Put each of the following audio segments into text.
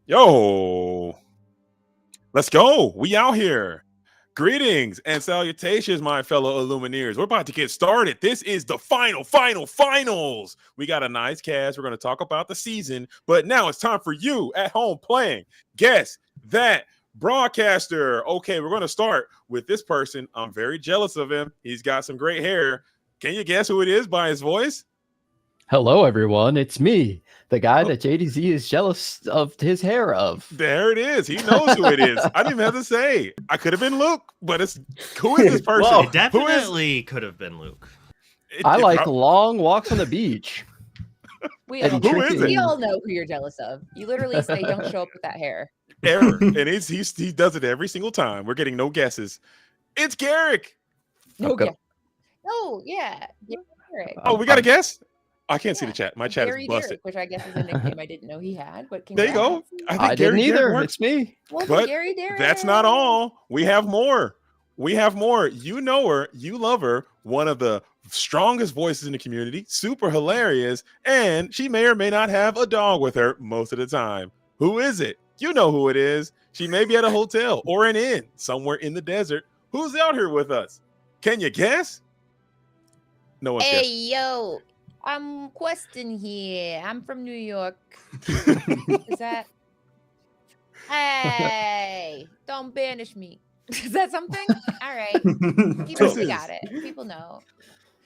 Yo, let's go. We out here. Greetings and salutations, my fellow Illumineers. We're about to get started. This is the finals. We got a nice cast. We're going to talk about the season, but now it's time for you at home playing. Guess that broadcaster. Okay, we're going to start with this person. I'm very jealous of him. He's got some great hair. Can you guess who it is by his voice? Hello, everyone. It's me, the guy that JDZ is jealous of his hair of. There it is. He knows who it is. I didn't even have to say. I could have been Luke, but who is this person? Well, it definitely could have been Luke. I like long walks on the beach. We all know who you're jealous of. You literally say, "Don't show up with that hair." Ever, and he does it every single time. We're getting no guesses. It's Garrick. No guess. Oh yeah, Garrick. Oh, we got a guess. I can't see the chat. My chat Gary is busted. Derrick, which I guess is a nickname I didn't know he had. But there you go. I didn't either. It's me. Well, but Gary Derrick. That's not all. We have more. You know her. You love her. One of the strongest voices in the community. Super hilarious. And she may or may not have a dog with her most of the time. Who is it? You know who it is. She may be at a hotel or an inn somewhere in the desert. Who's out here with us? Can you guess? No one. Hey, yo. I'm Questin here. I'm from New York. Is that? Hey, don't banish me. Is that something? All right. People got it. People know.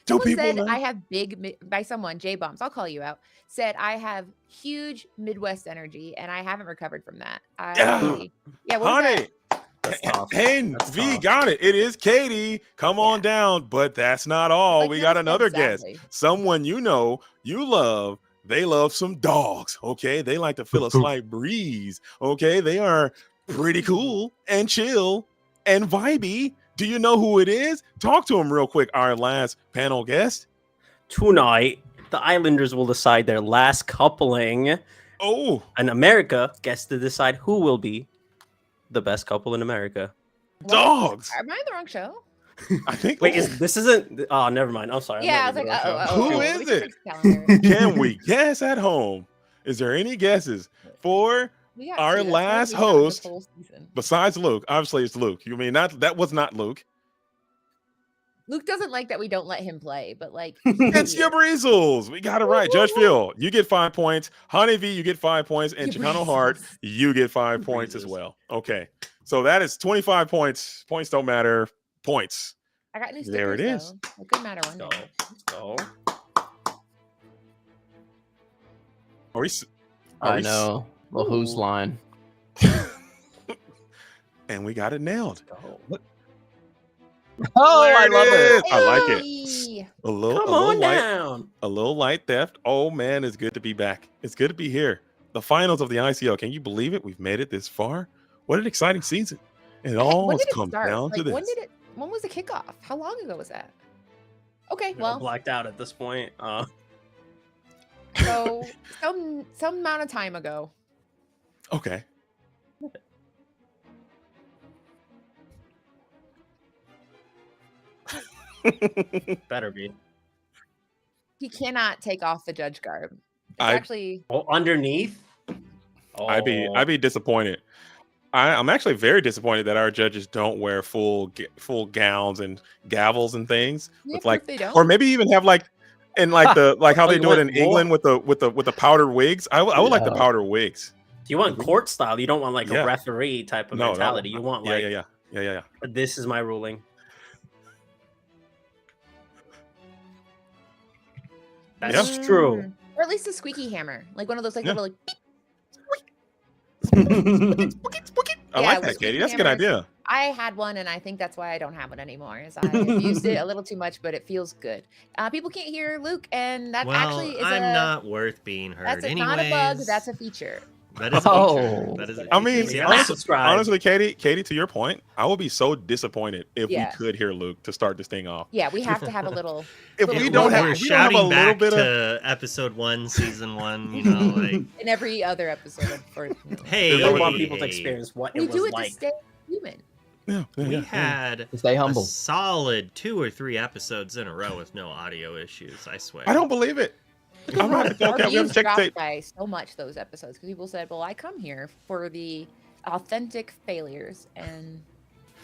Someone said I have big, by someone, J-Bombs, I'll call you out, said I have huge Midwest energy and I haven't recovered from that. Yeah, honey. Hey, V got it. It is Katie. Come on down. But that's not all. Like, we got another guest. Someone you know, you love. They love some dogs. Okay. They like to feel a slight breeze. Okay. They are pretty cool and chill and vibey. Do you know who it is? Talk to him real quick. Our last panel guest. Tonight, the Islanders will decide their last coupling. Oh. And America gets to decide who will be the best couple in America. Dogs. Am I on the wrong show? I think. Wait, this isn't. Oh, never mind. I'm sorry. Yeah, I was like, who is it? Can we guess at home? Is there any guesses for our last host besides Luke? Obviously, it's Luke. You mean that was not Luke. Luke doesn't like that we don't let him play, but like it's your Breezels. We got it right. Judge Phil, you get 5 points. Honeybee, you get 5 points, and Chicano Heart, you get 5 points as well. Okay, so that is 25 points. Points don't matter. Points. I got new stickers. There it is. It could matter one day. Let's go. I know. Well, whose line? And we got it nailed. What? Oh, I love it. I like it. A little light theft. Oh man, it's good to be back. It's good to be here. The finals of the ICO. Can you believe it? We've made it this far. What an exciting season! And it all comes down to this. When was the kickoff? How long ago was that? Okay, well, blacked out at this point. So some amount of time ago. Okay. Better be. He cannot take off the judge garb. Actually, underneath. Oh. I'd be disappointed. I'm actually very disappointed that our judges don't wear full gowns and gavels and things. Yeah, with or maybe even have like how they do it in England with the powder wigs. I would like the powder wigs. You want court style. You don't want like a referee type of mentality. You want like yeah. This is my ruling. That's true. Or at least a squeaky hammer, like one of those little like. I like that, Katie. That's a good idea. I had one, and I think that's why I don't have one anymore. Is I used it a little too much, but it feels good. People can't hear Luke, and that actually is not worth being heard. That's not a bug. That's a feature. That is a feature. That is a feature. Honestly, Katie, to your point, I would be so disappointed if we could hear Luke to start this thing off. Yeah, we have to have a little. We're shouting back to episode 1, season 1. You know, like in every other episode. Hey, we want people to experience what it was like. We do it to stay human. We had stay humble. A solid 2 or 3 episodes in a row with no audio issues. I swear. I don't believe it. I'm gonna have to Our we have views to check dropped tape. by so much those episodes because people said, "Well, I come here for the authentic failures," and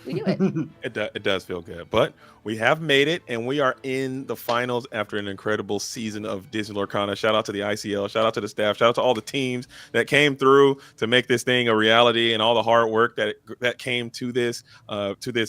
we do it. It does feel good, but we have made it, and we are in the finals after an incredible season of Disney Lorcana. Shout out to the ICL, shout out to the staff, shout out to all the teams that came through to make this thing a reality, and all the hard work that came to this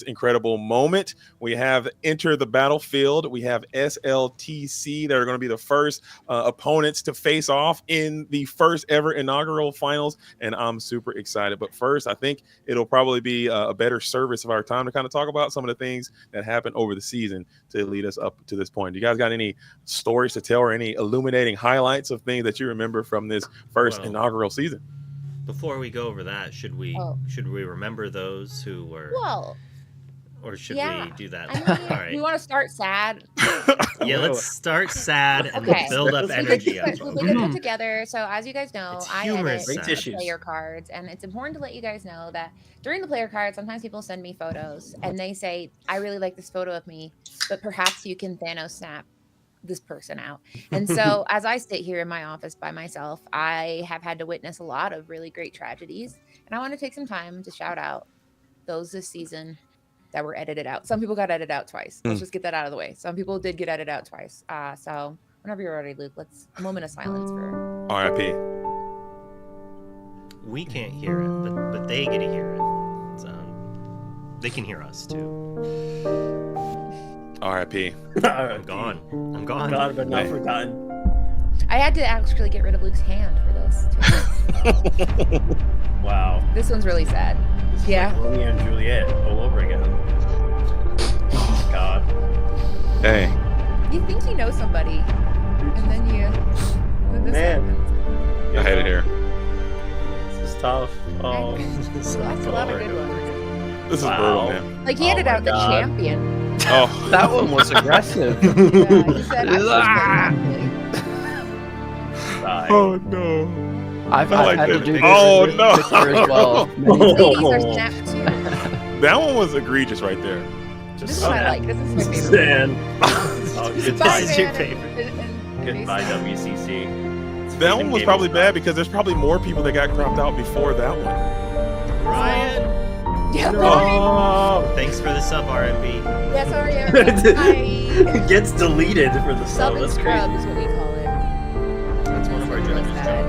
incredible moment. We have Enter the Battlefield. We have SLTC that are going to be the first opponents to face off in the first ever inaugural finals, and I'm super excited. But first, I think it'll probably be a better service of our time to kind of talk about some of the things that happened over the season to lead us up to this point. Do you guys got any stories to tell or any illuminating highlights of things that you remember from this first inaugural season? Before we go over that, should we remember those who were? Well, or should we do that? I mean, All right. we want to start sad. Yeah, let's start sad and build up We energy. did put together. So as you guys know, I edit sad. player cards, and it's important to let you guys know that during the player cards, sometimes people send me photos and they say, "I really like this photo of me, but perhaps you can Thanos snap this person out." And so as I sit here in my office by myself, I have had to witness a lot of really great tragedies, and I want to take some time to shout out those this season that were edited out. Some people got edited out twice. Let's just get that out of the way. Some people did get edited out twice. So whenever you're ready, Luke, let's a moment of silence for R.I.P. We can't hear it, but they get to hear it. So they can hear us too. R.I.P. I'm gone. I'm gone. God, but not forgotten. I had to actually get rid of Luke's hand for this too. Wow. This one's really sad. This is Yeah. like Romeo and Juliet all over again. Oh, God. Dang. You think you know somebody, and then this happens. I had it here. This is tough. Oh. Lots a lot of good ones. This is brutal, man. Like he edited out the champion. Oh, That one was aggressive. Yeah, he said, oh no. I've I like had to that. do this Oh, with no. Victor as well. Ladies are snapped too. That one was egregious right there. This is what I like. This is my favorite. Stan. Oh, goodbye. It's your favorite. Goodbye, WCC. That one was probably bad because there's probably more people that got cropped out before that one. Ryan. Yeah, Oh. Thanks for the sub, RMB. yeah, sorry, everyone. It gets deleted for the Sub sub. and That's scrub crazy. is what we call it. That's one of our Really judges. sad.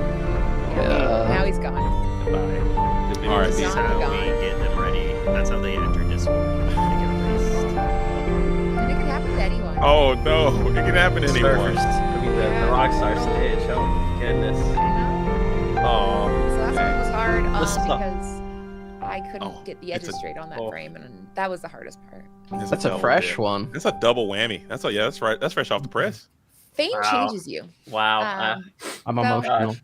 Yeah. Now he's gone. Goodbye. All right. This is how we get them ready. That's how they enter Discord. They get erased. And it could happen to anyone. Oh no, it can happen to anyone. I mean, the Rockstar stage. Oh, my goodness. Oh. So that's what was hard This is because I couldn't Oh, get the it's edges a- straight on that oh. frame, and that was the hardest part. That's a fresh one. That's a double whammy. That's right. That's fresh off the press. Fame Wow. changes you. Wow. So- I'm emotional.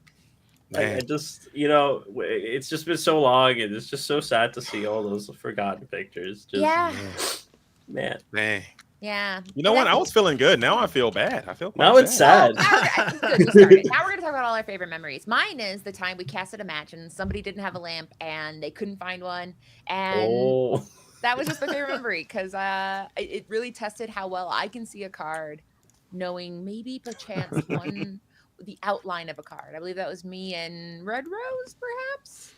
Man. I just, it's just been so long, and it's just so sad to see all those forgotten pictures. Just, Yeah. man. Dang. Yeah. You know what? I was feeling good. Now I feel bad. I feel quite Now it's sad. Now we're gonna talk about all our favorite memories. Mine is the time we casted a match and somebody didn't have a lamp and they couldn't find one, and Oh. that was just my favorite memory because it really tested how well I can see a card, knowing maybe perchance the outline of a card. I believe that was me and Red Rose, perhaps.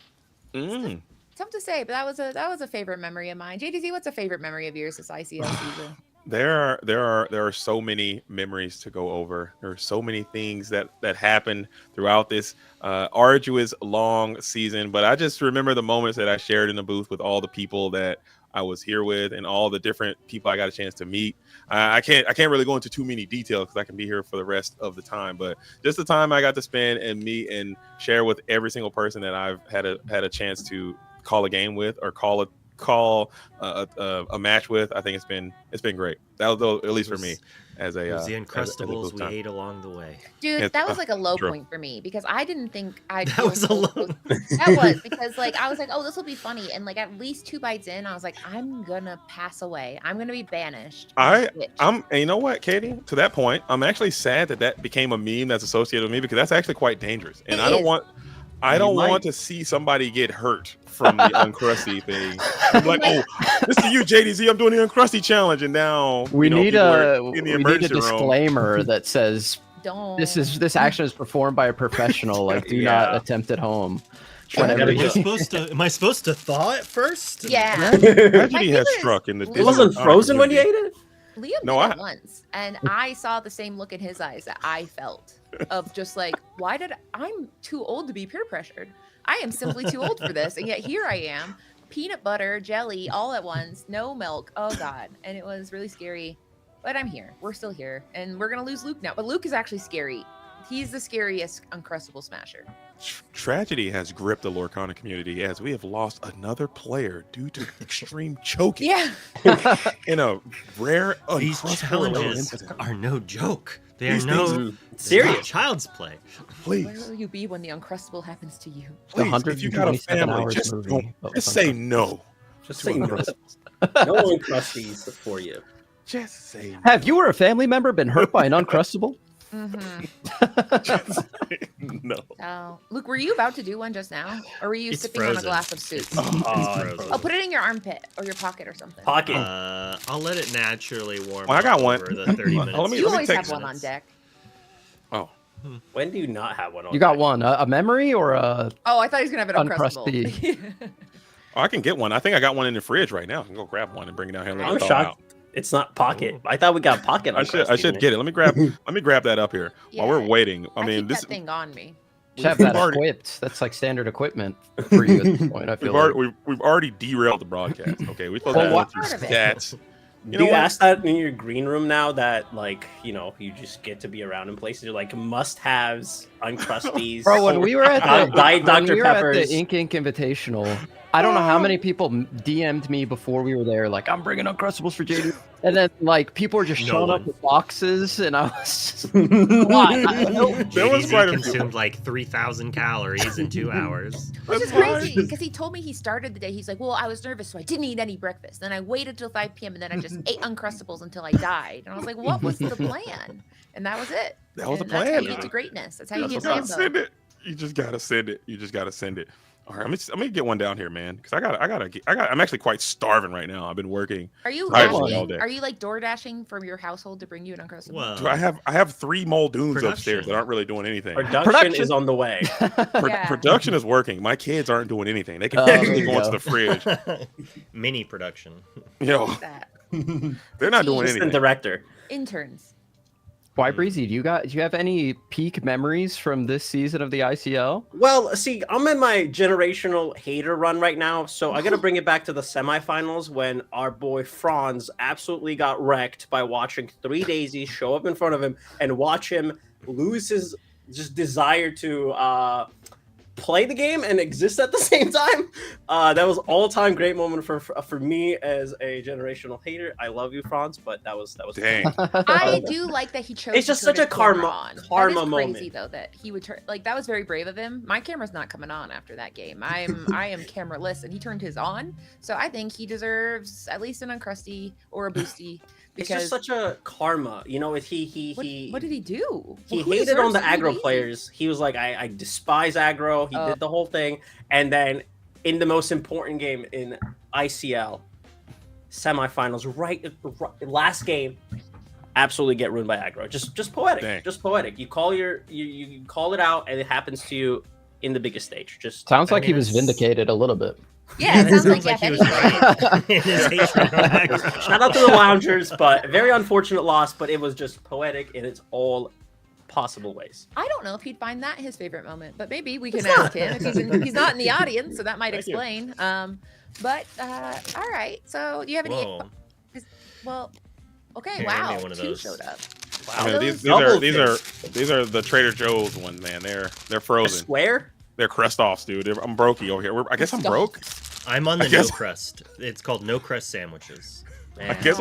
Mm. Tough to say, but that was a favorite memory of mine. JDZ, what's a favorite memory of yours this ICL season? There are so many memories to go over. There are so many things that happened throughout this arduous, long season. But I just remember the moments that I shared in the booth with all the people that I was here with and all the different people I got a chance to meet. I can't really go into too many details because I can be here for the rest of the time. But just the time I got to spend and meet and share with every single person that I've had a chance to call a game with or call a match with, I think it's been great. That was at least for me as a It was the as a Uncrustables booth we time. ate along the way. Dude, that was like a low true. point for me because I didn't think I'd That feel was a so low. close. That was because I was like, oh, this will be funny. And like at least 2 bites in, I was like, I'm gonna pass away. I'm gonna be banished. And you know what, Katie? To that point, I'm actually sad that became a meme that's associated with me because that's actually quite dangerous. And I don't want to see somebody get hurt from the Uncrusty thing. I'm like, oh, this is you, JDZ. I'm doing the Uncrusty challenge, and now We need people are a in the we need a emergency room. disclaimer that says Don't. This action is performed by a professional. Like, do not attempt at home. Whatever. Am I supposed to thaw it first? Yeah. Tragedy has struck in the. It wasn't frozen when you ate it. Liam did it once, and I saw the same look in his eyes that I felt of just like, I'm too old to be peer pressured. I am simply too old for this, and yet here I am, peanut butter, jelly, all at once, no milk. Oh God, and it was really scary. But I'm here. We're still here, and we're gonna lose Luke now. But Luke is actually scary. He's the scariest Uncrustable Smasher. Tragedy has gripped the Lorcana community as we have lost another player due to extreme choking. Yeah. In a rare These challenges are no joke. They are no serious child's play. Please. Where will you be when the Uncrustable happens to you? Please, if you got a family, just say no. Just say no. No Uncrusties for you. Just say no. Have you or a family member been hurt by an Uncrustable? No. Oh, Luke, were you about to do one just now, or were you sipping on a glass of soup? Oh, Put it in your armpit or your pocket or something. Pocket. I'll let it naturally warm. Well, I got one. Over the 30 minutes. You always have one on deck. Oh. When do you not have one on You got deck? one, a memory or a? Oh, I thought he was gonna have an Uncrusty. Uncrustable. Oh, I can get one. I think I got one in the fridge right now. I can go grab one and bring it down here and let I'm it thaw shocked. out. It's not pocket. I thought we got pocket. I should get it. Let me grab that up here while we're waiting. I mean, keep this that thing on me. You have that equipped. That's like standard equipment for you at this point. I feel we've already derailed the broadcast. Okay, we supposed to Well, go what- through Part of it. stats. Do you ask that in your green room now that, like, you know, you just get to be around in places? You're like must-haves, Uncrusties. Bro, when we were at the Diet when Dr. we were at Peppers. the Ink Invitational, I don't know how many people DM'd me before we were there, like, I'm bringing Uncrustables for JD. And then, like, people were just showing up with boxes, and I was just, why? There was quite a few. consumed like 3,000 calories in 2 hours. Which is crazy because he told me he started the day. He's like, well, I was nervous, so I didn't eat any breakfast. Then I waited till 5 p.m. and then I just ate Uncrustables until I died. And I was like, what was the plan? And that was it. That was the And that's how plan. you get to greatness. That's how you That's get what I'm to saying. Send it. You just gotta send it. You just gotta send it. All right, I'm gonna get one down here, man, because I'm actually quite starving right now. I've been working. Are you I haven't all day. Are you like door dashing from your household to bring you an Uncrustable? Well, So I have 3 Muldoons Production. upstairs that aren't really doing anything. Production is on the way. Yeah. Production is working. My kids aren't doing anything. They can There actually you go into go. the fridge. mini production. Yo, That. they're not doing Assistant anything. director. Interns. Why, Breezy? Do you have any peak memories from this season of the ICL? Well, see, I'm in my generational hater run right now, so I got to bring it back to the semifinals when our boy Franz absolutely got wrecked by watching 3 daisies show up in front of him and watch him lose his just desire to play the game and exist at the same time. That was all-time great moment for me as a generational hater. I love you, Franz, but that was Dang. I do like that he chose. It's just to turn such a his camera karma on. That is moment. crazy though that he would turn. Like that was very brave of him. My camera's not coming on after that game. I am cameraless, and he turned his on. So I think he deserves at least an Uncrusty or a boosty. It's Because just such a karma, you know. what did he do? He Who hated on the deserves aggro MVP? players. He was like, I despise aggro. He did the whole thing. And then in the most important game in ICL semifinals, right last game, absolutely get ruined by aggro. Just poetic. Dang. Just poetic. You call you call it out and it happens to you in the biggest stage. Just Sounds I like he mean, was it's- vindicated a little bit. Yeah, it sounds like he was anyway. right in his hatred of aggro. shout out to the loungers, but very unfortunate loss, but it was just poetic in its all possible ways. I don't know if he'd find that his favorite moment, but maybe we can ask him. If he's not in the audience, so that might Thank you. explain. But all right. So do you have any? Whoa. Well, okay. Here, wow, give me one of 2 those. showed up. I mean, these Double are the Trader Joe's ones, man. They're A frozen. square? They're crust offs, dude. I'm brokey over here. I guess I'm broke. I'm on the I guess- no crust. It's called no crust sandwiches. I guess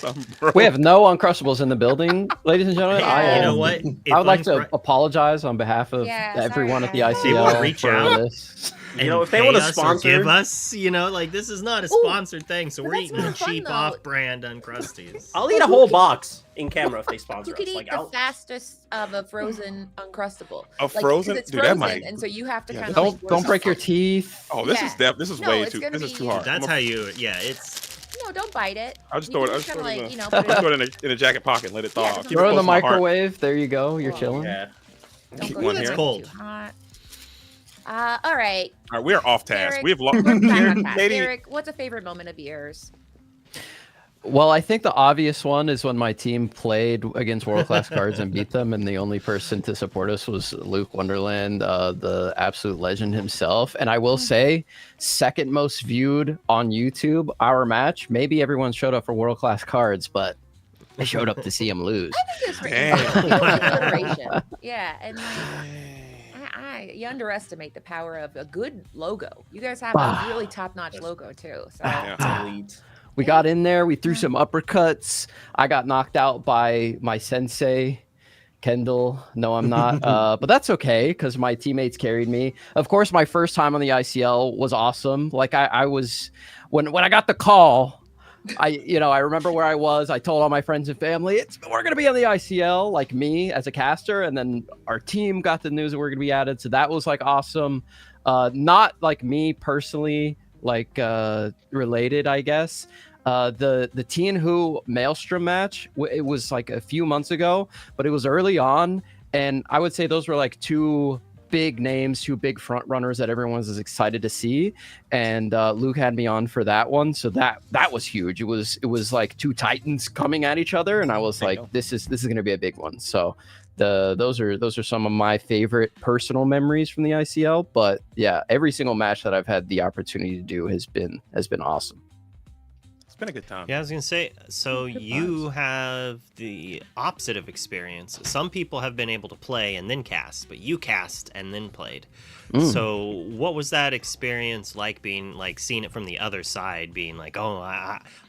I'm broke. We have no Uncrustables in the building, ladies and gentlemen. Yeah. You know what? I would like to apologize on behalf of Yeah, everyone at the sorry, guys. They will ICL reach for out. this. You know, if they want to sponsor- give us, you know, like this is not a Ooh, sponsored thing, so but we're that's eating more the fun, cheap though. off-brand Uncrusties. I'll eat a whole box in camera if they sponsor You could us. eat Like, the I'll- fastest of a frozen Uncrustable. A Like, 'cause frozen? it's Dude, that frozen, might- and so you have to Yeah, kind of Don't break your teeth. Oh, this Yeah. is this is No, way it's too. gonna This is be- too hard. That's I'm how you, yeah, it's No, don't bite it. I'll just You throw it. can I'll just just kinda, throw it like, in you know, the- put it throw it in a jacket pocket and let it thaw. Yeah, Keep it Throw in close the to my heart. microwave. There you go. You're Oh, chilling. Yeah. Don't Keep go one in here. there Cold. too hot. All right. All right, we are off task. Derek, We have we're back on task. Katie. Derek, what's a favorite moment of yours? Well, I think the obvious one is when my team played against World Class Cards and beat them, and the only person to support us was Luke Wonderland, the absolute legend himself. And I will say, second most viewed on YouTube, our match. Maybe everyone showed up for World Class Cards, but I showed up to see him lose. I think it's for Damn. alliteration. Yeah, and like, you underestimate the power of a good logo. You guys have a really top-notch logo too. So Yeah. We got in there. We threw some uppercuts. I got knocked out by my sensei, Kendall. No, I'm not. But that's okay because my teammates carried me. Of course, my first time on the ICL was awesome. Like I was when I got the call, I remember where I was. I told all my friends and family, we're gonna be on the ICL, like me as a caster, and then our team got the news that we're gonna be added. So that was like awesome. Not like me personally, like related, I guess. The Tien Hu Maelstrom match, it was like a few months ago, but it was early on, and I would say those were like two big names, two big front runners that everyone was excited to see, and Luke had me on for that one, so that was huge. It was like two titans coming at each other, and I was like, this is going to be a big one. So those are some of my favorite personal memories from the ICL. But yeah, every single match that I've had the opportunity to do has been awesome. It's been a good time. Yeah, I was gonna say. So Good you vibes. have the opposite of experience. Some people have been able to play and then cast, but you cast and then played. So what was that experience like? Being like seeing it from the other side, being like, oh,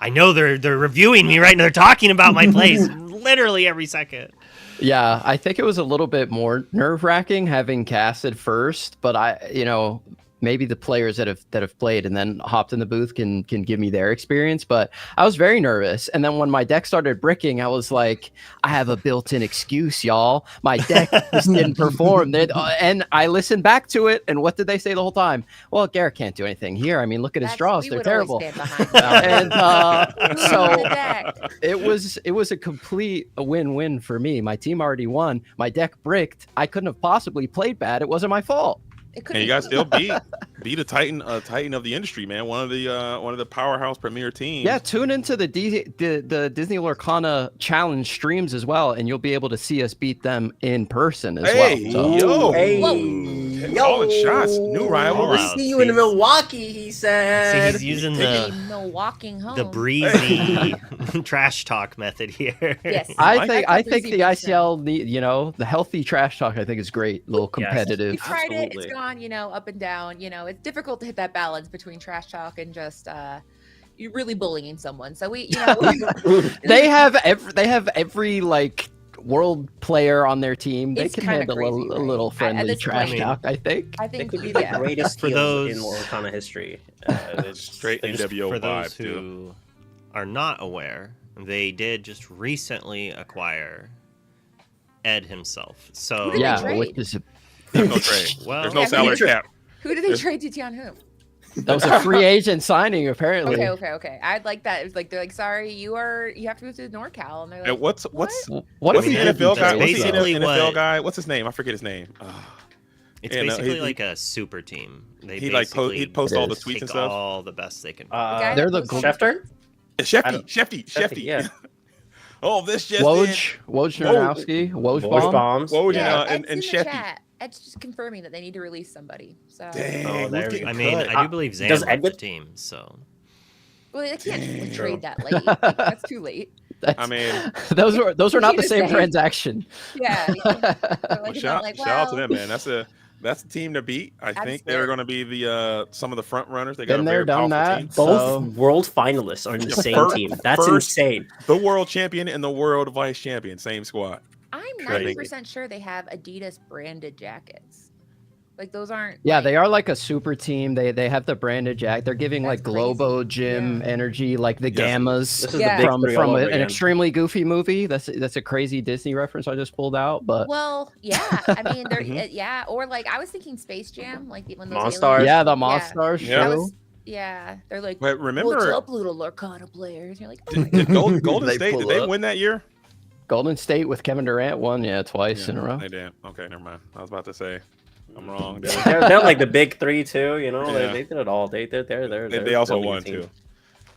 I know they're reviewing me right now. They're talking about my plays literally every second. Yeah, I think it was a little bit more nerve-wracking having casted first, but maybe the players that have played and then hopped in the booth can give me their experience. But I was very nervous, and then when my deck started bricking, I was like, I have a built-in excuse, y'all. My deck just didn't perform. And I listened back to it, and what did they say the whole time? Well, Garrett can't do anything here. I mean, look at his draws; they're terrible. And so it was a complete win-win for me. My team already won. My deck bricked. I couldn't have possibly played bad. It wasn't my fault. And you guys still beat a titan of the industry, man. One of the powerhouse premier teams. Yeah, tune into the Disney Lorcana challenge streams as well, and you'll be able to see us beat them in person as well. So. Calling shots, new rival. We'll see you in Milwaukee, he said. See, he's using Milwaukee home. the breezy trash talk method here. Yes. I think the ICL, the healthy trash talk, I think is great. A little competitive. You tried it. Absolutely. It's gone, up and down. It's difficult to hit that balance between trash talk and just you're really bullying someone. So they have every like world player on their team. They It's can kinda handle crazy, a right? little At friendly this trash point, talk. I think. I It think could be the greatest For heels in those- Lorcana history. Straight NWO For vibe those too. who are not aware, they did just recently acquire Ed himself. So Who did they Yeah, trade? which is There's no trade. Well, There's no Yeah, salary cap. Who did they trade to Tian Hu? that was a free agent signing apparently. Okay. I'd like that. It was like they're like, sorry, you have to move to NorCal, and they're like, And what's What what's the if NFL guy? that's What's the basically NFL what- guy? What's his name? I forget his name. it's Yeah, no, basically he- like a super team. They He like basically he'd post all the It tweets take and stuff. all the best they can. guy They're that the goes on- Schefter? Shefty. Yeah. Oh, this just in. Woj Narnowski, Woj bomb. Bombs. Woj Yeah, and Ed's in the Shefty. chat. Ed's just confirming that they need to release somebody. So Dang, Oh, who's there we getting go. I mean, cut? I do believe Zan does left the Edmund- team, so well, they can't just Damn. trade that late. Like, that's too late. I mean, those are not the You same say- transaction. Yeah. well, Like, shout like, out to well, them, man. That's the team to beat. I think they're Absolutely. going to be the some of the front runners. They got Been a there, very done powerful that. team. Both So- world finalists are in the Yeah, same first- team. That's first- insane. The world champion and the world vice champion, same squad. I'm Crazy. 90% sure they have Adidas branded jackets. Like those aren't. Yeah, like, they are like a super team. They have the branded jack. They're giving That's like Globo crazy. Gym Yeah. energy, like the Yes. Gammas This is Yeah. the big from three all over an again. extremely goofy movie. That's a crazy Disney reference I just pulled out. But Well, yeah. I mean, they're Mhm. yeah. Or like I was thinking Space Jam, like when those Monstars. aliens- yeah, the Yeah. Monstars Yeah. show. Yeah, they're like, But what's remember, up, little Lorcana players? You're like, oh my did God. Golden They State, pull did they up. win that year? Golden State with Kevin Durant won, twice in a row. They did. Okay, never mind. I was about to say I'm wrong. They're like the big three too. You know, Yeah. they did it all. They also building a won team. too.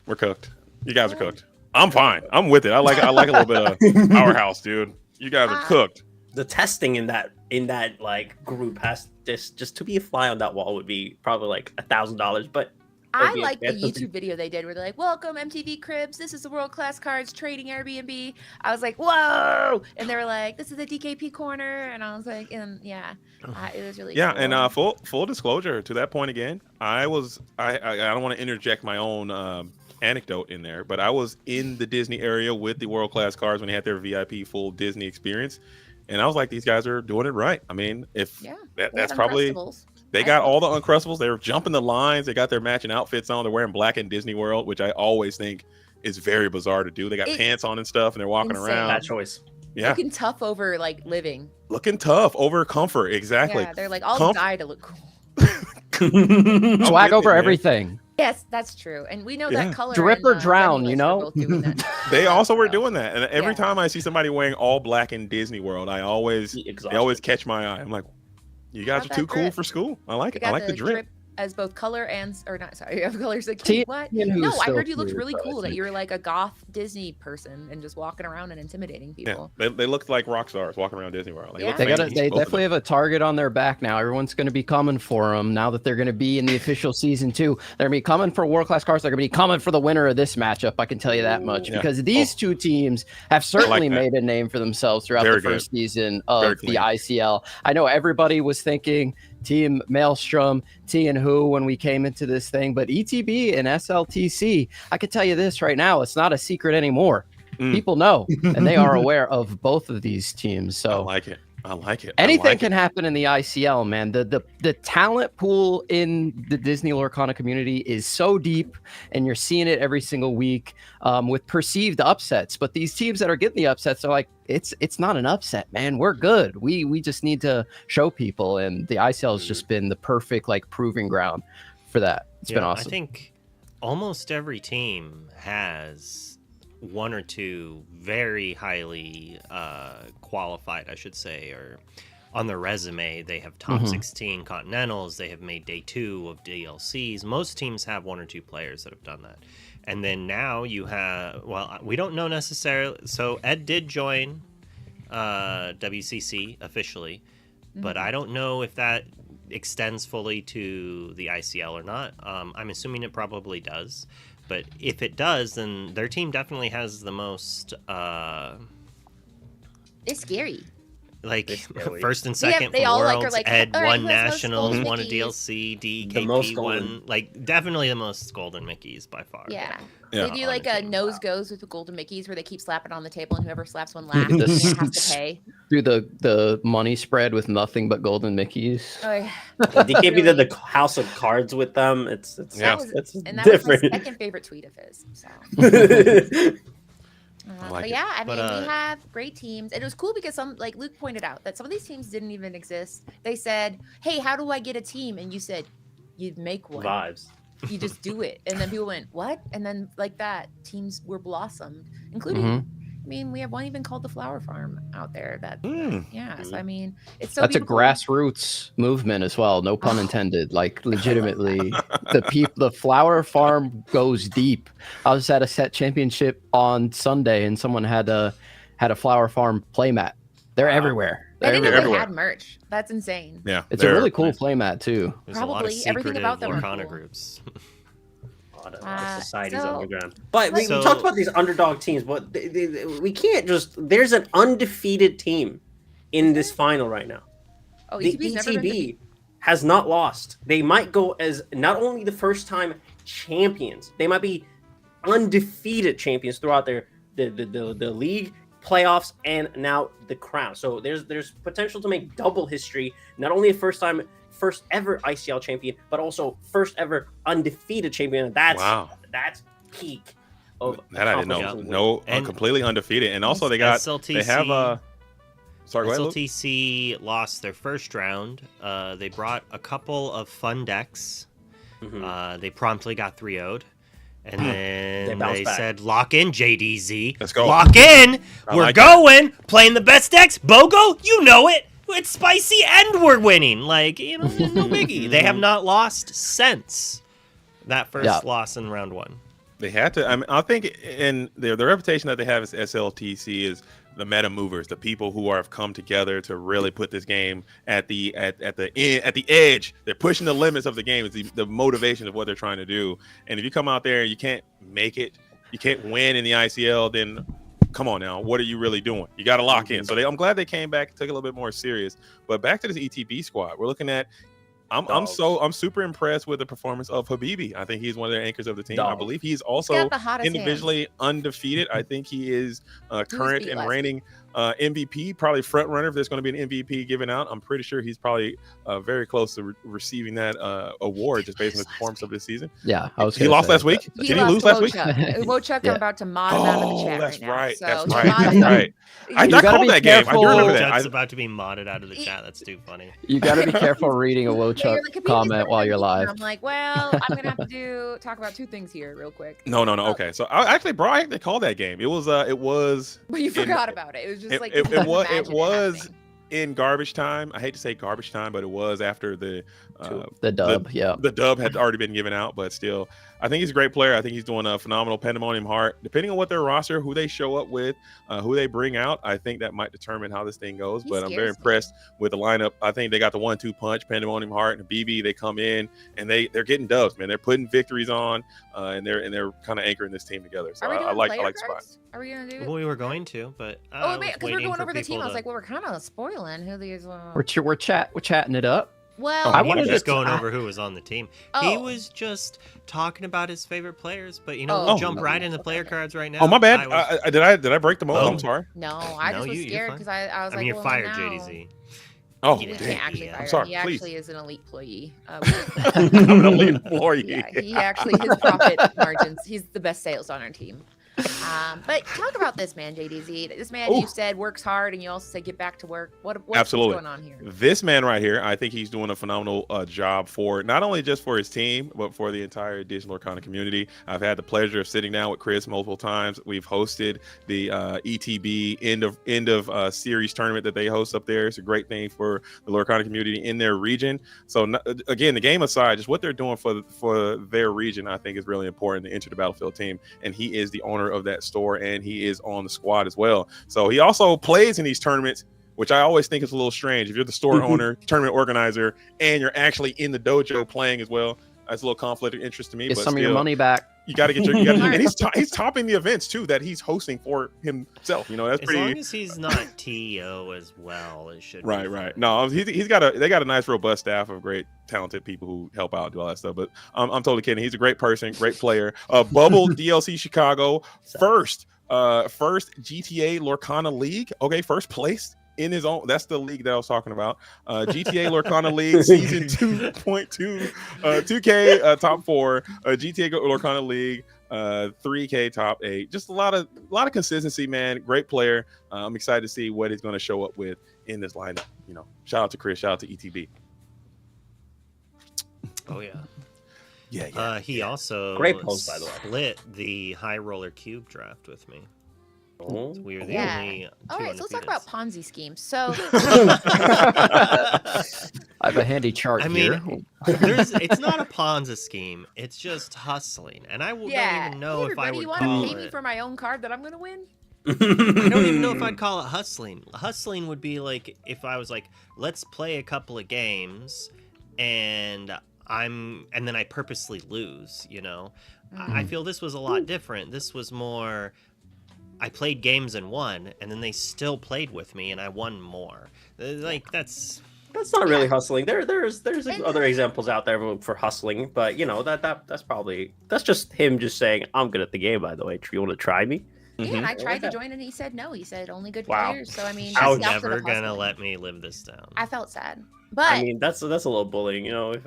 We're cooked. You guys are cooked. I'm fine. I'm with it. I like a little bit of powerhouse, dude. You guys are cooked. The testing in that like group has just to be a fly on that wall would be probably like $1,000. But I like the YouTube video they did where they're like, welcome MTV Cribs. This is the World Class Cards Trading Airbnb. I was like, whoa. And they were like, this is the DKP corner. And I was like, it was really cool. And full disclosure to that point again, I don't want to interject my own anecdote in there, but I was in the Disney area with the World Class Cards when they had their VIP full Disney experience. And I was like, these guys are doing it right. I mean, that's probably... They got all the Uncrustables. They were jumping the lines. They got their matching outfits on. They're wearing black in Disney World, which I always think is very bizarre to do. They got pants on and stuff, and they're walking around. Bad choice. Yeah. Looking tough over like living. Looking tough over comfort. Exactly. Yeah, they're like, I'll die to look cool. Swag over everything. Yes, that's true. And we know that color. Drip or drown, you know? They also were doing that. And every time I see somebody wearing all black in Disney World, they always catch my eye. I'm like, you guys are too cool for school. I like it. I like the drip. As both color and, or not, sorry, you have colors like, what? No, I heard you looked really cool, that you were like a goth Disney person and just walking around and intimidating people. Yeah, they looked like rock stars walking around Disney World. They definitely have a target on their back now. Everyone's going to be coming for them now that they're going to be in the official season 2. They're going to be coming for World Class Cards. They're going to be coming for the winner of this matchup. I can tell you that much because these two teams have certainly made a name for themselves throughout the first season of the ICL. I know everybody was thinking Team Maelstrom, T and Who when we came into this thing, but ETB and SLTC, I can tell you this right now, it's not a secret anymore. People know, and they are aware of both of these teams. So I like it. Anything can happen in the ICL, man. The talent pool in the Disney Lorcana community is so deep, and you're seeing it every single week with perceived upsets. But these teams that are getting the upsets are like, it's not an upset, man. We're good. We just need to show people, and the ICL has just been the perfect like proving ground for that. It's been awesome. I think almost every team has one or two very highly qualified, I should say, or on their resume, they have top 16 Continentals. They have made day 2 of DLCs. Most teams have one or two players that have done that. And then now you have, well, we don't know necessarily. So Ed did join WCC officially, but I don't know if that extends fully to the ICL or not. I'm assuming it probably does. But if it does, then their team definitely has the most... It's scary. Like, first and second for Worlds, Ed won Nationals, won a DLC, DKP won... Like, definitely the most golden Mickeys by far. Yeah. They do like a nose goes with the golden Mickeys where they keep slapping on the table and whoever slaps one last has to pay. Do the money spread with nothing but golden Mickeys. Oh, yeah. DKP did the House of Cards with them. It's and that different. was my second favorite tweet of his. So. But yeah, I mean, we have great teams. And it was cool because some, like Luke pointed out, that some of these teams didn't even exist. They said, hey, how do I get a team? And you said, you'd make one. Vibes. You just do it. And then people went, what? And then like that, teams were blossomed, including, I mean, we have one even called the Flower Farm out there. That, so I mean, it's so That's beautiful. a grassroots movement as well. No pun intended. Like legitimately, the Flower Farm goes deep. I was at a set championship on Sunday, and someone had a Flower Farm playmat. They're everywhere. I didn't know they had merch. That's insane. Yeah, it's a really cool playmat too. There's a lot of everything about them Lorcana cool. groups. Societies underground. But we talked about these underdog teams, but we can't just... There's an undefeated team in this final right now. Oh, the ETB has not lost. They might go as not only the first time champions, they might be undefeated champions throughout the league, playoffs, and now the crown. So there's potential to make double history, not only a first ever ICL champion, but also first ever undefeated champion. That's peak of that. I didn't know. Completely undefeated, and also they have SLTC lost their first round. They brought a couple of fun decks They promptly got 3-0'd. And then bounced they back. said, lock in, JDZ. Let's go. Lock in. I We're like going. Playing the best decks. BOGO, you know it. It's spicy and we're winning. Like, you know, no biggie. They have not lost since that first loss in round 1. They had to. I mean, I think in the reputation that they have as SLTC is the meta movers, the people who have come together to really put this game at the edge. They're pushing the limits of the game. It's the motivation of what they're trying to do. And if you come out there and you can't make it, you can't win in the ICL, then come on now, what are you really doing? You got to lock in. So I'm glad they came back, took it a little bit more serious. But back to this ETB squad, we're looking at. I'm super impressed with the performance of Habibi. I think he's one of the anchors of the team. I believe he's also individually undefeated. I think he is current and reigning MVP, probably front runner if there's going to be an MVP given out. I'm pretty sure he's probably very close to receiving that award just based on the performance of this season. Yeah, he lost last week. Did he lose last week? Wojciech, I'm about to mod him out of the chat that's right now. right. So That's right. That's right. I called that game. I do remember that. Wojciech's about to be modded out of the chat. That's too funny. You got to be careful reading a Wojciech comment while you're live. I'm like, well, I'm gonna have to talk about 2 things here real quick. No. Okay, so I actually called that game. It was. But you forgot about it. It was just like it was in garbage time. I hate to say garbage time, but it was after the dub. The dub had already been given out, but still, I think he's a great player. I think he's doing a phenomenal. Pandemonium Heart, depending on what their roster, who they show up with, who they bring out, I think that might determine how this thing goes. But I'm very impressed with the lineup. I think they got the 1-2 punch. Pandemonium Heart and BB, they come in and they're getting dubs, man. They're putting victories on, and they're kind of anchoring this team together. So I like the spot. Are we gonna do it? Well, we were going to, but because we're going over the team. I was like, well, we're kind of spoiling who these. We're chatting it up. Well, I wanted just going over who was on the team. He was just talking about his favorite players, but we'll jump right into player cards right now. Oh, my bad. Did I break the mold? I'm sorry. No, I just was scared because I was like, you're fired, JDZ. Oh, he can't actually fire. I'm sorry. He actually is an elite employee. I'm an elite employee. Yeah, he actually his profit margins. He's the best sales on our team. But talk about this man, JDZ. This man you said works hard, and you also said get back to work. What's going on here? This man right here, I think he's doing a phenomenal job for not only just for his team, but for the entire Edition Lorcana community. I've had the pleasure of sitting down with Chris multiple times. We've hosted the ETB end of series tournament that they host up there. It's a great thing for the Lorcana community in their region. So again, the game aside, just what they're doing for their region, I think is really important to enter the Battlefield team. And he is the owner of that store, and he is on the squad as well. So he also plays in these tournaments, which I always think is a little strange. If you're the store owner, tournament organizer, and you're actually in the dojo playing as well, that's a little conflict of interest to me. Get but some still, of your money back. You got to get your. And he's topping the events too that he's hosting for himself. That's as pretty. As long as he's not TO as well, it should. Right. No, they got a nice, robust staff of great, talented people who help out, do all that stuff. But I'm totally kidding. He's a great person, great player. Bubble DLC Chicago first GTA Lorcana League. Okay, first place in his own. That's the league that I was talking about. GTA Lorcana League season 2.2, 2K top 4, GTA Lorcana League 3K top 8. Just a lot of consistency, man. Great player. I'm excited to see what he's going to show up with in this lineup. Shout out to Chris. Shout out to ETB. Oh yeah. Yeah. He also great post, by the way. Split the High Roller Cube draft with me. We were the only. All right, so let's talk about Ponzi schemes. So I have a handy chart here. It's not a Ponzi scheme. It's just hustling, and I don't even know if I would you want call to pay me for my own card that I'm going to win? I don't even know if I'd call it hustling. Hustling would be like if I was like, let's play a couple of games, and then I purposely lose. I feel this was a lot different. This was more. I played games and won, and then they still played with me, and I won more. Like that's not really hustling. There's other examples out there for hustling, but that's just him just saying, I'm good at the game. By the way, you want to try me? Yeah, and I tried to join, and he said no. He said only good players. So I mean, I was never gonna let me live this down. I felt sad, but I mean that's a little bullying, If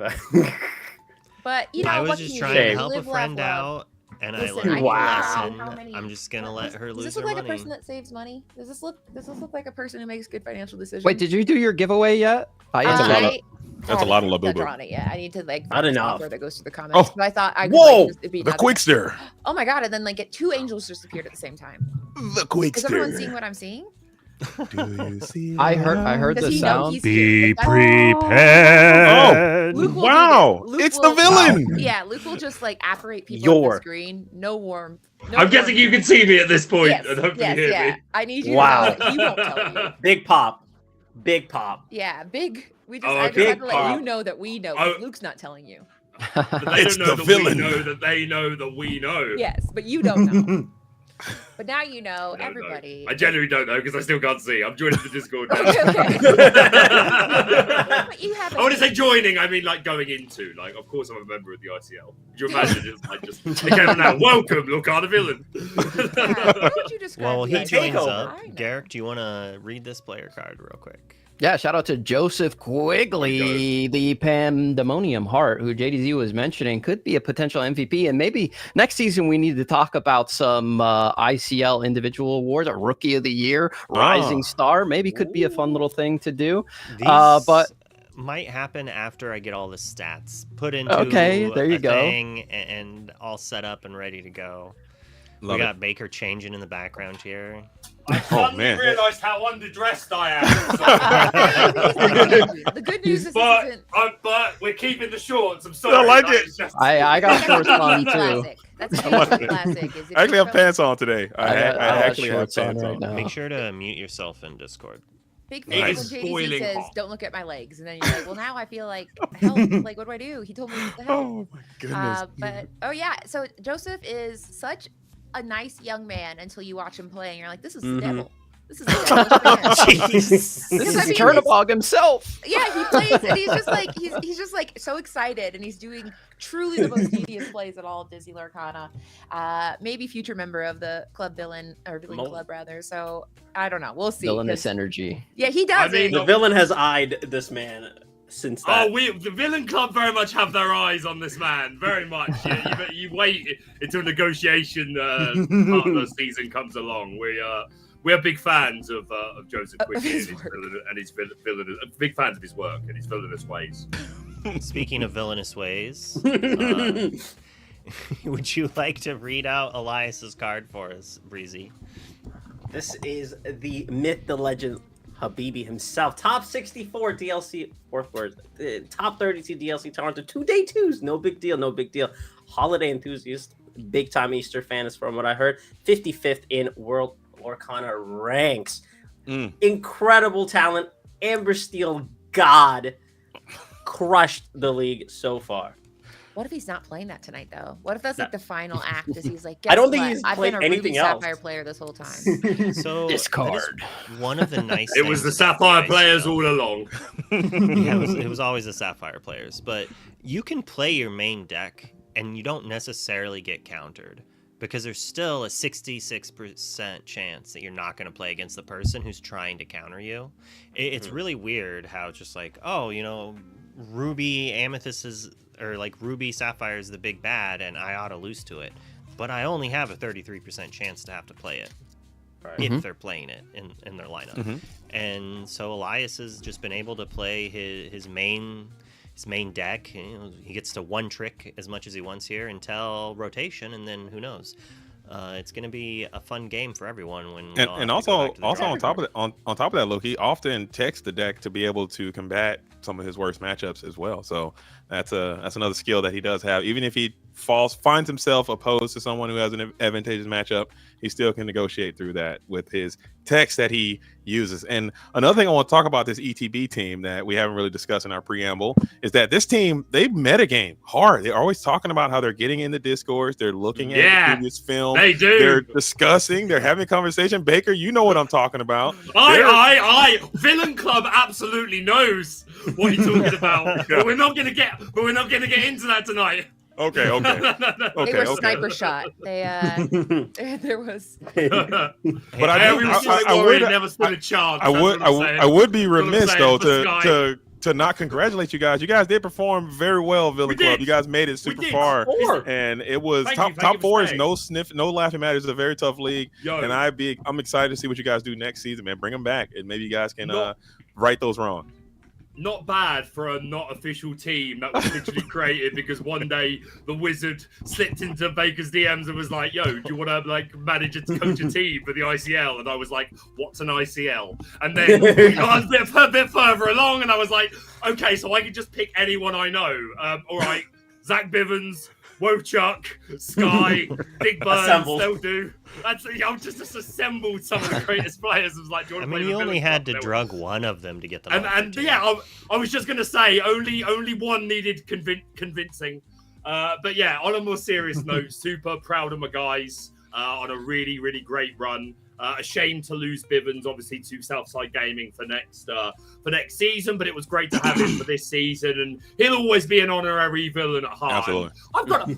but I was just trying to help a friend out. And listen, I learned a lesson. I'm just gonna let her lose her money. Does this look like a person that saves money? Does this look like a person who makes good financial decisions? Wait, did you do your giveaway yet? I That's a lot of touch Labubu. on it. Yeah, I need to like Not find a enough. software that goes through the comments. Oh. So I thought I could Whoa! like, just be The nothing. Quickster. Oh my god! And then like get 2 angels just appeared at the same time. The Quickster. Is everyone seeing what I'm seeing? Do you see? I heard Does the he know sound. he's Be here? Like, that's- prepared. Luke will do Wow, this. Luke it's will- the villain. Yeah, Luke will just like apparate people on the screen. No warmth. No I'm guessing you can see me at this point Yes, and hopefully yes, hear yeah. me. I need you Wow. to know it. He won't tell you. Big pop. Big pop. Yeah, big. We just, Oh, I just big had to let pop. you know that we know. Oh. 'Cause Luke's not telling you. But they It's don't know the that villain. we know that they know that we know. Yes, but you don't know. But now you know, I don't know. everybody. I genuinely don't know because I still can't see. I'm joining the Discord now. But you have I want to say joining, I mean like going into. Like, of course I'm a member of the ICL. Do you imagine it's like just okay now? Welcome, Lorcana villain. How would you describe Well, the he ICL? joins Takeover. up. I know. Garrick, do you want to read this player card real quick? Yeah, shout out to Joseph Quigley, the Pandemonium Heart, who JDZ was mentioning could be a potential MVP. And maybe next season we need to talk about some ICL individual awards, a Rookie of the Year, Rising Star. Maybe could be a fun little thing to do. These But might happen after I get all the stats put into Okay, there you a go. thing and all set up and ready to go. Love we it. got Baker changing in the background here. I Oh, man. realised how underdressed I am. The good news is but, this isn't. but we're keeping the shorts. I'm sorry. I like it. it's just- I got shorts on too. Classic. That's a like JDZ it. classic. Is if I actually you have feel- pants on today. I got actually have shorts on pants right on. now. Make sure to mute yourself in Discord. Big It thing when is JDZ boiling says, hot. "Don't look at my legs," and then you're like, "Well, now I feel like help. Like, what do I do?" He told me what the hell. Oh my goodness. But oh yeah, so Joseph is such a nice young man until you watch him play, and you're like, "This is the devil. This is the devilish man." This Because, is I mean, Chernobog himself. Yeah, he plays, and he's just like he's just like so excited, and he's doing truly the most genius plays at all of Disney Lorcana. Maybe future member of the club villain club rather. So I don't know. We'll see. Villainous 'cause- energy. Yeah, he does. I mean, The villain has eyed this man since that. Oh, the villain club very much have their eyes on this man. Very much. You wait until negotiation part of the season comes along. We are big fans of Joseph Quigley his and his villainous. Big fans of his work and his villainous ways. Speaking of villainous ways, would you like to read out Elias's card for us, Breezy? This is the myth, the legend, Habibi himself. Top 64 DLC, fourth word. Top 32 DLC Toronto. 2-day twos. No big deal. No big deal. Holiday enthusiast. Big time Easter fan is from what I heard. 55th in World Lorcana ranks. Incredible talent. Amber Steel God. Crushed the league so far. What if he's not playing that tonight though? What if that's like the final act? Is he's like, I don't "Guess think what? he's I've played been a anything Ruby else." Sapphire player this whole time." So Discard. that is one of the nice. It was the things about Sapphire the players ICL. all along. Yeah, it was always the Sapphire players, but you can play your main deck and you don't necessarily get countered because there's still a 66% chance that you're not going to play against the person who's trying to counter you. It's really weird how it's just like, oh, you know, Ruby Amethyst is, or like Ruby Sapphire is the big bad and I ought to lose to it, but I only have a 33% chance to have to play it. If they're playing it in their lineup. And so Elias has just been able to play his main deck. You know, he gets to one trick as much as he wants here until rotation, and then who knows? It's going to be a fun game for everyone when we all have And to also go back to the on drawing top board. of that, on top of that, Luke, he often texts the deck to be able to combat some of his worst matchups as well. So that's another skill that he does have. Even if he finds himself opposed to someone who has an advantageous matchup, he still can negotiate through that with his text that he uses. And another thing I want to talk about this ETB team that we haven't really discussed in our preamble is that this team, they metagame hard. They're always talking about how they're getting into Discords. They're looking at the previous film. They do. They're discussing. They're having conversation. Baker, you know what I'm talking about. Villain Club absolutely knows what you're talking about. But we're not gonna get into that tonight. Okay. They Okay. were sniper shot. They there was. But I would never stood a chance. I would be remiss though to to not congratulate you guys. You guys did perform very well, Villain We Club. did. You guys made it super far, and it was Thank you top four for is saying. no laughing matter. It's a very tough league, Yo. and I'm excited to see what you guys do next season, man. Bring them back, and maybe you guys can right those wrongs. not bad for a not official team that was literally created because one day the wizard slipped into Baker's DMs and was like, "Yo, do you want to like manage a coach a team for the ICL?" And I was like, "What's an ICL?" And then we got a bit further along, and I was like, "Okay, so I can just pick anyone I know." All right, Zach Bivens, Wochuk, Sky, Big Burns, they'll do. I've just assembled some of the greatest players. I was like, do you want to play you the only Villain had Club? to drug one of them to get them. And yeah, I was just gonna say only one needed convincing. But yeah, on a more serious note, super proud of my guys on a really great run. A shame to lose Bivens, obviously, to Southside Gaming for next season, but it was great to have him for this season, and he'll always be an honorary villain at heart. Absolutely.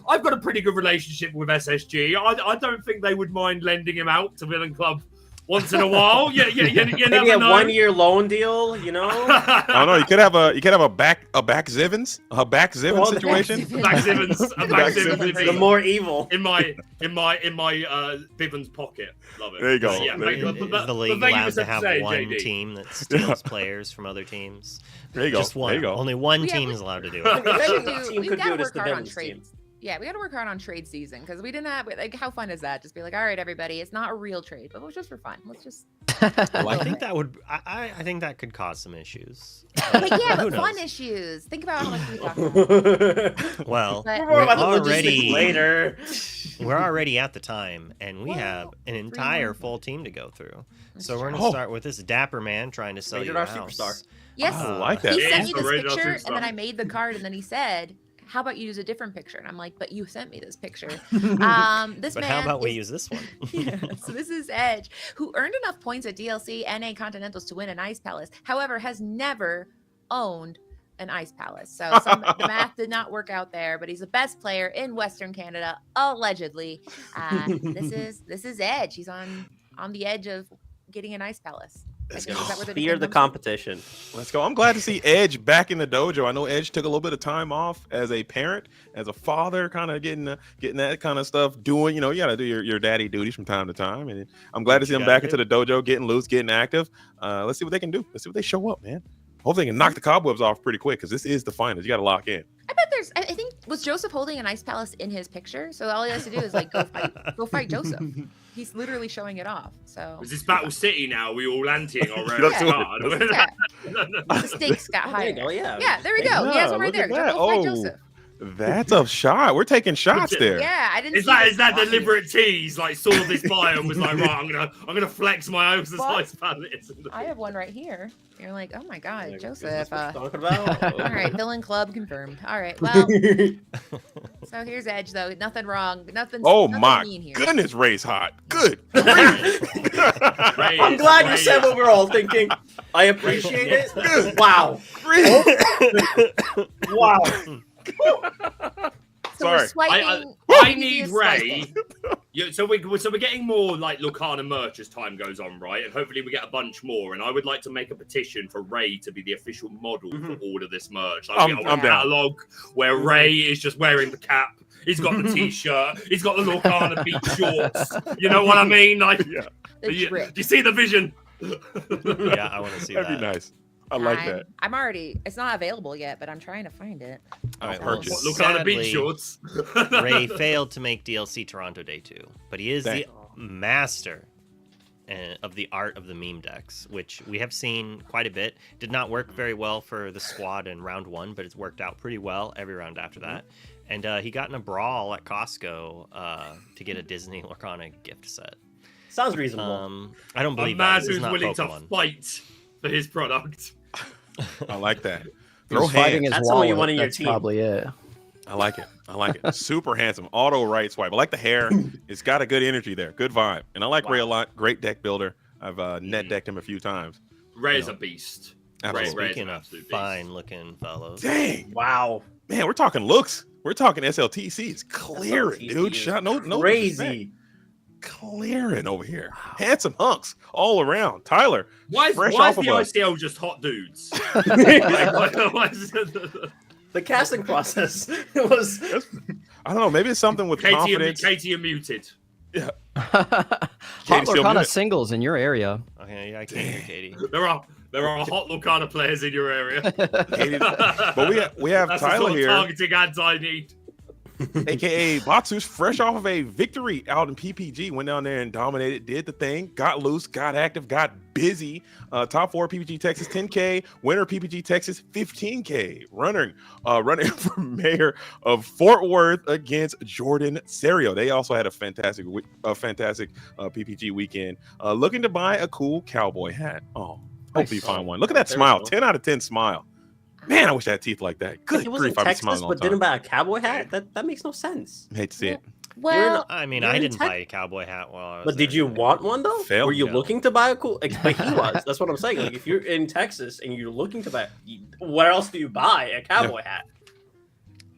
I've got a pretty good relationship with SSG. I don't think they would mind lending him out to Villain Club once in a while. You Maybe never a know. 1-year loan deal, you know? I don't know. You could have a back Zivens situation. Back Zivens, The more evil. in my Bivens pocket. Love it. There you go. Yeah, There you Is the league allowed to have one team that steals players from other teams? There you go. Just one. There you go. Only one Yeah, team we- is allowed to do I it. mean, We've the team could got do to it as work the hard on Devils team. trades. Yeah, we got to work hard on trade season because we didn't have like how fun is that? Just be like, all right, everybody, it's not a real trade, but it was just for fun. Let's just. I think that would. I think that could cause some issues. But yeah, Who but fun knows? issues. Think about how much we talk about. Well, But- We're more about the already- logistics later. we're already at the time, and we Well, have an 3 entire months. full team to go through. That's So we're true. gonna start with this dapper man trying to sell Rated you a R house. superstar. Yes, I like that. he Yeah, sent me he's this the radar picture, and then superstar. I made the card, and then he said, "How about you use a different picture?" And I'm like, "But you sent me this picture." This But man. how about we is- use this one? Yeah, so this is Edge, who earned enough points at DLC and A Continentals to win an Ice Palace. However, has never owned an Ice Palace. So the math did not work out there. But he's the best player in Western Canada, allegedly. This is Edge. He's on the edge of getting an Ice Palace. Let's Is go. that where the Fear nickname the comes from? competition. Let's go. I'm glad to see Edge back in the dojo. I know Edge took a little bit of time off as a parent, as a father, kind of getting that kind of stuff doing. You know, you got to do your daddy duties from time to time. And I'm glad to see him back into the dojo, getting loose, getting active. Let's see what they can do. Let's see what they show up, man. Hopefully they can knock the cobwebs off pretty quick because this is the finals. You got to lock in. I bet there's. I think was Joseph holding an Ice Palace in his picture. So all he has to do is like go fight Joseph. He's literally showing it off. So Is this Battle City now? We all anting our Let's do it. card. yeah, the stakes got Oh, there you higher. go, yeah. Yeah, there we go. He has one right look there. at Go fight that. Joseph. That's a shot. We're taking shots there. Yeah, I didn't. Is see that this is that coming. deliberate tease? Like saw this bio and was like, right, I'm gonna flex my own size palace. I have one right here. You're like, oh my god, Like, is Joseph. this what you're talking about? All right, villain club confirmed. All right, well, so here's Edge though. Nothing wrong. Nothing. Oh nothing my mean here. goodness, Ray's hot. Good. Ray I'm is- glad you Ray said is- what we're all thinking. I appreciate it. Good. Wow. Wow. So we're Sorry. swiping. I need previous Ray. swiping. Yeah, so we're getting more like Lorcana merch as time goes on, right? And hopefully we get a bunch more. And I would like to make a petition for Ray to be the official model for all of this merch. Like, I'm we down. a catalog where Ray is just wearing the cap. He's got the t-shirt. He's got the Lorcana beat shorts. You know what I mean? Like, Yeah. The do drip. you see the vision? Yeah, I want to see That'd that. be nice. I like that. I'm already. It's not available yet, but I'm trying to find it. All right, Well, purchase. What, Lorcana beat Sadly, shorts. Ray failed to make DLC Toronto Day 2, but he is the master of the art of the meme decks, which we have seen quite a bit. Did not work very well for the squad in round 1, but it's worked out pretty well every round after that. And he got in a brawl at Costco to get a Disney Lorcana gift set. Sounds reasonable. I don't A believe man that. This is who's not willing Pokemon. to fight for his product. I like that. He Throw was fighting hands. his That's someone you wallet. want in your That's team. probably it. I like it. I like it. Super handsome. Auto right swipe. I like the hair. It's got a good energy there. Good vibe. And I like Ray a lot. Great deck builder. I've net decked him a few times. Ray's You know. a beast. Absolutely. Ray- Speaking an of absolute beast. fine-looking fellows. Dang. Wow. Man, we're talking looks. We're talking SLTC. It's clearing, SLTC dude. is Shot no disrespect. Crazy. Clearing over here. Handsome hunks all around. Tyler. Why is Fresh the off of a- ICL just hot dudes? Why is it- The casting process was. I don't know. Maybe it's something with confidence. Katie, are muted. Hot still Lorcana muted. singles in your area. Okay, yeah, I can't hear Katie. There There are hot Lorcana players in your area. But we have That's Tyler the sort here. of targeting ads I need. AKA Batsu's fresh off of a victory out in PPG, went down there and dominated, did the thing, got loose, got active, got busy. Top 4 PPG Texas 10K, winner PPG Texas 15K, running for mayor of Fort Worth against Jordan Serio. They also had a fantastic PPG weekend. Looking to buy a cool cowboy hat. Oh, hope you find one. Look at that smile, 10 out of 10 smile. Man, I wish I had teeth like that. Good He was in grief, I've been Texas, smiling all but the time. didn't buy a cowboy hat. That makes no sense. I hate to see it. Well, I mean, You're I in didn't Tex- buy a cowboy hat while I was But did there. you want one though? Failed, Were you yeah. looking to buy a cool? But he was. That's what I'm saying. Like, if you're in Texas and you're looking to buy, where else do you buy a cowboy hat?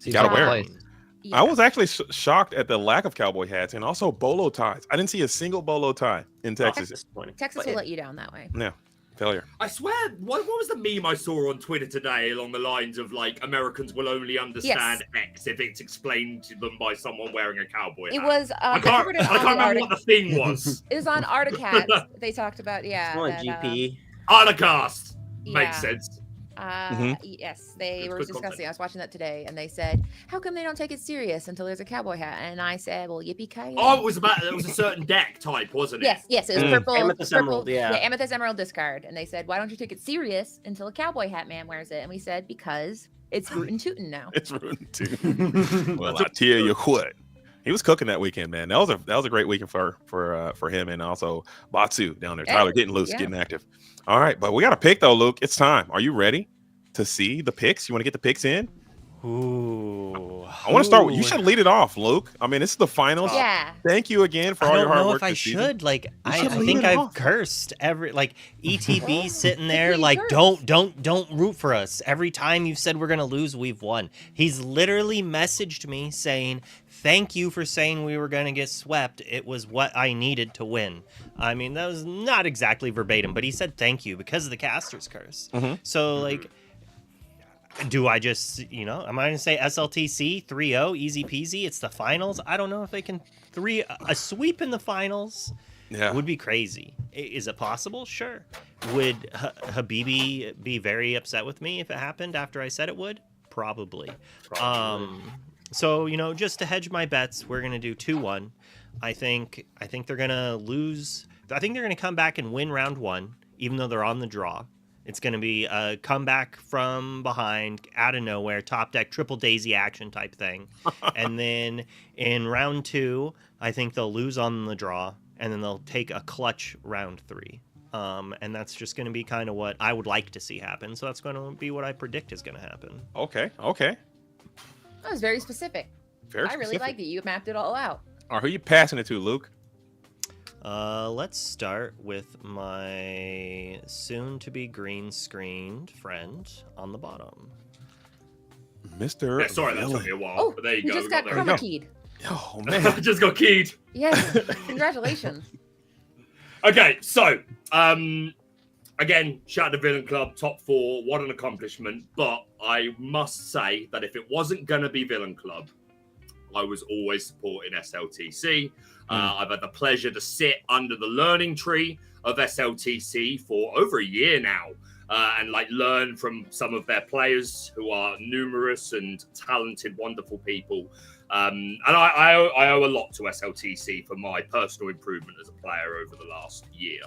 You gotta wear Place. it. yeah. I was actually shocked at the lack of cowboy hats and also bolo ties. I didn't see a single bolo tie in Texas. Disappointing. Texas But will yeah. let you down that way. Yeah, failure. I swear, what was the meme I saw on Twitter today along the lines of like Americans will only understand X if it's explained to them by someone wearing a cowboy hat. It was. I can't remember what the thing was. It was on Articats. They talked about It's more like that, GP. Articast yeah. makes sense. Yes, they It's were good discussing. content. I was watching that today, and they said, "How come they don't take it serious until there's a cowboy hat?" And I said, "Well, yippee ki Oh, it was a certain deck type, wasn't it? Yes, it was Mm. purple. Amethyst purple, emerald, yeah. amethyst emerald discard." And they said, "Why don't you take it serious until a cowboy hat man wears it?" And we said, "Because it's rootin' tootin' now." It's ruined too. Well, I tell you what, he was cooking that weekend, man. That was a great weekend for him and also Batsu down there. Yeah, Tyler getting loose, yeah. getting active. All right, but we got a pick though, Luke. It's time. Are you ready to see the picks? You want to get the picks in? Ooh. I want to start with you. Should lead it off, Luke. I mean, this is the finals. Yeah. Thank you again for I all your don't hard know work. if I this should. season. Like, I should lead think it I've off. cursed every like ETB Well, sitting the there queen like cursed. don't root for us. Every time you've said we're gonna lose, we've won. He's literally messaged me saying, "Thank you for saying we were gonna get swept. It was what I needed to win." I mean, that was not exactly verbatim, but he said thank you because of the caster's curse. Mhm. So like. Do I just, am I going to say SLTC 3-0, easy peasy? It's the finals. I don't know if they can a sweep in the finals Yeah. would be crazy. Is it possible? Sure. Would Habibi be very upset with me if it happened after I said it would? Probably. So, just to hedge my bets, we're going to do 2-1. I think they're going to lose. I think they're going to come back and win round 1, even though they're on the draw. It's going to be a comeback from behind, out of nowhere, top deck, triple daisy action type thing. And then in round 2, I think they'll lose on the draw, and then they'll take a clutch round 3. And that's just going to be kind of what I would like to see happen. So that's going to be what I predict is going to happen. Okay. That was very specific. Very I really specific. liked it. You mapped it all out. All right, who you passing it to, Luke? Let's start with my soon-to-be green-screened friend on the bottom. Mr. Yeah, sorry, that Villain. took me a while. Oh, but there you you go. just we got there. chroma keyed. Oh I man. just got keyed. Yes, congratulations. Okay, so again, shout out to Villain Club, top 4, what an accomplishment. But I must say that if it wasn't gonna be Villain Club, I was always supporting SLTC. I've had the pleasure to sit under the learning tree of SLTC for over a year now, and learn from some of their players who are numerous and talented, wonderful people. And I owe a lot to SLTC for my personal improvement as a player over the last year.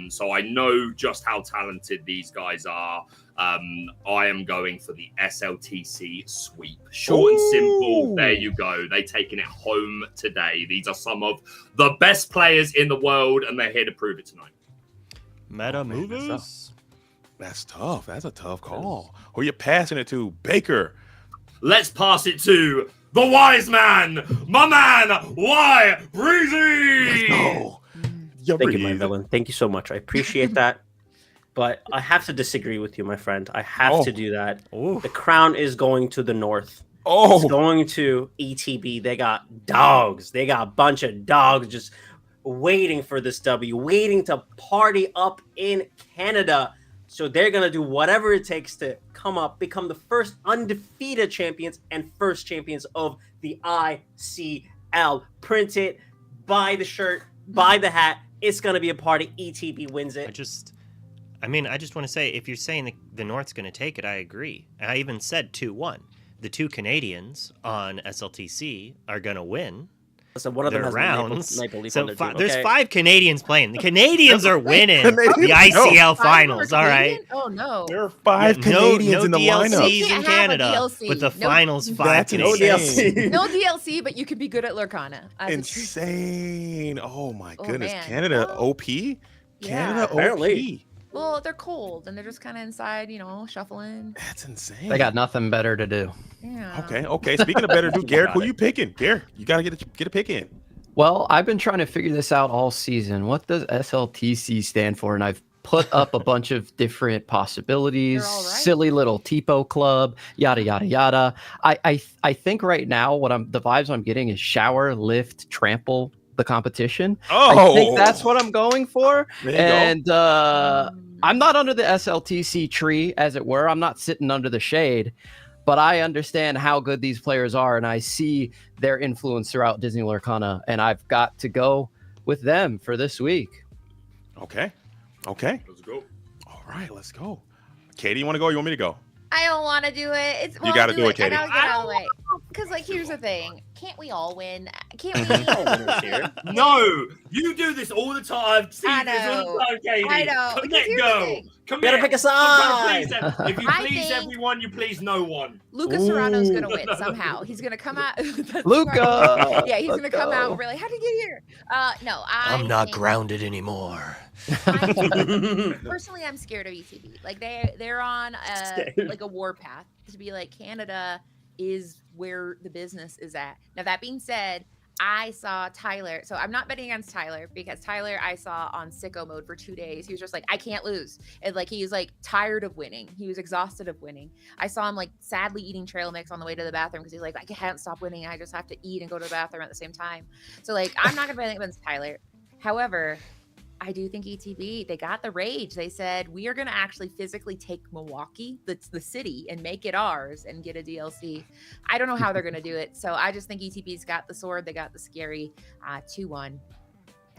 So I know just how talented these guys are. I am going for the SLTC sweep. Short and simple. There you go. They're taking it home today. These are some of the best players in the world, and they're here to prove it tonight. Meta man, moves. That's tough. That's a tough call. Who you passing it to? Baker. Let's pass it to the wise man, my man, Y Breezy. No. Thank you, my villain. Thank you so much. I appreciate that. But I have to disagree with you, my friend. I have to do that. Ooh. The crown is going to the north. Oh. It's going to ETB. They got dogs. They got a bunch of dogs just waiting for this W, waiting to party up in Canada. So they're going to do whatever it takes to come up, become the first undefeated champions and first champions of the ICL. Print it, buy the shirt, buy the hat. It's going to be a party. ETB wins it. I mean, I just want to say, if you're saying the North's going to take it, I agree. I even said 2-1. The 2 Canadians on SLTC are going to win. So one of them their has rounds. Maple Leaf So on their team. there's Okay. 5 Canadians playing. The Canadians are winning Canadians the go. ICL 5 finals. are All right. Canadian? Oh no. There are 5 Yeah, Canadians no in the DLCs lineup. You in can't have a Canada, DLC. but the No- finals 5 That's No Canadians. insane. DLC. No DLC, but you could be good at Lorcana. as a true- Insane. Oh my Oh, goodness. man. Canada Well, OP? yeah. Canada OP. Apparently. Well, they're cold and they're just kind of inside, shuffling. That's insane. They got nothing better to do. Yeah. Okay. Speaking of better, dude, Garrick, who you picking? Garrick, you gotta get a pick in. Well, I've been trying to figure this out all season. What does SLTC stand for? And I've put up a bunch of different possibilities. You're all right. Silly little Tipo Club, yada yada yada. I think right now the vibes I'm getting is shower, lift, trample the competition. I think that's what I'm going for. There you go. And I'm not under the SLTC tree, as it were. I'm not sitting under the shade, but I understand how good these players are, and I see their influence throughout Disney Lorcana, and I've got to go with them for this week. Okay. Let's go. All right, let's go. Katie, you want to go? Or you want me to go? I don't want to do it. You gotta do it, Katie. I gotta get out of the way. Because, here's the thing. Can't we all win? Can't we? All winners here. No, you do this all the time. See I this all know. the time, Katie. I know, Come because get here's the go. thing. Come Gotta here. pick a I'm side. gonna please if you I please think- everyone, you please no one. Lucas Serrano's going to win somehow. He's going to come out. That's Luca! right. Yeah, he's Let's going to come go. out really. How'd he get here? No, I'm not think- grounded anymore. Personally, I'm scared of ETB. They're on Scared. a war path to be like Canada is where the business is at. Now that being said, I saw Tyler. So I'm not betting against Tyler because Tyler I saw on sicko mode for 2 days. He was just like, I can't lose. And he was tired of winning. He was exhausted of winning. I saw him sadly eating trail mix on the way to the bathroom because he's like, I can't stop winning. I just have to eat and go to the bathroom at the same time. So I'm not gonna bet against Tyler. However, I do think ETB, they got the rage. They said, we are going to actually physically take Milwaukee, the city, and make it ours and get a DLC. I don't know how they're going to do it. So I just think ETB's got the sword. They got the scary 2-1.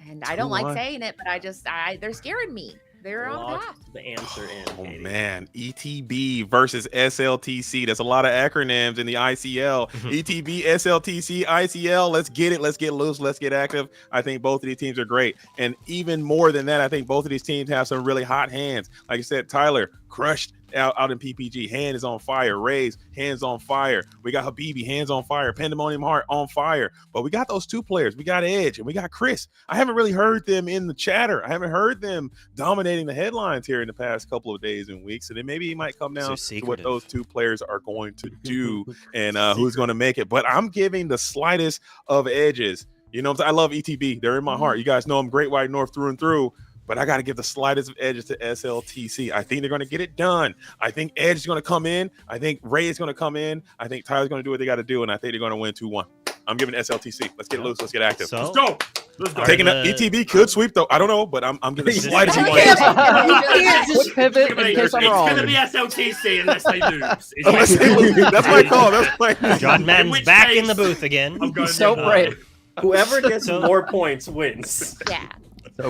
And I don't like 2-1. saying it, but they're scaring me. They're on Lock path. the answer in. Oh Katie. man, ETB versus SLTC. That's a lot of acronyms in the ICL. ETB, SLTC, ICL. Let's get it. Let's get loose. Let's get active. I think both of these teams are great. And even more than that, I think both of these teams have some really hot hands. Like I said, Tyler crushed out in PPG. Hand is on fire. Ray's hands on fire. We got Habibi, hands on fire. Pandemonium Heart on fire. But we got those 2 players. We got Edge and we got Chris. I haven't really heard them in the chatter. I haven't heard them dominating the headlines here in the past couple of days and weeks. And then maybe it might come down to what those 2 players are going to do and who's going to make it. But I'm giving the slightest of edges. You know what I'm saying? I love ETB. They're in my heart. You guys know I'm Great White North through and through. But I got to give the slightest of edges to SLTC. I think they're going to get it done. I think Edge is going to come in. I think Ray is going to come in. I think Tyler's going to do what they got to do. And I think they're going to win 2-1. I'm giving SLTC. Let's get loose. Let's get active. So, Let's go. Let's go. Taking ETB could sweep, though. I don't know, but I'm giving the slightest of edges. Quick pivot in case I'm It's wrong. going to be SLTC unless they lose. Unless they lose. That's my call. That's my call. John In Madden's which back case, in the booth again. I'm going So to brave. Whoever gets So- more points wins. Yeah.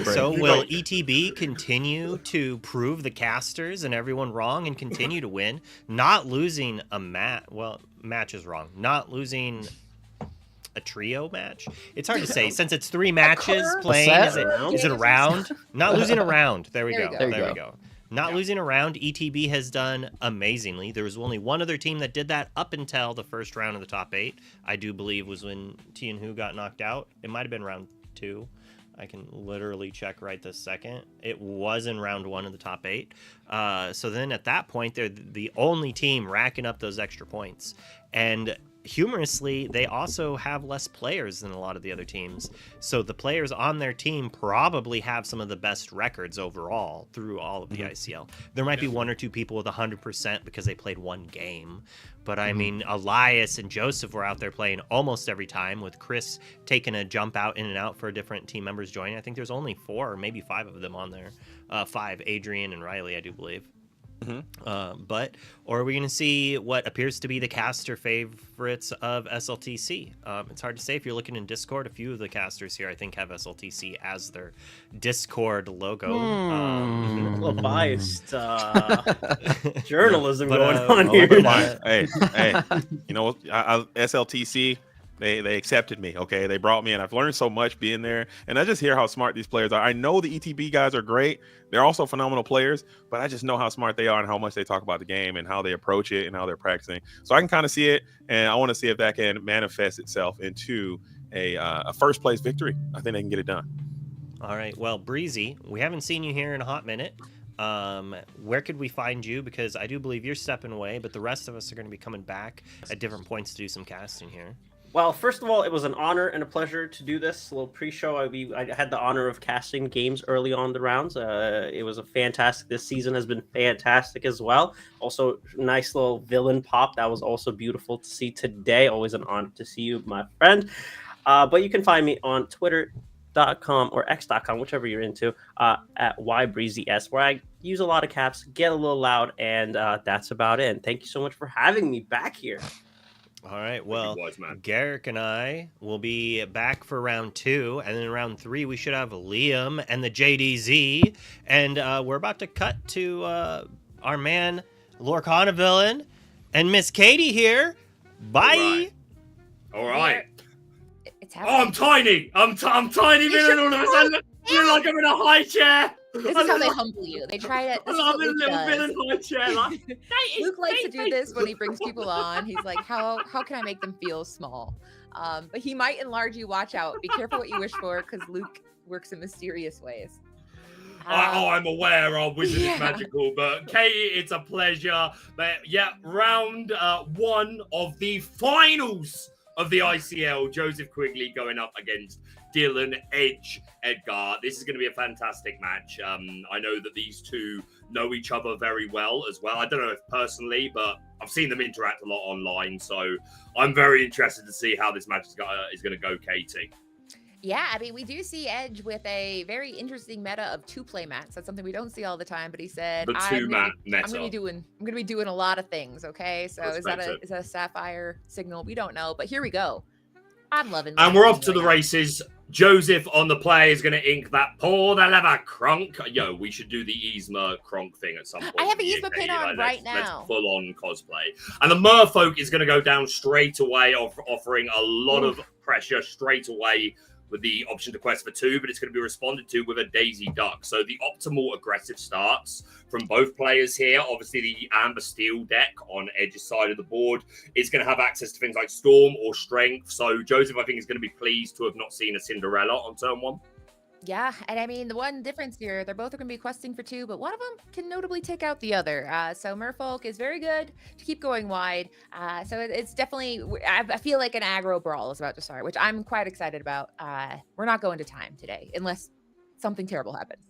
So will ETB continue to prove the casters and everyone wrong and continue to win? Not losing a match. Well, match is wrong. Not losing a trio match. It's hard to say since it's 3 matches playing. set? Is it a round? Not losing a round. There we There go. you go. There we go. Not losing a round. ETB has done amazingly. There was only one other team that did that up until the first round of the top 8. I do believe was when T and Who got knocked out. It might have been round 2. I can literally check right this second. It was in round 1 of the top 8. So then at that point, they're the only team racking up those extra points. And humorously, they also have less players than a lot of the other teams. So the players on their team probably have some of the best records overall through all of the ICL. There might be 1 or 2 people with 100% because they played 1 game. But I mean, Elias and Joseph were out there playing almost every time, with Chris taking a jump out in and out for different team members joining. I think there's only 4 or maybe 5 of them on there. 5, Adrian and Riley, I do believe. Or are we going to see what appears to be the caster favorites of SLTC? It's hard to say. If you're looking in Discord, a few of the casters here, I think, have SLTC as their Discord logo. A little biased journalism But, going uh, on oh, here. but, Hey, you know, SLTC, they accepted me. Okay, they brought me in. I've learned so much being there, and I just hear how smart these players are. I know the ETB guys are great. They're also phenomenal players, but I just know how smart they are and how much they talk about the game and how they approach it and how they're practicing. So I can kind of see it, and I want to see if that can manifest itself into a first place victory. I think they can get it done. All right. Well, Breezy, we haven't seen you here in a hot minute. Where could we find you? Because I do believe you're stepping away, but the rest of us are going to be coming back at different points to do some casting here. Well, first of all, it was an honor and a pleasure to do this little pre-show. I had the honor of casting games early on the rounds. It was a fantastic. This season has been fantastic as well. Also, nice little villain pop. That was also beautiful to see today. Always an honor to see you, my friend. But you can find me on Twitter.com or X.com, whichever you're into, at YBreezyS, where I use a lot of caps, get a little loud, and that's about it. And thank you so much for having me back here. All right, well, Wise man. Garrick and I will be back for round 2, and then in round 3 we should have Liam and the JDZ, and we're about to cut to our man Lorcana villain and Miss Katie here. Bye. All right. It's Oh, happening. I'm tiny. I'm tiny villain all of a sudden. Feel like I'm in a high chair. This is how they humble you. They try to. This is I'm what in a Luke little does. villain high chair. Like, Luke likes to do this when he brings people on. He's like, how can I make them feel small? But he might enlarge you. Watch out. Be careful what you wish for, because Luke works in mysterious ways. I'm aware our wizard yeah. is magical, but Katie, it's a pleasure. But yeah, round 1 of the finals of the ICL. Joseph Quigley going up against Dylan Edge Edgar. This is going to be a fantastic match. I know that these two know each other very well as well. I don't know if personally, but I've seen them interact a lot online. So I'm very interested to see how this match is going to go, Katie. Yeah, I mean, we do see Edge with a very interesting meta of 2-play mats. That's something we don't see all the time. But he said, The two-mat meta. I'm gonna be doing a lot of things. Okay, so is that a sapphire signal? We don't know, but here we go. I'm loving. And we're off to the races. Joseph on the play is going to ink that Paul the Lever Kronk. Yo, we should do the Yzma Kronk thing at some point. I have a Yzma pin on right now. Let's full on cosplay. And the Merfolk is going to go down straight away, offering a lot of pressure straight away with the option to quest for 2, but it's going to be responded to with a Daisy Duck. So the optimal aggressive starts from both players here. Obviously, the Amber Steel deck on Edge's side of the board is going to have access to things like Storm or Strength. So Joseph, I think, is going to be pleased to have not seen a Cinderella on turn 1. Yeah, and I mean, the one difference here, they're both going to be questing for 2, but one of them can notably take out the other. So Merfolk is very good to keep going wide. So it's definitely, I feel like an aggro brawl is about to start, which I'm quite excited about. We're not going to time today, unless something terrible happens.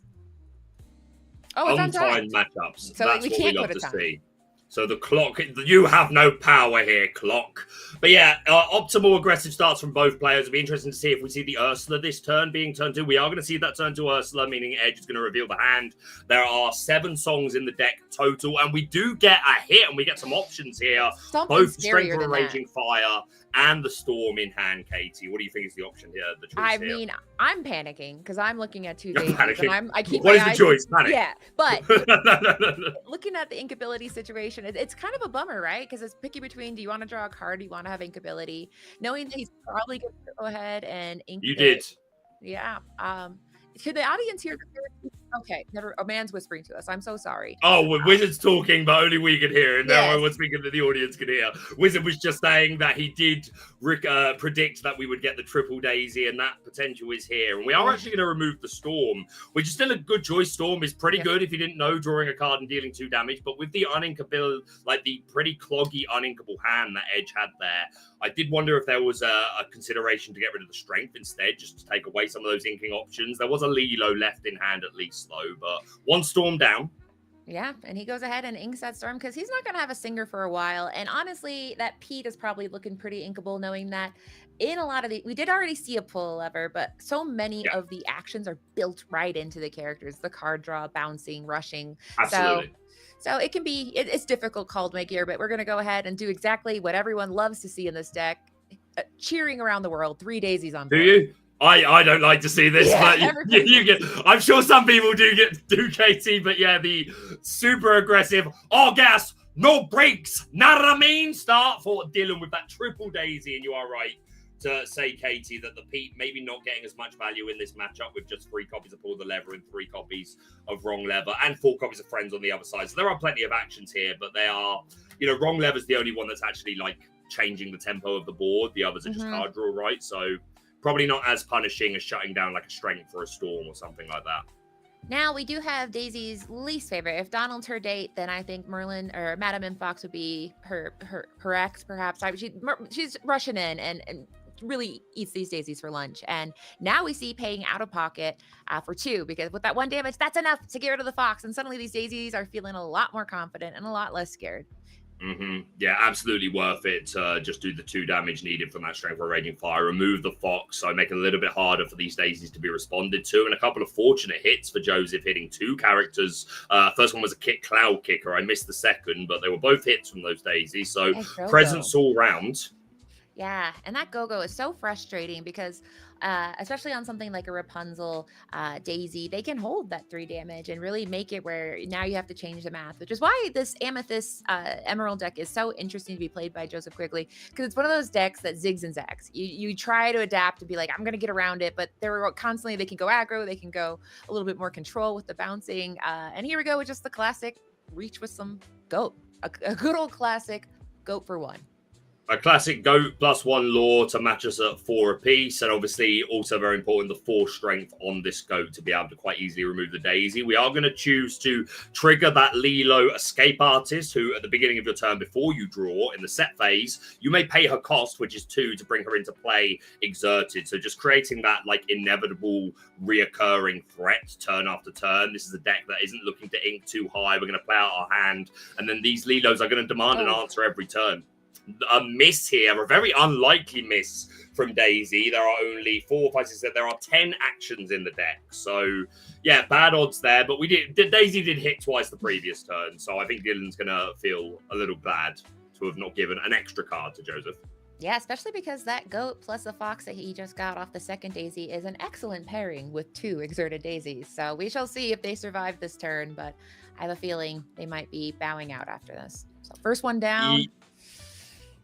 Oh, it's on time. Matchups. So That's we what can't we go love to to time. see. So the clock, you have no power here, clock. But yeah, optimal aggressive starts from both players. It'll be interesting to see if we see the Ursula this turn being turned to. We are going to see that turn to Ursula, meaning Edge is going to reveal the hand. There are 7 songs in the deck total, and we do get a hit, and we get some options here. Something both scarier Strength than from Raging Fire and the Storm in hand, Katie. What do you think is the option here? The choice I here? mean, I'm panicking because I'm looking at 2 You're days, panicking. and I keep What my is the eyes. choice? Panic. Yeah, but No. looking at the inkability situation, it's kind of a bummer, right? Because it's picky between, do you want to draw a card, do you want to have inkability, knowing that he's probably going to go ahead and ink You it. did. Yeah. Could the audience hear? Okay, never. A man's whispering to us. I'm so sorry. Oh, well, Wizard's talking, but only we could hear. And now I Yes. was thinking that the audience could hear. Wizard was just saying that he did predict that we would get the triple Daisy, and that potential is here. And we are actually going to remove the Storm, which is still a good choice. Storm is pretty good if you didn't know, drawing a card and dealing 2 damage. But with the uninkable, like the pretty cloggy uninkable hand that Edge had there, I did wonder if there was a consideration to get rid of the Strength instead, just to take away some of those inking options. There was a Lilo left in hand at least, though, but 1 Storm down. Yeah, and he goes ahead and inks that Storm because he's not going to have a Singer for a while. And honestly, that Pete is probably looking pretty inkable, knowing that in a lot of we did already see a pull lever, but so many of the actions are built right into the characters. The card draw, bouncing, rushing. Absolutely. So it can be, it's difficult called make here, but we're going to go ahead and do exactly what everyone loves to see in this deck. Cheering around the world, 3 daisies on board. Do you? I don't like to see this, Yeah, but you get. I'm sure some people do KT, but yeah, the super aggressive, all gas, no brakes, not a main start for Dylan with that triple daisy, and you are right to say, Katie, that the Pete maybe not getting as much value in this matchup with just 3 copies of Pull the Lever and 3 copies of Wrong Lever and 4 copies of Friends on the other side. So there are plenty of actions here, but they are, Wrong Lever's the only one that's actually like changing the tempo of the board. The others are just card draw, right? So probably not as punishing as shutting down like a Strength or a Storm or something like that. Now we do have Daisy's least favorite. If Donald's her date, then I think Merlin or Madame M. Fox would be her ex, perhaps. She's rushing in and really eats these daisies for lunch. And now we see paying out of pocket for 2, because with that 1 damage, that's enough to get rid of the fox. And suddenly these daisies are feeling a lot more confident and a lot less scared. Yeah, absolutely worth it to just do the 2 damage needed from that Strength for Raging Fire, remove the fox, so make it a little bit harder for these daisies to be responded to, and a couple of fortunate hits for Joseph, hitting 2 characters. First one was a Cloud Kicker. I missed the second, but they were both hits from those daisies, so presence all round. Yeah, and that go-go is so frustrating because especially on something like a Rapunzel Daisy, they can hold that 3 damage and really make it where now you have to change the math, which is why this Amethyst Emerald deck is so interesting to be played by Joseph Quigley, because it's one of those decks that zigs and zags. You try to adapt to be like, I'm going to get around it, but they're constantly, they can go aggro, they can go a little bit more control with the bouncing. And here we go with just the classic reach with some goat, a good old classic goat for 1. A classic goat +1 lore to match us at 4 apiece, and obviously also very important, the 4 strength on this goat to be able to quite easily remove the daisy. We are going to choose to trigger that Lilo Escape Artist, who at the beginning of your turn before you draw in the set phase, you may pay her cost, which is 2, to bring her into play exerted. So just creating that like inevitable reoccurring threat turn after turn. This is a deck that isn't looking to ink too high. We're going to play out our hand, and then these Lilos are going to demand an answer every turn. A miss here, a very unlikely miss from Daisy. There are only 4, 5, 6, 7. There are 10 actions in the deck. So, yeah, bad odds there. But Daisy did hit twice the previous turn. So I think Dylan's going to feel a little bad to have not given an extra card to Joseph. Yeah, especially because that goat plus the fox that he just got off the second daisy is an excellent pairing with 2 exerted daisies. So we shall see if they survive this turn. But I have a feeling they might be bowing out after this. So first one down.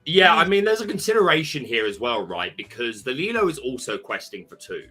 Yeah, I mean, there's a consideration here as well, right? Because the Lilo is also questing for 2.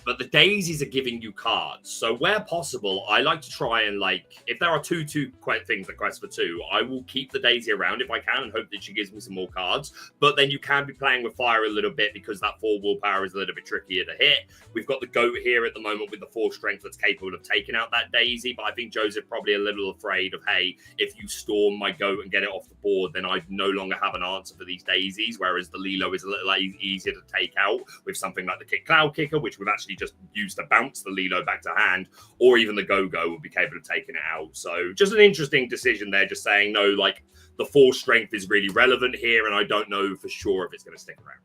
But the daisies are giving you cards. So where possible, I like to try and if there are two things that quest for 2, I will keep the daisy around if I can and hope that she gives me some more cards. But then you can be playing with fire a little bit because that 4 willpower is a little bit trickier to hit. We've got the goat here at the moment with the 4 strength that's capable of taking out that daisy. But I think Joseph probably a little afraid of, hey, if you storm my goat and get it off the board, then I no longer have an answer for these daisies. Whereas the Lilo is a little easier to take out with something like the Cloud Kicker, which we've actually just used to bounce the Lilo back to hand, or even the Go-Go will be capable of taking it out. So just an interesting decision there, just saying, no, the 4 strength is really relevant here, and I don't know for sure if it's going to stick around.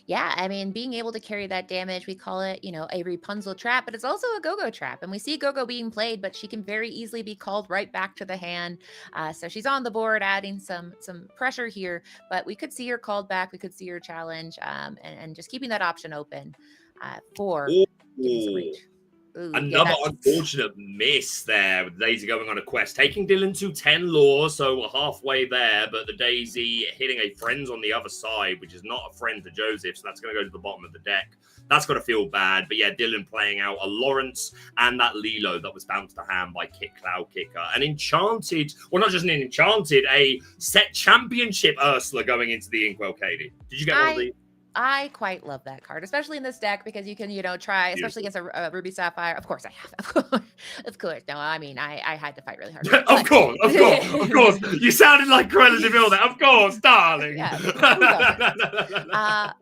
Yeah, I mean, being able to carry that damage, we call it, a Rapunzel trap, but it's also a Go-Go trap. And we see Go-Go being played, but she can very easily be called right back to the hand. So she's on the board, adding some pressure here, but we could see her called back. We could see her challenge, and just keeping that option open for another unfortunate miss there with Daisy going on a quest, taking Dylan to 10 lore, so we're halfway there, but the Daisy hitting a friends on the other side, which is not a friend to Joseph, so that's going to go to the bottom of the deck. That's got to feel bad. But yeah, Dylan playing out a Lawrence and that Lilo that was bounced to hand by Cloud Kicker. An enchanted, well, not just an enchanted, a set championship Ursula going into the Inkwell, Katie. Did you get one of these? I quite love that card, especially in this deck, because you can, try, especially against a Ruby Sapphire. Of course I have. Of course. No, I mean, I had to fight really hard. Of course. You sounded like Cruella de Vil there. Of course, darling. Yeah,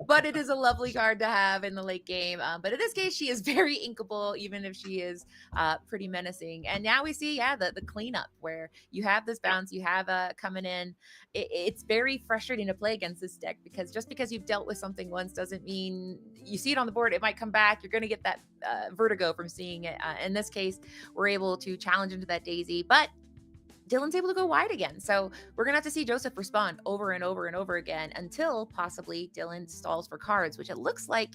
but it is a lovely card to have in the late game. But in this case, she is very inkable, even if she is pretty menacing. And now we see, the cleanup where you have this bounce, you have coming in. It's very frustrating to play against this deck, because just because you've dealt with something once doesn't mean you see it on the board, it might come back. You're going to get that vertigo from seeing it. In this case, we're able to challenge into that Daisy, but Dylan's able to go wide again. So we're going to have to see Joseph respond over and over and over again until possibly Dylan stalls for cards, which it looks like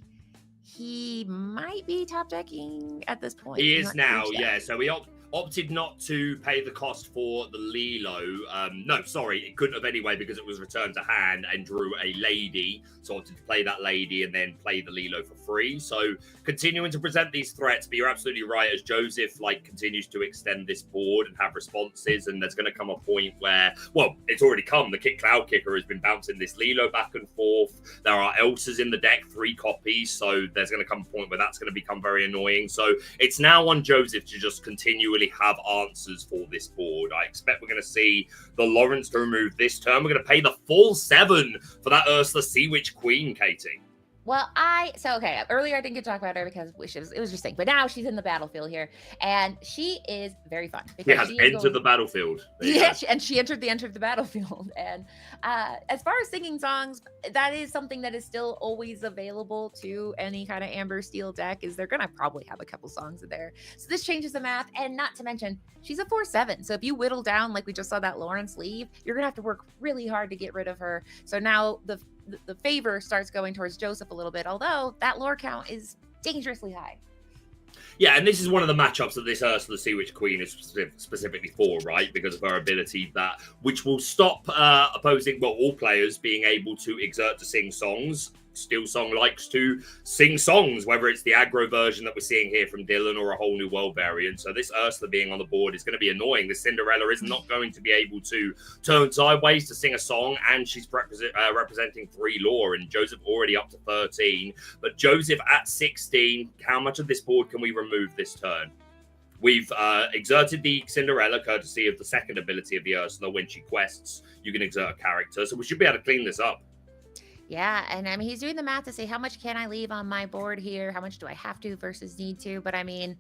he might be top decking at this point. He is now, yeah. So he opted not to pay the cost for the Lilo. No, sorry, it couldn't have anyway because it was returned to hand and drew a lady. So opted to play that lady and then play the Lilo for free. So continuing to present these threats, but you're absolutely right. As Joseph continues to extend this board and have responses, and there's going to come a point where, well, it's already come. The Cloud Kicker has been bouncing this Lilo back and forth. There are Elsas in the deck, 3 copies. So there's going to come a point where that's going to become very annoying. So it's now on Joseph to just continually have answers for this board. I expect we're going to see the Lawrence to remove this turn. We're going to pay the full 7 for that Ursula Sea Witch Queen, Katie. Well, okay, earlier I didn't get to talk about her because it was just saying, but now she's in the battlefield here, and she is very fun. She has entered the battlefield. Yeah, and she entered the battlefield. And as far as singing songs, that is something that is still always available to any kind of Amber Steel deck, is they're going to probably have a couple songs in there. So this changes the math, and not to mention, she's a 4/7. So if you whittle down, like we just saw that Lawrence leave, you're going to have to work really hard to get rid of her. So now the favor starts going towards Joseph a little bit, although that lore count is dangerously high. Yeah, and this is one of the matchups that this Ursula Sea Witch Queen is specifically for, right? Because of her ability which will stop opposing, well, all players being able to exert to sing songs. Steel Song likes to sing songs, whether it's the aggro version that we're seeing here from Dylan or a whole new world variant. So this Ursula being on the board is going to be annoying. The Cinderella is not going to be able to turn sideways to sing a song, and she's representing 3 lore, and Joseph already up to 13. But Joseph at 16, how much of this board can we remove this turn? We've exerted the Cinderella, courtesy of the second ability of the Ursula. When she quests, you can exert a character. So we should be able to clean this up. Yeah, and I mean, he's doing the math to say, how much can I leave on my board here? How much do I have to versus need to? But I mean,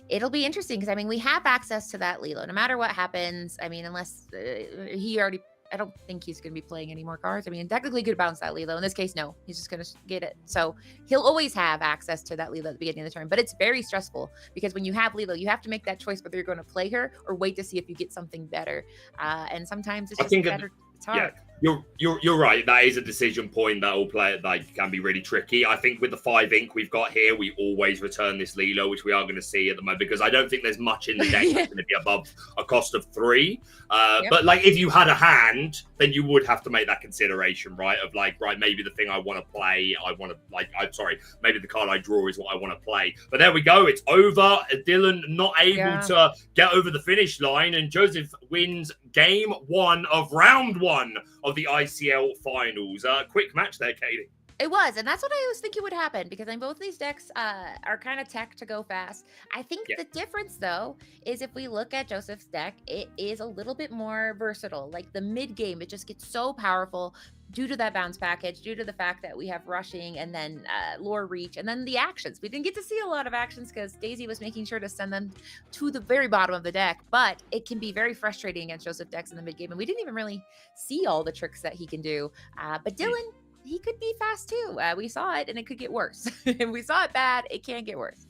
it'll be interesting because, I mean, we have access to that Lilo. No matter what happens, I mean, unless I don't think he's going to be playing any more cards. I mean, technically he could bounce that Lilo. In this case, no. He's just going to get it. So he'll always have access to that Lilo at the beginning of the turn. But it's very stressful because when you have Lilo, you have to make that choice whether you're going to play her or wait to see if you get something better. And sometimes it's just better. It's hard. Yeah, you're right. That is a decision point that will play can be really tricky. I think with the 5 ink we've got here, we always return this Lilo, which we are going to see at the moment, because I don't think there's much in the deck that's going to be above a cost of 3. But if you had a hand, then you would have to make that consideration, right? Of maybe the thing I want to play, maybe the card I draw is what I want to play. But there we go. It's over. Dylan not able to get over the finish line, and Joseph wins game 1 of round 1 of the ICL finals. Quick match there, Katie. It was, and that's what I was thinking would happen, because in both these decks are kind of tech to go fast. I think the difference, though, is if we look at Joseph's deck, it is a little bit more versatile. Like the mid game, it just gets so powerful due to that bounce package, due to the fact that we have rushing and then lore reach, and then the actions. We didn't get to see a lot of actions because Daisy was making sure to send them to the very bottom of the deck, but it can be very frustrating against Joseph decks in the mid game, and we didn't even really see all the tricks that he can do. But Dylan, he could be fast too. We saw it, and it could get worse. If we saw it bad, it can get worse.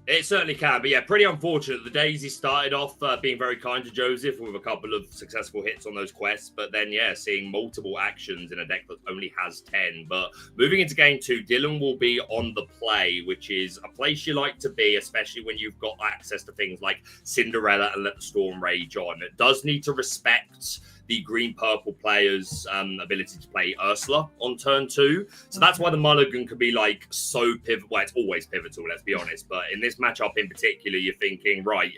It certainly can, but yeah, pretty unfortunate. The Daisy started off being very kind to Joseph with a couple of successful hits on those quests, but then, seeing multiple actions in a deck that only has 10. But moving into game 2, Dylan will be on the play, which is a place you like to be, especially when you've got access to things like Cinderella and Let the Storm Rage on. It does need to respect the green-purple player's ability to play Ursula on turn 2. So that's why the mulligan could be so pivotal. Well, it's always pivotal, let's be honest. But in this matchup in particular, you're thinking, right,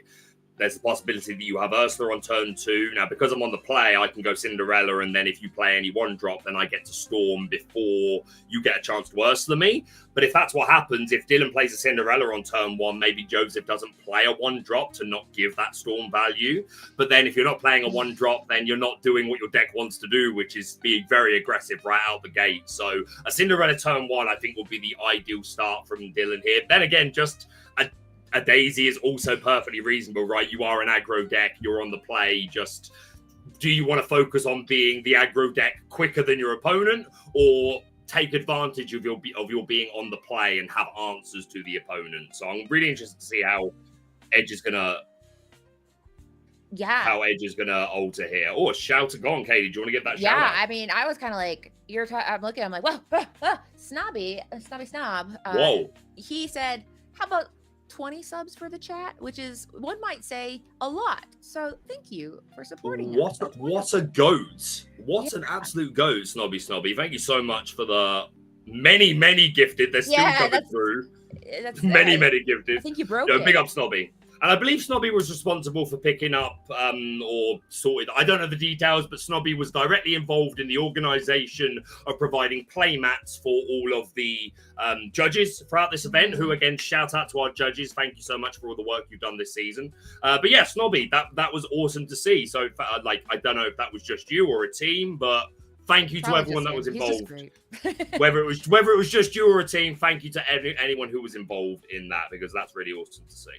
there's the possibility that you have Ursula on turn 2. Now, because I'm on the play, I can go Cinderella, and then if you play any 1-drop, then I get to Storm before you get a chance to Ursula me. But if that's what happens, if Dylan plays a Cinderella on turn 1, maybe Joseph doesn't play a 1-drop to not give that Storm value. But then if you're not playing a 1-drop, then you're not doing what your deck wants to do, which is being very aggressive right out the gate. So a Cinderella turn 1, I think, will be the ideal start from Dylan here. Then again, just a Daisy is also perfectly reasonable, right? You are an aggro deck. You're on the play. Just, do you want to focus on being the aggro deck quicker than your opponent, or take advantage of your being on the play and have answers to the opponent? So I'm really interested to see how Edge is going to how Edge is going to alter here. Oh, a shout to gone, Katie. Do you want to get that shout out? I mean, I was kind of like, I'm looking, I'm like, whoa, snobby snob. Whoa. He said, how about 20 subs for the chat, which is, one might say, a lot. So thank you for supporting us. What a goat. What an absolute goat, Snobby. Thank you so much for the many gifted. They're still coming through. Many gifted. I think you broke it. Big up, Snobby. And I believe Snobby was responsible for picking up or sorted. I don't know the details, but Snobby was directly involved in the organization of providing play mats for all of the judges throughout this event, who, again, shout out to our judges. Thank you so much for all the work you've done this season. But yeah, Snobby, that was awesome to see. So, I don't know if that was just you or a team, but thank you to everyone that was involved. whether it was just you or a team, thank you to anyone who was involved in that, because that's really awesome to see.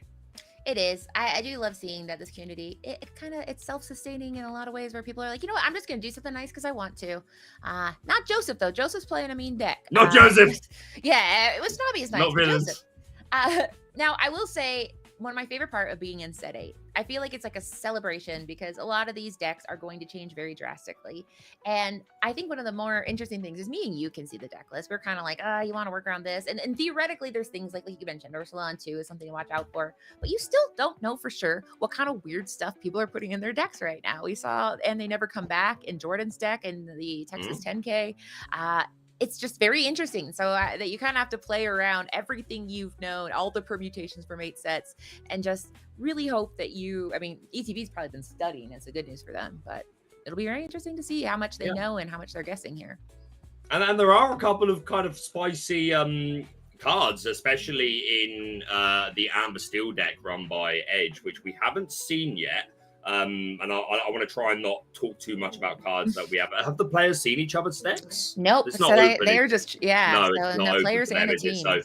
It is. I do love seeing that this community, it's self-sustaining in a lot of ways, where people are like, you know what, I'm just going to do something nice because I want to. Not Joseph, though. Joseph's playing a mean deck. Not Joseph. Yeah, it was Snobby is nice. Not villains. Joseph. Now, I will say, one of my favorite part of being in Set 8, I feel like it's like a celebration, because a lot of these decks are going to change very drastically. And I think one of the more interesting things is me and you can see the deck list. We're kind of like, you want to work around this. And theoretically, there's things like you mentioned, Ursulon 2 is something to watch out for. But you still don't know for sure what kind of weird stuff people are putting in their decks right now. We saw, and they never come back in Jordan's deck and the Texas 10K. It's just very interesting. So that you kind of have to play around everything you've known, all the permutations from 8 sets, and just really hope that ETB's probably been studying. It's a good news for them, but it'll be very interesting to see how much they know and how much they're guessing here. And there are a couple of kind of spicy cards, especially in the Amber Steel deck run by Edge, which we haven't seen yet. And I want to try and not talk too much about cards that we have. Have the players seen each other's decks? Nope. It's so not they're just, no players and a team. So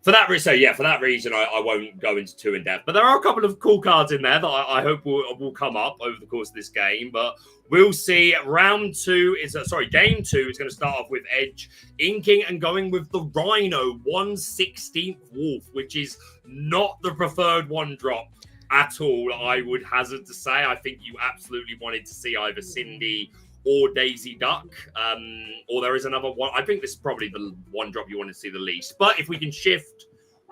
for that reason, I won't go into too in depth. But there are a couple of cool cards in there that I hope will come up over the course of this game. But we'll see. Game 2 is going to start off with Edge inking and going with the Rhino 1/16 Wolf, which is not the preferred one drop at all. I would hazard to say, I think you absolutely wanted to see either Cindy or Daisy Duck, or there is another one. I think this is probably the one drop you want to see the least. But if we can shift,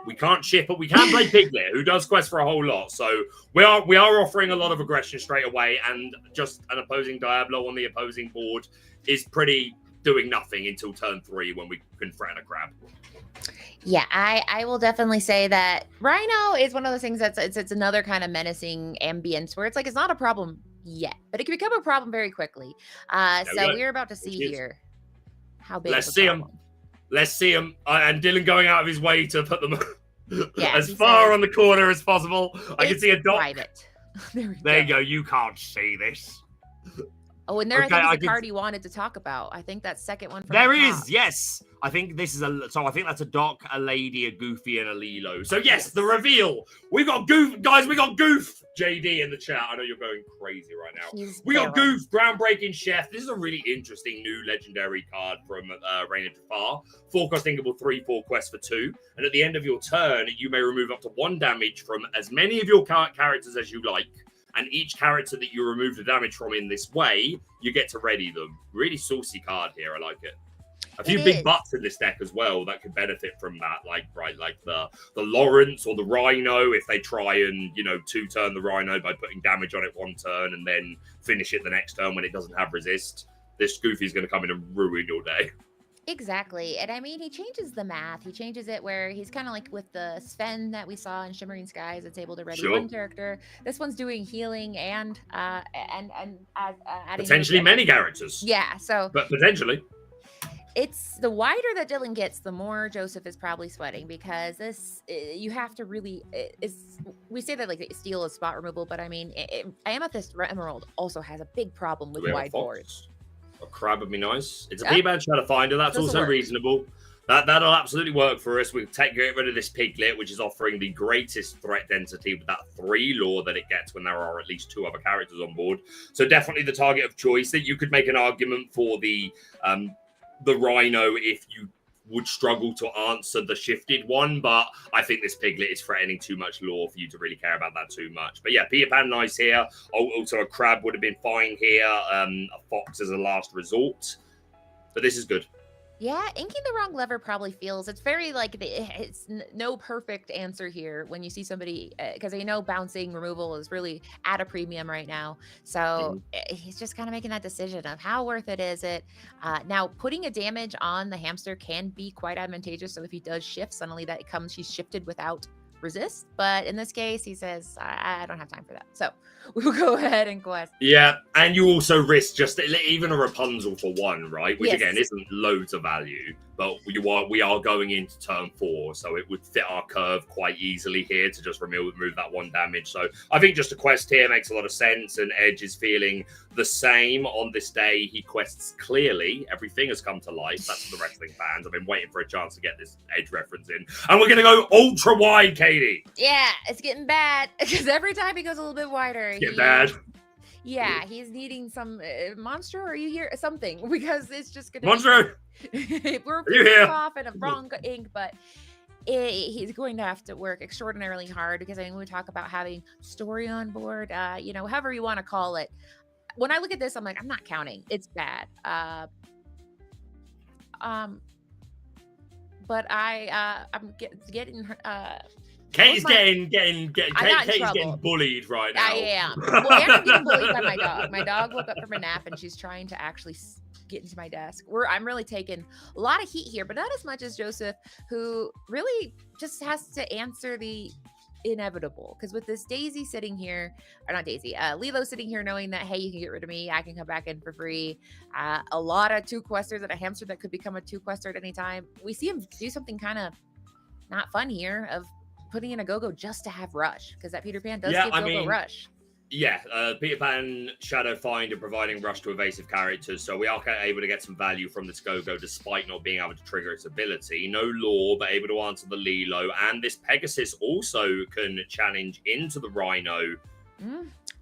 we can't shift, but we can play Piglet, who does quest for a whole lot. So we are offering a lot of aggression straight away, and just an opposing Diablo on the opposing board is pretty doing nothing until turn 3 when we can threaten a crab. Yeah, I will definitely say that Rhino is one of those things that's it's another kind of menacing ambience where it's like it's not a problem yet, but it can become a problem very quickly. So we're about to see here how big. Let's see him. And Dylan going out of his way to put them as far on the corner as possible. I can see a dot. Private. There you go. You can't see this. Oh, and there I think is the card he wanted to talk about. I think that second one. There is, yes. I think this is I think that's a Doc, a Lady, a Goofy, and a Lilo. So yes, the reveal. We got Goof, guys. We got Goof. JD in the chat. I know you're going crazy right now. We got Goof, groundbreaking chef. This is a really interesting new legendary card from Reign of Jafar. 4-cost thinkable 3/4 quest for 2. And at the end of your turn, you may remove up to 1 damage from as many of your characters as you like. And each character that you remove the damage from in this way, you get to ready them. Really saucy card here. I like it. A few big butts in this deck as well that could benefit from that, like the Lawrence or the Rhino, if they try and 2-turn the Rhino by putting damage on it 1 turn and then finish it the next turn when it doesn't have resist. This Goofy's going to come in and ruin your day. Exactly. And I mean, he changes the math. He changes it where he's kind of like with the Sven that we saw in Shimmering Skies. It's able to ready 1 character. This one's doing healing and adding potentially many characters. Yeah. So, but potentially. It's the wider that Dylan gets, the more Joseph is probably sweating, because this you have to really. We say that like steel is spot removal, but I mean, Amethyst Emerald also has a big problem with wide boards. A crab would be nice. It's a P-band Shadow Finder. That's also reasonable. That'll absolutely work for us. We get rid of this Piglet, which is offering the greatest threat density with that 3 lore that it gets when there are at least 2 other characters on board. So definitely the target of choice. That you could make an argument for the Rhino if you would struggle to answer the shifted one, but I think this Piglet is threatening too much lore for you to really care about that too much. But yeah, Peter Pan nice here. Also, a crab would have been fine here. A fox as a last resort. But this is good. Yeah, inking the wrong lever probably feels it's very like it's no perfect answer here when you see somebody because I know bouncing removal is really at a premium right now. So he's just kind of making that decision of how worth it is it. Now putting a damage on the hamster can be quite advantageous. So if he does shift, suddenly that comes he's shifted without resist. But in this case, he says I don't have time for that. So we'll go ahead and quest. Yeah, and you also risk just even a Rapunzel for 1, right? Which Yes. again isn't loads of value, but we are going into turn 4, so it would fit our curve quite easily here to just remove that 1 damage. So I think just a quest here makes a lot of sense, and Edge is feeling the same on this day. He quests clearly. Everything has come to life. That's for the wrestling fans. I've been waiting for a chance to get this Edge reference in, and we're gonna go ultra wide, Katie. Yeah, it's getting bad because every time he goes a little bit wider, Get bad. Yeah, he's needing some monster. Or you hear something because it's just gonna. Monster. We're you here? off in a wrong ink, but he's going to have to work extraordinarily hard because I mean we talk about having story on board. However you want to call it. When I look at this, I'm like, I'm not counting. It's bad. But I'm getting. Kate's getting bullied right now. I am. Well, and I'm getting bullied by my dog. My dog woke up from a nap and she's trying to actually get into my desk. I'm really taking a lot of heat here, but not as much as Joseph, who really just has to answer the inevitable. Because with this Daisy sitting here, or not Daisy, Lilo sitting here knowing that, hey, you can get rid of me, I can come back in for free. A lot of 2-questers and a hamster that could become a 2-quester at any time. We see him do something kind of not fun here of putting in a go-go just to have rush, because that Peter Pan does give go-go rush. Yeah, Peter Pan, Shadow Finder providing rush to evasive characters, so we are able to get some value from this go-go despite not being able to trigger its ability. No lore, but able to answer the Lilo, and this Pegasus also can challenge into the Rhino,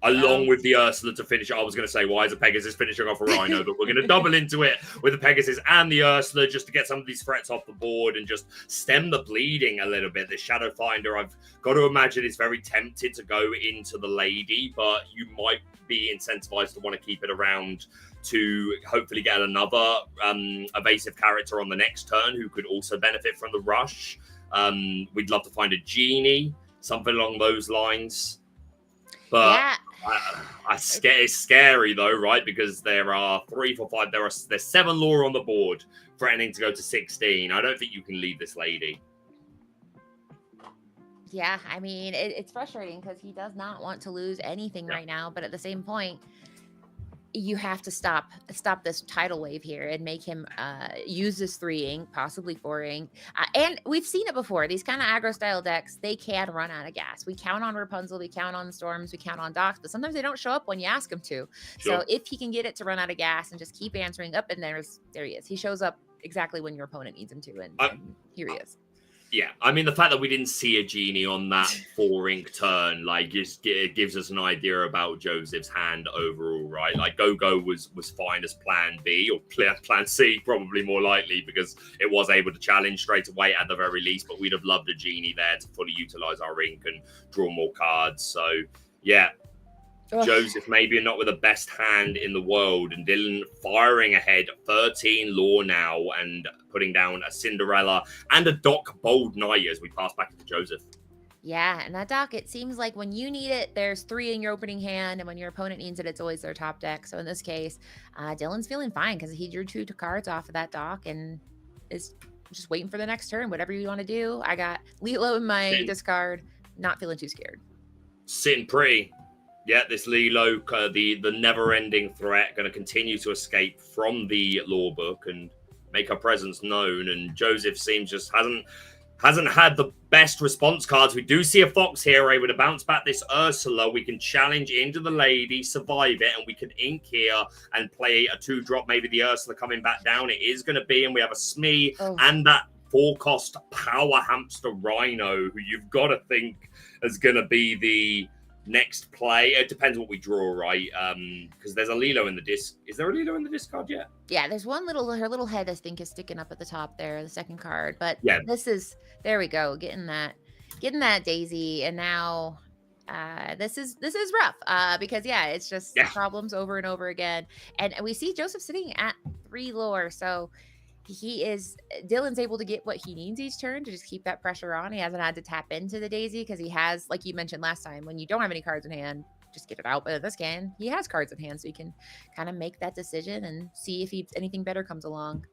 along with the Ursula to finish. I was going to say, why is a Pegasus finishing off a Rhino? But we're going to double into it with the Pegasus and the Ursula just to get some of these threats off the board and just stem the bleeding a little bit. The Shadow Finder, I've got to imagine, is very tempted to go into the Lady, but you might be incentivized to want to keep it around to hopefully get another evasive character on the next turn who could also benefit from the rush. We'd love to find a genie, something along those lines. But yeah. It's scary though, right? Because there are 3, 4, 5. There's 7 lore on the board, threatening to go to 16. I don't think you can lead this Lady. Yeah, I mean it's frustrating because he does not want to lose anything right now, but at the same point, you have to stop this tidal wave here and make him use this 3 ink, possibly 4 ink. And we've seen it before. These kind of aggro style decks, they can run out of gas. We count on Rapunzel, we count on Storms, we count on Docs, but sometimes they don't show up when you ask them to. Sure. So if he can get it to run out of gas and just keep answering up, and there he is. He shows up exactly when your opponent needs him to, and here he is. Yeah, I mean, the fact that we didn't see a genie on that 4 ink turn, like, just gives us an idea about Joseph's hand overall, right? Like, Go-Go was fine as plan B, or plan C, probably more likely, because it was able to challenge straight away at the very least, but we'd have loved a genie there to fully utilize our ink and draw more cards. So, yeah. Ugh. Joseph maybe not with the best hand in the world, and Dylan firing ahead 13 lore now and putting down a Cinderella and a Doc Bold Knight as we pass back to Joseph. Yeah, and that Doc, it seems like when you need it, there's 3 in your opening hand, and when your opponent needs it, it's always their top deck. So in this case, Dylan's feeling fine because he drew 2 cards off of that Doc and is just waiting for the next turn. Whatever you want to do. I got Lilo in my discard, not feeling too scared. Sitting pretty. Yeah, this Lilo, the never-ending threat, going to continue to escape from the lore book and make her presence known. And Joseph seems just hasn't had the best response cards. We do see a Fox here able to bounce back this Ursula. We can challenge into the Lady, survive it, and we can ink here and play a 2-drop. Maybe the Ursula coming back down. It is going to be, and we have a Smee and that 4-cost power hamster Rhino, who you've got to think is going to be the next play. It depends what we draw, right? Because there's a Lilo in the disc. Is there a Lilo in the discard yet? Yeah, there's one her little head I think is sticking up at the top there, the second card. But yeah, there we go, getting that Daisy, and now this is rough because it's just problems over and over again, and we see Joseph sitting at 3 lore, so Dylan's able to get what he needs each turn to just keep that pressure on. He hasn't had to tap into the Daisy because he has, like you mentioned last time, when you don't have any cards in hand, just get it out. But in this game, he has cards in hand, so he can kind of make that decision and see if anything better comes along.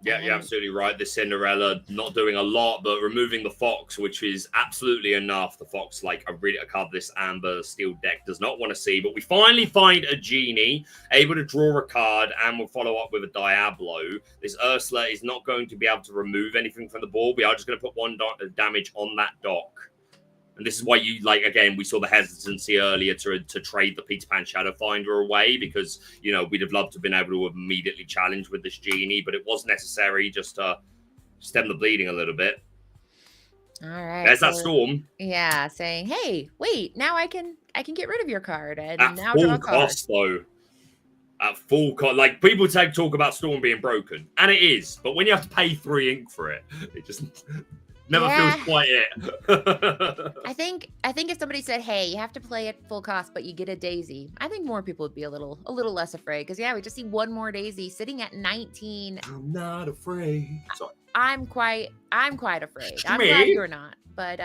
Yeah, you're absolutely right. The Cinderella not doing a lot, but removing the Fox, which is absolutely enough. The Fox, like a card this Amber Steel deck does not want to see. But we finally find a Genie, able to draw a card, and we'll follow up with a Diablo. This Ursula is not going to be able to remove anything from the board. We are just going to put 1 damage on that dock. And this is why again, we saw the hesitancy earlier to trade the Peter Pan Shadow Finder away, because, we'd have loved to have been able to immediately challenge with this Genie, but it was necessary just to stem the bleeding a little bit. All right. There's that Storm. Yeah, saying, hey, wait, now I can get rid of your card. And at now full draw a card. cost, though. At full cost. Like, people talk about Storm being broken, and it is, but when you have to pay 3 ink for it, it just... never feels quite it. I think if somebody said, "Hey, you have to play at full cost, but you get a Daisy," I think more people would be a little less afraid. Because we just see one more Daisy sitting at 19. I'm not afraid. Sorry. I'm quite afraid. I'm glad you're not, but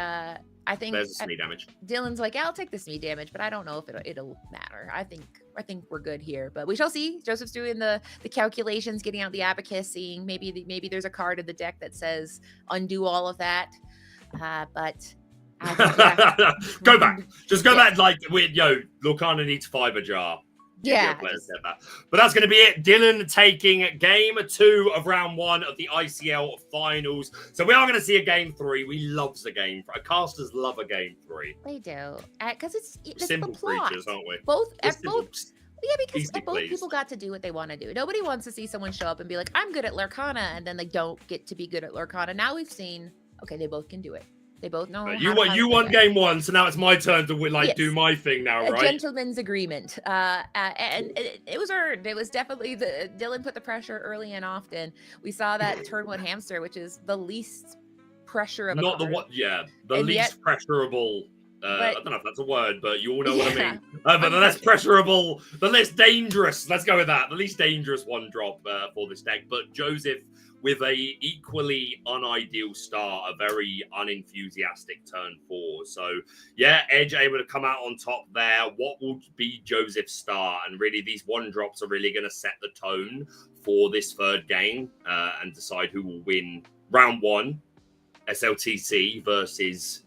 I think there's a Smee damage. Dylan's like, yeah, I'll take the Smee damage, but I don't know if it'll matter. I think we're good here, but we shall see. Joseph's doing the calculations, getting out the abacus, seeing maybe there's a card in the deck that says undo all of that. But I think, go back. Just go back. Like Lorcana needs fiber jar. Yeah. But that's going to be it. Dylan taking game 2 of round 1 of the ICL finals. So we are going to see a game 3. We love the game. Casters love a game 3. They do. Because it's simple the plot. creatures, aren't we? Because both pleased. people got to do what they want to do. Nobody wants to see someone show up and be like, I'm good at Lorcana, and then they don't get to be good at Lorcana. Now we've seen, okay, they both can do it. They both know. You won game 1, so now it's my turn to do my thing now, right? A gentleman's agreement. And it was earned. It was definitely Dylan put the pressure early and often. We saw that turn 1 hamster, which is the least pressure of not a the card. the And least pressurable. I don't know if that's a word, but you all know what I mean. Yeah. But the less pressurable, the less dangerous. Let's go with that. The least dangerous 1 drop for this deck. But Joseph, with a equally unideal start, a very unenthusiastic turn 4. So, Edge able to come out on top there. What will be Joseph's start? And really, these 1 drops are really going to set the tone for this 3rd game and decide who will win round 1. SLTC versus,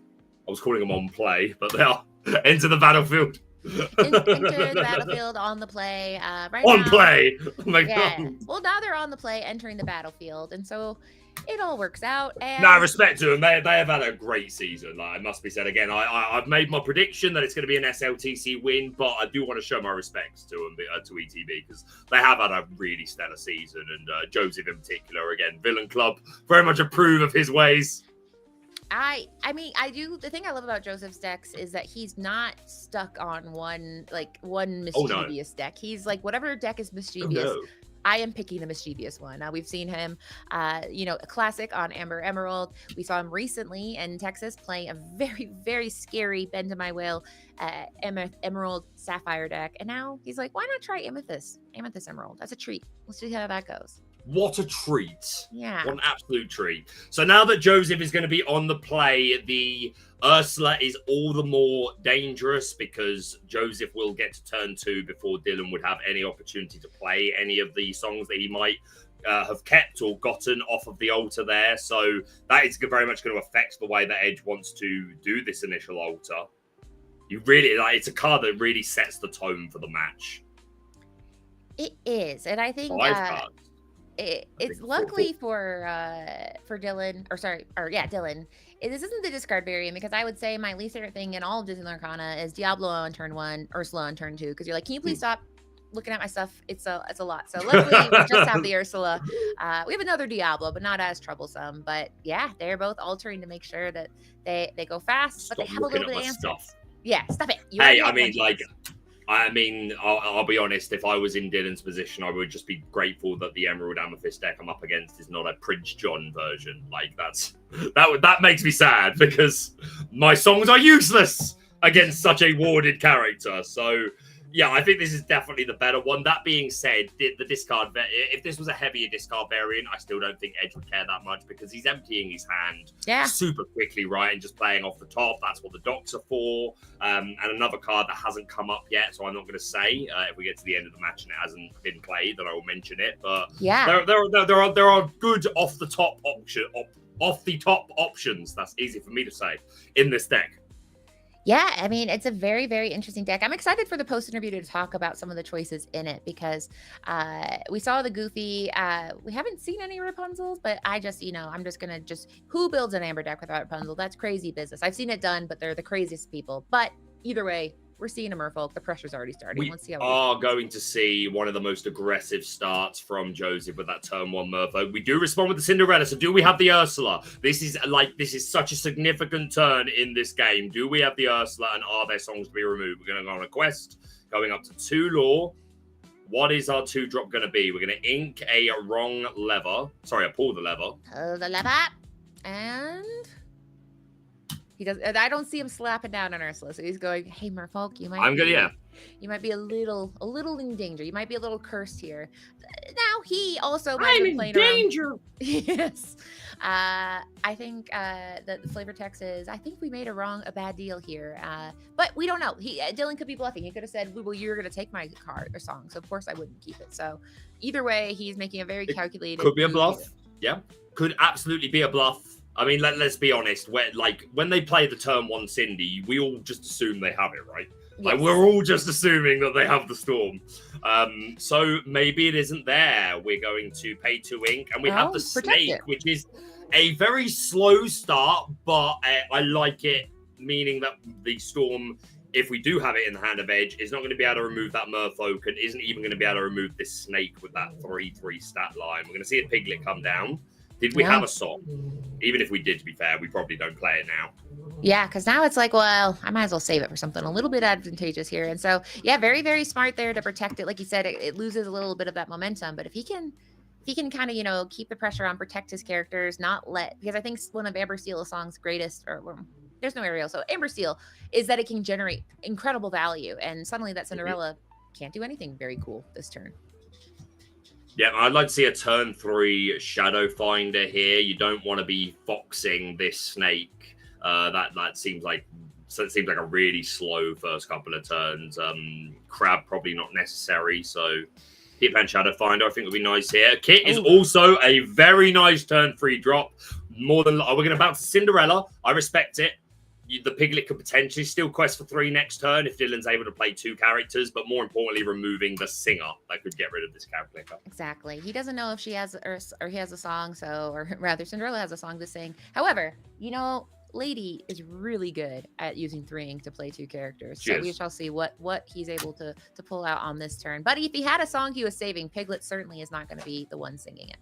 I was calling them on play, but they are Enter the Battlefield. Enter the battlefield on the play. Play. Oh my God. Well, now they're on the play, entering the battlefield, and so it all works out. And Respect to them. They have had a great season. Like, it must be said again. I've made my prediction that it's going to be an SLTC win, but I do want to show my respects to them, to ETB, because they have had a really stellar season, and Joseph in particular. Again, Villain Club very much approve of his ways. I mean, I do. The thing I love about Joseph's decks is that he's not stuck on one mischievous deck. He's like, whatever deck is mischievous, I am picking the mischievous one. Now, we've seen him, a classic on Amber Emerald. We saw him recently in Texas playing a very, very scary Bend to My Will Emerald Sapphire deck. And now he's like, why not try Amethyst Emerald? That's a treat. Let's see how that goes. What a treat. Yeah. What an absolute treat. So now that Joseph is going to be on the play, the Ursula is all the more dangerous because Joseph will get to turn 2 before Dylan would have any opportunity to play any of the songs that he might have kept or gotten off of the altar there. So that is very much going to affect the way that Edge wants to do this initial altar. It's a card that really sets the tone for the match. It is. And I think 5 cards. It's luckily for Dylan, Dylan. This isn't the discard variant, because I would say my least favorite thing in all of Disney Lorcana is Diablo on turn 1, Ursula on turn 2, because you're like, can you please stop looking at my stuff? It's a lot. So luckily we just have the Ursula. We have another Diablo, but not as troublesome. But yeah, they're both altering to make sure that they go fast, but they have a little bit of answers. Yeah, stop it. You Hey, already I had mean, one like, choice. I'll be honest. If I was in Dylan's position, I would just be grateful that the Emerald Amethyst deck I'm up against is not a Prince John version. Like that makes me sad because my songs are useless against such a warded character. So yeah, I think this is definitely the better one. That being said, the discard, if this was a heavier discard variant, I still don't think Edge would care that much because he's emptying his hand super quickly, right, and just playing off the top. That's what the docks are for. And another card that hasn't come up yet, so I'm not going to say. If we get to the end of the match and it hasn't been played, then I will mention it. But there are good off the top options. That's easy for me to say in this deck. Yeah, I mean, it's a very, very interesting deck. I'm excited for the post interview to talk about some of the choices in it because we saw the Goofy. We haven't seen any Rapunzels, but I'm just going to who builds an Amber deck without Rapunzel? That's crazy business. I've seen it done, but they're the craziest people. But either way, we're seeing a Merfolk. The pressure's already starting. Let's see how are going to see one of the most aggressive starts from Joseph with that turn 1 Merfolk. We do respond with the Cinderella. So do we have the Ursula? This is such a significant turn in this game. Do we have the Ursula and are there songs to be removed? We're going to go on a quest, going up to 2 lore. What is our 2-drop going to be? We're going to ink a wrong lever. Sorry, I pulled the lever. Pull the lever. And he does. I don't see him slapping down on Ursula, so he's going, "Hey, Merfolk, you might be a little in danger. You might be a little cursed here." Now he also might be playing danger. Yes, I think the flavor text is, "I think we made a bad deal here," but we don't know. Dylan could be bluffing. He could have said, "Well, you're going to take my card or song, so of course I wouldn't keep it." So either way, he's making a very calculated. Could be a bluff. Yeah, could absolutely be a bluff. I mean, let's be honest. When they play the turn 1 Cindy, we all just assume they have it, right? Yes. Like we're all just assuming that they have the Storm. So maybe it isn't there. We're going to pay 2 ink, and we have the Snake, which is a very slow start, but I like it, meaning that the Storm, if we do have it in the hand of Edge, is not going to be able to remove that Merfolk and isn't even going to be able to remove this Snake with that 3/3 stat line. We're going to see a Piglet come down. Did we have a song? Even if we did, to be fair, we probably don't play it now. Yeah, because now it's like, well, I might as well save it for something a little bit advantageous here. And so, yeah, very, very smart there to protect it. Like you said, it loses a little bit of that momentum. But if he can kind of, keep the pressure on, protect his characters, because I think one of Amber Steel's song's greatest, there's no Ariel, so Amber Steel, is that it can generate incredible value. And suddenly that Cinderella can't do anything very cool this turn. Yeah, I'd like to see a turn 3 Shadow Finder here. You don't want to be foxing this Snake. That seems like a really slow first couple of turns. Crab probably not necessary. So Hitman Shadow Finder I think would be nice here. Kit is also a very nice turn 3 drop. We're going to bounce Cinderella. I respect it. The Piglet could potentially still quest for 3 next turn if Dylan's able to play 2 characters, but more importantly, removing the singer that could get rid of this calculator. Exactly. He doesn't know if she has or he has a song, or rather, Cinderella has a song to sing. However, Lady is really good at using 3 ink to play 2 characters. So we shall see what he's able to pull out on this turn. But if he had a song he was saving, Piglet certainly is not going to be the one singing it.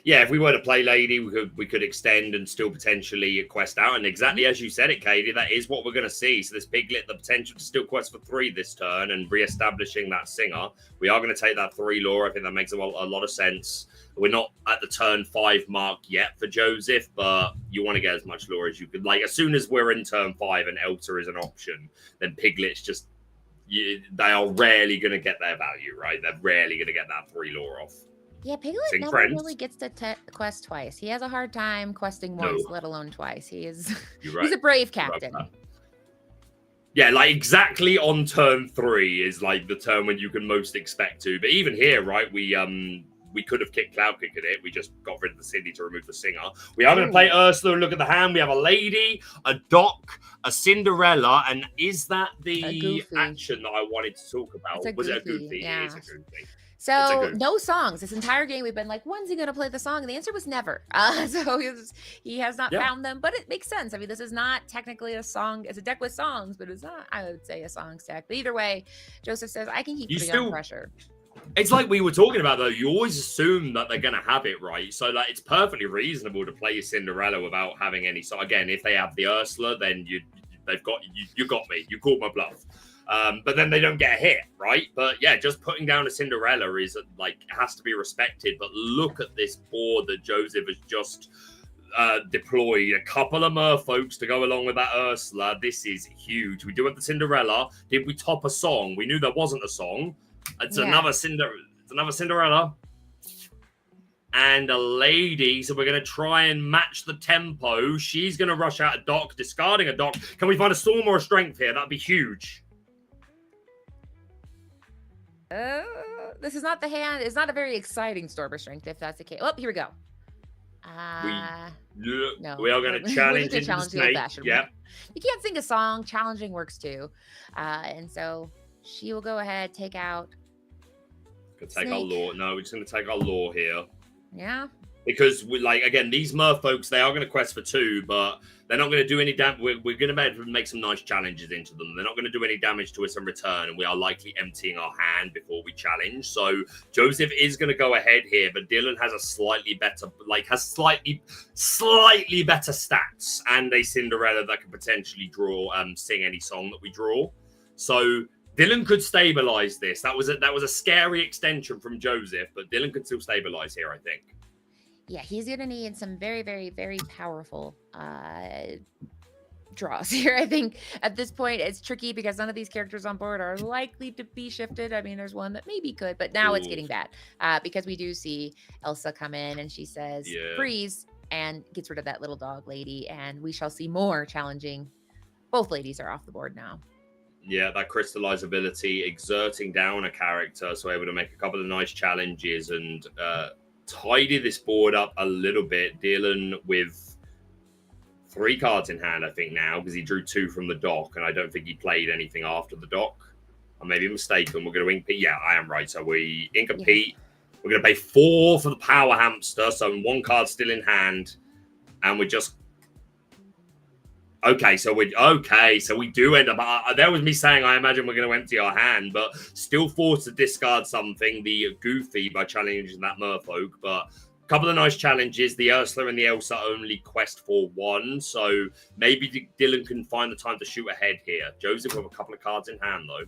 Yeah, if we were to play Lady, we could extend and still potentially quest out. And exactly as you said it, Katie, that is what we're going to see. So this Piglet, the potential to still quest for 3 this turn and re-establishing that singer. We are going to take that 3 lore. I think that makes a lot of sense. We're not at the turn 5 mark yet for Joseph, but you want to get as much lore as you could. Like, as soon as we're in turn 5 and Elter is an option, then Piglet's just... they are rarely going to get their value, right? They're rarely going to get that 3 lore off. Yeah, Piglet never really gets to quest twice. He has a hard time questing once, let alone twice. He's a brave captain. Yeah, like exactly on turn 3 is like the turn when you can most expect to. But even here, right, we could have kicked Cloud Kick at it. We just got rid of the Cindy to remove the singer. We are going to play Ursula and look at the hand. We have a Lady, a Doc, a Cinderella, and is that the action that I wanted to talk about? Was it a Goofy? Yeah. It is a Goofy. So no songs. This entire game we've been like, when's he going to play the song? And the answer was never. So he has not found them, but it makes sense. I mean, this is not technically a song. It's a deck with songs, but it's not, I would say, a songs deck. But either way, Joseph says, I can keep putting on pressure. It's like we were talking about, though. You always assume that they're going to have it, right? So like, it's perfectly reasonable to play your Cinderella without having any. So again, if they have the Ursula, then They've got you. You got me. You called my bluff. But then they don't get a hit, right? But yeah, just putting down a Cinderella is like has to be respected. But look at this board that Joseph has just deployed. A couple of merfolks to go along with that Ursula. This is huge. We do have the Cinderella. Did we top a song? We knew there wasn't a song. It's another Cinderella. And a lady, so we're going to try and match the tempo. She's going to rush out a dock, discarding a dock. Can we find a storm or a strength here? That'd be huge. This is not the hand. It's not a very exciting storm or strength, if that's the case. Oh, here we go. No, we are going to challenge into the snake. Yeah. You can't sing a song. Challenging works too. And so she will go ahead, take out. Could take our law. No, we're just going to take our law here. Yeah. Because we again, these merfolks, they are going to quest for 2, but they're not going to do any damage. We're going to make some nice challenges into them. They're not going to do any damage to us in return, and we are likely emptying our hand before we challenge. So Joseph is going to go ahead here, but Dylan has a slightly better, slightly better stats, and a Cinderella that can potentially sing any song that we draw. So Dylan could stabilize this. That was a scary extension from Joseph, but Dylan could still stabilize here, I think. Yeah, he's going to need some very, very, very powerful draws here. I think at this point it's tricky because none of these characters on board are likely to be shifted. I mean, there's one that maybe could, but now it's getting bad because we do see Elsa come in and she says, freeze, and gets rid of that little dog lady. And we shall see more challenging. Both ladies are off the board now. Yeah, that crystallize ability, exerting down a character, so able to make a couple of nice challenges and tidy this board up a little bit. Dylan with 3 cards in hand, I think, now, because he drew 2 from the dock, and I don't think he played anything after the dock. I may be mistaken. We're going to Inkpete. Yeah, I am right. So we Inkpete. We're going to pay 4 for the Power Hamster, so 1 card still in hand, and we're just... Okay, so we do end up. There was me saying I imagine we're going to empty our hand, but still forced to discard something. The Goofy by challenging that Merfolk, but a couple of nice challenges. The Ursula and the Elsa only quest for 1, so maybe Dylan can find the time to shoot ahead here. Joseph with a couple of cards in hand though.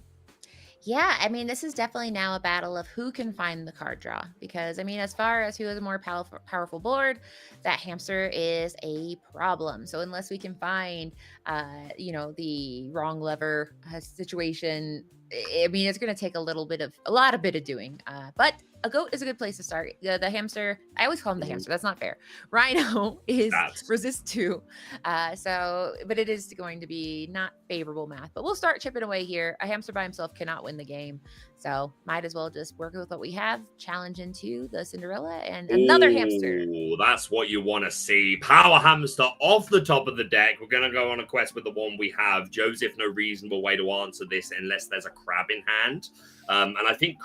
Yeah, I mean, this is definitely now a battle of who can find the card draw. Because, I mean, as far as who has a more powerful board, that hamster is a problem. So unless we can find, the wrong lever situation, I mean, it's going to take a lot of doing. But a goat is a good place to start. The hamster, I always call him the hamster. That's not fair. Rhino is resist 2. But it is going to be not favorable math. But we'll start chipping away here. A hamster by himself cannot win the game. So might as well just work with what we have. Challenge into the Cinderella and another hamster. That's what you want to see. Power hamster off the top of the deck. We're going to go on a quest with the one we have. Joseph, no reasonable way to answer this unless there's a crab in hand. And I think,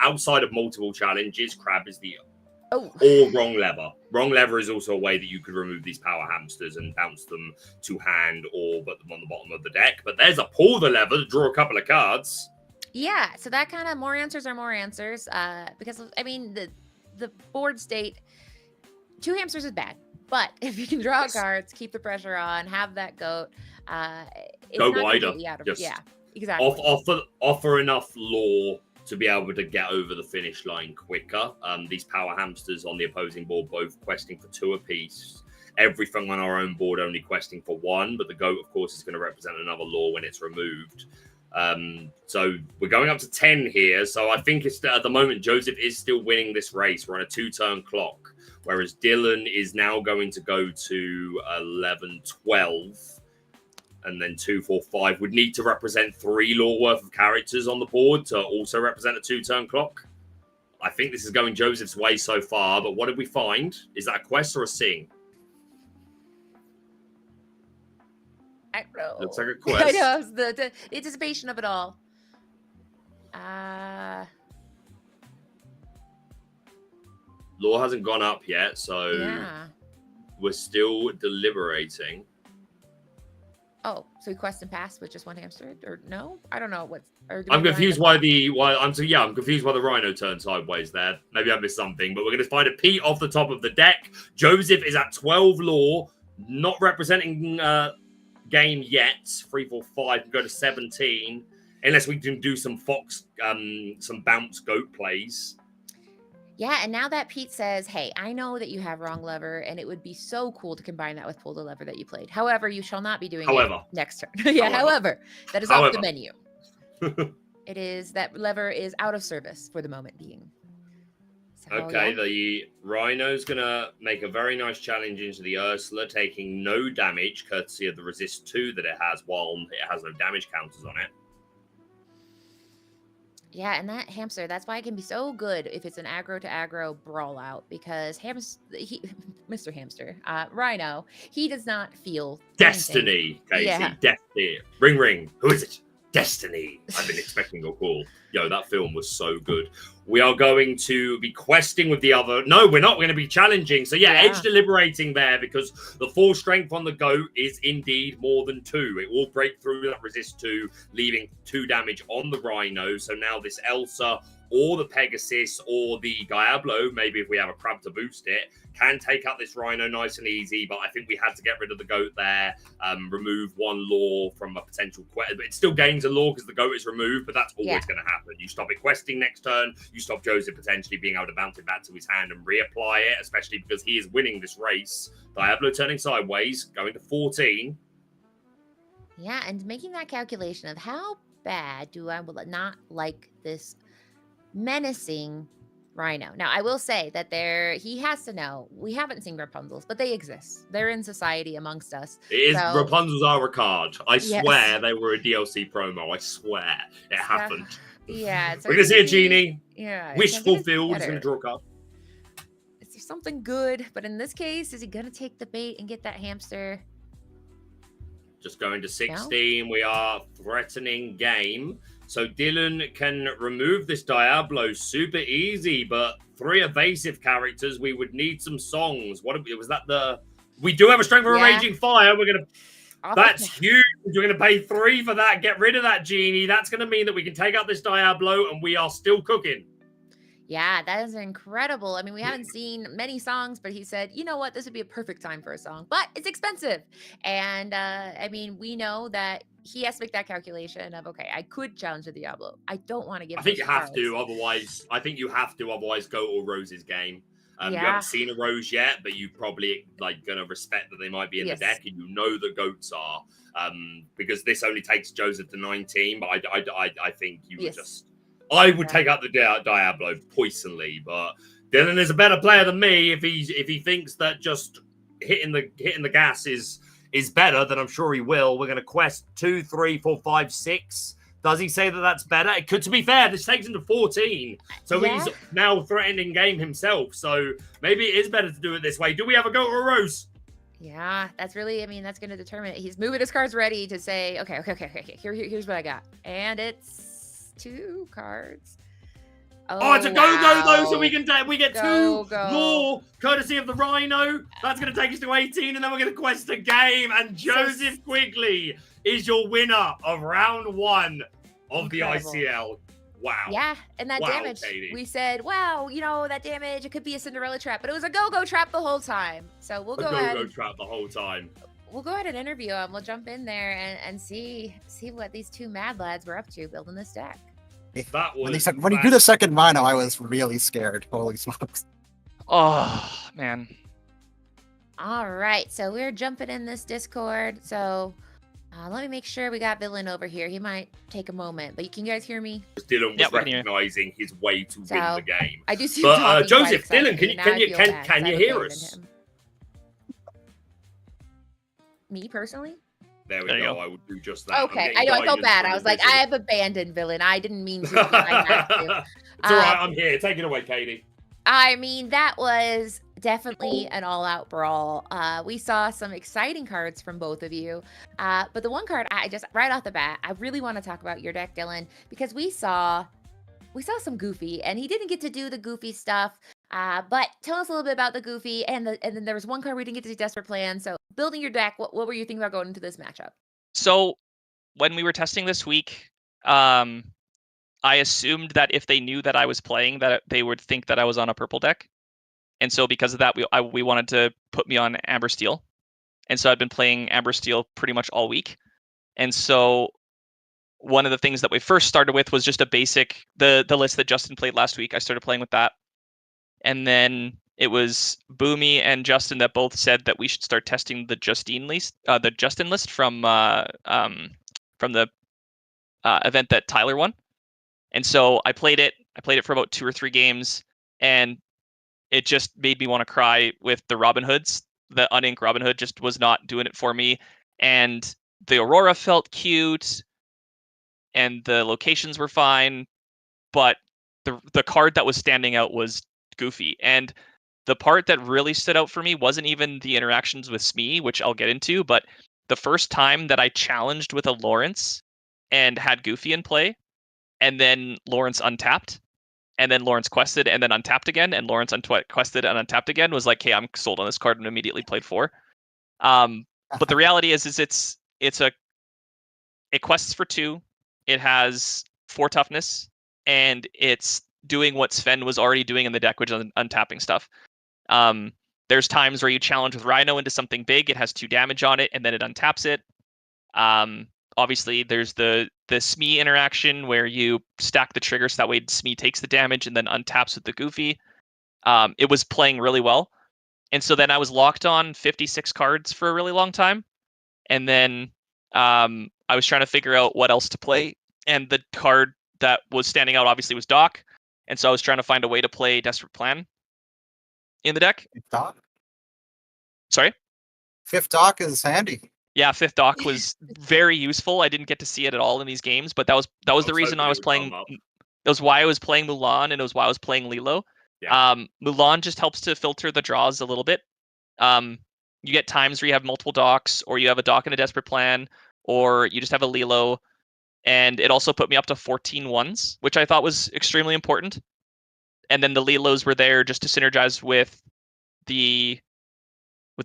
outside of multiple challenges, crab is the or wrong lever. Wrong lever is also a way that you could remove these power hamsters and bounce them to hand or put them on the bottom of the deck. But there's a pull the lever to draw a couple of cards. Yeah, so that kind of more answers are more answers. Because, I mean, the board state, 2 hamsters is bad. But if you can draw cards, keep the pressure on, have that goat. It's go not wider. Yeah, exactly. Offer enough lore to be able to get over the finish line quicker. These power hamsters on the opposing board both questing for 2 apiece. Everything on our own board only questing for 1, but the goat, of course, is going to represent another lore when it's removed. So we're going up to 10 here. So I think it's at the moment Joseph is still winning this race. We're on a 2-turn clock, whereas Dylan is now going to go to 11, 12. And then 2, 4, 5 would need to represent 3 lore worth of characters on the board to also represent a 2-turn clock. I think this is going Joseph's way so far, but what did we find? Is that a quest or a sing? I don't know. Looks like a quest. I know, the anticipation of it all. Lore hasn't gone up yet, so we're still deliberating. Oh, so we quest and pass with just 1 hamster, or no? I don't know what's. I'm confused I'm confused why the Rhino turned sideways there. Maybe I missed something, but we're going to find a Pete off the top of the deck. Joseph is at 12 lore, not representing game yet. 3, 4, 5 can go to 17, unless we can do some some bounce goat plays. Yeah, and now that Pete says, hey, I know that you have wrong lever, and it would be so cool to combine that with pull the lever that you played. However, you shall not be doing it next turn. Yeah, however, that is off the menu. That lever is out of service for the moment being. So, okay, the Rhino's going to make a very nice challenge into the Ursula, taking no damage, courtesy of the resist 2 that it has, while it has no damage counters on it. Yeah, and that hamster, that's why it can be so good if it's an aggro to aggro brawl out, because Mr. Hamster, Rhino, he does not feel Destiny, Casey. Yeah. Destiny. Ring, ring. Who is it? Destiny. I've been expecting a call. Yo, that film was so good. We are going to be questing with the other. No, we're not. We're going to be challenging. So, yeah, edge deliberating there, because the full strength on the goat is indeed more than 2. It will break through that resist 2, leaving 2 damage on the Rhino. So now this Elsa or the Pegasus or the Diablo, maybe if we have a crab to boost it, can take out this Rhino nice and easy. But I think we had to get rid of the goat there, remove 1 law from a potential quest. But it still gains a law because the goat is removed, but that's always going to happen. You stop it questing next turn, you stop Joseph potentially being able to bounce it back to his hand and reapply it, especially because he is winning this race. Diablo turning sideways, going to 14. Yeah, and making that calculation of how bad do I not like this menacing Rhino. Now, I will say that he has to know, we haven't seen Rapunzels, but they exist. They're in society amongst us. Rapunzel's are a card. I swear they were a DLC promo. I swear it happened. Yeah. We're going to see a genie. Yeah. Wish fulfilled. He's going to draw a card. Is there something good? But in this case, is he going to take the bait and get that hamster? Just going to 16. No? We are threatening game. So Dylan can remove this Diablo super easy, but 3 evasive characters, we would need some songs. Was that we do have a strength of a raging fire. We're going to, that's huge. We're going to pay 3 for that. Get rid of that genie. That's going to mean that we can take out this Diablo and we are still cooking. Yeah, that is incredible. I mean, we haven't seen many songs, but he said, you know what? This would be a perfect time for a song, but it's expensive. And I mean, we know that he has to make that calculation of, okay, I could challenge the Diablo. I don't want to give. I think you have to, otherwise. I think you have to, otherwise, go to Rose's game. You haven't seen a Rose yet, but you probably gonna respect that they might be in the deck, and you know the goats are, because this only takes Joseph to 19. But I think you would just. I would take out the Diablo poisonally, but Dylan is a better player than me. If he thinks that just hitting the gas is better, then I'm sure he will. We're going to quest 2, 3, 4, 5, 6. Does he say that that's better? It could, to be fair, this takes him to 14. So he's now threatening game himself. So maybe it is better to do it this way. Do we have a goat or a rose? Yeah, that's really, I mean, that's going to determine it. He's moving his cards ready to say, okay. Here's what I got. And it's 2 cards. Oh, it's a go-go though, so we get 2 law courtesy of the Rhino. That's going to take us to 18, and then we're going to quest a game. And Joseph Quigley is your winner of round 1 of the ICL. Wow. Yeah, and that damage. Katie. We said, wow, that damage, it could be a Cinderella trap, but it was a go-go trap the whole time. So we'll go ahead. A go-go trap the whole time. We'll go ahead and interview him. We'll jump in there and see what these 2 mad lads were up to building this deck. When they said, when you do the second Rhino, I was really scared. Holy smokes. Oh, man. All right, so we're jumping in this Discord. So let me make sure we got Villain over here. He might take a moment, but can you guys hear me? Dylan was recognizing his way to win the game. I do see. But Joseph, Dylan, can you hear us? Me personally? There we go. I would do just that. Okay, I know. I felt bad. I was like, I have abandoned Villain. I didn't mean to. I had to. It's all right. I'm here. Take it away, Katie. I mean, that was definitely an all-out brawl. We saw some exciting cards from both of you. But the one card, I just, right off the bat, I really want to talk about your deck, Dylan, because we saw some Goofy, and he didn't get to do the Goofy stuff. But tell us a little bit about the Goofy, and then there was one card we didn't get to see, Desperate Plan. So building your deck, what were you thinking about going into this matchup? So when we were testing this week, I assumed that if they knew that I was playing, that they would think that I was on a purple deck. And so because of that, we wanted to put me on Amber Steel. and so I've been playing Amber Steel pretty much all week. And so one of the things that we first started with was just a basic the list that Justin played last week. I started playing with that, and then it was Boomy and Justin that both said that we should start testing the Justin list from the event that Tyler won. And so I played it. I played it for about 2 or 3 games, and it just made me want to cry with the Robin Hoods. The Uninked Robin Hood just was not doing it for me. And the Aurora felt cute, and the locations were fine, but the card that was standing out was Goofy. And the part that really stood out for me wasn't even the interactions with Smee, which I'll get into, but the first time that I challenged with a Lawrence and had Goofy in play, and then Lawrence untapped, and then Lawrence quested, and then untapped again, and Lawrence quested and untapped again, was like, hey, I'm sold on this card, and immediately played 4. But the reality is it quests for 2, it has 4 toughness, and it's doing what Sven was already doing in the deck, which is untapping stuff. There's times where you challenge with Rhino into something big, it has 2 damage on it, and then it untaps it. Obviously, there's the Smee interaction where you stack the trigger so that way Smee takes the damage and then untaps with the Goofy. It was playing really well. And so then I was locked on 56 cards for a really long time. And then I was trying to figure out what else to play. And the card that was standing out obviously was Doc. And so I was trying to find a way to play Desperate Plan in the deck. Doc? Sorry? 5th Doc is handy. Yeah, 5th Doc was very useful. I didn't get to see it at all in these games, but that was the reason I was playing. That was why I was playing Mulan, and it was why I was playing Lilo. Yeah. Mulan just helps to filter the draws a little bit. You get times where you have multiple Docs, or you have a Doc and a Desperate Plan, or you just have a Lilo, and it also put me up to 14 ones, which I thought was extremely important. And then the Lilos were there just to synergize with the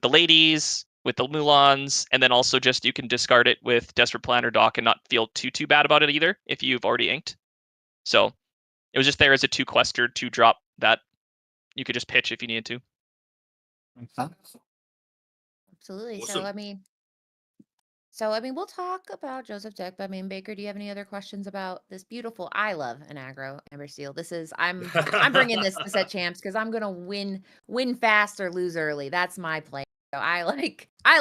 ladies, with the Mulans, and then also just you can discard it with Desperate Plan or Doc and not feel too bad about it either if you've already inked. So it was just there as a 2 quester, 2 drop that you could just pitch if you needed to. Absolutely. Awesome. So I mean, we'll talk about Joseph deck, but I mean, Baker, do you have any other questions about this beautiful? I love an aggro Amber Steel. I'm bringing this to set champs because I'm gonna win fast or lose early. That's my play. So I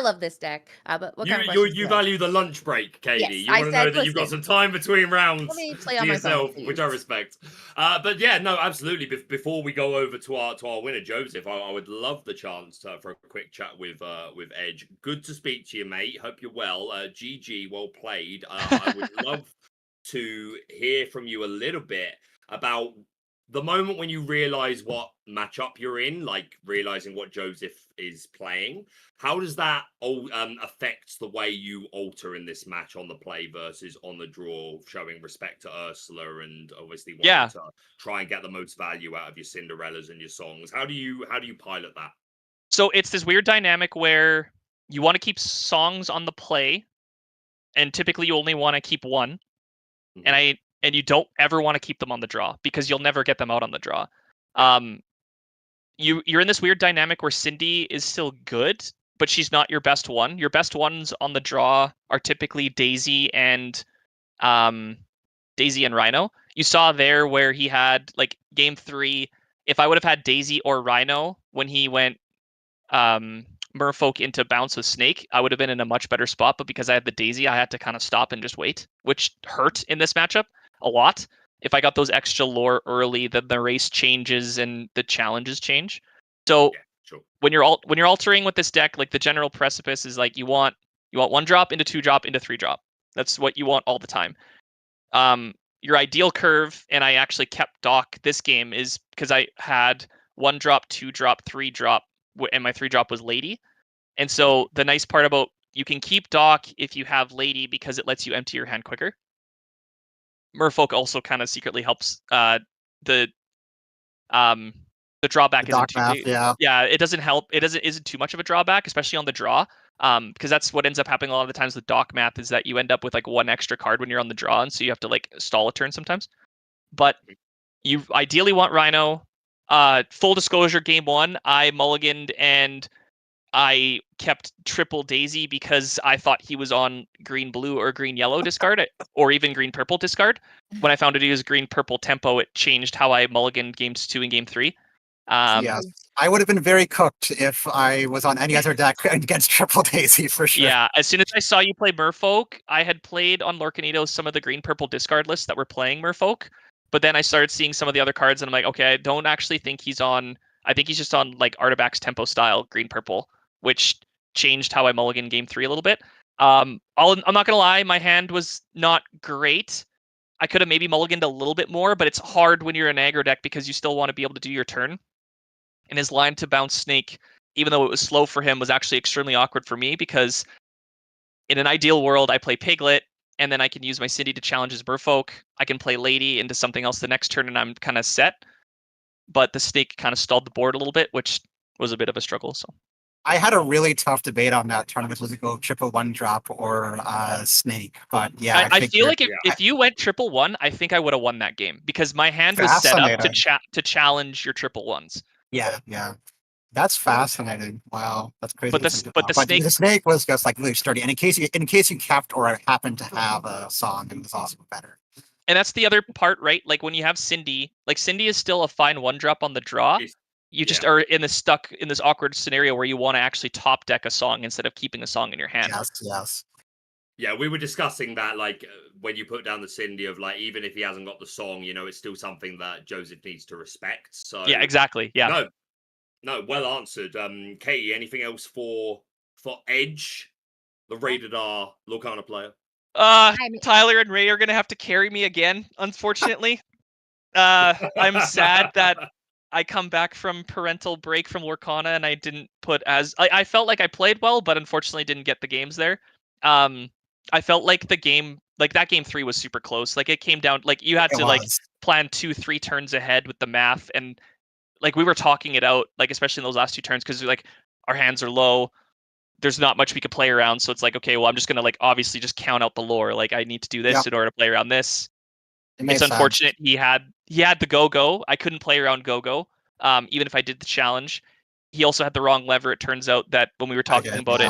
love this deck. But what kind of questions? You value the lunch break, Katie. Yes, You want to know that you've got some time between rounds Let me play to on my yourself, phone, which I respect. But yeah, no, absolutely. Before we go over to our winner, Joseph, I would love the chance for a quick chat with Edge. Good to speak to you, mate. Hope you're well. GG, well played. I would love to hear from you a little bit about the moment when you realize what matchup you're in, like realizing what Joseph is playing. How does that affect the way you alter in this match on the play versus on the draw, showing respect to Ursula and obviously wanting to try and get the most value out of your Cinderellas and your songs? How do you pilot that? So it's this weird dynamic where you want to keep songs on the play, and typically you only want to keep one. Mm-hmm. And you don't ever want to keep them on the draw because you'll never get them out on the draw. You're in this weird dynamic where Cindy is still good, but she's not your best one. Your best ones on the draw are typically Daisy and Rhino. You saw there where he had like game 3. If I would have had Daisy or Rhino when he went Merfolk into bounce with Snake, I would have been in a much better spot. But because I had the Daisy, I had to kind of stop and just wait, which hurt in this matchup a lot. If I got those extra lore early, then the race changes and the challenges change. So when you're altering with this deck, like the general precipice is like you want 1 drop into 2 drop into 3 drop. That's what you want all the time. Your ideal curve, and I actually kept Doc this game, is because I had 1 drop, 2 drop, 3 drop, and my 3 drop was Lady. And so the nice part about you can keep Doc if you have Lady because it lets you empty your hand quicker. Merfolk also kind of secretly helps the drawback it doesn't help. Isn't too much of a drawback, especially on the draw. Because that's what ends up happening a lot of the times with Doc math is that you end up with like 1 extra card when you're on the draw, and so you have to like stall a turn sometimes. But you ideally want Rhino. Full disclosure, game 1, I mulliganed and I kept triple Daisy because I thought he was on green-blue or green-yellow discard, or even green-purple discard. When I found out he was green-purple tempo, it changed how I mulliganed games 2 and game 3. Yes, I would have been very cooked if I was on any other deck against Triple Daisy for sure. Yeah, as soon as I saw you play Merfolk, I had played on Lorcanito some of the green-purple discard lists that were playing Merfolk, but then I started seeing some of the other cards, and I'm like, okay, I don't actually think he's on. I think he's just on like Artifacts tempo style green-purple, which changed how I mulligan game 3 a little bit. I'm not gonna lie, my hand was not great. I could have maybe mulliganed a little bit more, but it's hard when you're an aggro deck because you still want to be able to do your turn. And his line to bounce Snake, even though it was slow for him, was actually extremely awkward for me because in an ideal world, I play Piglet, and then I can use my Cindy to challenge his Merfolk. I can play Lady into something else the next turn, and I'm kind of set. But the Snake kind of stalled the board a little bit, which was a bit of a struggle. So I had a really tough debate on that tournament. Was it go triple one drop or Snake? But yeah, I feel like if you went 1-1, I think I would have won that game because my hand was set up to challenge your 1-1s. Yeah. That's fascinating. Wow, that's crazy. But the snake was just like really sturdy. And in case you kept or happened to have a song, it was also better. And that's the other part, right? Like when you have Cindy, like Cindy is still a fine 1-drop on the draw. You just are stuck in this awkward scenario where you want to actually top deck a song instead of keeping a song in your hand. Yes. Yeah, we were discussing that, like, when you put down the Cindy of, like, even if he hasn't got the song, you know, it's still something that Joseph needs to respect. So yeah, exactly. Yeah. No, well answered. Katie, anything else for Edge, the rated R Lorcana player? Tyler and Ray are gonna have to carry me again, unfortunately. I'm sad that I come back from parental break from Lorcana and I didn't put I felt like I played well, but unfortunately didn't get the games there. I felt like the game, like that game 3 was super close. Like it came down, like you had to like plan 2-3 turns ahead with the math, and like we were talking it out, like especially in those last 2 turns, because like our hands are low. There's not much we could play around, so it's like, okay, well, I'm just gonna like obviously just count out the lore. Like I need to do this in order to play around this. It's unfortunate he had the go-go. I couldn't play around go-go, even if I did the challenge. He also had the wrong lever. It turns out that when we were talking about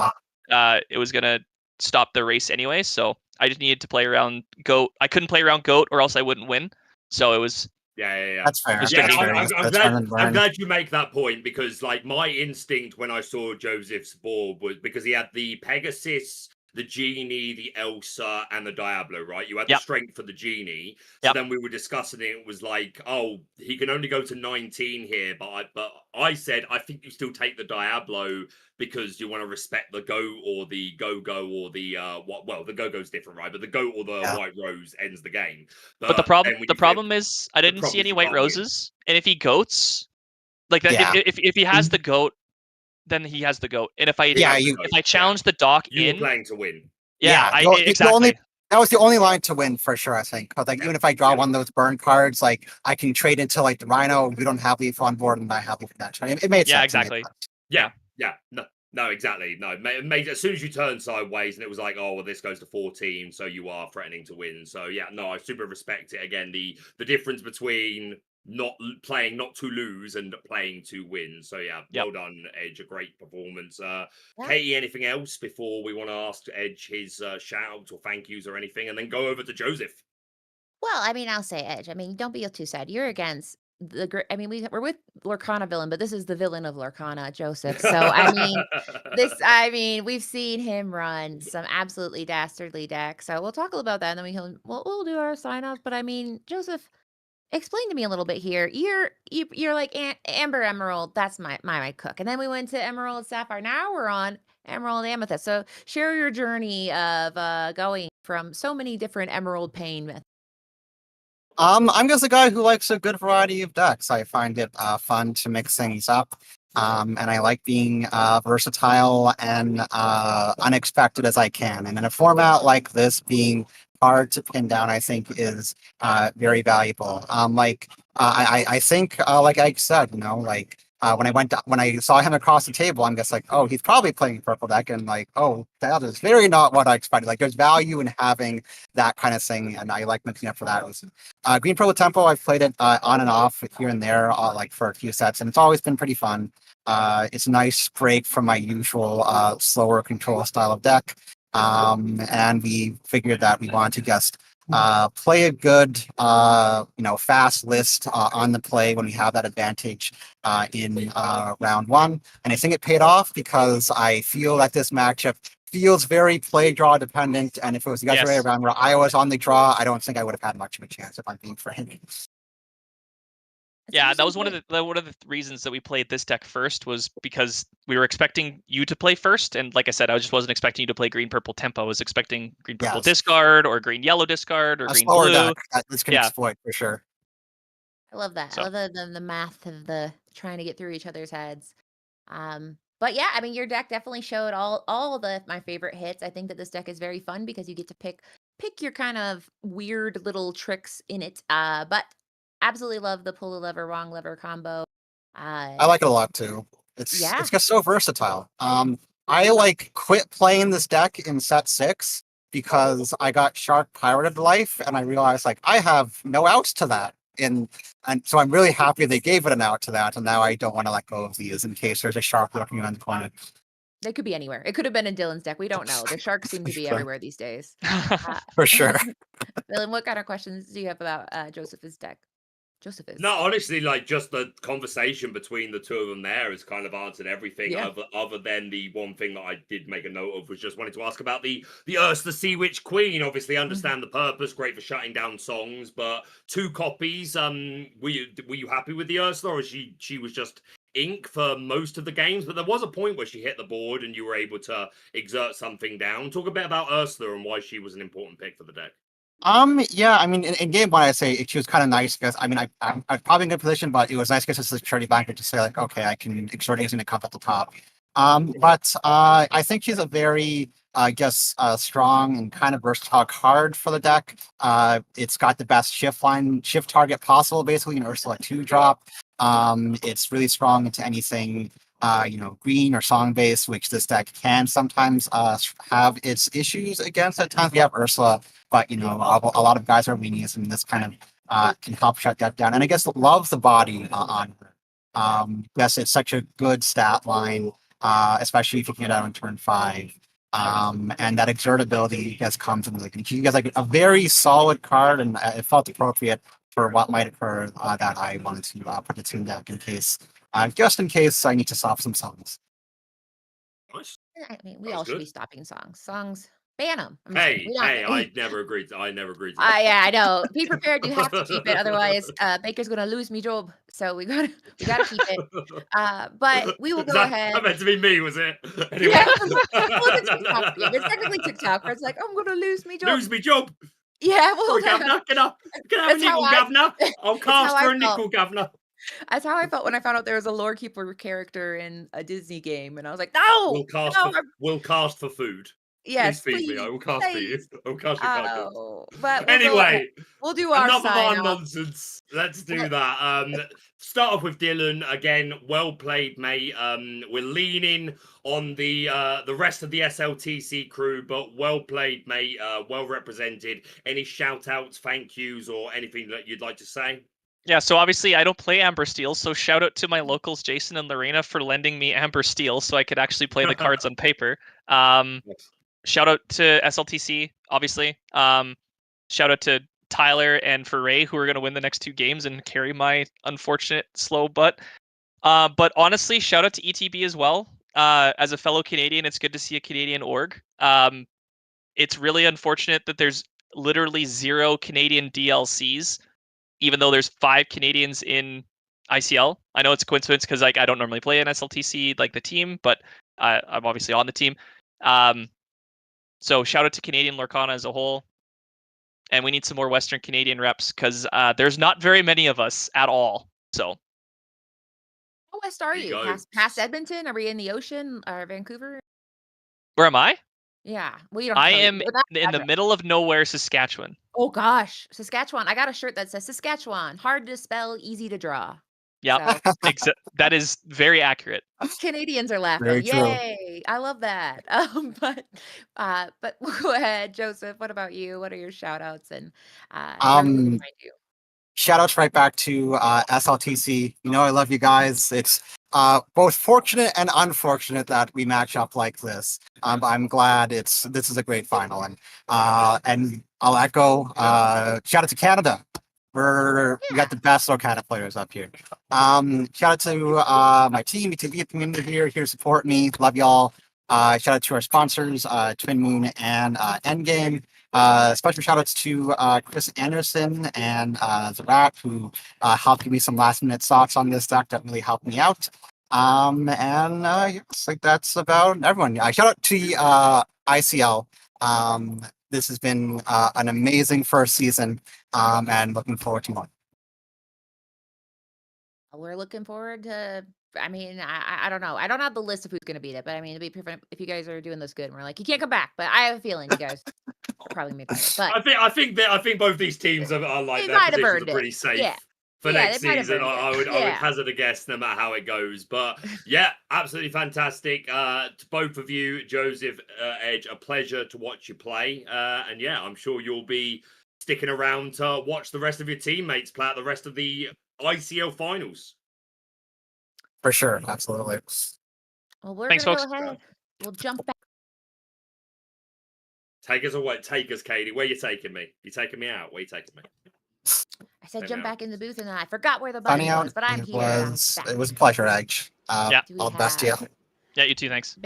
it was gonna stop the race anyway. So I just needed to play around goat. I couldn't play around goat, or else I wouldn't win. So it was. Yeah. That's fair. I'm glad you make that point, because like my instinct when I saw Joseph's board was because he had the Pegasus, the Genie, the Elsa, and the Diablo, right? You had the strength for the Genie. So then we were discussing it. It was like, oh, he can only go to 19 here. But I said, I think you still take the Diablo because you want to respect the Go or the Go-Go or the, the Go-Go's different, right? But the Goat or the White Rose ends the game. But the problem is I didn't see any White Roses. And if he goats, like that, if he has the Goat, then he has the goat. And if I challenge the dock you were playing to win. Exactly. That was the only line to win for sure, I think. Because like even if I draw one of those burn cards, like I can trade into like the Rhino. We don't have Leaf on board, and I have Leaf that. It made sense. Yeah, exactly. Yeah. No, exactly. No, it made as soon as you turn sideways, and it was like, oh well, this goes to 14, so you are threatening to win. So yeah, no, I super respect it. Again, the difference between not playing not to lose and playing to win. So yeah, well done, Edge. A great performance. Katie, anything else before we want to ask Edge his shout out or thank yous or anything, and then go over to Joseph? Well, I mean, I'll say Edge. I mean, don't be too sad. You're against I mean, we're with Lorcana villain, but this is the villain of Lorcana, Joseph. So I mean, we've seen him run some absolutely dastardly decks. So we'll talk about that, and then we'll do our sign off. But I mean, Joseph, explain to me a little bit here. You're like Amber Emerald. That's my cook. And then we went to Emerald Sapphire. Now we're on Emerald Amethyst. So share your journey of going from so many different Emerald Pain methods. I'm just a guy who likes a good variety of decks. I find it fun to mix things up. And I like being versatile and unexpected as I can. And in a format like this, being hard to pin down, I think is very valuable. I think, like I said, when I saw him across the table, I'm just like, oh, he's probably playing purple deck, and like, oh, that is very not what I expected. Like, there's value in having that kind of thing, and I like mixing up for that reason. Green Purple Tempo, I've played it on and off here and there, like for a few sets, and it's always been pretty fun. It's a nice break from my usual slower control style of deck. And we figured that we wanted to just play a good, fast list on the play when we have that advantage in round one. And I think it paid off because I feel that this matchup feels very play draw dependent. And if it was the other way around where I was on the draw, I don't think I would have had much of a chance if I'm being frank. Yeah, that was one of the reasons that we played this deck first was because we were expecting you to play first, and like I said, I just wasn't expecting you to play green purple tempo. I was expecting green purple discard or green yellow discard or green blue. Deck. This can exploit for sure. I love that. So. I love the math of the trying to get through each other's heads. But yeah, I mean, your deck definitely showed all the my favorite hits. I think that this deck is very fun because you get to pick your kind of weird little tricks in it. But absolutely love the pull a lever, wrong lever combo. I like it a lot too. It's just so versatile. I quit playing this deck in set 6 because I got Shark Pirated Life and I realized I have no outs to that. And so I'm really happy they gave it an out to that, and now I don't want to let go of these in case there's a shark lurking around the corner. They could be anywhere. It could have been in Dylan's deck. We don't know. The sharks seem to be everywhere these days. For sure. Dylan, what kind of questions do you have about Joseph's deck? No, honestly, just the conversation between the two of them there has kind of answered everything. Other than the one thing that I did make a note of was just wanted to ask about the the Sea Witch Queen. Obviously, understand the purpose, great for shutting down songs, but 2 copies. Were you happy with the Ursula, or she was just ink for most of the games? But there was a point where she hit the board and you were able to exert something down. Talk a bit about Ursula and why she was an important pick for the deck. Yeah, I mean, in game 1, I'd say she was kind of nice because, I mean, I'm probably in a good position, but it was nice because it's a charity blanket to say, okay, I can exert anything to come at the top. But I think she's a very, strong and kind of versatile card for the deck. It's got the best shift target possible, basically, in Ursula 2 drop. It's really strong into anything, green or song based, which this deck can sometimes have its issues against. At times we have Ursula, but a lot of guys are weenies, and this kind of can help shut that down. And I guess love the body on her. Yes, it's such a good stat line, especially if you can get out on turn 5. And that exertability comes in really. She has a very solid card, and it felt appropriate for what might occur that I wanted to put the tune deck in case. Just in case I need to stop some songs. Nice. I mean, we all should be stopping songs. Songs, ban them. Hey, I never agreed to that. Yeah, I know. Be prepared. You have to keep it. Otherwise, Baker's going to lose me job. So we got to keep it. But we will go ahead. That meant to be me, was it? Anyway. Yeah. Well, it's TikTok. Yeah, it's technically TikTok where it's I'm going to lose me job. Lose me job. Yeah, well, Governor, can I have a nickel, Governor? I'll cast for a nickel, Governor. That's how I felt when I found out there was a lore keeper character in a Disney game, and I was like, "No, we'll cast for food." Yes, please feed me. I will cast for you. I'll cast your But anyway, we'll do our enough of our sign-off. nonsense. Let's do that. Start off with Dylan again. Well played, mate. We're leaning on the rest of the SLTC crew, but well played, mate. Well represented. Any shout outs, thank yous, or anything that you'd like to say? Yeah, so obviously I don't play Amber Steel, so shout out to my locals, Jason and Lorena, for lending me Amber Steel so I could actually play the cards on paper. Shout out to SLTC, obviously. Shout out to Tyler and for Ray, who are going to win the next 2 games and carry my unfortunate slow butt. But honestly, shout out to ETB as well. As a fellow Canadian, it's good to see a Canadian org. It's really unfortunate that there's literally 0 Canadian DLCs, even though there's 5 Canadians in ICL. I know it's a coincidence because I don't normally play in SLTC the team, but I'm obviously on the team. So shout out to Canadian Lorcana as a whole. And we need some more Western Canadian reps because there's not very many of us at all. So how west are you? Past Edmonton? Are we in the ocean or Vancouver? Where am I? Yeah. Well, I am in the middle of nowhere, Saskatchewan. Oh gosh, Saskatchewan. I got a shirt that says Saskatchewan. Hard to spell, easy to draw. Yeah, so. That is very accurate. Canadians are laughing. Very Yay! True. I love that. But we'll go ahead, Joseph. What about you? What are your shout outs and shout outs right back to SLTC. I love you guys. It's both fortunate and unfortunate that we match up like this. I'm glad this is a great final, and I'll echo shout out to Canada. We got the best Lorcana players up here. Shout out to my team, ETB community here to support me. Love y'all. Shout out to our sponsors, Twin Moon and Endgame. Special shout outs to Chris Anderson and Zarat, who helped give me some last minute thoughts on this deck that really helped me out. Yes, like that's about everyone. Shout out to the ICL. This has been an amazing first season, and looking forward to more. We're looking forward to. I mean, I don't know. I don't have the list of who's going to beat it, but I mean, it'd be perfect if you guys are doing this good and we're like, you can't come back. But I have a feeling you guys will probably make it. But I think both these teams are like They their might have positions earned are it. pretty safe. Yeah. For Yeah, next they might have season, earned I it. would Yeah. hazard a guess no matter how it goes. But yeah, absolutely fantastic. To both of you, Joseph, Edge, a pleasure to watch you play. And yeah, I'm sure you'll be sticking around to watch the rest of your teammates play out the rest of the ICL finals. For sure, absolutely. Well, we're Thanks, going to folks. go ahead. We'll jump back. Take us away. Take us, Katie. Where you taking me? You taking me out? Where you taking me? I said Take jump me out. back in the booth and then I forgot where the button Funny out. was, but I'm It here. and I'm was back. a pleasure, Edge. Yeah. Do we All the best to you. have- Yeah, you too. Thanks.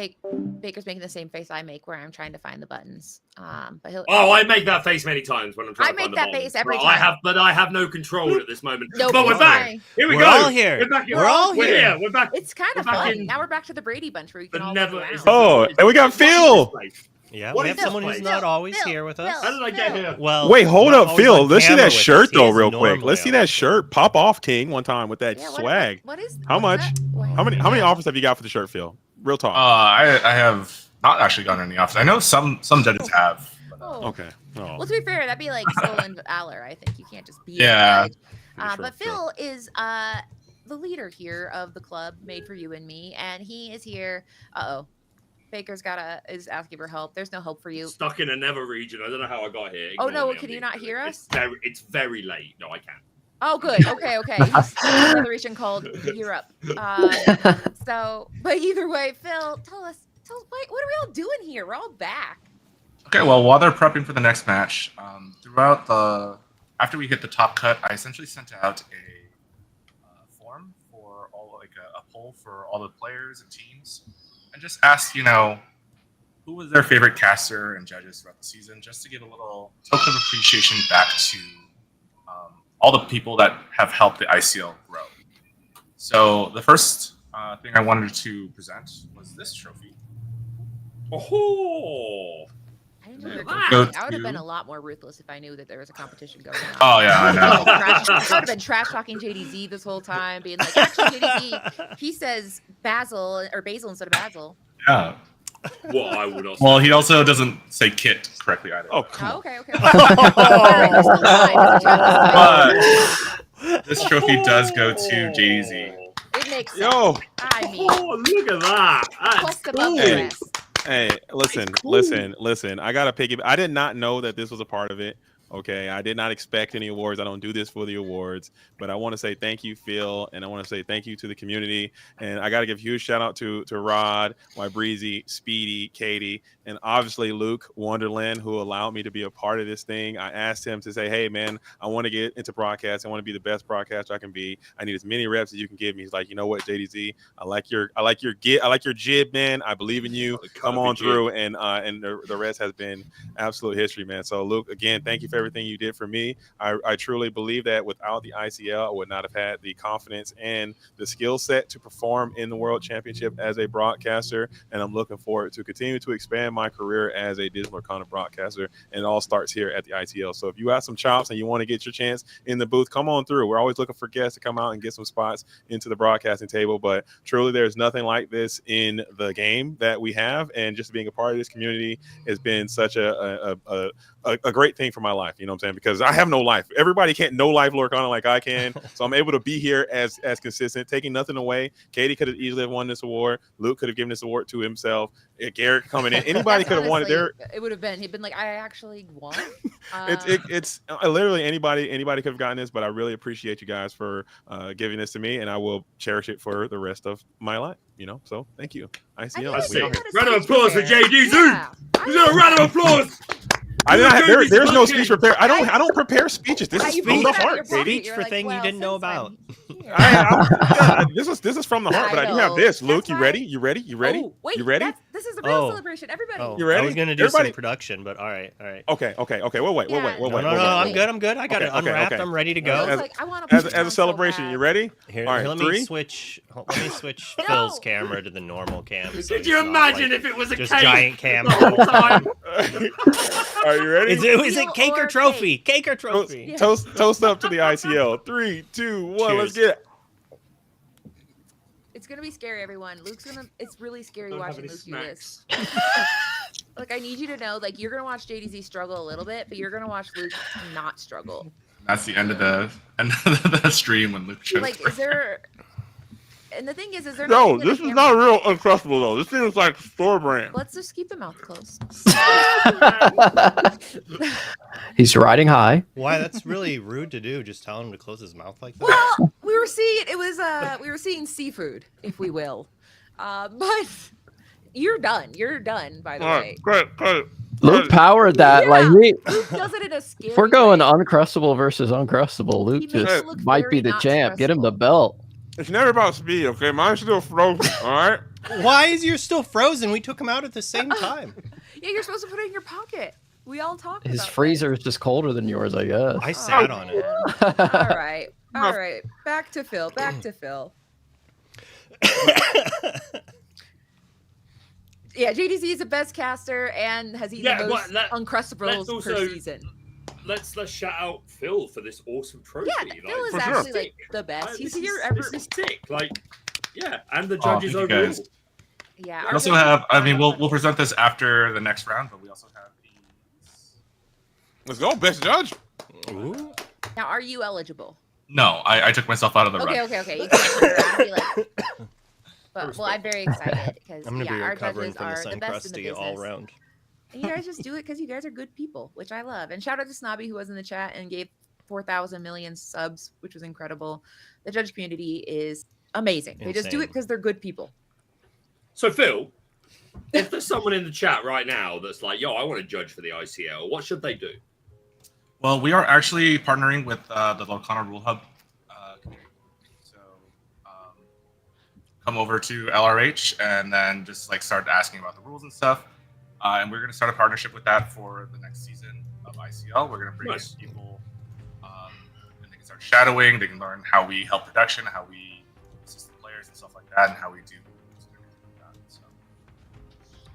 Baker's making the same face I make where I'm trying to find the buttons. But he'll. Oh, I make that face many times when I'm trying I to make find the that button. face every But time. I have no control at this moment. No, but we're it's back. fine. Here we We're go. all here. We're back. We're all We're here. here. We're back. It's kind of We're back fun. in- Now we're back to the Brady Bunch where you can But all never. look It's- around. Oh, and we got what is this Phil. place? Yeah, What we is have someone this who's place? not always Phil, here with us. How did I get here? Well, Wait, hold not up, always Phil. on Let's see camera that with us. shirt He though, is real quick. normally Let's see on that the shirt. Pop off, King, one time with that Yeah, swag. what is How what is much? that? Wait, How many yeah. offers have you got for the shirt, Phil? Real talk. I have not actually gotten any offers. I know some judges have. But, Oh. Okay. Oh, Well, to be fair, that'd be like stolen valor. I think you can't just be. Yeah. a judge. sure, But Phil is the leader here of the club made for you and me, and he is here. Baker's is asking for help. There's no hope for you. Stuck in a never region. I don't know how I got here. Oh, Ignore no, me, can I'm you being not silly. hear us? It's very late. No, I can't. Oh, good. Okay. He's in another region called Europe. But either way, Phil, tell us what are we all doing here? We're all back. okay, well, while they're prepping for the next match, after we hit the top cut, I essentially sent out a form for a poll for all the players and teams, and just asked, who was their favorite caster and judges throughout the season, just to give a little token of appreciation back to all the people that have helped the ICL grow. So the first thing I wanted to present was this trophy. Oh, I didn't know there Go was I would have to- been a lot more ruthless if I knew that there was a competition going on. Oh yeah, I know. I would have been trash talking JDZ this whole time, being like, actually, JDZ, he says Basil instead of Basil. Yeah. what I would also. Well, he also doesn't say kit correctly either. oh, come Oh, on. okay. All right, we're still fine. But this trophy does go to JDZ. It makes sense. Yo, I mean, Oh, look at that. That's quest above the cool. rest. hey, listen, cool. listen. I gotta pick it. I did not know that this was a part of it. Okay, I did not expect any awards. I don't do this for the awards, but I want to say thank you, Phil, and I want to say thank you to the community. And I got to give a huge shout out to Rod, Breezy, Speedy, Katie, and obviously Luke Wonderland, who allowed me to be a part of this thing. I asked him to say, "Hey, man, I want to get into broadcast. I want to be the best broadcaster I can be. I need as many reps as you can give me." He's like, "You know what, JDZ, I like your jib, man. I believe in you. Come on through." And the rest has been absolute history, man. So Luke, again, thank you for everything you did for me. I truly believe that without the ICL, I would not have had the confidence and the skill set to perform in the World Championship as a broadcaster. And I'm looking forward to continue to expand my career as a digital Lorcana broadcaster. And it all starts here at the ICL. So if you have some chops and you want to get your chance in the booth, come on through. We're always looking for guests to come out and get some spots into the broadcasting table. But truly, there's nothing like this in the game that we have. And just being a part of this community has been such a great thing for my life. life. You know what I'm saying? Because I have no life. Everybody can't no life Lorcana like I can. So I'm able to be here as consistent, taking nothing away. Katie could have easily won this award. Luke could have given this award to himself. Garrett coming in. Anybody could have won it. There, it would have been. He'd been like, I actually won. It's literally anybody could have gotten this, but I really appreciate you guys for giving this to me, and I will cherish it for the rest of my life. You know, so thank you. I see. Round of applause for JD Zoo. Yeah. Is there a round of applause? I did not have, there's no speech prepared. I don't prepare speeches. This is from the heart, Katie. Speech for thing you didn't know about. This is from the heart, but I do have this. Luke, you ready? You ready? Oh, wait, you ready? This is a real celebration. Everybody. Oh, You ready? I was gonna do some production, but all right. Okay. We'll wait. No, I'm good. I got it unwrapped. I'm ready to go. As a celebration, you ready? Here, all right, let me switch Phil's camera to the normal cam. Could you imagine if it was a just cake giant cam the whole time? Are you ready? Is it cake or trophy? Cake or trophy? Toast up to the ICL. 3, 2, 1. Cheers. Let's get it. It's gonna be scary, everyone. It's really scary watching Luke do this. Like, I need you to know, like, you're gonna watch JDZ struggle a little bit, but you're gonna watch Luke not struggle. That's the end of the stream when Luke shows. Like, is there? And the thing is there? No, this is not real Uncrustable though. This seems like store brand. Let's just keep the mouth closed. He's riding high. Why? That's really rude to do. Just tell him to close his mouth like that. Well, we were seeing seafood, if we will. But you're done. You're done, by the way. Great. Luke powered that. Yeah, Like Luke does it in a scary if we're going way. Uncrustable versus Uncrustable, Luke He makes just it look might very be the not champ. Get him the stressful. belt. It's never about speed, okay? Mine's still frozen, all right? Why is yours still frozen? We took him out at the same time. Yeah, you're supposed to put it in your pocket. We all talked His about freezer is just colder than yours, I guess. I sat on it. that. All right. Back to Phil. Yeah, JDZ is the best caster and has eaten the most Uncrustables per season. Let's shout out Phil for this awesome trophy. Yeah, Phil is actually like the best. He's here every. This is sick. Like, yeah, and the judges thank you, overall. guys. Yeah. We also have. I mean, we'll present this after the next round, but we also have these. Let's go, best judge. Ooh. Now, are you eligible? No, I took myself out of the run. Okay. You can't turn around and be like. But I'm very excited because I'm gonna be our recovering judges from are this the best in the uncrusty business. all round. And you guys just do it because you guys are good people, which I love. And shout out to Snobby, who was in the chat and gave 4,000 million subs, which was incredible. The judge community is amazing. They just do it because they're good people. So, Phil, if there's someone in the chat right now that's like, yo, I want to judge for the ICL, what should they do? Well, we are actually partnering with the Lorcana Rule Hub community. So come over to LRH and then just like start asking about the rules and stuff. And we're going to start a partnership with that for the next season of ICL. We're going to bring in people and they can start shadowing. They can learn how we help production, how we assist the players and stuff like that, and how we do so.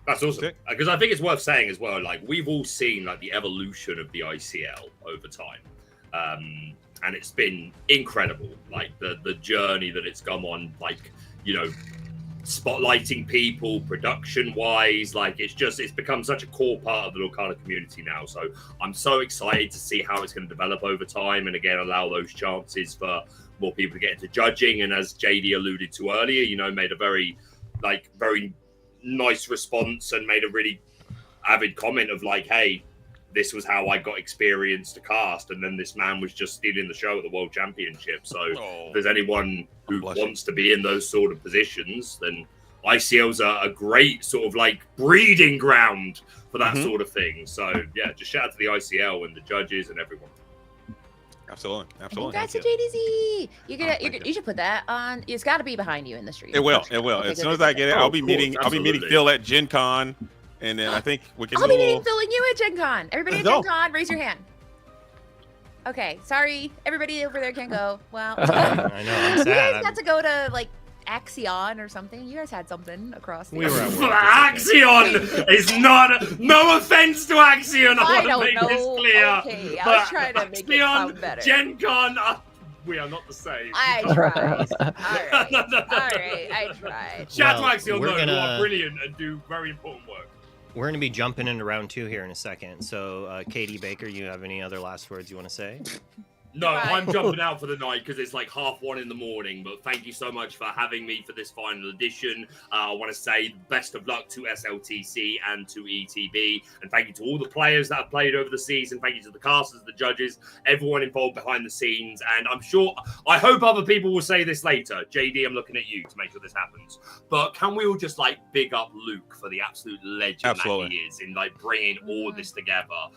That's awesome. Because I think it's worth saying as well, like, we've all seen like the evolution of the ICL over time. And it's been incredible, like the journey that it's come on, like, you know, spotlighting people production wise, like it's become such a core part of the Lorcana community now. So I'm so excited to see how it's going to develop over time, and again allow those chances for more people to get into judging. And as JD alluded to earlier, you know, made a very nice response and made a really avid comment of like, hey, this was how I got experience to cast, and then this man was just stealing the show at the World Championship. So if there's anyone who wants to be in those sort of positions, then ICL's a great sort of like breeding ground for that sort of thing. So yeah, just shout out to the ICL and the judges and everyone. Absolutely. Congrats to JDZ. You should put that on. It's got to be behind you in the stream. It will. As soon as I get it, I'll be meeting Phil at Gen Con. And then I think we can. I'll be meeting Phil and you at Gen Con. Everybody at Gen Con, raise your hand. Okay, sorry, everybody over there can't go. Well, I know. I'm you sad. guys got to go to like Axion or something. You guys had something across. The Axion is not. No offense to Axion. I want to make this clear. Okay, I was trying to make it sound better. Gen Con. We are not the same. I tried. All right, I tried. Shout out to Axion, who are brilliant and do very important work. We're going to be jumping into round 2 here in a second. So, Katie Baker, you have any other last words you want to say? No, I'm jumping out for the night because it's like 1:30 in the morning. But thank you so much for having me for this final edition. I want to say best of luck to SLTC and to ETB. And thank you to all the players that have played over the season. Thank you to the casters, the judges, everyone involved behind the scenes. And I hope other people will say this later. JD, I'm looking at you to make sure this happens. But can we all just like big up Luke for the absolute legend that he is in like bringing all this together?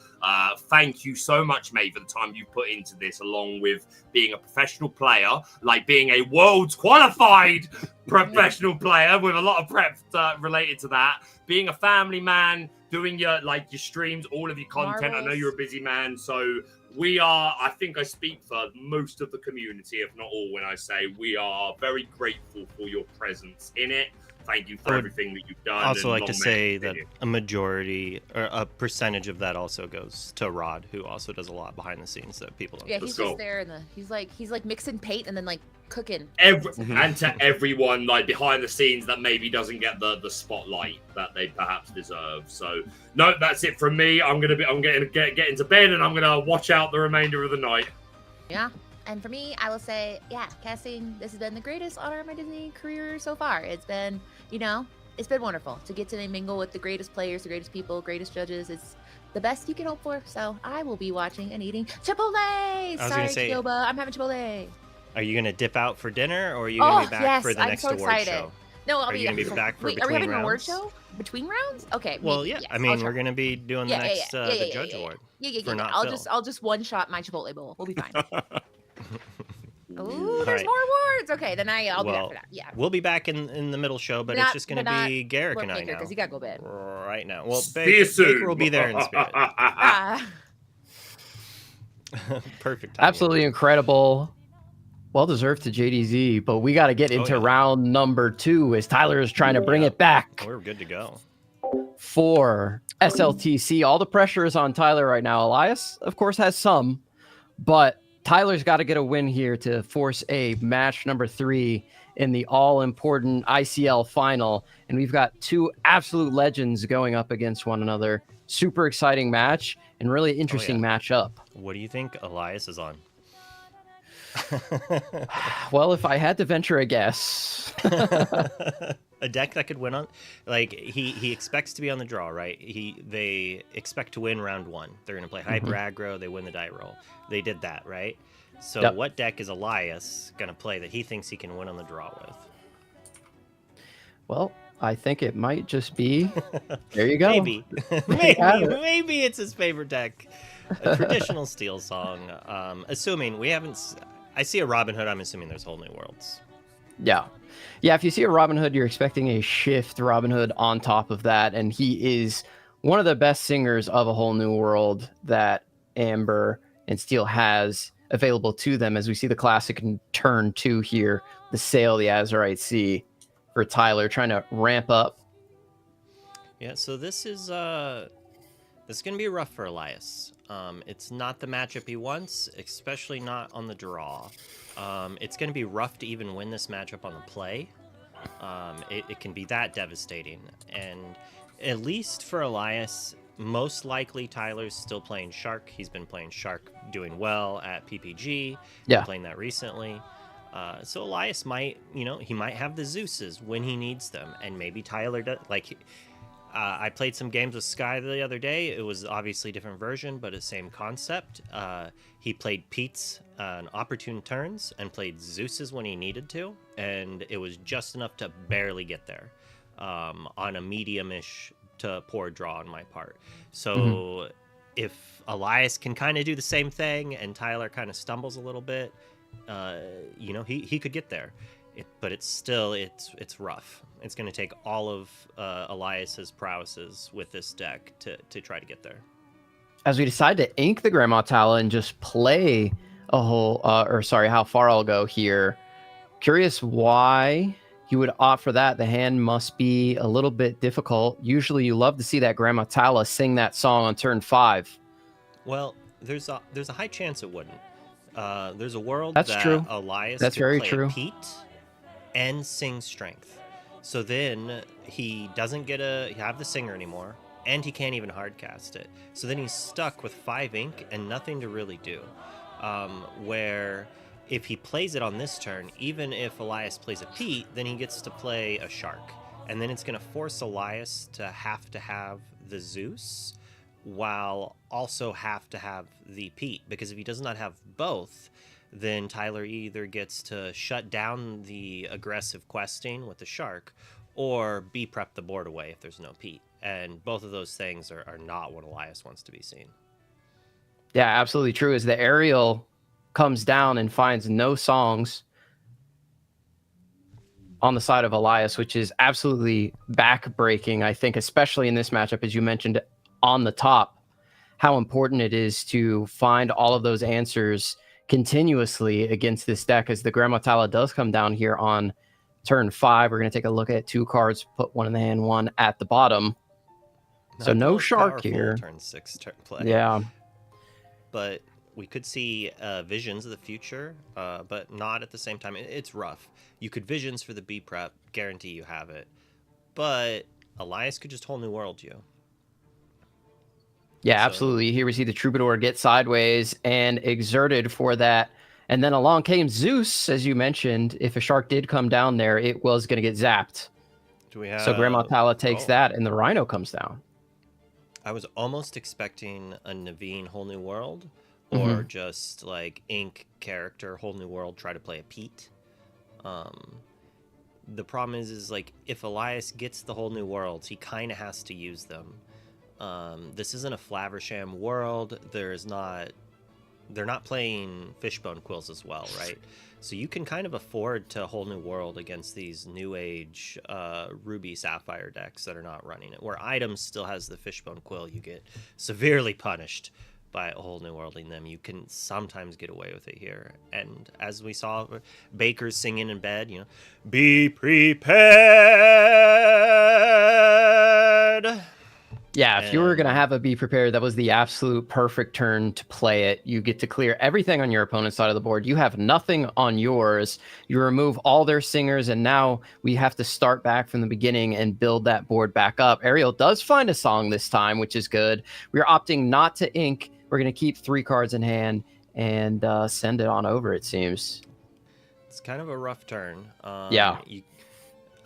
Thank you so much, mate, for the time you put into this, along with being a professional player, like being a world's qualified professional player with a lot of prep related to that, being a family man, doing your streams, all of your content. Marbles. I know you're a busy man, so I think I speak for most of the community, if not all, when I say we are very grateful for your presence in it. Thank you for everything that you've done. I also like to say that a majority or a percentage of that also goes to Rod, who also does a lot behind the scenes that people don't. Yeah, he's just there and he's like mixing paint and then like cooking. And to everyone like behind the scenes that maybe doesn't get the spotlight that they perhaps deserve. So no, that's it from me. I'm getting get into bed and I'm gonna watch out the remainder of the night. Yeah. And for me, I will say, yeah, casting, this has been the greatest honor of my Disney career so far. It's been, it's been wonderful to get to mingle with the greatest players, the greatest people, greatest judges. It's the best you can hope for. So I will be watching and eating Chipotle. Sorry, Chiyoba, I'm having Chipotle. Are you going to dip out for dinner, or are you going to be back for the next award show? No, I'll be. Are you going to be back for between rounds? Are we having an award show between rounds? Okay. Well, maybe, yeah. yes, I mean, we're going to be doing the next the judge award. Yeah. I'll just one shot my Chipotle bowl. We'll be fine. Ooh, there's more awards. Okay, then I'll be back for that. Yeah. We'll be back in the middle show, but it's just going to be Garrick and I now. Because he got to go bed. Right now. Well, Baker will be there in spirit. Perfect. Absolutely incredible. Well deserved to JDZ, but we got to get into round number 2 as Tyler is trying to bring it back. We're good to go. For SLTC, all the pressure is on Tyler right now. Elias, of course, has some, but Tyler's got to get a win here to force a match number 3 in the all-important ICL final. And we've got 2 absolute legends going up against one another. Super exciting match and really interesting matchup. What do you think Elias is on? Well, if I had to venture a guess. A deck that could win on, like he expects to be on the draw, right? They expect to win round 1. They're going to play hyper aggro. They win the die roll. They did that, right? So what deck is Elias going to play that he thinks he can win on the draw with? Well, I think it might just be. There you go. Maybe it's his favorite deck. A traditional Steel song. Assuming we haven't. I see a Robin Hood. I'm assuming there's whole new worlds. Yeah. If you see a Robin Hood, you're expecting a shift Robin Hood on top of that, and he is one of the best singers of a whole new world that Amber and Steel has available to them, as we see the classic in turn 2 here, the Sail the Azurite Sea for Tyler, trying to ramp up. Yeah, so this is going to be rough for Elias. It's not the matchup he wants, especially not on the draw. It's going to be rough to even win this matchup on the play. It can be that devastating. And at least for Elias, most likely Tyler's still playing Shark. He's been playing Shark, doing well at PPG. Been playing that recently. So Elias might, he might have the Zeuses when he needs them. And maybe Tyler does. I played some games with Sky the other day. It was obviously a different version, but the same concept. He played Pete's on opportune turns and played Zeus's when he needed to, and it was just enough to barely get there on a medium-ish to poor draw on my part. So if Elias can kind of do the same thing and Tyler kind of stumbles a little bit, he could get there. But it's still, it's rough. It's going to take all of Elias's prowesses with this deck to try to get there. As we decide to ink the Grandma Tala and just play a whole, how far I'll go here. Curious why you would opt for that. The hand must be a little bit difficult. Usually you love to see that Grandma Tala sing that song on turn 5. Well, there's a high chance it wouldn't. There's a world that true. Elias That's could very play true. Pete and sing Strength. So then he doesn't have the singer anymore. and he can't even hardcast it. So then he's stuck with 5 ink and nothing to really do. Where if he plays it on this turn, even if Elias plays a Pete, then he gets to play a Shark. And then it's going to force Elias to have the Zeus while also have to have the Pete. Because if he does not have both, then Tyler either gets to shut down the aggressive questing with the Shark or B-prep the board away if there's no Pete. And both of those things are not what Elias wants to be seen. Yeah, absolutely true. As the aerial comes down and finds no songs on the side of Elias, which is absolutely back-breaking, I think, especially in this matchup, as you mentioned on the top, how important it is to find all of those answers continuously against this deck, as the Grandma Tala does come down here on turn 5. We're going to take a look at 2 cards, put one in the hand, one at the bottom. Not So the no most Shark powerful here. Turn 6 turn play. Yeah. But we could see visions of the future, but not at the same time. It's rough. You could visions for the B prep, guarantee you have it. But Elias could just whole new world you. Yeah, So- absolutely. Here we see the Troubadour get sideways and exerted for that. And then along came Zeus, as you mentioned. If a Shark did come down there, it was going to get zapped. Do we have? So Grandma Tala takes oh. that, and the Rhino comes down. I was almost expecting a Naveen whole new world, or just like Ink character whole new world try to play a Pete. The problem is like if Elias gets the whole new worlds, he kind of has to use them. This isn't a Flaversham world. They're not playing Fishbone Quills as well, right? So you can kind of afford to whole new world against these new age Ruby Sapphire decks that are not running it. Where Items still has the Fishbone Quill, you get severely punished by a whole new worlding them. You can sometimes get away with it here. And as we saw, Baker's singing in bed, be prepared. Yeah, if you were going to have a Be Prepared, that was the absolute perfect turn to play it. You get to clear everything on your opponent's side of the board. You have nothing on yours. You remove all their singers, and now we have to start back from the beginning and build that board back up. Ariel does find a song this time, which is good. We're opting not to ink. We're going to keep 3 cards in hand and send it on over, it seems. It's kind of a rough turn. Yeah.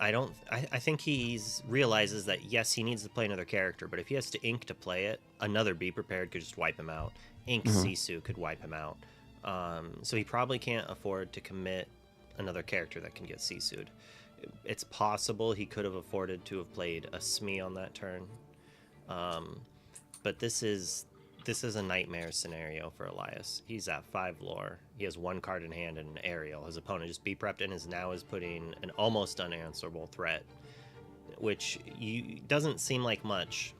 I think he realizes that, yes, he needs to play another character, but if he has to ink to play it, another Be Prepared could just wipe him out. Ink Sisu could wipe him out. So he probably can't afford to commit another character that can get Sisu'd. It's possible he could have afforded to have played a Smee on that turn. But this is a nightmare scenario for Elias. He's at 5 lore. He has 1 card in hand and an aerial. His opponent just B-prepped and is putting an almost unanswerable threat, which doesn't seem like much.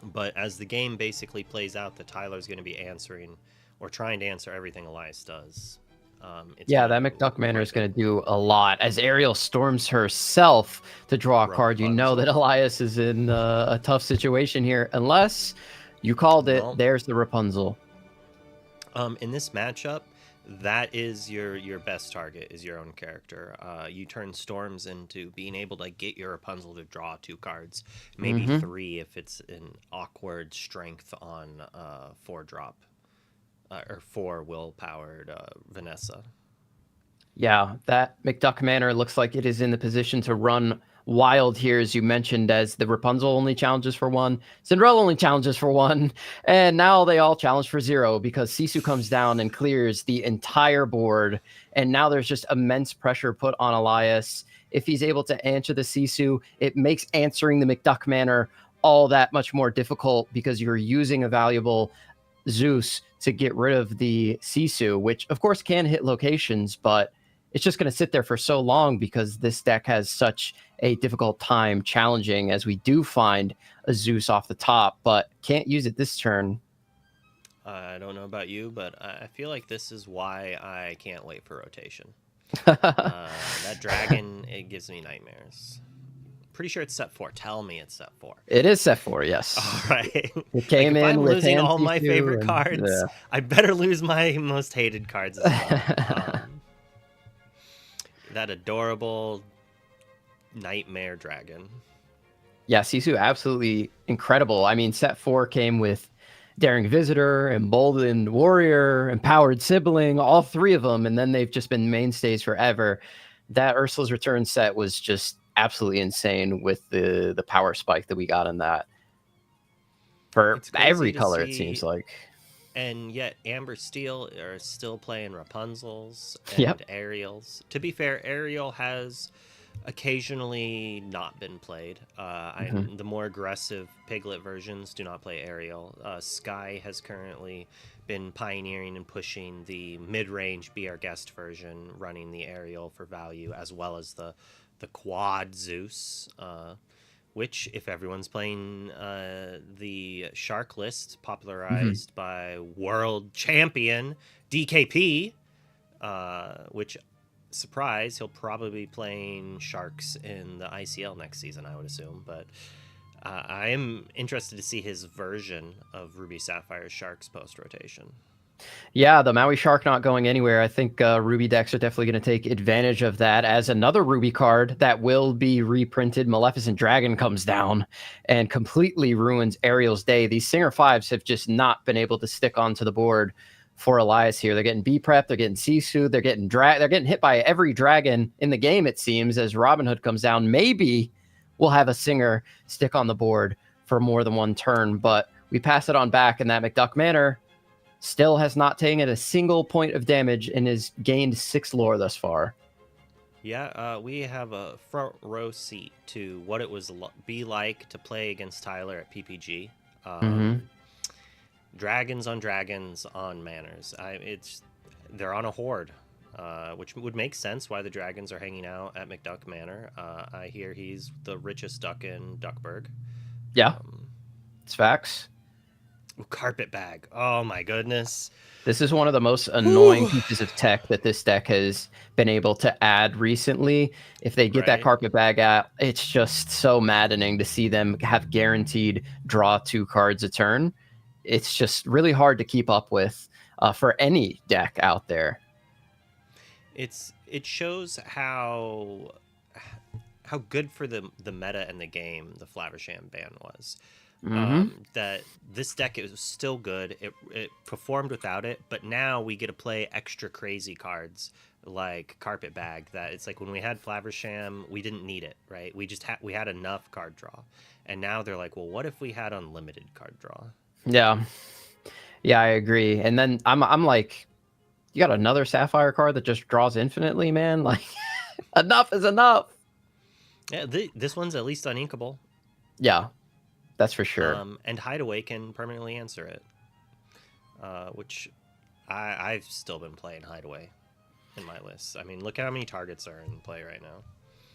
But as the game basically plays out, the Tyler's going to be answering or trying to answer everything Elias does. That McDuck Manor is going to do a lot. As Ariel storms herself to draw a card, you know that Elias is in a tough situation here, unless... You called it. Well, there's the Rapunzel. In this matchup, that is your best target, is your own character. You turn Storms into being able to get your Rapunzel to draw 2 cards, maybe 3 if it's an awkward strength on 4-drop or 4 will-powered Vanessa. Yeah, that McDuck Manor looks like it is in the position to run wild here, as you mentioned, as the Rapunzel only challenges for 1, Cinderella only challenges for 1, and now they all challenge for 0 because Sisu comes down and clears the entire board, and now there's just immense pressure put on Elias. If he's able to answer the Sisu, it makes answering the McDuck Manor all that much more difficult because you're using a valuable Zeus to get rid of the Sisu, which of course can hit locations, but it's just going to sit there for so long because this deck has such a difficult time challenging, as we do find a Zeus off the top, but can't use it this turn. I don't know about you, but I feel like this is why I can't wait for rotation. That dragon, it gives me nightmares. Pretty sure it's set 4. Tell me it's set 4. It is set 4, yes. All right. It came if in I'm with losing all hand my Sisu favorite and- cards, yeah. I better lose my most hated cards as well. That adorable nightmare dragon. Yeah, Sisu, absolutely incredible. I mean, set 4 came with Daring Visitor, Emboldened Warrior, Empowered Sibling, all 3 of them, and then they've just been mainstays forever. That Ursula's Return set was just absolutely insane with the power spike that we got in that. For It's crazy every to color, it see- seems like. And yet Amber Steel are still playing Rapunzels and Yep. Ariels. To be fair, Ariel has occasionally not been played. The more aggressive Piglet versions do not play Ariel. Sky has currently been pioneering and pushing the mid-range Be Our Guest version, running the Ariel for value, as well as the quad Zeus, which, if everyone's playing the Shark list popularized by world champion DKP, which, surprise, he'll probably be playing Sharks in the ICL next season, I would assume. But I am interested to see his version of Ruby Sapphire Sharks post-rotation. Yeah, the Maui Shark not going anywhere. I think Ruby decks are definitely going to take advantage of that, as another Ruby card that will be reprinted, Maleficent Dragon, comes down and completely ruins Ariel's day. These Singer 5s have just not been able to stick onto the board for Elias here. They're getting B-Prep, they're getting Sisu, they're getting hit by every dragon in the game, it seems, as Robin Hood comes down. Maybe we'll have a Singer stick on the board for more than one turn, but we pass it on back, and that McDuck Manor still has not taken a single point of damage and has gained 6 lore thus far. Yeah, we have a front row seat to what it was be like to play against Tyler at PPG. Dragons on manors. They're on a horde, which would make sense why the dragons are hanging out at McDuck Manor. I hear he's the richest duck in Duckburg. Yeah, it's facts. Carpetbag. Oh my goodness. This is one of the most annoying pieces of tech that this deck has been able to add recently. If they get that Carpetbag out, it's just so maddening to see them have guaranteed draw 2 cards a turn. It's just really hard to keep up with for any deck out there. It shows how good for the meta and the game the Flaversham ban was. That this deck is still good. It performed without it, but now we get to play extra crazy cards like Carpetbag. That it's like when we had Flaversham, we didn't need it, right? We just we had enough card draw, and now they're like, well, what if we had unlimited card draw? Yeah, I agree. And then I'm like, you got another Sapphire card that just draws infinitely, man. Like, enough is enough. Yeah, this one's at least uninkable. Yeah. That's for sure. And Hideaway can permanently answer it, which I've still been playing Hideaway in my list. I mean, look at how many targets are in play right now.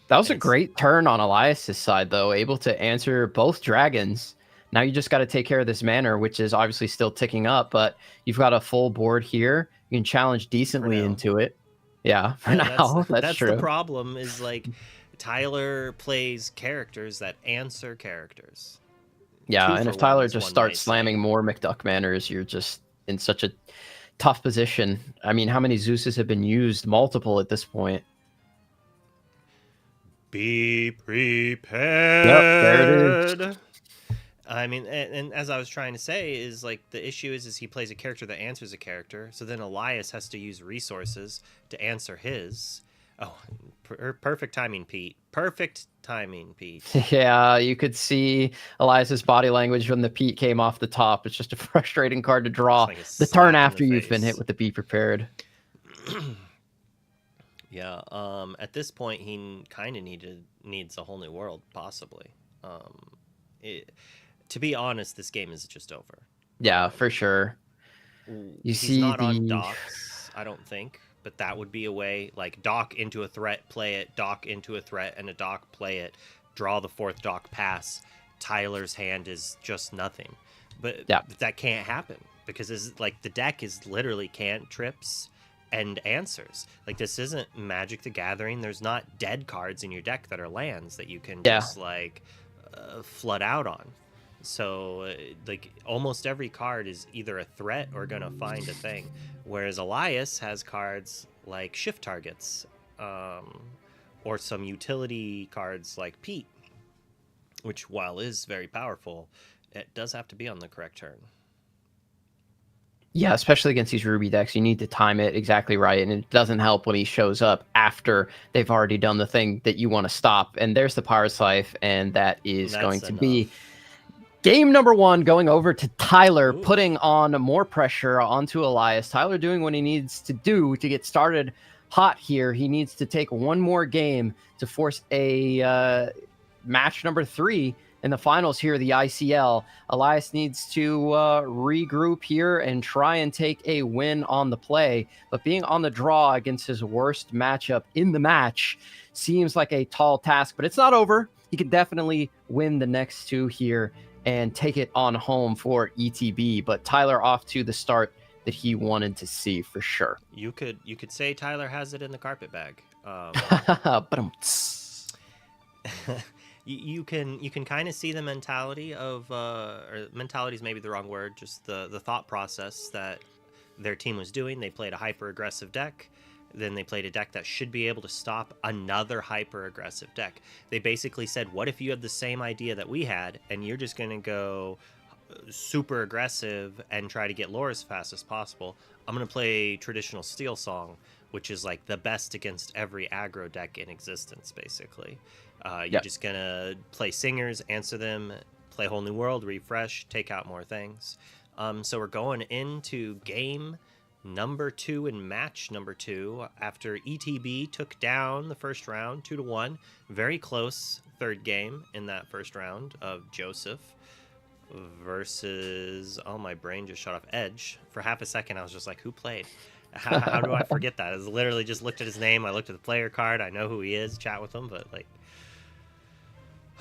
That was a great turn on Elias's side, though, able to answer both dragons. Now you just got to take care of this manor, which is obviously still ticking up, but you've got a full board here. You can challenge decently into it. Yeah, for now. That's true. The problem is, like, Tyler plays characters that answer characters. Yeah, and if Tyler just starts slamming more McDuck Manors, you're just in such a tough position. I mean, how many Zeuses have been used? Multiple at this point. Be prepared. Yep, there it is. I mean, and as I was trying to say, is like the issue is he plays a character that answers a character, so then Elias has to use resources to answer his. Oh, perfect timing, Pete. Perfect timing, Pete. Yeah, you could see Elias's body language when the Pete came off the top. It's just a frustrating card to draw the turn after you've been hit with the Be Prepared. Yeah, at this point, he kind of needs a whole new world, possibly. To be honest, this game is just over. Yeah, for sure. He's not on docks, I don't think. But that would be a way, like, dock into a threat, play it, dock into a threat, and a dock, play it, draw the 4th dock, pass. Tyler's hand is just nothing. But that can't happen because the deck is literally cantrips and answers. Like, this isn't Magic the Gathering. There's not dead cards in your deck that are lands that you can just, like, flood out on. So, like, almost every card is either a threat or going to find a thing. Whereas Elias has cards like Shift Targets, or some utility cards like Pete. which, while is very powerful, it does have to be on the correct turn. Yeah, especially against these Ruby decks, you need to time it exactly right, and it doesn't help when he shows up after they've already done the thing that you want to stop. And there's the Pirate's Life, and that is That's going to enough. be game number 1, going over to Tyler, Ooh. putting on more pressure onto Elias. Tyler doing what he needs to do to get started hot here. He needs to take one more game to force a match number 3 in the finals here, the ICL. Elias needs to regroup here and try and take a win on the play. But being on the draw against his worst matchup in the match seems like a tall task, but it's not over. He can definitely win the next 2 here and take it on home for ETB. But Tyler off to the start that he wanted to see for sure. You could say Tyler has it in the carpet bag. You can kind of see the mentality of, or mentality is maybe the wrong word, just the thought process that their team was doing. They played a hyper aggressive deck. Then they played a deck that should be able to stop another hyper aggressive deck. They basically said, what if you have the same idea that we had and you're just going to go super aggressive and try to get lore as fast as possible? I'm going to play traditional Steel Song, which is like the best against every aggro deck in existence, basically. You're just going to play Singers, answer them, play Whole New World, refresh, take out more things. So we're going into game number 2 and match number 2 after ETB took down the first round 2-1. Very close third game in that first round of Joseph versus, oh, my brain just shut off, Edge. For half a second, I was just like, who played? How do I forget that? I literally just looked at his name. I looked at the player card. I know who he is, chat with him, but like...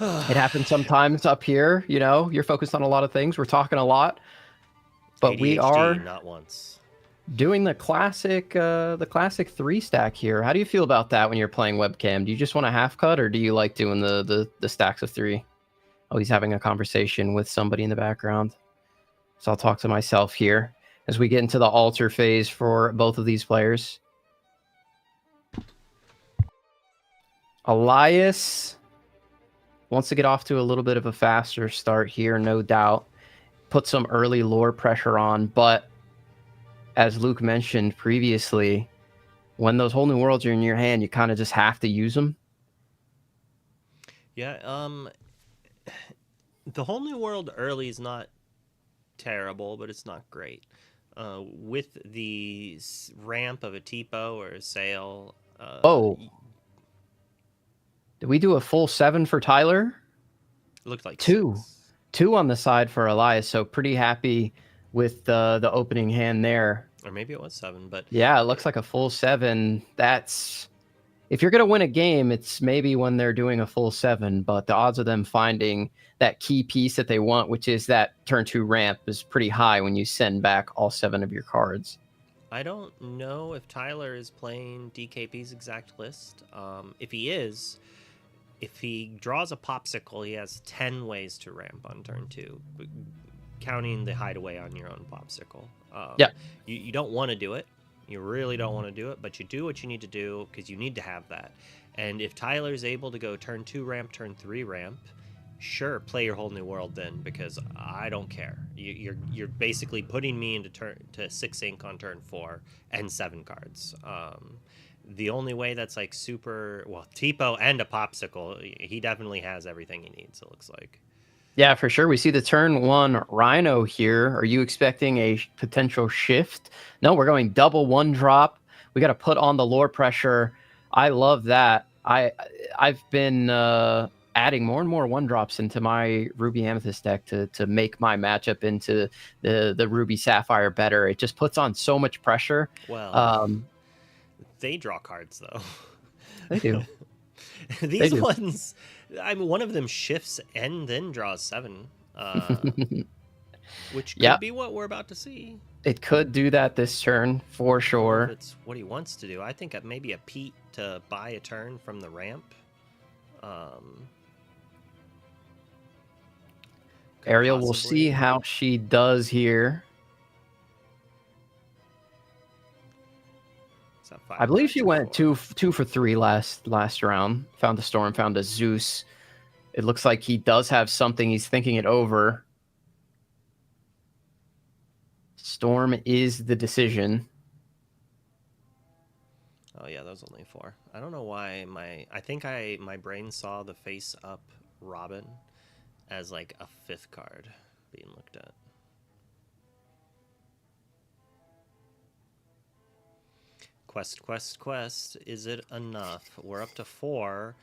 It happens sometimes up here. You know, you're focused on a lot of things. We're talking a lot. But ADHD, we are not once. Doing the classic 3 stack here. How do you feel about that when you're playing webcam? Do you just want a half cut, or do you like doing the stacks of 3? Oh, he's having a conversation with somebody in the background. So I'll talk to myself here as we get into the alter phase for both of these players. Elias wants to get off to a little bit of a faster start here, no doubt. Put some early lore pressure on, but as Luke mentioned previously, when those Whole New Worlds are in your hand, you kind of just have to use them. Yeah, the Whole New World early is not terrible, but it's not great. With the ramp of a Tipo or a Sail... Did we do a full 7 for Tyler? It looked like 2. 6. 2 on the side for Elias, so pretty happy with the opening hand there. Or maybe it was 7, but... Yeah, it looks like a full 7. That's... If you're going to win a game, it's maybe when they're doing a full 7, but the odds of them finding that key piece that they want, which is that turn 2 ramp, is pretty high when you send back all 7 of your cards. I don't know if Tyler is playing DKP's exact list. If he is, if he draws a Popsicle, he has 10 ways to ramp on turn 2, counting the hideaway on your own Popsicle. You don't want to do it. You really don't want to do it, but you do what you need to do because you need to have that. And if Tyler's able to go turn 2 ramp, turn 3 ramp, sure, play your Whole New World then, because I don't care. You're basically putting me into 6 ink on turn 4 and 7 cards. The only way that's like super... Well, Tipo and a Popsicle, he definitely has everything he needs, it looks like. Yeah, for sure. We see the turn 1 Rhino here. Are you expecting a potential shift? No, we're going double 1-drop. We got to put on the lore pressure. I love that. I've been adding more and more 1-drops into my Ruby Amethyst deck to make my matchup into the Ruby Sapphire better. It just puts on so much pressure. Well, they draw cards, though. They do. These ones... I mean, one of them shifts and then draws 7, which could be what we're about to see. It could do that this turn, for sure. If it's what he wants to do. I think maybe a Pete to buy a turn from the ramp. Ariel, we'll see how she does here. I believe she went 2 for 3 last round. Found a Storm, found a Zeus. It looks like he does have something. He's thinking it over. Storm is the decision. Oh yeah, that was only 4. I don't know why my brain saw the face up Robin as like a 5th card being looked at. Quest. Is it enough? We're up to 4.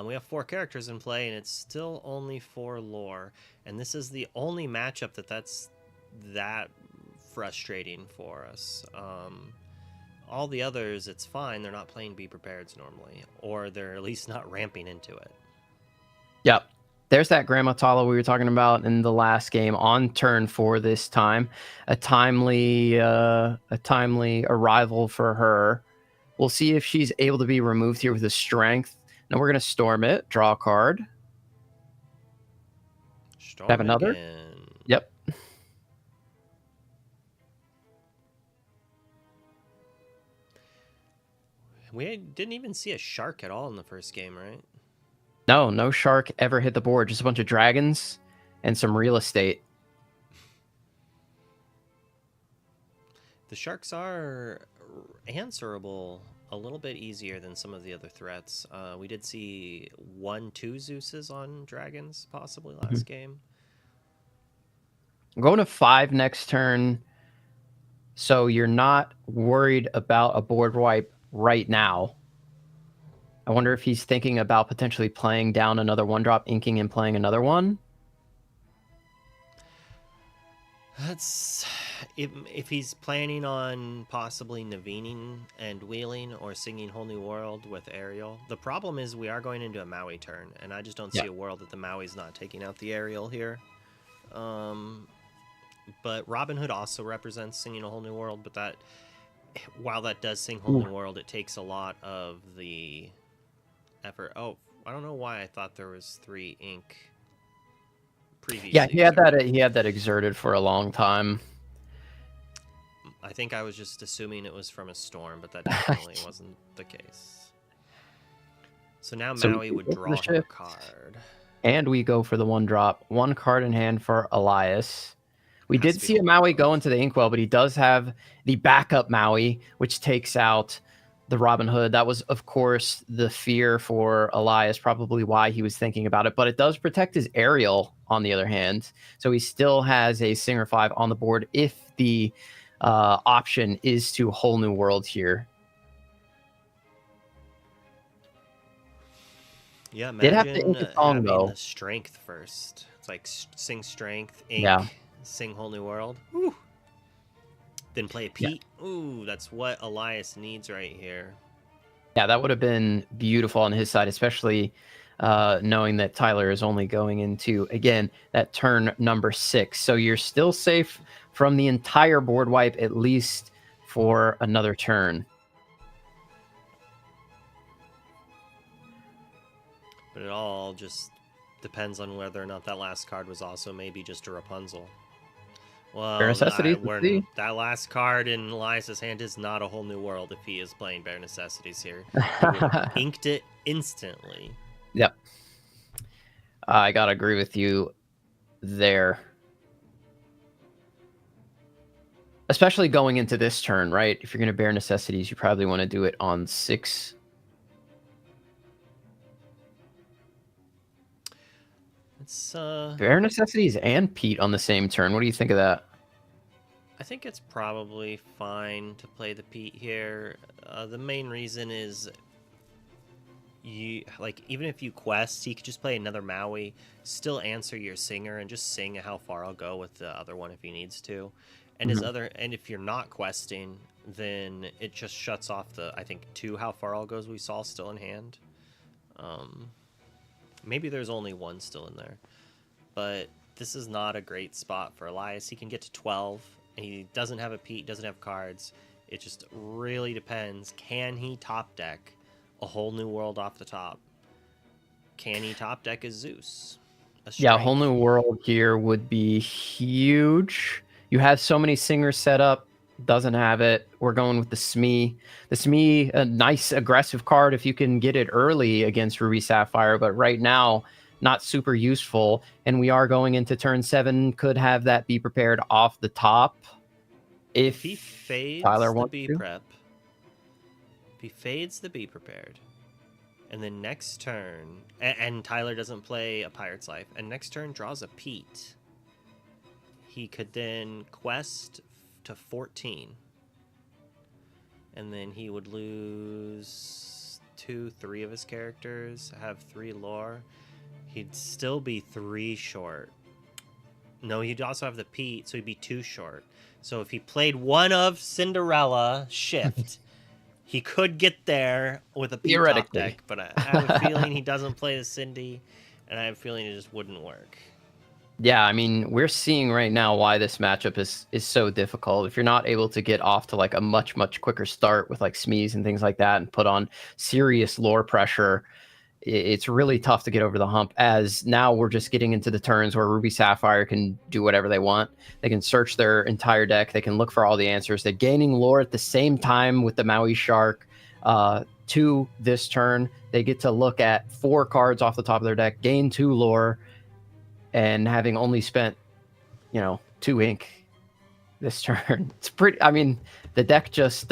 We have 4 characters in play, and it's still only 4 lore. And this is the only matchup that's that frustrating for us. All the others, it's fine. They're not playing Be Prepareds normally, or they're at least not ramping into it. Yep. There's that Grandma Tala we were talking about in the last game on turn 4 this time. A timely arrival for her. We'll see if she's able to be removed here with a strength. Now we're going to storm it. Draw a card. Storm Have another? Again. Yep. We didn't even see a shark at all in the first game, right? No shark ever hit the board. Just a bunch of dragons and some real estate. The sharks are answerable a little bit easier than some of the other threats. We did see 1-2 Zeuses on dragons possibly last game. I'm going to 5 next turn, so you're not worried about a board wipe right now. I wonder if he's thinking about potentially playing down another 1-drop, inking and playing another one. That's if he's planning on possibly Navining and wheeling or singing Whole New World with Ariel. The problem is we are going into a Maui turn, and I just don't see a world that the Maui's not taking out the Ariel here. But Robin Hood also represents singing a Whole New World, but that while that does sing Whole New World, it takes a lot of the effort. Oh, I don't know why I thought there was 3 ink previously. Yeah, he had that exerted for a long time. I think I was just assuming it was from a storm, but that definitely wasn't the case. So now Maui would draw her a card. And we go for the 1-drop. 1 card in hand for Elias. We did see a Maui go into the Inkwell, but he does have the backup Maui, which takes out the Robin Hood. That was, of course, the fear for Elias, probably why he was thinking about it. But it does protect his Ariel, on the other hand. So he still has a Singer 5 on the board if the option is to Whole New World here. Yeah, Did have imagine to ink a song, having though. the strength first. It's like sing strength, ink, sing Whole New World. Woo. Then play a Pete. Yeah. Ooh, that's what Elias needs right here. Yeah, that would have been beautiful on his side, especially knowing that Tyler is only going into, again, that turn number 6. So you're still safe from the entire board wipe, at least for another turn. But it all just depends on whether or not that last card was also maybe just a Rapunzel. Well, that last card in Elias's hand is not a Whole New World if he is playing Bare Necessities here. He would have inked it instantly. Yep. I gotta agree with you there. Especially going into this turn, right? If you're going to Bare Necessities, you probably want to do it on 6. It's Bare Necessities and Pete on the same turn. What do you think of that? I think it's probably fine to play the Pete here. The main reason is even if you quest, he could just play another Maui, still answer your Singer, and just sing How Far I'll Go with the other one if he needs to. And and if you're not questing, then it just shuts off the, I think, 2 How Far I'll Goes we saw still in hand. Maybe there's only 1 still in there. But this is not a great spot for Elias. He can get to 12. And he doesn't have a Pete, doesn't have cards. It just really depends. Can he top deck a Whole New World off the top? Can he top deck a Zeus? Yeah, a Whole New World here would be huge. You have so many Singers set up. Doesn't have it. We're going with the Smee. The Smee, a nice aggressive card if you can get it early against Ruby Sapphire. But right now, not super useful. And we are going into turn 7. Could have that be prepared off the top. If he fades Tyler the wants B to. prep, if he fades the Be Prepared, and then next turn, and Tyler doesn't play a Pirate's Life, and next turn draws a Pete, he could then quest to 14. And then he would lose 2-3 of his characters, have 3 lore. He'd still be 3 short. No, he'd also have the Pete, so he'd be 2 short. So if he played one of Cinderella Shift, he could get there with a Pete top deck. But I have a feeling he doesn't play the Cindy, and I have a feeling it just wouldn't work. Yeah, I mean, we're seeing right now why this matchup is so difficult. If you're not able to get off to like a much quicker start with like Smees and things like that and put on serious lore pressure, it's really tough to get over the hump, as now we're just getting into the turns where Ruby Sapphire can do whatever they want. They can search their entire deck. They can look for all the answers. They're gaining lore at the same time with the Maui Shark. To this turn, they get to look at 4 cards off the top of their deck, gain 2 lore, and having only spent, 2 ink this turn. It's pretty, I mean, the deck just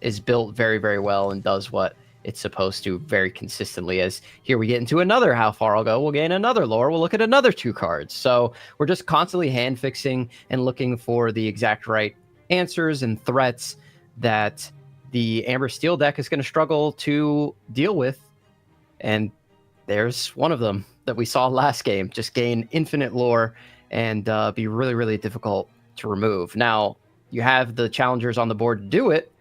is built very, very well and does what it's supposed to very consistently. As here we get into another how far I'll go, we'll gain another lore, we'll look at another 2 cards. So we're just constantly hand fixing and looking for the exact right answers and threats that the Amber Steel deck is going to struggle to deal with. And there's one of them that we saw last game. Just gain infinite lore and be really, really difficult to remove. Now, you have the challengers on the board to do it,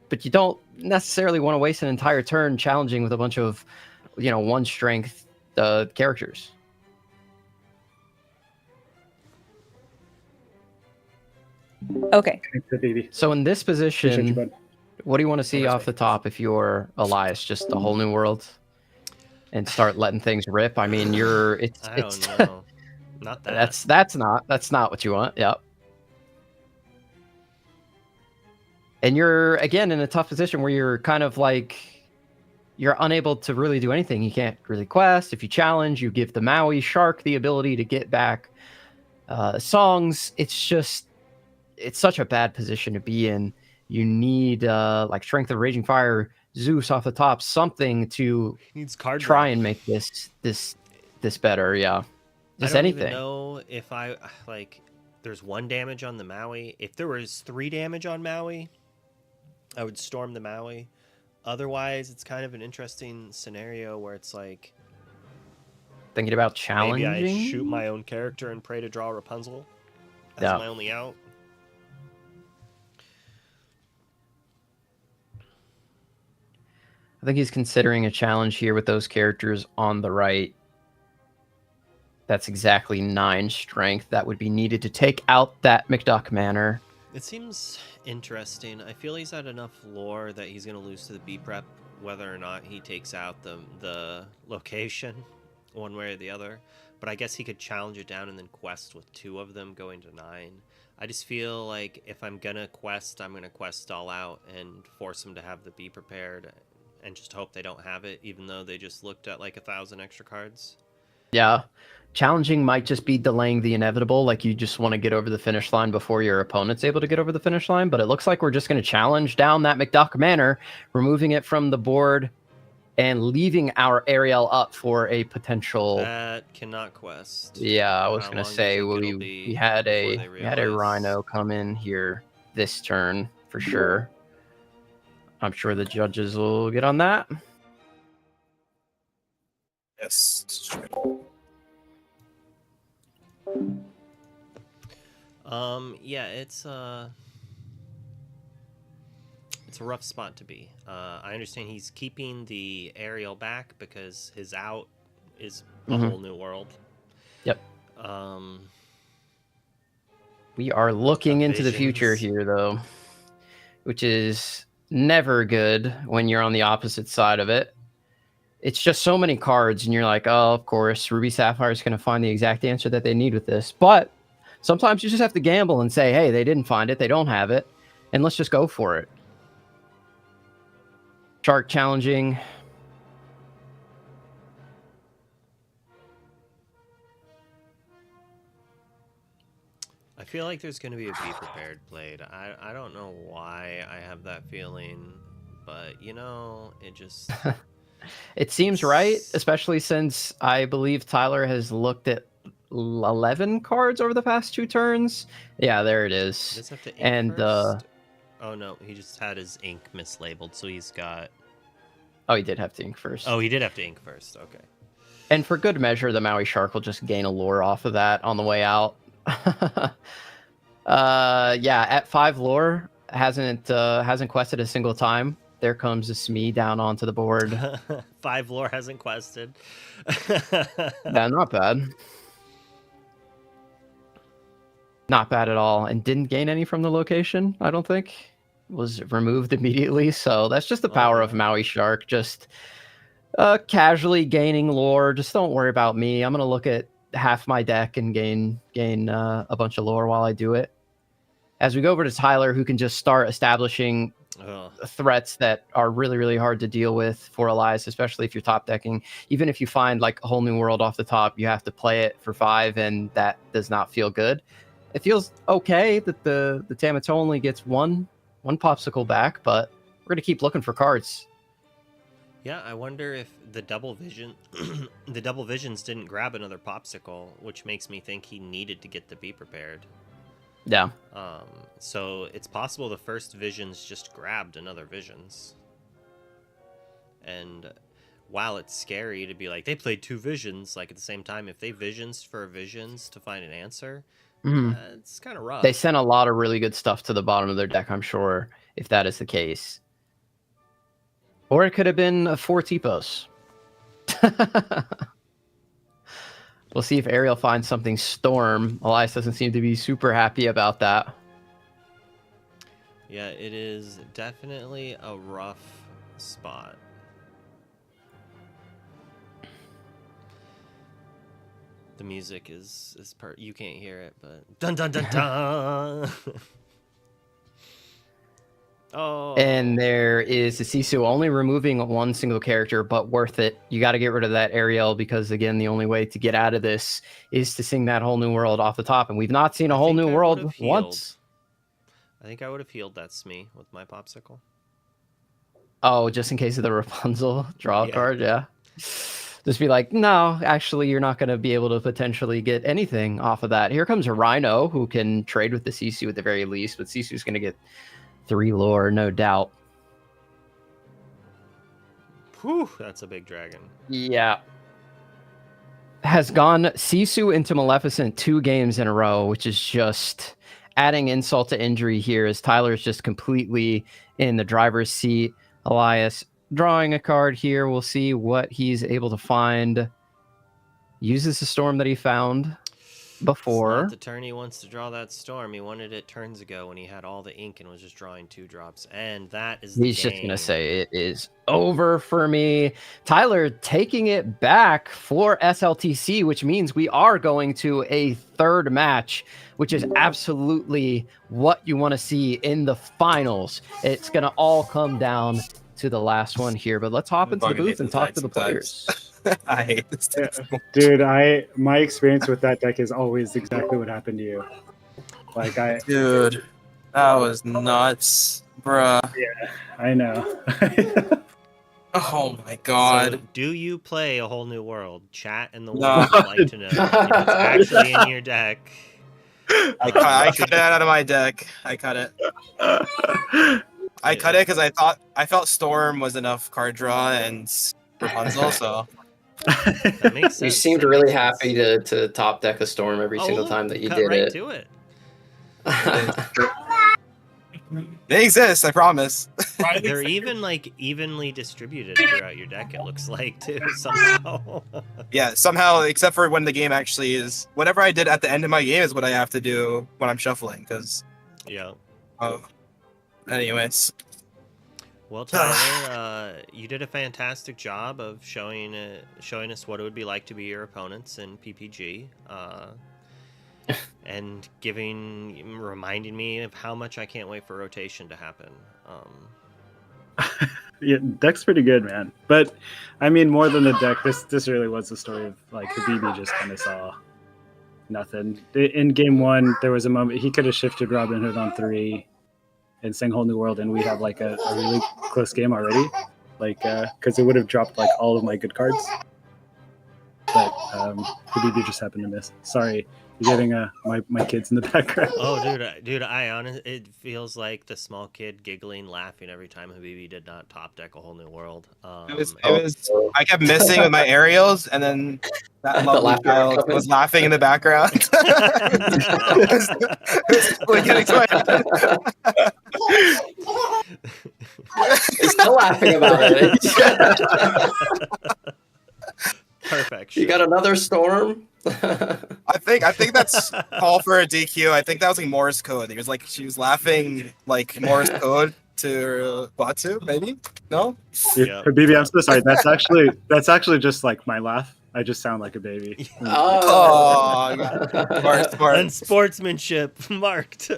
but you don't necessarily want to waste an entire turn challenging with a bunch of, 1 strength characters. Okay. So in this position, what do you want to see off the top if you're Elias? Just a whole new world and start letting things rip? I mean, I don't know. Not that. That's not what you want. Yep. And you're again in a tough position where you're kind of like you're unable to really do anything. You can't really quest. If you challenge, you give the Maui Shark the ability to get back songs. It's such a bad position to be in. You need like Strength of Raging Fire, Zeus off the top, something to try and make this better. Yeah, just I don't anything. even know if I like. There's 1 damage on the Maui. If there was 3 damage on Maui, I would storm the Maui. Otherwise, it's kind of an interesting scenario where it's like thinking about challenging. Maybe I shoot my own character and pray to draw Rapunzel. That's my only out. I think he's considering a challenge here with those characters on the right. That's exactly 9 strength that would be needed to take out that McDuck Manor. It seems interesting. I feel he's had enough lore that he's going to lose to the B prep, whether or not he takes out the location, one way or the other. But I guess he could challenge it down and then quest with 2 of them going to 9. I just feel like if I'm going to quest, I'm going to quest all out and force them to have the B prepared and just hope they don't have it, even though they just looked at like 1,000 extra cards. Yeah. Challenging might just be delaying the inevitable. Like you just want to get over the finish line before your opponent's able to get over the finish line. But it looks like we're just going to challenge down that McDuck Manor, removing it from the board and leaving our Ariel up for a potential. That cannot quest. Yeah, I was going to say we had a Rhino come in here this turn for sure. I'm sure the judges will get on that. Yes. Yeah, it's a rough spot to be. I understand he's keeping the Ariel back because his out is a whole new world. Yep. We are looking into the future here, though, which is never good when you're on the opposite side of it. It's just so many cards, and you're like, oh, of course, Ruby Sapphire is going to find the exact answer that they need with this. But sometimes you just have to gamble and say, hey, they didn't find it, they don't have it, and let's just go for it. Shark challenging. feel like there's going to be a Be Prepared played. I don't know why I have that feeling, but you know, it just It seems right, especially since I believe Tyler has looked at 11 cards over the past 2 turns. Yeah, there it is. Does have to ink And first? Oh no, he just had his ink mislabeled, so he's got. oh, he did have to ink first. Oh, he did have to ink first. Okay. And for good measure, the Maui Shark will just gain a lore off of that on the way out. Yeah, at 5 lore, hasn't quested a single time. There comes a Smee down onto the board. 5 lore hasn't quested. Yeah, not bad. Not bad at all. And didn't gain any from the location, I don't think. Was removed immediately. So that's just the power of Maui Shark. Just casually gaining lore. Just don't worry about me. I'm going to look at half my deck and gain a bunch of lore while I do it. As we go over to Tyler, who can just start establishing threats that are really, really hard to deal with for Elias, especially if you're top decking. Even if you find like a whole new world off the top, you have to play it for 5, and that does not feel good. It feels okay that the Tamato only gets one popsicle back, but we're going to keep looking for cards. Yeah, I wonder if the double vision, the double visions didn't grab another popsicle, which makes me think he needed to get the Be Prepared. Yeah. So it's possible the first visions just grabbed another visions. And while it's scary to be like, they played 2 visions, like at the same time, if they visions for visions to find an answer, it's kind of rough. They sent a lot of really good stuff to the bottom of their deck, I'm sure, if that is the case. Or it could have been 4 T-pos. We'll see if Ariel finds something Storm. Elias doesn't seem to be super happy about that. Yeah, it is definitely a rough spot. The music is part. You can't hear it, but dun dun dun dun. Oh. And there is the Sisu only removing 1 single character, but worth it. You got to get rid of that Ariel because, again, the only way to get out of this is to sing that whole new world off the top. And we've not seen a whole new world once. I think I would have healed that Smee with my popsicle. Oh, just in case of the Rapunzel draw card, yeah. Just be like, no, actually, you're not going to be able to potentially get anything off of that. Here comes a Rhino who can trade with the Sisu at the very least, but Sisu's going to get 3 lore, no doubt. Whew, that's a big dragon. Yeah. Has gone Sisu into Maleficent 2 games in a row, which is just adding insult to injury here as Tyler's just completely in the driver's seat. Elias drawing a card here. We'll see what he's able to find. Uses the Storm that he found before. It's not the turn he wants to draw that Storm. He wanted it turns ago when he had all the ink and was just drawing 2 drops. And that is the He's just going to say it is over for me. Tyler taking it back for SLTC, which means we are going to a 3rd match, which is absolutely what you want to see in the finals. It's going to all come down to the last one here, but let's hop into the booth and talk to the players. I hate this deck. Dude, my experience with that deck is always exactly what happened to you. Like Dude, that was nuts, bruh. Yeah, I know. Oh my god. So, do you play A Whole New World? Chat in the No. world would like to know if it's actually in your deck. I cut it out of my deck. I cut it. I cut it because I felt Storm was enough card draw and Rapunzel, so. That makes sense. You seemed really happy to top deck a Storm every single time that you did right it. To it. They exist, I promise. They're even like evenly distributed throughout your deck, it looks like, too, somehow. Yeah, somehow, except for when the game actually is. Whatever I did at the end of my game is what I have to do when I'm shuffling, because. Yeah. Anyways. Well, Tyler, you did a fantastic job of showing us what it would be like to be your opponents in PPG, and reminding me of how much I can't wait for rotation to happen. Yeah, deck's pretty good, man. But I mean, more than the deck, this really was the story of like Habibi just kind of saw nothing. In game 1, there was a moment he could have shifted Robin Hood on 3 and sang Whole New World, and we have like a really close game already. Like, because it would have dropped like all of my good cards. But Habibi just happened to miss. Sorry, you're getting my kids in the background. Oh, dude, it feels like the small kid giggling, laughing every time Habibi did not top deck a Whole New world. It was. I kept missing with my aerials, and then that lovely child was laughing in the background. It was totally getting to my head. He's still laughing about it. Perfect. You got another storm? I think that's call for a DQ. I think that was like Morse code. He was like, she was laughing like Morse code to Batu, maybe? No? Yeah. Habibi, I'm so sorry. That's actually just like my laugh. I just sound like a baby. Oh, smart. And sportsmanship marked.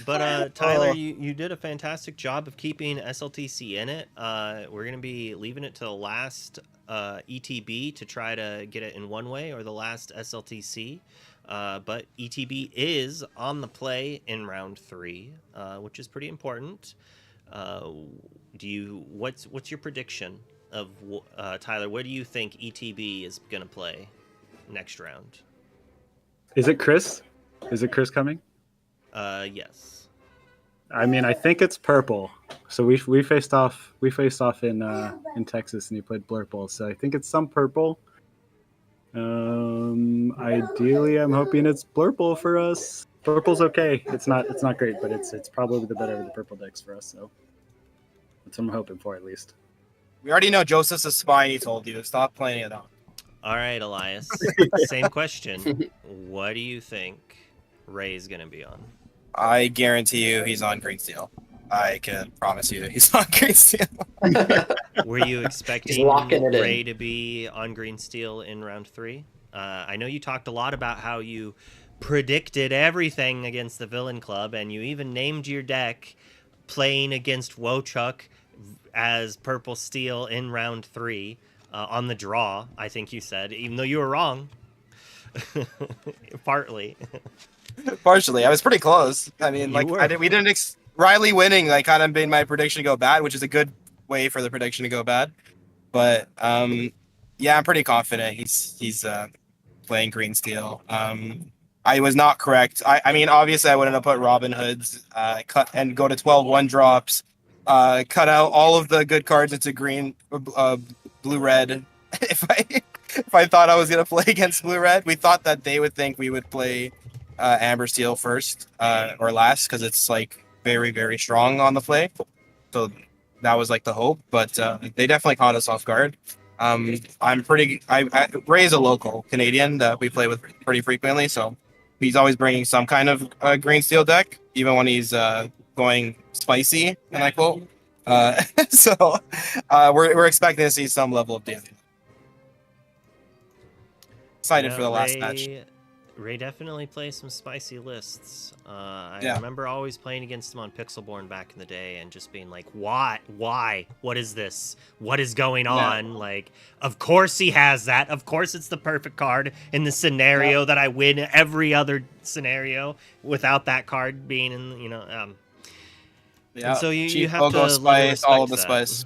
But Tyler, you did a fantastic job of keeping SLTC in it. We're going to be leaving it to the last ETB to try to get it in one way, or the last SLTC. But ETB is on the play in round 3, which is pretty important. What's your prediction of Tyler? What do you think ETB is going to play next round? Is it Chris? Is it Chris coming? Yes. I mean, I think it's purple. So we faced off in Texas, and he played Blurple. So I think it's some purple. Ideally, I'm hoping it's Blurple for us. Purple's okay. It's not great, but it's probably the better of the purple decks for us. So that's what I'm hoping for, at least. We already know Joseph's a spy. He told you stop playing it on. All right, Elias. Same question. What do you think Ray's gonna be on? I guarantee you he's on Green Steel. I can promise you he's on Green Steel. Were you expecting Ray to be on Green Steel in round 3? I know you talked a lot about how you predicted everything against the Villain Club, and you even named your deck playing against Wochuk as Purple Steel in round 3 on the draw, I think you said, even though you were wrong. Partly. Partially. I was pretty close. I mean, Riley winning kind of made my prediction go bad, which is a good way for the prediction to go bad. But yeah, I'm pretty confident he's playing Green Steel. I was not correct. I mean, obviously, I wouldn't have put Robin Hood's cut and go to 12-1 drops, cut out all of the good cards into green, blue-red. If I thought I was gonna play against blue-red, we thought that they would think we would play Amber Steel first or last because it's like very, very strong on the play. So that was like the hope, but they definitely caught us off guard. Ray's a local Canadian that we play with pretty frequently, so he's always bringing some kind of Green Steel deck, even when he's going spicy, and I quote. So we're expecting to see some level of damage. Excited for the last match. Ray definitely plays some spicy lists. I Yeah. remember always playing against him on Pixelborn back in the day and just being like, why? What is this? What is going on? Like, of course he has that. Of course it's the perfect card in the scenario that I win every other scenario without that card being in, Yeah. And so you Cheap have logo to spice, all of the that. spice.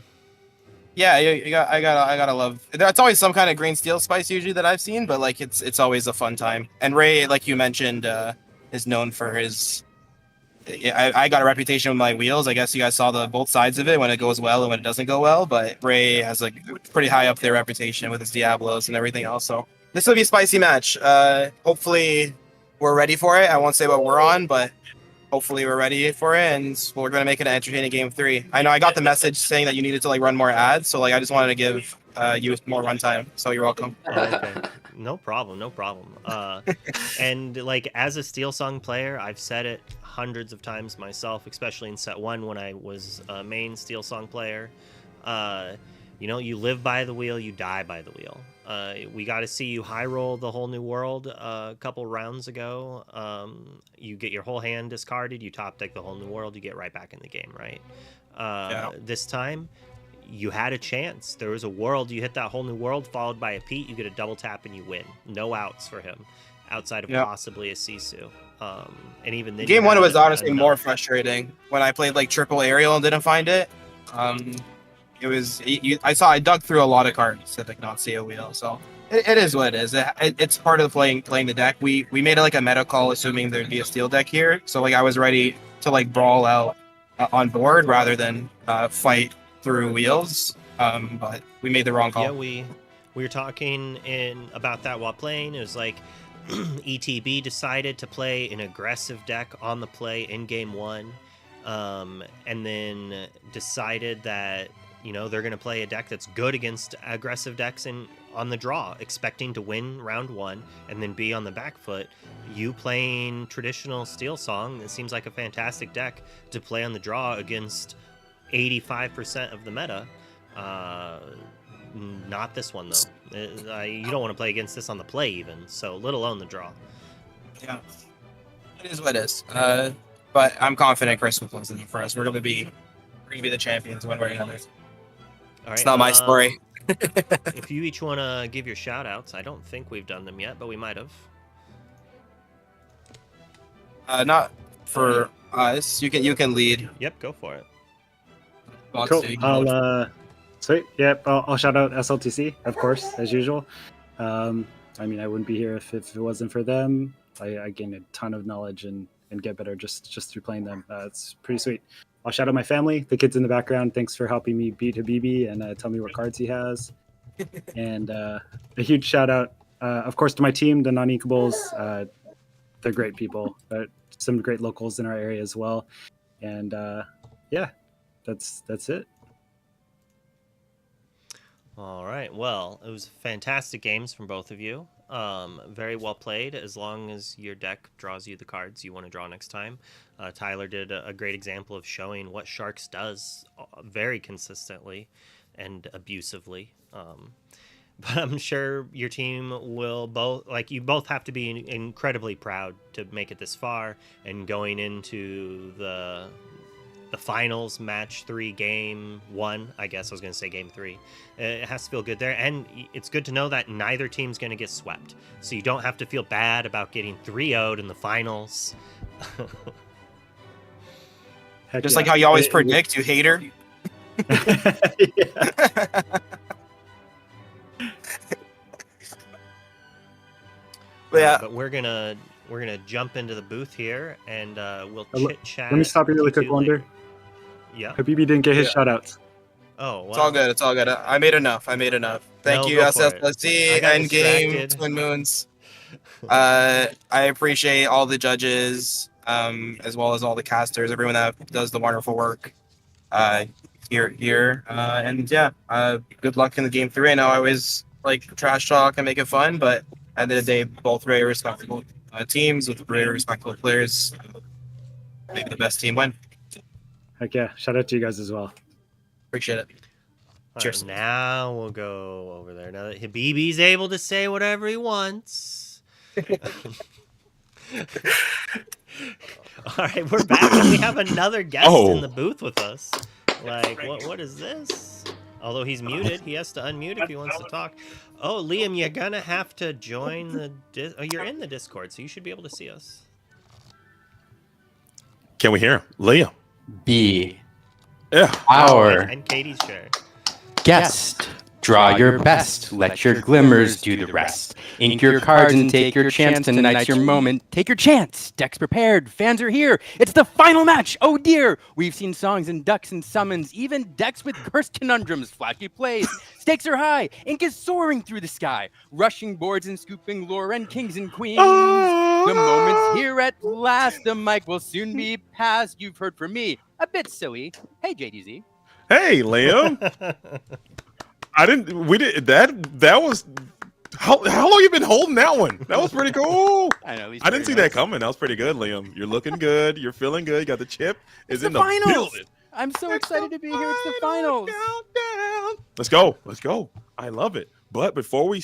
Yeah, I gotta love. That's always some kind of Green Steel spice usually that I've seen, but like it's always a fun time. And Ray, like you mentioned, is known for his. I got a reputation with my wheels. I guess you guys saw both sides of it when it goes well and when it doesn't go well. But Ray has like pretty high up there reputation with his Diablos and everything else. So this will be a spicy match. Hopefully we're ready for it. I won't say what we're on, but. Hopefully we're ready for it, and we're going to make it an entertaining game 3. I know I got the message saying that you needed to like run more ads, so like I just wanted to give you more runtime. So you're welcome. Okay. No problem. And like as a Steel Song player, I've said it hundreds of times myself, especially in set 1 when I was a main Steel Song player. You live by the wheel, you die by the wheel. We got to see you high roll the Whole New World a couple rounds ago. You get your whole hand discarded, you top deck the Whole New World, you get right back in the game, right? This time, you had a chance. There was a world. You hit that whole new world, followed by a Pete. You get a double tap and you win. No outs for him, outside of possibly a Sisu. And even then, Game 1 was honestly more frustrating when I played like triple aerial and didn't find it. It was I dug through a lot of cards to like not see a wheel. So it is what it is. It's part of playing the deck. We made it like a meta call, assuming there'd be a steel deck here. So like I was ready to like brawl out on board rather than fight through wheels. But we made the wrong call. Yeah, we were talking about that while playing. It was like ETB decided to play an aggressive deck on the play in game 1, and then decided that they're going to play a deck that's good against aggressive decks on the draw, expecting to win round 1 and then be on the back foot. You playing traditional Steel Song, it seems like a fantastic deck to play on the draw against 85% of the meta. Not this one though. You don't want to play against this on the play even, so let alone the draw. Yeah, it is what it is. But I'm confident Chris will close it for us. We're gonna be the champions one way or another. All right, it's not my story. If you each want to give your shout outs, I don't think we've done them yet, but we might have. Not for us. You can lead. Yep, go for it. Cool. Sweet. Yep. I'll shout out SLTC, of course, as usual. I mean, I wouldn't be here if it wasn't for them. I gained a ton of knowledge and get better just through playing them. It's pretty sweet. I'll shout out my family, the kids in the background. Thanks for helping me beat Habibi and tell me what cards he has. And a huge shout out, of course, to my team, the Non-Inkables. They're great people. Some great locals in our area as well. And yeah, that's it. All right. Well, it was fantastic games from both of you. Very well played. As long as your deck draws you the cards you want to draw next time. Tyler did a great example of showing what Sharks does very consistently and abusively. But I'm sure your team will you both have to be incredibly proud to make it this far, and going into the finals, match 3, game 1, I guess I was going to say game 3. It has to feel good there. And it's good to know that neither team's going to get swept. So you don't have to feel bad about getting 3-0'd in the finals. Just like how you always predict, you hater. But we're gonna jump into the booth here, and we'll chit chat. Let me stop you really quick, Wonder. Yeah. Habibi didn't get his shout outs. Oh, wow. It's all good. I made enough. Thank you, SLTC, Endgame, Twin Moons. I appreciate all the judges, as well as all the casters, everyone that does the wonderful work here. And yeah, good luck in the game 3. I know I always like trash talk and make it fun, but at the end of the day, both very respectable teams with very respectable players. Maybe the best team win. Heck yeah. Shout out to you guys as well. Appreciate it. Cheers. Right, now we'll go over there. Now that Habibi's able to say whatever he wants. All right, we're back. We have another guest in the booth with us. Like, what is this? Although he's muted, he has to unmute if he wants to talk. Oh, Liam, you're gonna have to join the. You're in the Discord, so you should be able to see us. Can we hear him? Liam. Be Yeah. our And Katie's share. guest. Draw your best. Let your glimmers do the rest. Ink your cards and take your chance. Tonight's your moment. Take your chance. Decks prepared. Fans are here. It's the final match. Oh dear. We've seen songs and ducks and summons. Even decks with cursed conundrums. Flashy plays. Stakes are high. Ink is soaring through the sky. Rushing boards and scooping lore and kings and queens. The moment's here at last. The mic will soon be passed. You've heard from me. A bit silly. Hey, JDZ. Hey, Liam. That was how long you been holding that one? That was pretty cool. I know. I didn't see that coming. That was pretty good, Liam. You're looking good. You're feeling good. You got the chip. It's in the finals. Building. I'm so excited to be here. It's the finals. Let's go. I love it. But before we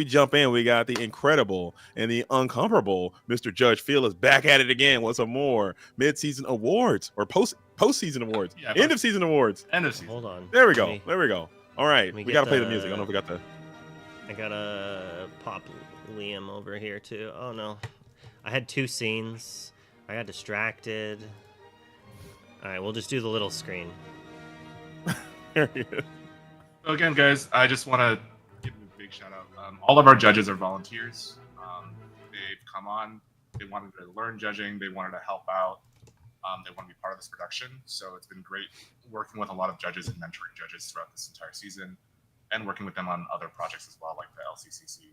jump in, we got the incredible and the uncomparable Mr. Judge Phil is back at it again with some more mid-season awards or postseason awards, end of season awards. End of season. Hold on. There we go. There we go. All right, we get got to play the music. I don't know if we got the. I gotta pop Liam over here too. Oh no, I had 2 scenes. I got distracted. All right, we'll just do the little screen. There he is. So again, guys, I just want to give a big shout out. All of our judges are volunteers. They've come on. They wanted to learn judging. They wanted to help out. They want to be part of this production. So it's been great working with a lot of judges and mentoring judges throughout this entire season, and working with them on other projects as well, like the LCCC.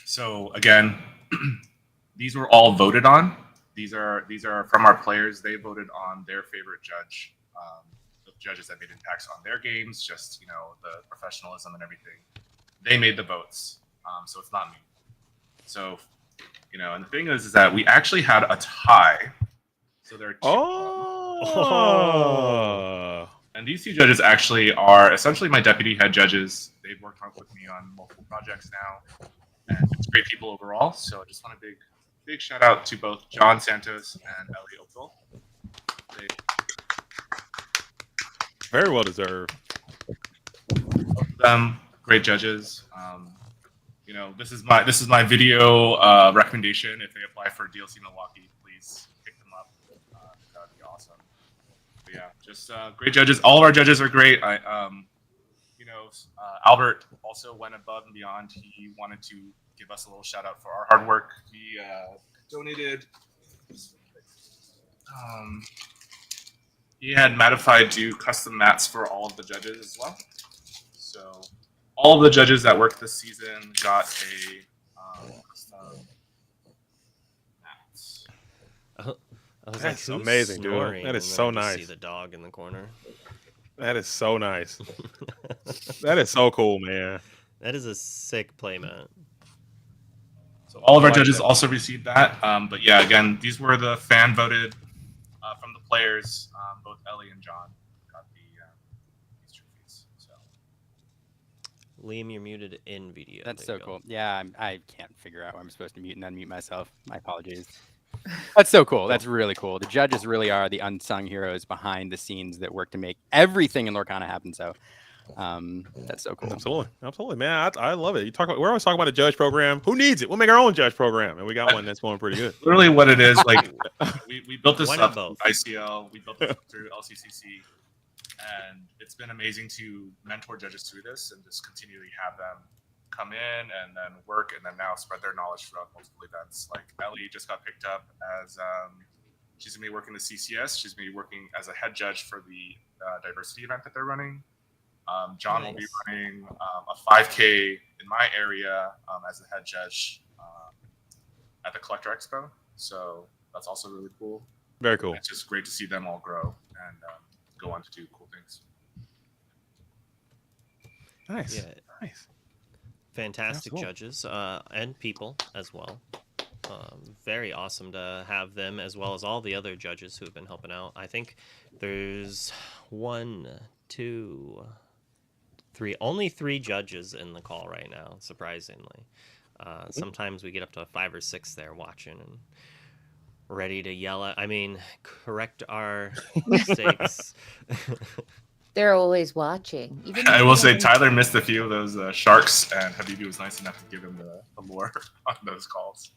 So again, these were all voted on. These are from our players. They voted on their favorite judge. The judges that made impacts on their games, just the professionalism and everything. They made the votes, so it's not me. So, and the thing is that we actually had a tie. So there are 2. And these 2 judges actually are essentially my deputy head judges. They've worked with me on multiple projects now, and it's great people overall. So I just want a big shout out to both John Santos and Ellie Oakville. Very well deserved. Great judges. This is my video recommendation. If they apply for DLC Milwaukee, please pick them up. That would be awesome. But yeah, just great judges. All of our judges are great. Albert also went above and beyond. He wanted to give us a little shout out for our hard work. He donated. He had Mattify do custom mats for all of the judges as well. So all of the judges that worked this season got a custom mats. That's amazing, dude. That is so nice. See the dog in the corner. That is so nice. That is so cool, man. That is a sick playmat. So all of our judges also received that. But yeah, again, these were the fan voted from the players. Both Ellie and John got these trophies. So. Liam, you're muted in video. That's so cool. Yeah, I can't figure out how I'm supposed to mute and unmute myself. My apologies. That's so cool. That's really cool. The judges really are the unsung heroes behind the scenes that work to make everything in Lorcana happen. So that's so cool. Absolutely, man. I love it. We're always talking about a judge program. Who needs it? We'll make our own judge program, and we got one that's going pretty good. Literally, what it is, like we built this up through ICL. We built this up through LCCC, and it's been amazing to mentor judges through this and just continually have them come in and then work and then now spread their knowledge throughout multiple events. Like Ellie just got picked up as she's gonna be working the CCS. She's gonna be working as a head judge for the diversity event that they're running. John will be running a 5K in my area as a head judge at the Collector Expo. So that's also really cool. Very cool. It's just great to see them all grow and go on to do cool things. Nice. Yeah. Nice. Fantastic judges and people as well. Very awesome to have them as well as all the other judges who have been helping out. I think there's 1, 2, 3, only 3 judges in the call right now, surprisingly. Sometimes we get up to 5 or 6 there watching and ready to yell at, correct our mistakes. They're always watching. I will say Tyler missed a few of those sharks, and Habibi was nice enough to give him the lore on those calls.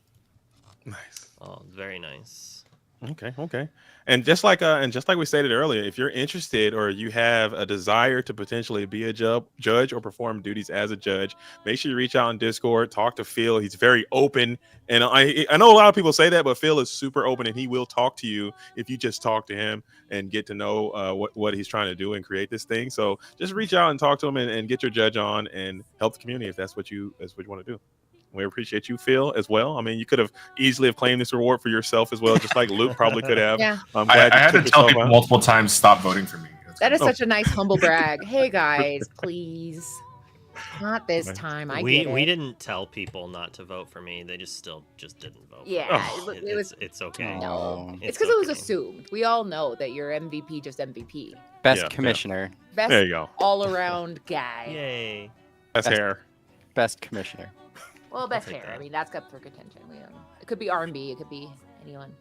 Nice. Oh, very nice. Okay. And just like we stated earlier, if you're interested or you have a desire to potentially be a judge or perform duties as a judge, make sure you reach out on Discord, talk to Phil. He's very open. And I know a lot of people say that, but Phil is super open and he will talk to you if you just talk to him and get to know what he's trying to do and create this thing. So just reach out and talk to him and get your judge on and help the community if that's what you want to do. We appreciate you, Phil, as well. You could have easily claimed this reward for yourself as well, just like Luke probably could have. Yeah. I'm glad I had to tell people multiple times, stop voting for me. That is such a nice humble brag. Hey guys, please, not this time. We didn't tell people not to vote for me. They just didn't vote. Yeah, it's okay. No, it's because it was assumed. We all know that you're MVP, just MVP. Best commissioner. Best there you go. all around guy. Yay. Best hair. Best commissioner. Well, best take hair. that. I mean, that's up for contention. It could be R&B. It could be anyone.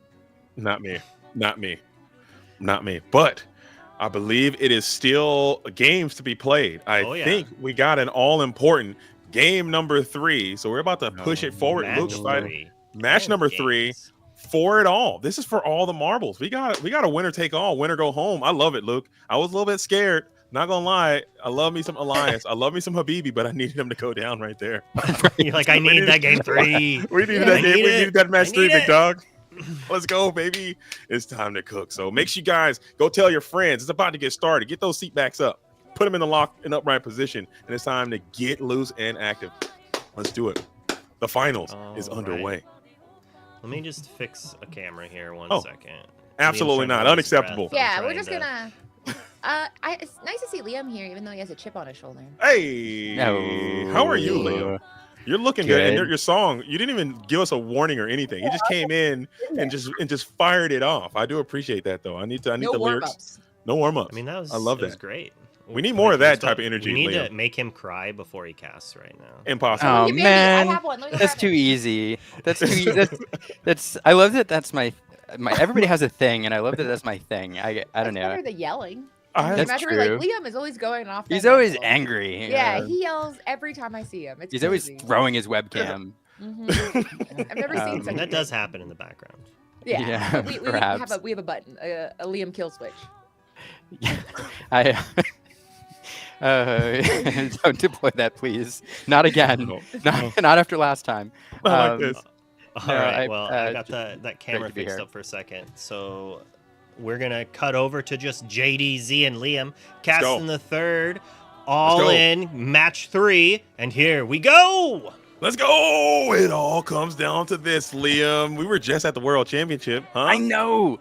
Not me. Not me. Not me. But I believe it is still games to be played. I think we got an all-important game number 3. So we're about to push it forward. Match number 3 for it all. This is for all the marbles. We got a winner take all, winner go home. I love it, Luke. I was a little bit scared. Not gonna lie, I love me some Elias. I love me some Habibi, but I needed him to go down right there. You're like, I need that game 3. We needed that game. We needed that match 3, big dog. Let's go, baby. It's time to cook. So make sure you guys go tell your friends. It's about to get started. Get those seat backs up. Put them in the lock and upright position. And it's time to get loose and active. Let's do it. The finals is underway. Let me just fix a camera here one second. Absolutely not. Unacceptable. Yeah, we're just gonna. It's nice to see Liam here, even though he has a chip on his shoulder. Hey, how are you, Liam? You're looking good. And your song, you didn't even give us a warning or anything. You just came in and just fired it off. I do appreciate that, though. I need the lyrics. No warm ups. I mean, I love that. Was great. We need more of that type of energy. We need Liam. to make him cry before he casts right now. Impossible. Oh man, that's too easy. That's too easy. That's. I love that. That's my. Everybody has a thing, and I love that. That's my thing. I don't know. Better the yelling. That's Imagine true. like Liam is always going off. He's always angry. Yeah, he yells every time I see him. It's He's crazy. always throwing his webcam. I've never seen such. That does happen in the background. Yeah, we perhaps. have a button, a Liam kill switch. Don't deploy that, please. Not again. Not after last time. Not like this. All right. Well, I got that camera fixed up for a second. So we're gonna cut over to just JDZ and Liam casting the third, all in match 3, and here we go. Let's go! It all comes down to this, Liam. We were just at the World Championship, huh? I know,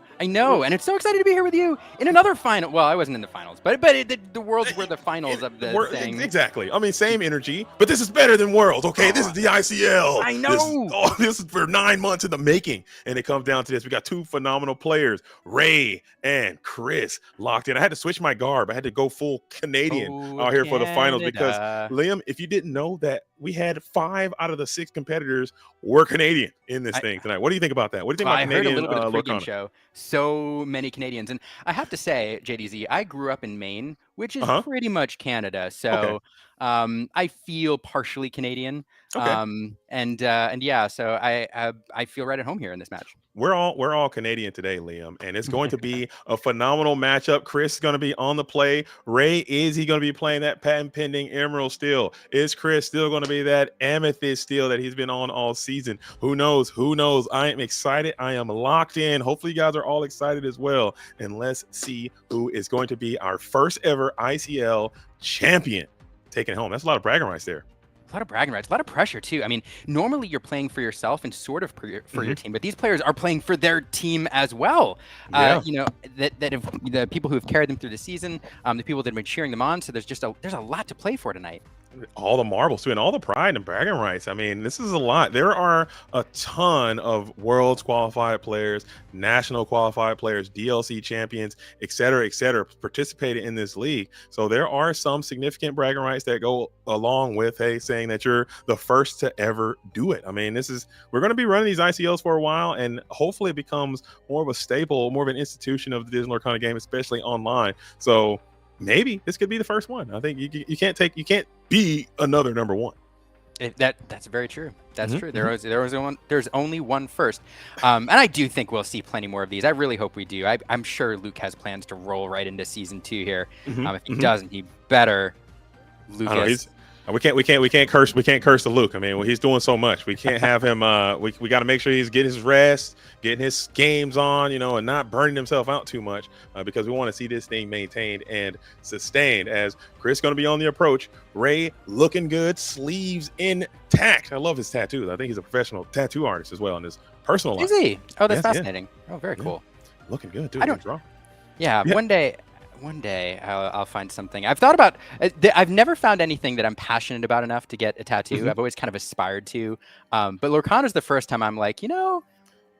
and it's so excited to be here with you in another final. Well, I wasn't in the finals, but the Worlds were the finals of the thing. Exactly. I mean, same energy, but this is better than Worlds, okay? This is the ICL. I know. This is for 9 months in the making, and it comes down to this. We got 2 phenomenal players, Ray and Chris, locked in. I had to switch my garb. I had to go full Canadian out here for the finals because, Liam, if you didn't know that we had 5 out of the 6 competitors were Canadian in this thing tonight. What do you think about that? What do you think about Canadian? I heard a little bit of the pregame Lorcana? show. So many Canadians, and I have to say, JDZ, I grew up in Maine, which is pretty much Canada. So I feel partially Canadian. And yeah, so I feel right at home here in this match. We're all Canadian today, Liam, and it's going to be a phenomenal matchup. Chris is going to be on the play. Ray, is he going to be playing that patent pending Emerald Steel? Is Chris still going to be that Amethyst Steel that he's been on all season? Who knows? Who knows? I am excited. I am locked in. Hopefully, you guys are all excited as well. And let's see who is going to be our first ever ICL champion taking it home. That's a lot of bragging rights there. A lot of bragging rights, a lot of pressure too. I mean, normally you're playing for yourself and sort of for your team, but these players are playing for their team as well. You know, that if the people who have carried them through the season, the people that have been cheering them on. So there's a lot to play for tonight. All the marbles too, and all the pride and bragging rights. I mean, this is a lot. There are a ton of worlds qualified players, national qualified players, DLC champions, et cetera, participating in this league. So there are some significant bragging rights that go along with, hey, saying that you're the first to ever do it. I mean, we're going to be running these ICLs for a while, and hopefully it becomes more of a staple, more of an institution of the Digital Lorcana game, especially online. So maybe this could be the first one. I think you can't be another number one. That's very true. That's true. There's only one first, and I do think we'll see plenty more of these. I really hope we do. I'm sure Luke has plans to roll right into season 2 here. If he doesn't, he better. Lucas. We can't curse the Luke. I mean, he's doing so much. We can't have him. We got to make sure he's getting his rest, getting his games on, and not burning himself out too much, because we want to see this thing maintained and sustained. As Chris going to be on the approach, Ray looking good, sleeves intact. I love his tattoos. I think he's a professional tattoo artist as well in his personal life. Is he? Oh, that's fascinating. Yeah. Oh, very cool. Looking good, dude. I don't draw. Yeah, one day I'll find something. I've thought about. I've never found anything that I'm passionate about enough to get a tattoo. I've always kind of aspired to. But Lorcana is the first time I'm like,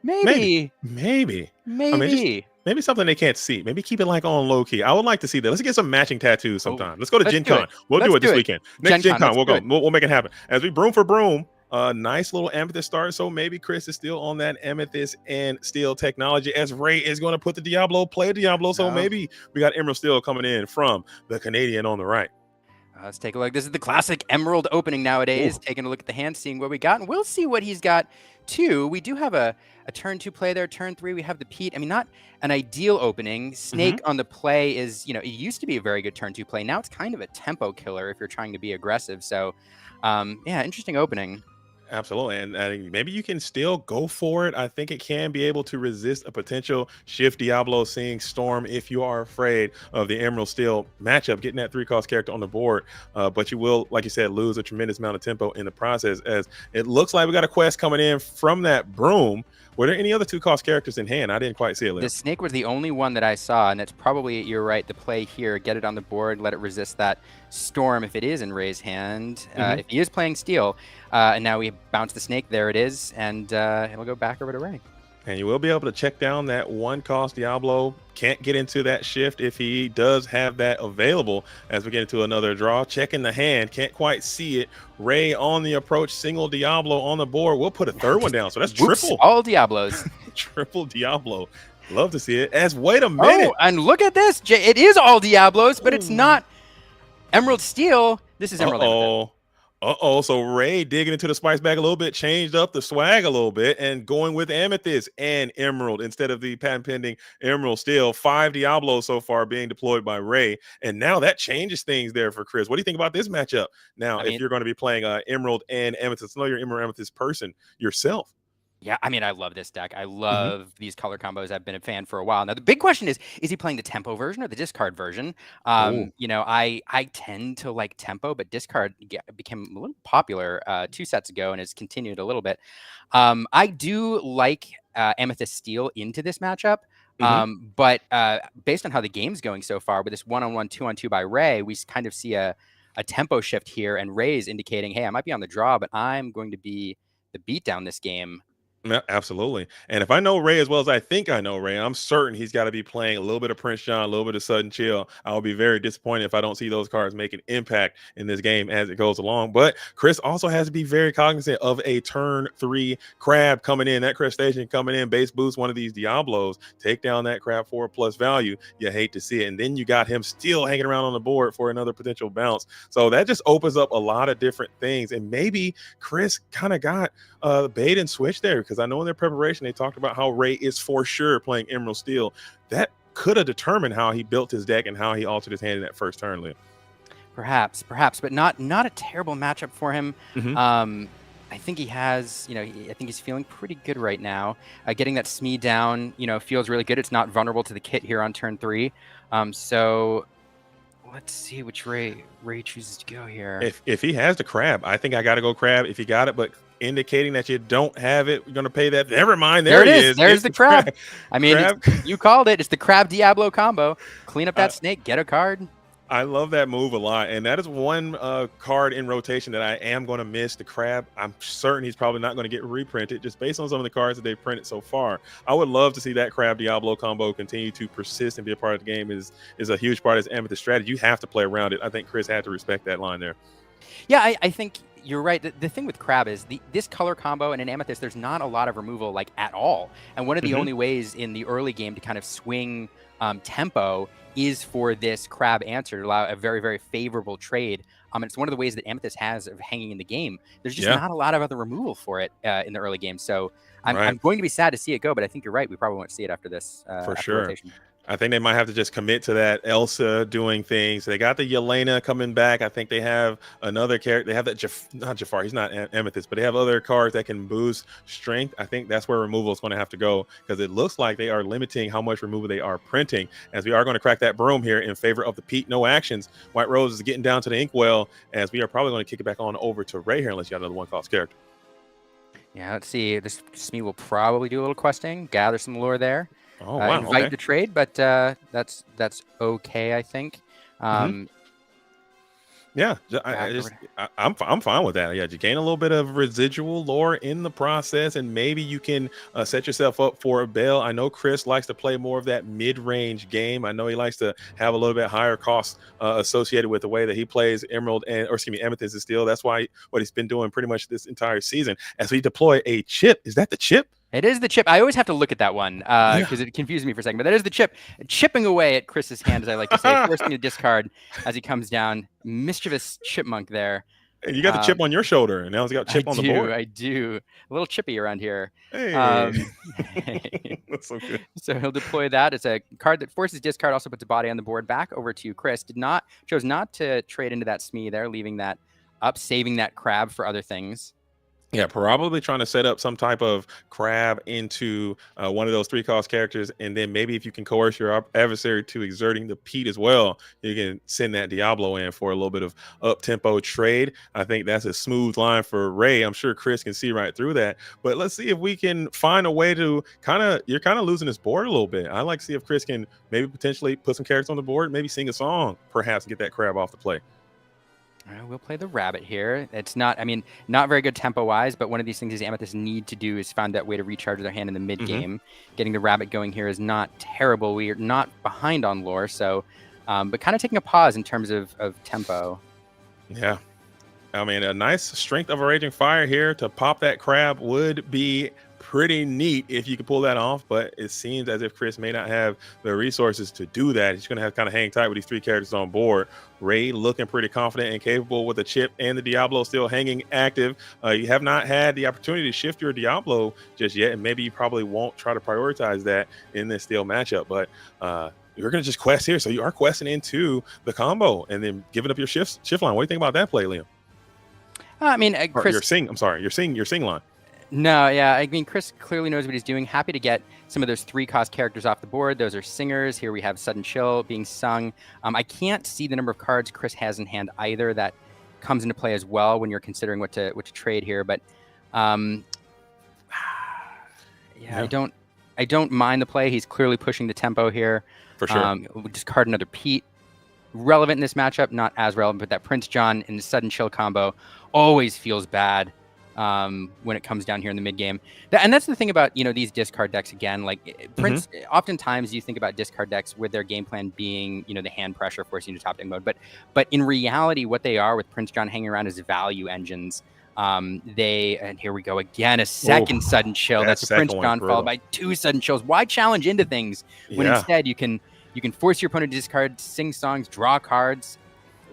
Maybe. Maybe. Maybe. Maybe something they can't see. Maybe keep it like on low key. I would like to see that. Let's get some matching tattoos sometime. Let's go to let's Gen do Con. it. We'll Let's do it this do it. weekend. Next Gen Gen Con, Con, we'll let's go. do it. We'll make it happen. As we broom for broom, nice little amethyst start. So maybe Chris is still on that amethyst and steel technology as Ray is going to put the play Diablo. So maybe we got Emerald Steel coming in from the Canadian on the right. Let's take a look. This is the classic Emerald opening nowadays. Ooh. Taking a look at the hand, seeing what we got, and we'll see what he's got too. We do have a turn 2 play there. Turn 3, we have the Pete. I mean, not an ideal opening. Snake on the play is, it used to be a very good turn 2 play. Now it's kind of a tempo killer if you're trying to be aggressive. So, yeah, interesting opening. Absolutely. And maybe you can still go for it. I think it can be able to resist a potential shift Diablo seeing Storm if you are afraid of the Emerald Steel matchup, getting that 3-cost character on the board. But you will, like you said, lose a tremendous amount of tempo in the process, as it looks like we got a quest coming in from that broom. Were there any other 2-cost characters in hand? I didn't quite see it. The Snake was the only one that I saw, and it's probably, you're right, the play here, get it on the board, let it resist that Storm if it is in Ray's hand. If he is playing Steel, and now we bounce the Snake, there it is, and it'll go back over to Ray. And you will be able to check down that 1-cost Diablo. Can't get into that shift if he does have that available as we get into another draw. Checking the hand, can't quite see it. Ray on the approach, single Diablo on the board. We'll put a third one down. So that's triple. All Diablos. Triple Diablo. Love to see it. As wait a minute. Oh, and look at this. It is all Diablos, but it's not Emerald Steel. This is Emerald Amethyst. So Ray digging into the spice bag a little bit, changed up the swag a little bit, and going with Amethyst and Emerald instead of the patent pending Emerald Steel. 5 Diablos so far being deployed by Ray, and now that changes things there for Chris. What do you think about this matchup? Now, if you're going to be playing Emerald and Amethyst, I know you're an Emerald Amethyst person yourself. Yeah, I mean, I love this deck. I love these color combos. I've been a fan for a while. Now, the big question is he playing the tempo version or the discard version? I tend to like tempo, but discard became a little popular 2 sets ago and has continued a little bit. I do like Amethyst Steel into this matchup. But based on how the game's going so far with this 1-on-1, 2-on-2 by Ray, we kind of see a tempo shift here, and Ray's indicating, hey, I might be on the draw, but I'm going to be the beatdown this game. Yeah, absolutely. And if I know Ray as well as I think I know Ray, I'm certain he's got to be playing a little bit of Prince John, a little bit of Sudden Chill. I'll be very disappointed if I don't see those cards make an impact in this game as it goes along. But Chris also has to be very cognizant of a turn 3 crab coming in, that crustacean coming in, base boost one of these Diablos, take down that crab for a plus value. You hate to see it. And then you got him still hanging around on the board for another potential bounce. So that just opens up a lot of different things. And maybe Chris kind of got bait and switch there, because I know in their preparation they talked about how Ray is for sure playing Emerald Steel. That could have determined how he built his deck and how he altered his hand in that first turn, Liam. Perhaps, but not a terrible matchup for him. I think he has, I think he's feeling pretty good right now. Getting that Smee down, feels really good. It's not vulnerable to the kit here on turn 3. So let's see which Ray chooses to go here. If he has the crab, I think I got to go crab if he got it, but indicating that you don't have it, you're going to pay that. Never mind. There it is. There's the crab. I mean, you called it. It's the crab Diablo combo. Clean up that snake, get a card. I love that move a lot, and that is one card in rotation that I am going to miss, the crab. I'm certain he's probably not going to get reprinted just based on some of the cards that they've printed so far. I would love to see that crab Diablo combo continue to persist and be a part of the game. Is a huge part of his Amethyst strategy. You have to play around it. I think Chris had to respect that line there. Yeah, I think you're right. The thing with crab is this color combo and in Amethyst, there's not a lot of removal at all. And one of the only ways in the early game to kind of swing tempo is for this crab answer to allow a very, very favorable trade. It's one of the ways that Amethyst has of hanging in the game. There's just not a lot of other removal for it in the early game. So I'm going to be sad to see it go, but I think you're right. We probably won't see it after this. For sure. Rotation. I think they might have to just commit to that Elsa doing things. They got the Yelena coming back. I think they have another character. They have that not Jafar. He's not Amethyst, but they have other cards that can boost strength. I think that's where removal is going to have to go, because it looks like they are limiting how much removal they are printing, as we are going to crack that broom here in favor of the Pete. No actions. White Rose is getting down to the inkwell, as we are probably going to kick it back on over to Ray here unless you got another 1-cost character. Yeah, let's see. This Smee will probably do a little questing, gather some lore there. Oh, wow. Invite the trade, but that's okay, I think. Yeah, I'm fine with that. Yeah, you gain a little bit of residual lore in the process, and maybe you can set yourself up for a bail. I know Chris likes to play more of that mid-range game. I know he likes to have a little bit higher cost associated with the way that he plays Emerald Amethyst and Steel. That's why what he's been doing pretty much this entire season. As we deploy a chip, is that the chip? It is the chip. I always have to look at that one because it confused me for a second. But that is the chip chipping away at Chris's hand, as I like to say, forcing a discard as he comes down. Mischievous chipmunk there. And you got the chip on your shoulder, and now he's got chip on the board. I do. A little chippy around here. Hey. That's so good. So he'll deploy that. It's a card that forces discard, also puts a body on the board. Back over to Chris. Chose not to trade into that Smee there, leaving that up, saving that crab for other things. Yeah, probably trying to set up some type of crab into one of those 3-cost characters, and then maybe if you can coerce your adversary to exerting the Pete as well, you can send that Diablo in for a little bit of up-tempo trade. I think that's a smooth line for Ray. I'm sure Chris can see right through that, but let's see if we can find a way to you're kind of losing this board a little bit. I'd like to see if Chris can maybe potentially put some characters on the board, maybe sing a song, perhaps get that crab off the play. We'll play the rabbit here. It's not very good tempo-wise, but one of these things these Amethysts need to do is find that way to recharge their hand in the mid-game. Getting the rabbit going here is not terrible. We are not behind on lore, so, but kind of taking a pause in terms of tempo. Yeah. I mean, a nice Strength of a Raging Fire here to pop that crab would be pretty neat if you could pull that off, but it seems as if Chris may not have the resources to do that. He's going to have to kind of hang tight with these 3 characters on board. Ray looking pretty confident and capable with the chip and the Diablo still hanging active. You have not had the opportunity to shift your Diablo just yet, and maybe you probably won't try to prioritize that in this steel matchup, but you're going to just quest here. So you are questing into the combo and then giving up your shift line. What do you think about that play, Liam? I mean, Chris... your sing line. No, yeah. I mean, Chris clearly knows what he's doing. Happy to get some of those 3-cost characters off the board. Those are singers. Here we have Sudden Chill being sung. I can't see the number of cards Chris has in hand either. That comes into play as well when you're considering what to trade here. But I don't mind the play. He's clearly pushing the tempo here. For sure. We'll discard another Pete. Relevant in this matchup, not as relevant, but that Prince John and the Sudden Chill combo always feels bad when it comes down here in the mid game. And that's the thing about, these discard decks again, like Prince, oftentimes you think about discard decks with their game plan being, the hand pressure forcing you to top deck mode. But in reality, what they are with Prince John hanging around is value engines. And here we go again, a second Sudden Chill. That's a Prince John followed by 2 Sudden Chills. Why challenge into things when instead you can force your opponent to discard, sing songs, draw cards?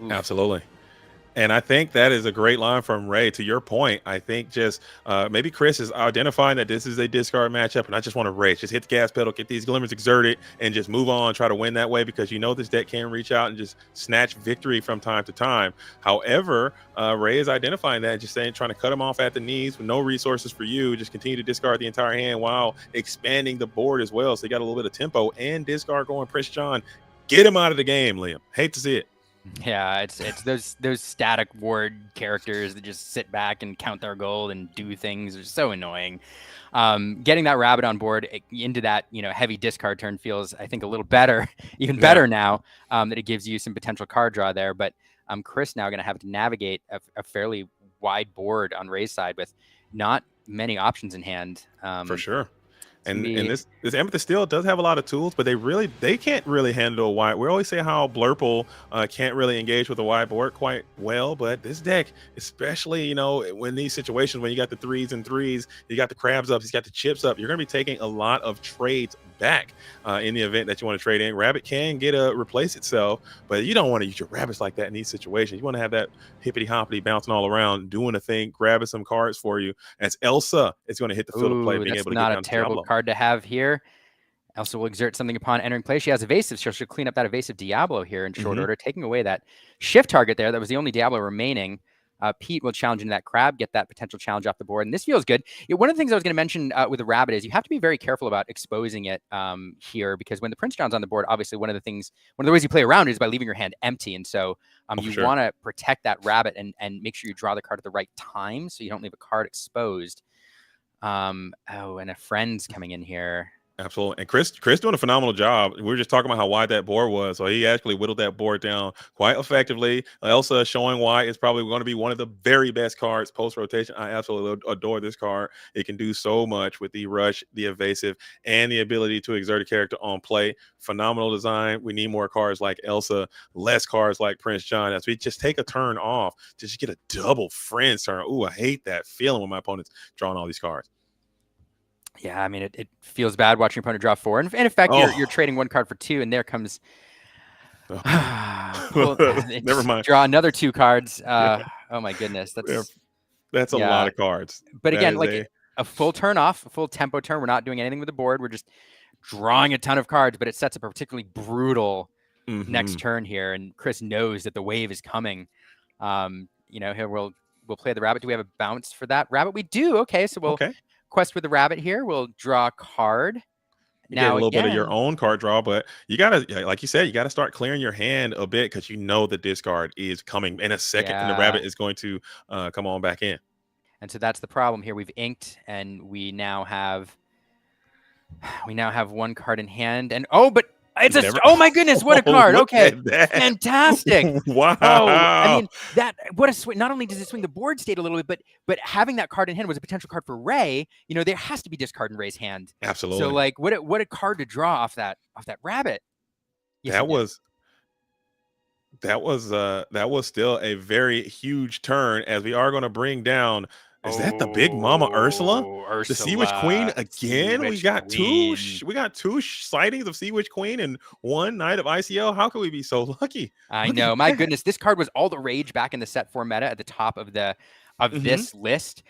Oof. Absolutely. And I think that is a great line from Ray. To your point, I think just maybe Chris is identifying that this is a discard matchup, and I just want to race. Just hit the gas pedal, get these glimmers exerted, and just move on, try to win that way, because this deck can reach out and just snatch victory from time to time. However, Ray is identifying that, just trying to cut him off at the knees with no resources for you. Just continue to discard the entire hand while expanding the board as well. So you got a little bit of tempo and discard going. Prince John, get him out of the game, Liam. Hate to see it. Yeah, it's those static ward characters that just sit back and count their gold and do things. Are so annoying. Getting that rabbit on board into that heavy discard turn feels, I think, a little better, even better now that it gives you some potential card draw there. But Chris now going to have to navigate a fairly wide board on Ray's side with not many options in hand. For sure. And this Amethyst Steel does have a lot of tools, but they can't really handle a wide. We always say how Blurple can't really engage with a wide board quite well, but this deck, especially when these situations when you got the 3s and 3s, you got the crabs up, he's got the chips up, you're going to be taking a lot of trades back in the event that you want to trade in. Rabbit can replace itself, but you don't want to use your rabbits like that in these situations. You want to have that hippity hoppity bouncing all around, doing a thing, grabbing some cards for you. As Elsa is going to hit the field of play, being able to get down not a terrible card to have here. Elsa will exert something upon entering play. She has evasive, so she'll clean up that evasive Diablo here in short order, taking away that shift target there. That was the only Diablo remaining. Pete will challenge into that crab, get that potential challenge off the board, and this feels good. One of the things I was going to mention with the rabbit is you have to be very careful about exposing it here, because when the Prince John's on the board, obviously one of the ways you play around it is by leaving your hand empty, and so you want to protect that rabbit and make sure you draw the card at the right time so you don't leave a card exposed. And a friend's coming in here. Absolutely. And Chris doing a phenomenal job. We were just talking about how wide that board was. So he actually whittled that board down quite effectively. Elsa showing why it's probably going to be one of the very best cards post-rotation. I absolutely adore this card. It can do so much with the rush, the evasive, and the ability to exert a character on play. Phenomenal design. We need more cards like Elsa, less cards like Prince John. As we just take a turn off to just get a double friends turn. Ooh, I hate that feeling when my opponent's drawing all these cards. Yeah, I mean, it feels bad watching your opponent draw 4. And in fact, you're trading 1 card for 2, and there comes... Never mind. Draw another 2 cards. Oh, my goodness. That's a lot of cards. But again, like a full turn off, a full tempo turn. We're not doing anything with the board. We're just drawing a ton of cards, but it sets up a particularly brutal next turn here. And Chris knows that the wave is coming. Here we'll play the rabbit. Do we have a bounce for that? Rabbit, we do. Okay, so we'll... Quest with the rabbit here. We'll draw a card. Now, a little bit of your own card draw, but you gotta, like you said, you gotta start clearing your hand a bit because you know the discard is coming in a second, and the rabbit is going to come on back in. And so that's the problem here. We've inked, and we now have 1 card in hand. And it's oh my goodness, what a card. Okay. Fantastic. Wow. Oh, I mean, what a swing. Not only does it swing the board state a little bit, but having that card in hand was a potential card for Ray. There has to be discard in Ray's hand. Absolutely. So like what a card to draw off that rabbit. Yes, that was still a very huge turn, as we are going to bring down. Is that the big mama Ursula? The Sea Witch Queen again? We got two sightings of Sea Witch Queen and 1 night of ICL. How can we be so lucky? I know. My goodness, this card was all the rage back in the set 4 meta at the top of this list.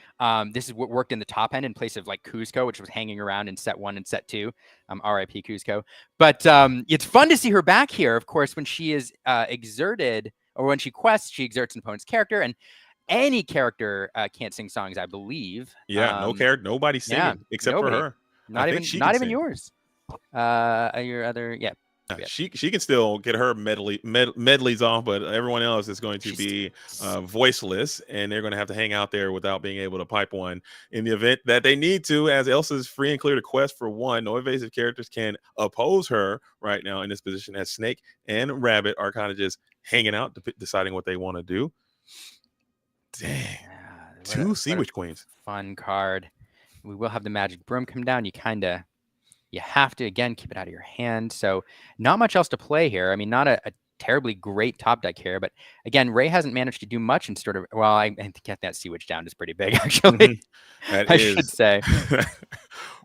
This is what worked in the top end in place of like Kuzco, which was hanging around in set 1 and set 2. RIP Kuzco. But it's fun to see her back here, of course, when she is exerted, or when she quests, she exerts an opponent's character. And any character can't sing songs, I believe. Yeah, nobody's singing except for her. Not even yours. Your other, She can still get her medleys off, but everyone else is going to be voiceless, and they're going to have to hang out there without being able to pipe one in the event that they need to, as Elsa's free and clear to quest for 1. No evasive characters can oppose her right now in this position, as Snake and Rabbit are kind of just hanging out, deciding what they want to do. Dang. 2 Sea Witch Queens. Fun card. We will have the Magic Broom come down. You have to, again, keep it out of your hand. So not much else to play here. I mean, not a terribly great top deck here, but again, Ray hasn't managed to do much in sort of, well, I think get that Sea Witch down is pretty big, actually. I should say.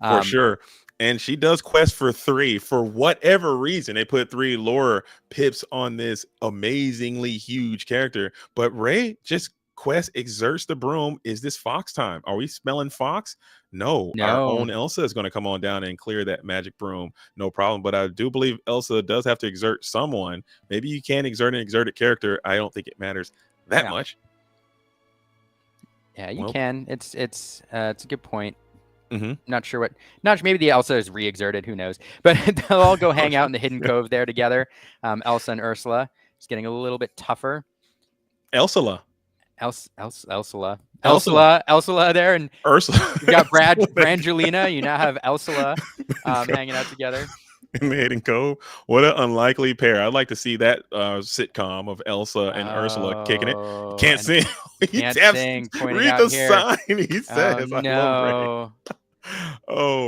For sure. And she does quest for 3. For whatever reason, they put 3 lore pips on this amazingly huge character. But Ray just quest exerts the broom. Is this Fox time? Are we smelling Fox? No. Our own Elsa is going to come on down and clear that magic broom. No problem. But I do believe Elsa does have to exert someone. Maybe you can exert an exerted character. I don't think it matters that much. Yeah, you can. It's a good point. Not sure maybe the Elsa is re-exerted, who knows, but they'll all go hang out in the hidden cove there together. Elsa and Ursula. It's getting a little bit tougher. Ursula there, and Ursula. You got Brangelina. You now have Ursula hanging out together in the hidden cove. What an unlikely pair. I'd like to see that sitcom of Elsa and Ursula kicking it. Can't sing. Can't sing. Read the sign. He says. Oh, no.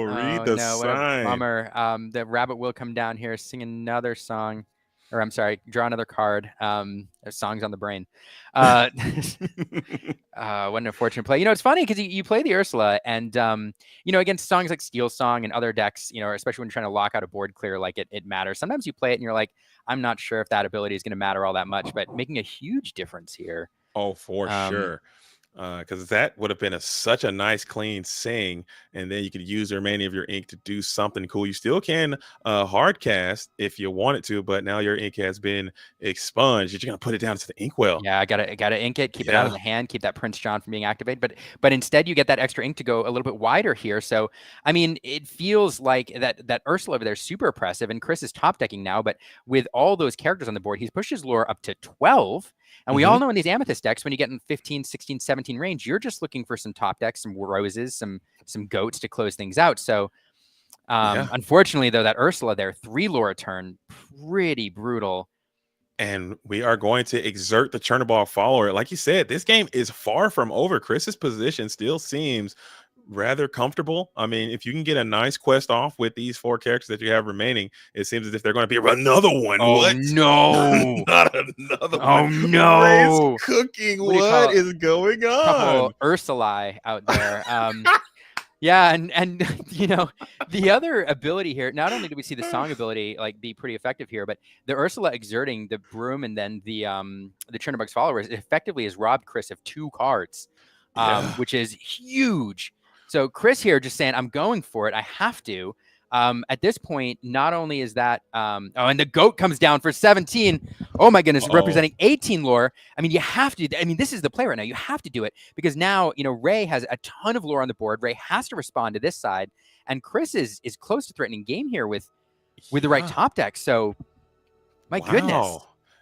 Read the sign. What a bummer. The rabbit will come down here, sing another song. Or I'm sorry, draw another card. There's songs on the brain. What an unfortunate play. It's funny because you play the Ursula, and against songs like Steel Song and other decks, especially when you're trying to lock out a board clear, like it matters. Sometimes you play it and you're like, I'm not sure if that ability is going to matter all that much, but making a huge difference here. Oh, for sure. Because that would have been such a nice clean sing, and then you could use the remaining of your ink to do something cool. You still can hard cast if you wanted to, but now your ink has been expunged. You're gonna put it down to the inkwell. Yeah, I gotta ink it, keep it out of the hand, keep that Prince John from being activated. But instead you get that extra ink to go a little bit wider here. So I mean, it feels like that Ursula over there is super oppressive, and Chris is top decking now, but with all those characters on the board, he's pushed his lore up to 12. And we all know in these Amethyst decks, when you get in 15, 16, 17 range, you're just looking for some top decks, some roses, some goats to close things out. So Unfortunately, though, that Ursula there, 3 lore a turn, pretty brutal. And we are going to exert the Chernobog follower. Like you said, this game is far from over. Chris's position still seems rather comfortable. I mean, if you can get a nice quest off with these 4 characters that you have remaining, it seems as if they're going to be another one. Oh, what? no. Not another Oh, one. no. Ray's cooking. What is going on? Couple Ursulae out there. Yeah, and you know, the other ability here, not only do we see the song ability like be pretty effective here, but the Ursula exerting the broom and then the Chernobog's followers effectively has robbed Chris of 2 cards, which is huge. So Chris here just saying, I'm going for it. I have to. At this point, not only is that, oh, and the goat comes down for 17. Oh my goodness, representing 18 lore. I mean, you have to, I mean, this is the play right now. You have to do it because now, you know, Ray has a ton of lore on the board. Ray has to respond to this side. And Chris is close to threatening game here with the right top deck. So my goodness.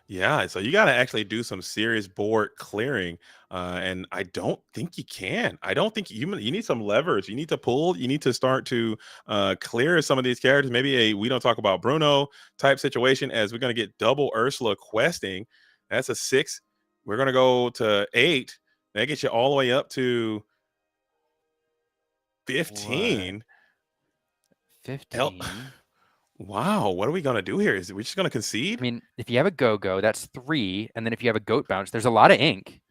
Yeah, so you got to actually do some serious board clearing, and I don't think you can. I don't think you need some levers. You need to pull. You need to start to clear some of these characters. Maybe a we don't talk about Bruno type situation, as we're going to get double Ursula questing. That's a 6. We're going to go to 8. That gets you all the way up to 15. 15. Wow, what are we gonna do here? Is we just gonna concede? I mean, if you have a go-go, that's 3, and then if you have a goat bounce, there's a lot of ink.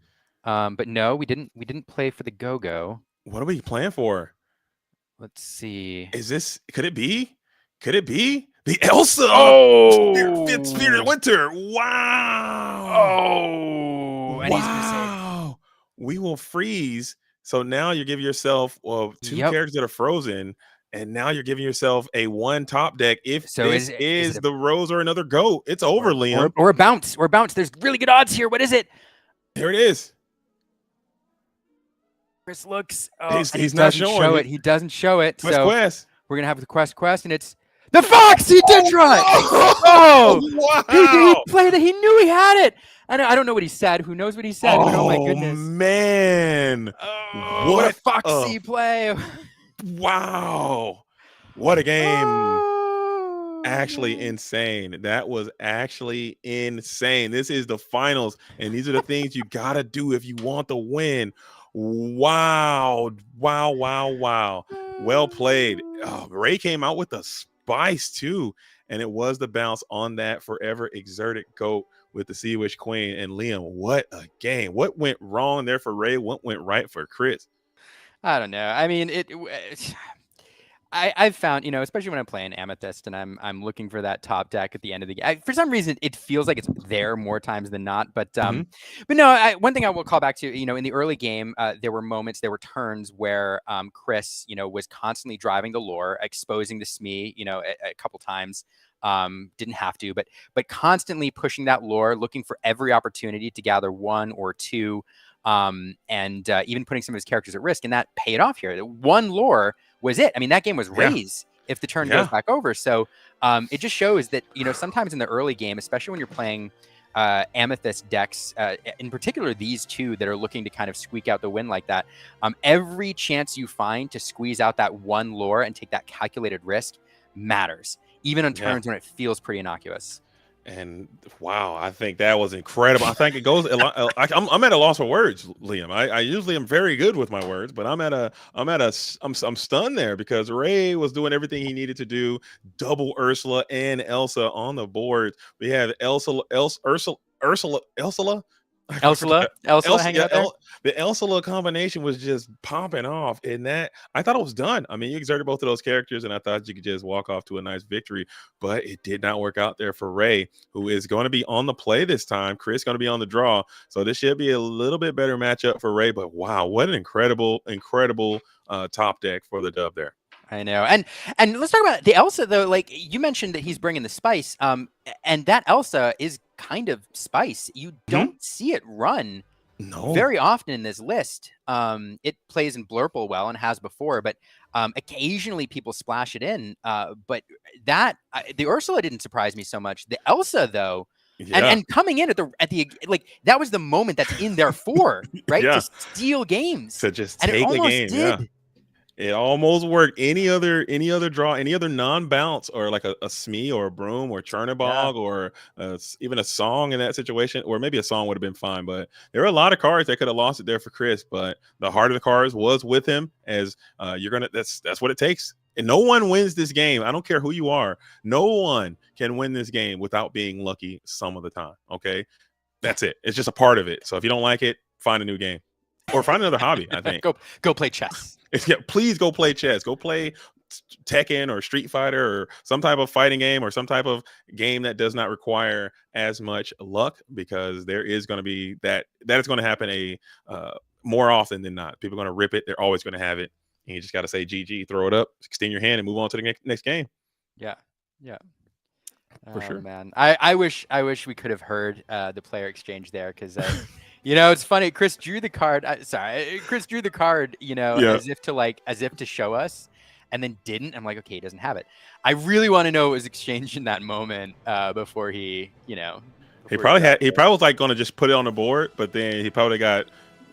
But no, we didn't play for the go-go. What are we playing for? Let's see. Is this? Could it be? Could it be the Elsa? Oh, Spirit of Winter! Wow! Oh, and he's gonna wow! We will freeze. So now you're giving yourself 2 characters that are frozen. And now you're giving yourself a 1 top deck. If so this is the Rose or another goat, it's over, Liam. Or a bounce. Or a bounce. There's really good odds here. What is it? There it is. Chris looks. He's not showing it. He doesn't show it. Quest. We're going to have the quest, and it's the Fox. He did try. Oh, wow. He played it. He knew he had it. I don't know what he said. Who knows what he said? But oh my goodness. Man. Oh, what a foxy play. Wow. What a game. Actually insane. That was actually insane. This is the finals, and these are the things you got to do if you want to win. Wow. Well played. Ray came out with the spice too, and it was the bounce on that forever exerted goat with the Sea Witch Queen. And Liam, what a game. What went wrong there for Ray? What went right for Chris? I don't know. I mean, I've found, you know, especially when I'm playing Amethyst and I'm looking for that top deck at the end of the game. For some reason, it feels like it's there more times than not. But no, one thing I will call back to, you know, in the early game, there were turns where Chris, you know, was constantly driving the lore, exposing the Smee, you know, a couple times. Didn't have to, but constantly pushing that lore, looking for every opportunity to gather 1 or 2. And even putting some of his characters at risk, and that paid off here. 1 lore was it. I mean, that game was Ray's if the turn goes back over. So it just shows that, you know, sometimes in the early game, especially when you're playing Amethyst decks, in particular these 2 that are looking to kind of squeak out the win like that, every chance you find to squeeze out that 1 lore and take that calculated risk matters, even on turns when it feels pretty innocuous. And wow, I think that was incredible. I think it goes. I'm at a loss for words, Liam. I usually am very good with my words, but I'm stunned there because Ray was doing everything he needed to do. Double Ursula and Elsa on the board. We have Ursula hanging out there. The Elsa combination was just popping off, and that I thought it was done. I mean, you exerted both of those characters, and I thought you could just walk off to a nice victory, but it did not work out there for Ray, who is going to be on the play this time. Chris going to be on the draw, so this should be a little bit better matchup for Ray. But wow, what an incredible top deck for the dub there. I know. And let's talk about the Elsa, though. Like you mentioned that he's bringing the spice, and that Elsa is kind of spice. You don't see it run very often in this list. It plays in Blurple well and has before, but occasionally people splash it in. But the Ursula didn't surprise me so much. The Elsa, though, and coming in at the like that was the moment that's in there for, right? To steal games. To just and take it almost the game. Did. It almost worked. Any other draw, any other non-bounce or like a Smee or a Broom or Chernabog or even a Song in that situation, or maybe a Song would have been fine. But there were a lot of cards that could have lost it there for Chris. But the heart of the cards was with him, as that's what it takes. And no one wins this game. I don't care who you are. No one can win this game without being lucky some of the time. Okay, that's it. It's just a part of it. So if you don't like it, find a new game or find another hobby. I think go play chess. Yeah, please go play chess. Go play Tekken or Street Fighter or some type of fighting game or some type of game that does not require as much luck, because there is going to be that is going to happen more often than not. People are going to rip it. They're always going to have it. And you just got to say GG, throw it up, extend your hand, and move on to the next game. Yeah. For sure, man. I wish we could have heard the player exchange there, because it's funny. Chris drew the card. Chris drew the card. As if to show us, and then didn't. I'm like, okay, he doesn't have it. I really want to know what was exchanged in that moment before he. He probably was like going to just put it on the board, but then he probably got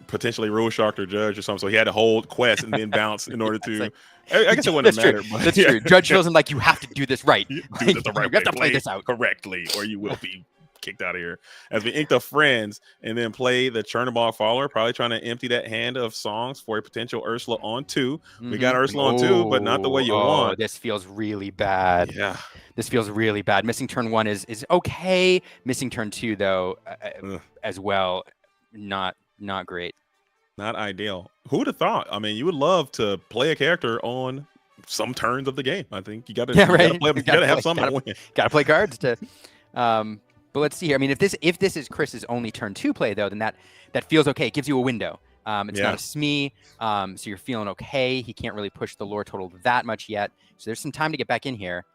potentially rule sharked or judge or something, so he had to hold quest and then bounce in order to. I guess it wouldn't matter. But that's true. Judge feels him like, you have to do this right. Do this the right you have to play this out correctly, or you will be kicked out of here. As we ink the friends and then play the Chernabog follower, probably trying to empty that hand of songs for a potential Ursula on 2. We got Ursula on 2, but not the way you want. This feels really bad. Yeah. This feels really bad. Missing turn 1 is okay. Missing turn 2 though, as well, not great. Not ideal. Who would have thought? I mean, you would love to play a character on some turns of the game. I think you got to have some to win. Got to play cards to. But let's see here. I mean, if this is Chris's only turn 2 play though, then that feels okay. It gives you a window. It's not a Smee, so you're feeling okay. He can't really push the lore total that much yet, so there's some time to get back in here.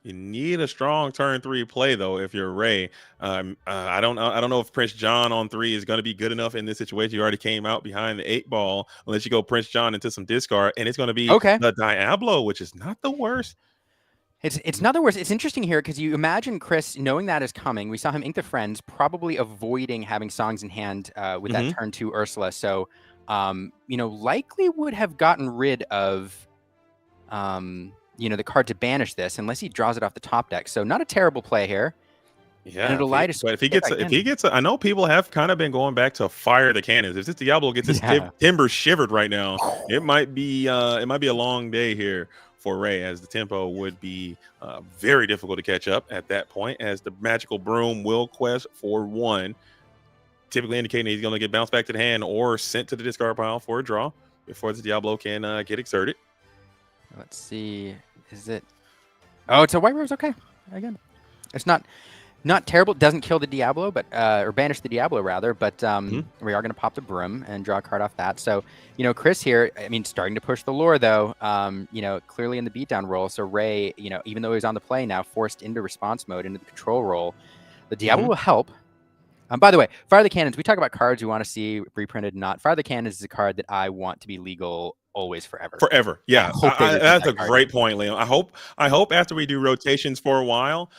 You need a strong turn 3 play though. If you're Ray, I don't know if Prince John on 3 is going to be good enough in this situation. You already came out behind the 8 ball. Unless you go Prince John into some discard, and it's going to be the Diablo, which is not the worst. It's not the worst. It's interesting here because you imagine Chris knowing that is coming. We saw him ink the friends, probably avoiding having songs in hand with that turn 2 Ursula. So, likely would have gotten rid of. The card to banish this, unless he draws it off the top deck. So not a terrible play here. Yeah, but if he gets, I know people have kind of been going back to fire the cannons. If this Diablo gets his timber shivered right now, it might be a long day here for Ray, as the tempo would be very difficult to catch up at that point, as the magical broom will quest for 1, typically indicating he's going to get bounced back to the hand or sent to the discard pile for a draw before the Diablo can get exerted. Let's see. Is it? Oh, it's a white rose. Okay. Again, it's not terrible. It doesn't kill the Diablo, but or banish the Diablo rather. But we are going to pop the broom and draw a card off that. So Chris here. I mean, starting to push the lore though. Clearly in the beatdown role. So Ray, even though he's on the play now, forced into response mode, into the control role, the Diablo will help. By the way, Fire the Cannons. We talk about cards we want to see reprinted. Not Fire the Cannons is a card that I want to be legal always, forever. Yeah, that's a great point, Liam. I hope after we do rotations for a while,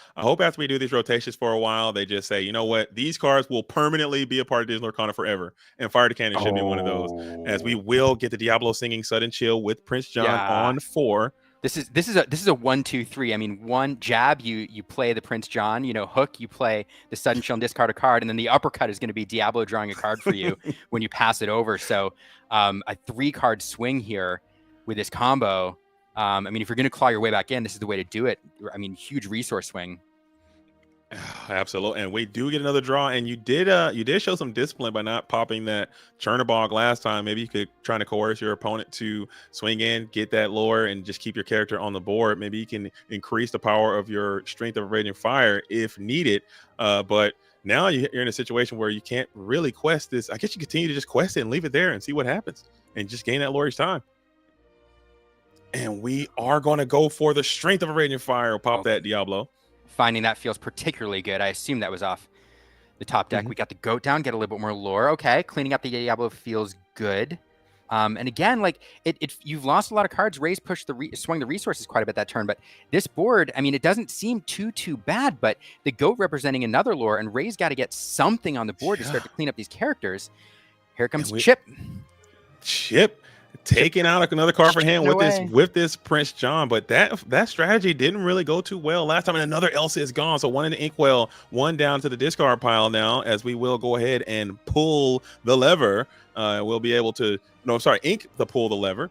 they just say, you know what, these cards will permanently be a part of Disney Lorcana forever, and Fire the Cannon should be one of those. As we will get the Diablo singing Sudden Chill with Prince John on 4. This is a 1-2-3. I mean, 1 jab, you play the Prince John. Hook, you play the Sudden Chill and discard a card, and then the uppercut is going to be Diablo drawing a card for you when you pass it over. So a 3-card swing here with this combo. I mean, if you're going to claw your way back in, this is the way to do it. I mean, huge resource swing. Absolutely, and we do get another draw. And you did show some discipline by not popping that Chernabog last time. Maybe you could try to coerce your opponent to swing in, get that lore, and just keep your character on the board. Maybe you can increase the power of your Strength of Raging Fire if needed. But now you're in a situation where you can't really quest this. I guess you continue to just quest it and leave it there and see what happens, and just gain that lore each time. And we are going to go for the Strength of a Raging Fire. Pop that Diablo. Finding that feels particularly good. I assume that was off the top deck. We got the goat down, get a little bit more lore. Okay, cleaning up the Diablo feels good. And again, like you've lost a lot of cards. Ray's pushed swung the resources quite a bit that turn, but this board, I mean, it doesn't seem too bad. But the goat representing another lore, and Ray's got to get something on the board to start to clean up these characters. Here comes Chip. taking out another card for hand chipping with this Prince John, but that strategy didn't really go too well last time. And another Elsa is gone, so one in the inkwell, one down to the discard pile now. As we will go ahead and pull the lever, we'll be able to ink pull the lever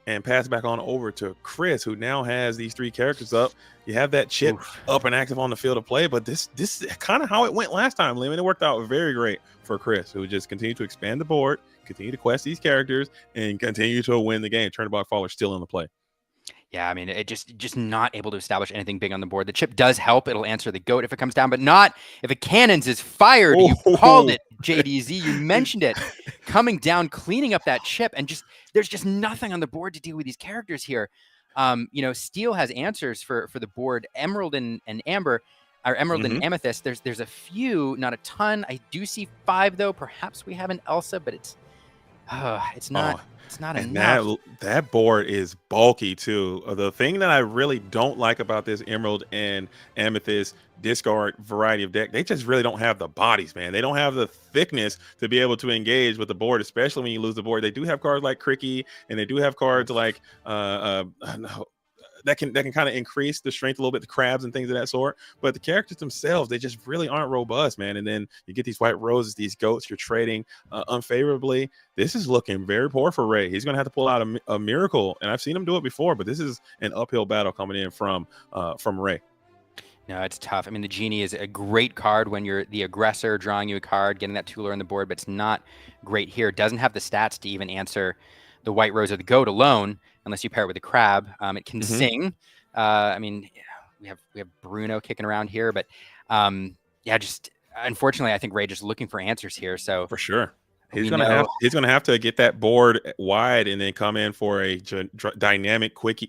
and pass back on over to Chris, who now has these 3 characters up. You have that chip up and active on the field of play, but this is kind of how it went last time, Liam, and it worked out very great for Chris, who just continued to expand the board, continue to quest these characters, and continue to win the game. Turnabout Faller still in the play. Yeah, I mean, it just not able to establish anything big on the board. The chip does help. It'll answer the goat if it comes down, but not if a cannons is fired. You called it, JDZ. You mentioned it. Coming down, cleaning up that chip, and there's just nothing on the board to deal with these characters here. Steel has answers for the board. Emerald and Amber, or Emerald and Amethyst. There's a few, not a ton. I do see 5 though. Perhaps we have an Elsa, but it's not. It's not enough. That board is bulky too. The thing that I really don't like about this Emerald and Amethyst discard variety of deck, they just really don't have the bodies, man. They don't have the thickness to be able to engage with the board, especially when you lose the board. They do have cards like Cricky, and they do have cards like that can kind of increase the strength a little bit, the crabs and things of that sort. But the characters themselves, they just really aren't robust, man. And then you get these white roses, these goats, you're trading unfavorably. This is looking very poor for Ray. He's going to have to pull out a miracle, and I've seen him do it before, but this is an uphill battle coming in from Ray. No, it's tough. I mean, the Genie is a great card when you're the aggressor, drawing you a card, getting that Tooler on the board, but it's not great here. It doesn't have the stats to even answer the white rose or the goat alone, unless you pair it with a crab. It can sing. I mean, we have Bruno kicking around here, but just unfortunately, I think Ray just looking for answers here. So for sure, he's gonna have to get that board wide and then come in for a dynamic cricky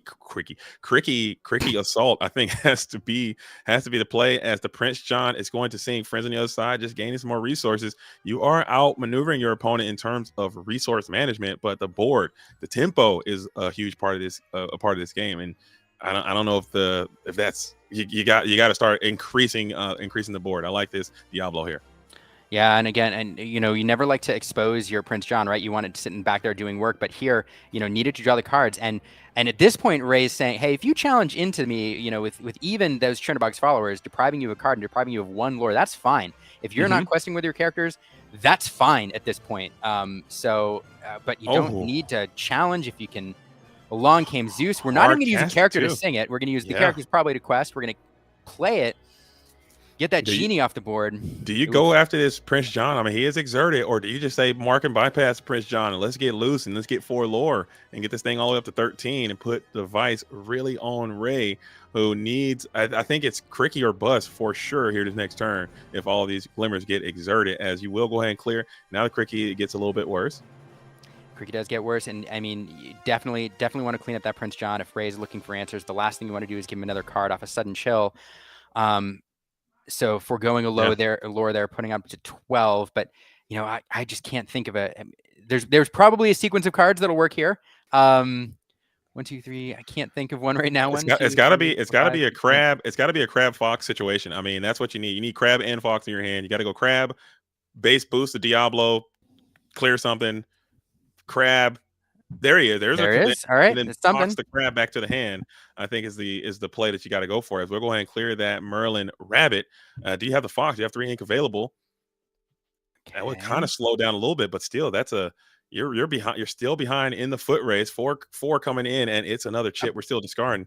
assault. I think has to be the play, as the Prince John is going to sing friends on the other side, just gaining some more resources. You are outmaneuvering your opponent in terms of resource management, but the board, the tempo is a huge part of this game. And I don't know if that's you got to start increasing the board. I like this Diablo here. Yeah, and again, you never like to expose your Prince John, right? You want it sitting back there doing work, but here, needed to draw the cards. And at this point, Ray's saying, hey, if you challenge into me, with even those Chernobog's followers, depriving you of a card and depriving you of 1 lore, that's fine. If you're not questing with your characters, that's fine at this point. But you don't need to challenge if you can. Along came Zeus. We're not even going to use a character to sing it. We're going to use the characters probably to quest. We're going to play it. Get that Genie off the board. Do you go after this Prince John? I mean, he is exerted, or do you just say mark and bypass Prince John and let's get loose and let's get 4 lore and get this thing all the way up to 13 and put the vice really on Ray, who needs, I think it's Cricky or bust for sure here this next turn if all of these glimmers get exerted, as you will go ahead and clear. Now the Cricky gets a little bit worse. Cricket does get worse, and I mean, you definitely want to clean up that Prince John. If Ray's looking for answers, the last thing you want to do is give him another card off a sudden chill. So foregoing a lore there, putting up to 12, but I just can't think of there's probably a sequence of cards that'll work here. 1, 2, 3. I can't think of one right now. It's got to be a crab. It's got to be a crab fox situation. I mean, that's what you need. You need crab and fox in your hand. You got to go crab, base boost the Diablo, clear something, crab. There he is. There he is. All right. And then fox the crab back to the hand, I think is the play that you got to go for. As we'll go ahead and clear that Merlin rabbit. Do you have the fox? You have 3 ink available. Okay. That would kind of slow down a little bit, but still, that's you're behind. You're still behind in the foot race. 4 coming in, and it's another chip. We're still discarding.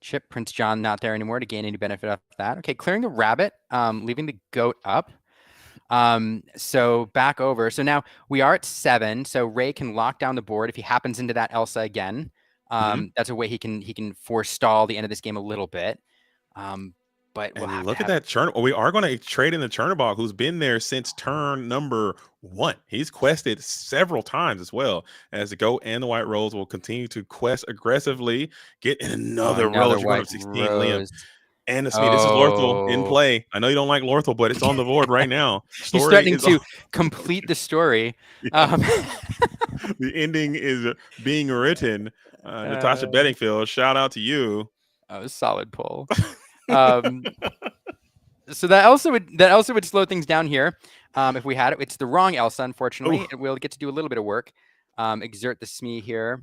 Chip Prince John not there anymore to gain any benefit off that. Okay, clearing the rabbit, leaving the goat up. So back over. So now we are at 7. So Ray can lock down the board if he happens into that Elsa again. That's a way he can forestall the end of this game a little bit. But we'll look at that churn. We are going to trade in the Chernobog, who's been there since turn number 1. He's quested several times as well, as the goat and the white rose will continue to quest aggressively. Get in another rose. You're going to 16, Liam. And the speed. This is Lorthel in play. I know you don't like Lorthel, but it's on the board right now. He's threatening to complete the story. The ending is being written. Natasha Bedingfield, shout out to you. A solid pull. So that Elsa would slow things down here. If we had it, it's the wrong Elsa. Unfortunately, we'll get to do a little bit of work. exert the SME here.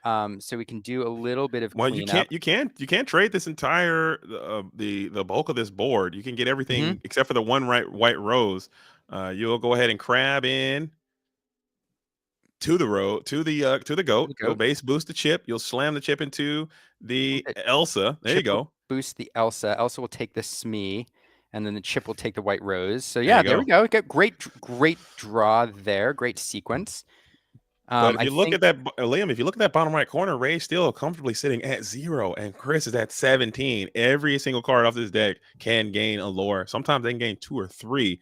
So we can do a little bit of Well, cleanup. you can't trade this entire the bulk of this board. You can get everything except for the one white rose. You'll go ahead and crab in to the goat. You'll base boost the chip. You'll slam the chip into the Elsa. There you go. Boost the Elsa. Elsa will take the SME, and then the chip will take the white rose. So There yeah, you there we go. go. Get great draw there. Great sequence. But if you look at that, Liam, if you look at that bottom right corner, Ray's still comfortably sitting at 0, and Chris is at 17. Every single card off this deck can gain a lore. Sometimes they can gain 2 or 3,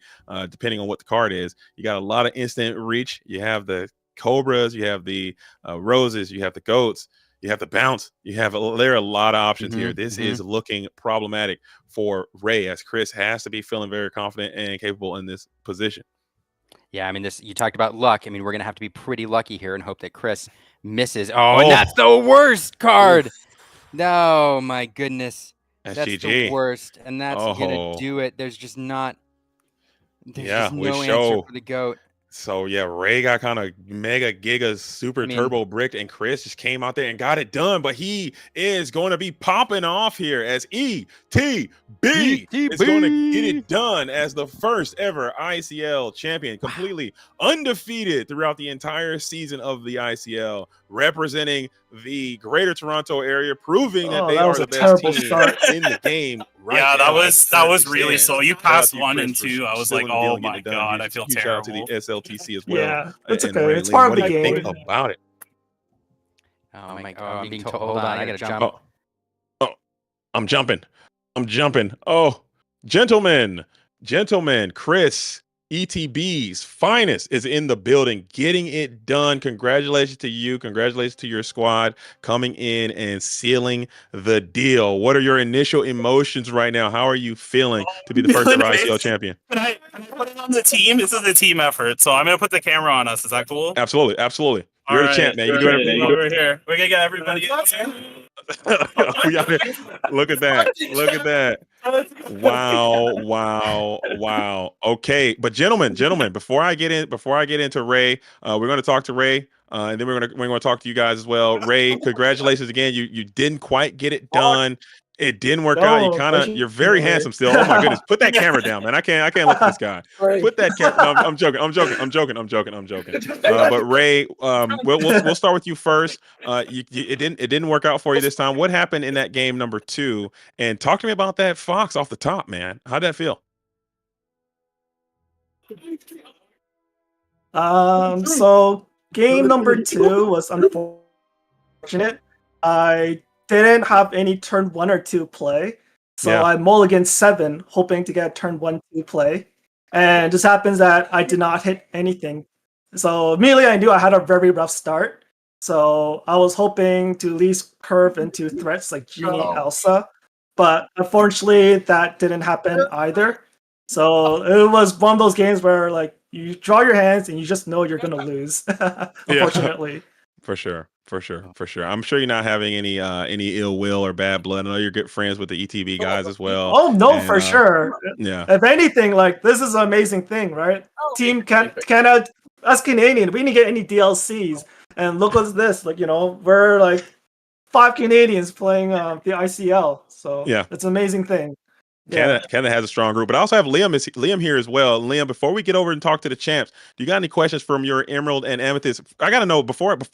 depending on what the card is. You got a lot of instant reach. You have the Cobras, you have the Roses, you have the Goats, you have the Bounce. There are a lot of options here. This is looking problematic for Ray, as Chris has to be feeling very confident and capable in this position. Yeah, I mean, you talked about luck. I mean, we're going to have to be pretty lucky here and hope that Chris misses. Oh, and that's the worst card. No, my goodness. That's the worst. And that's going to do it. There's just not there's no answer for the goat. So yeah, Ray got kind of mega giga super turbo bricked, and Chris just came out there and got it done. But he is going to be popping off here as ETB is going to get it done as the first ever ICL champion, completely undefeated throughout the entire season of the ICL, representing the Greater Toronto area, proving that they are the best team in the game. Right yeah, now, that was really so. You passed 1 and 2. I was like, oh my god, I feel terrible. Shout out to the SLTC as well. Yeah, it's and okay. Ray It's Lee, part of what the do you game. think about it? Oh my god, I'm being told. Hold on, I gotta jump. I'm jumping. Oh, gentlemen, Chris, ETB's finest is in the building, getting it done. Congratulations to you. Congratulations to your squad coming in and sealing the deal. What are your initial emotions right now? How are you feeling to be the first ever ICL champion? Can I put it on the team? This is a team effort, so I'm gonna put the camera on us. Is that cool? Absolutely. You're the champ, man. You can do everything. Over here. We're gonna get everybody. Look at that. Wow. Okay, but gentlemen, before I get into Ray, we're going to talk to Ray, and then we're going to talk to you guys as well. Ray, congratulations again. You didn't quite get it done. It didn't work out. You're very handsome still. Oh my goodness. Put that camera down, man. I can't look at this guy. Put that camera. No, I'm joking. But Ray, we'll start with you first. It didn't work out for you this time. What happened in that game number 2? And talk to me about that Fox off the top, man. How'd that feel? So game number 2 was unfortunate. I didn't have any turn 1 or 2 play, so I mulliganed 7, hoping to get turn 1, 2 play, and it just happens that I did not hit anything. So immediately I knew I had a very rough start. So I was hoping to at least curve into threats like Genie and Elsa, but unfortunately that didn't happen either. So it was one of those games where like you draw your hands and you just know you're gonna lose. Unfortunately. For sure. I'm sure you're not having any ill will or bad blood. I know you're good friends with the ETB guys as well. Oh no, for sure. Yeah. If anything, like this is an amazing thing, right? Team cannot us Canadian, we didn't get any DLCs. And look at this, like we're like 5 Canadians playing the ICL. So it's an amazing thing. Canada has a strong group, but I also have Liam here as well. Liam, before we get over and talk to the champs, do you got any questions from your Emerald and Amethyst? I gotta know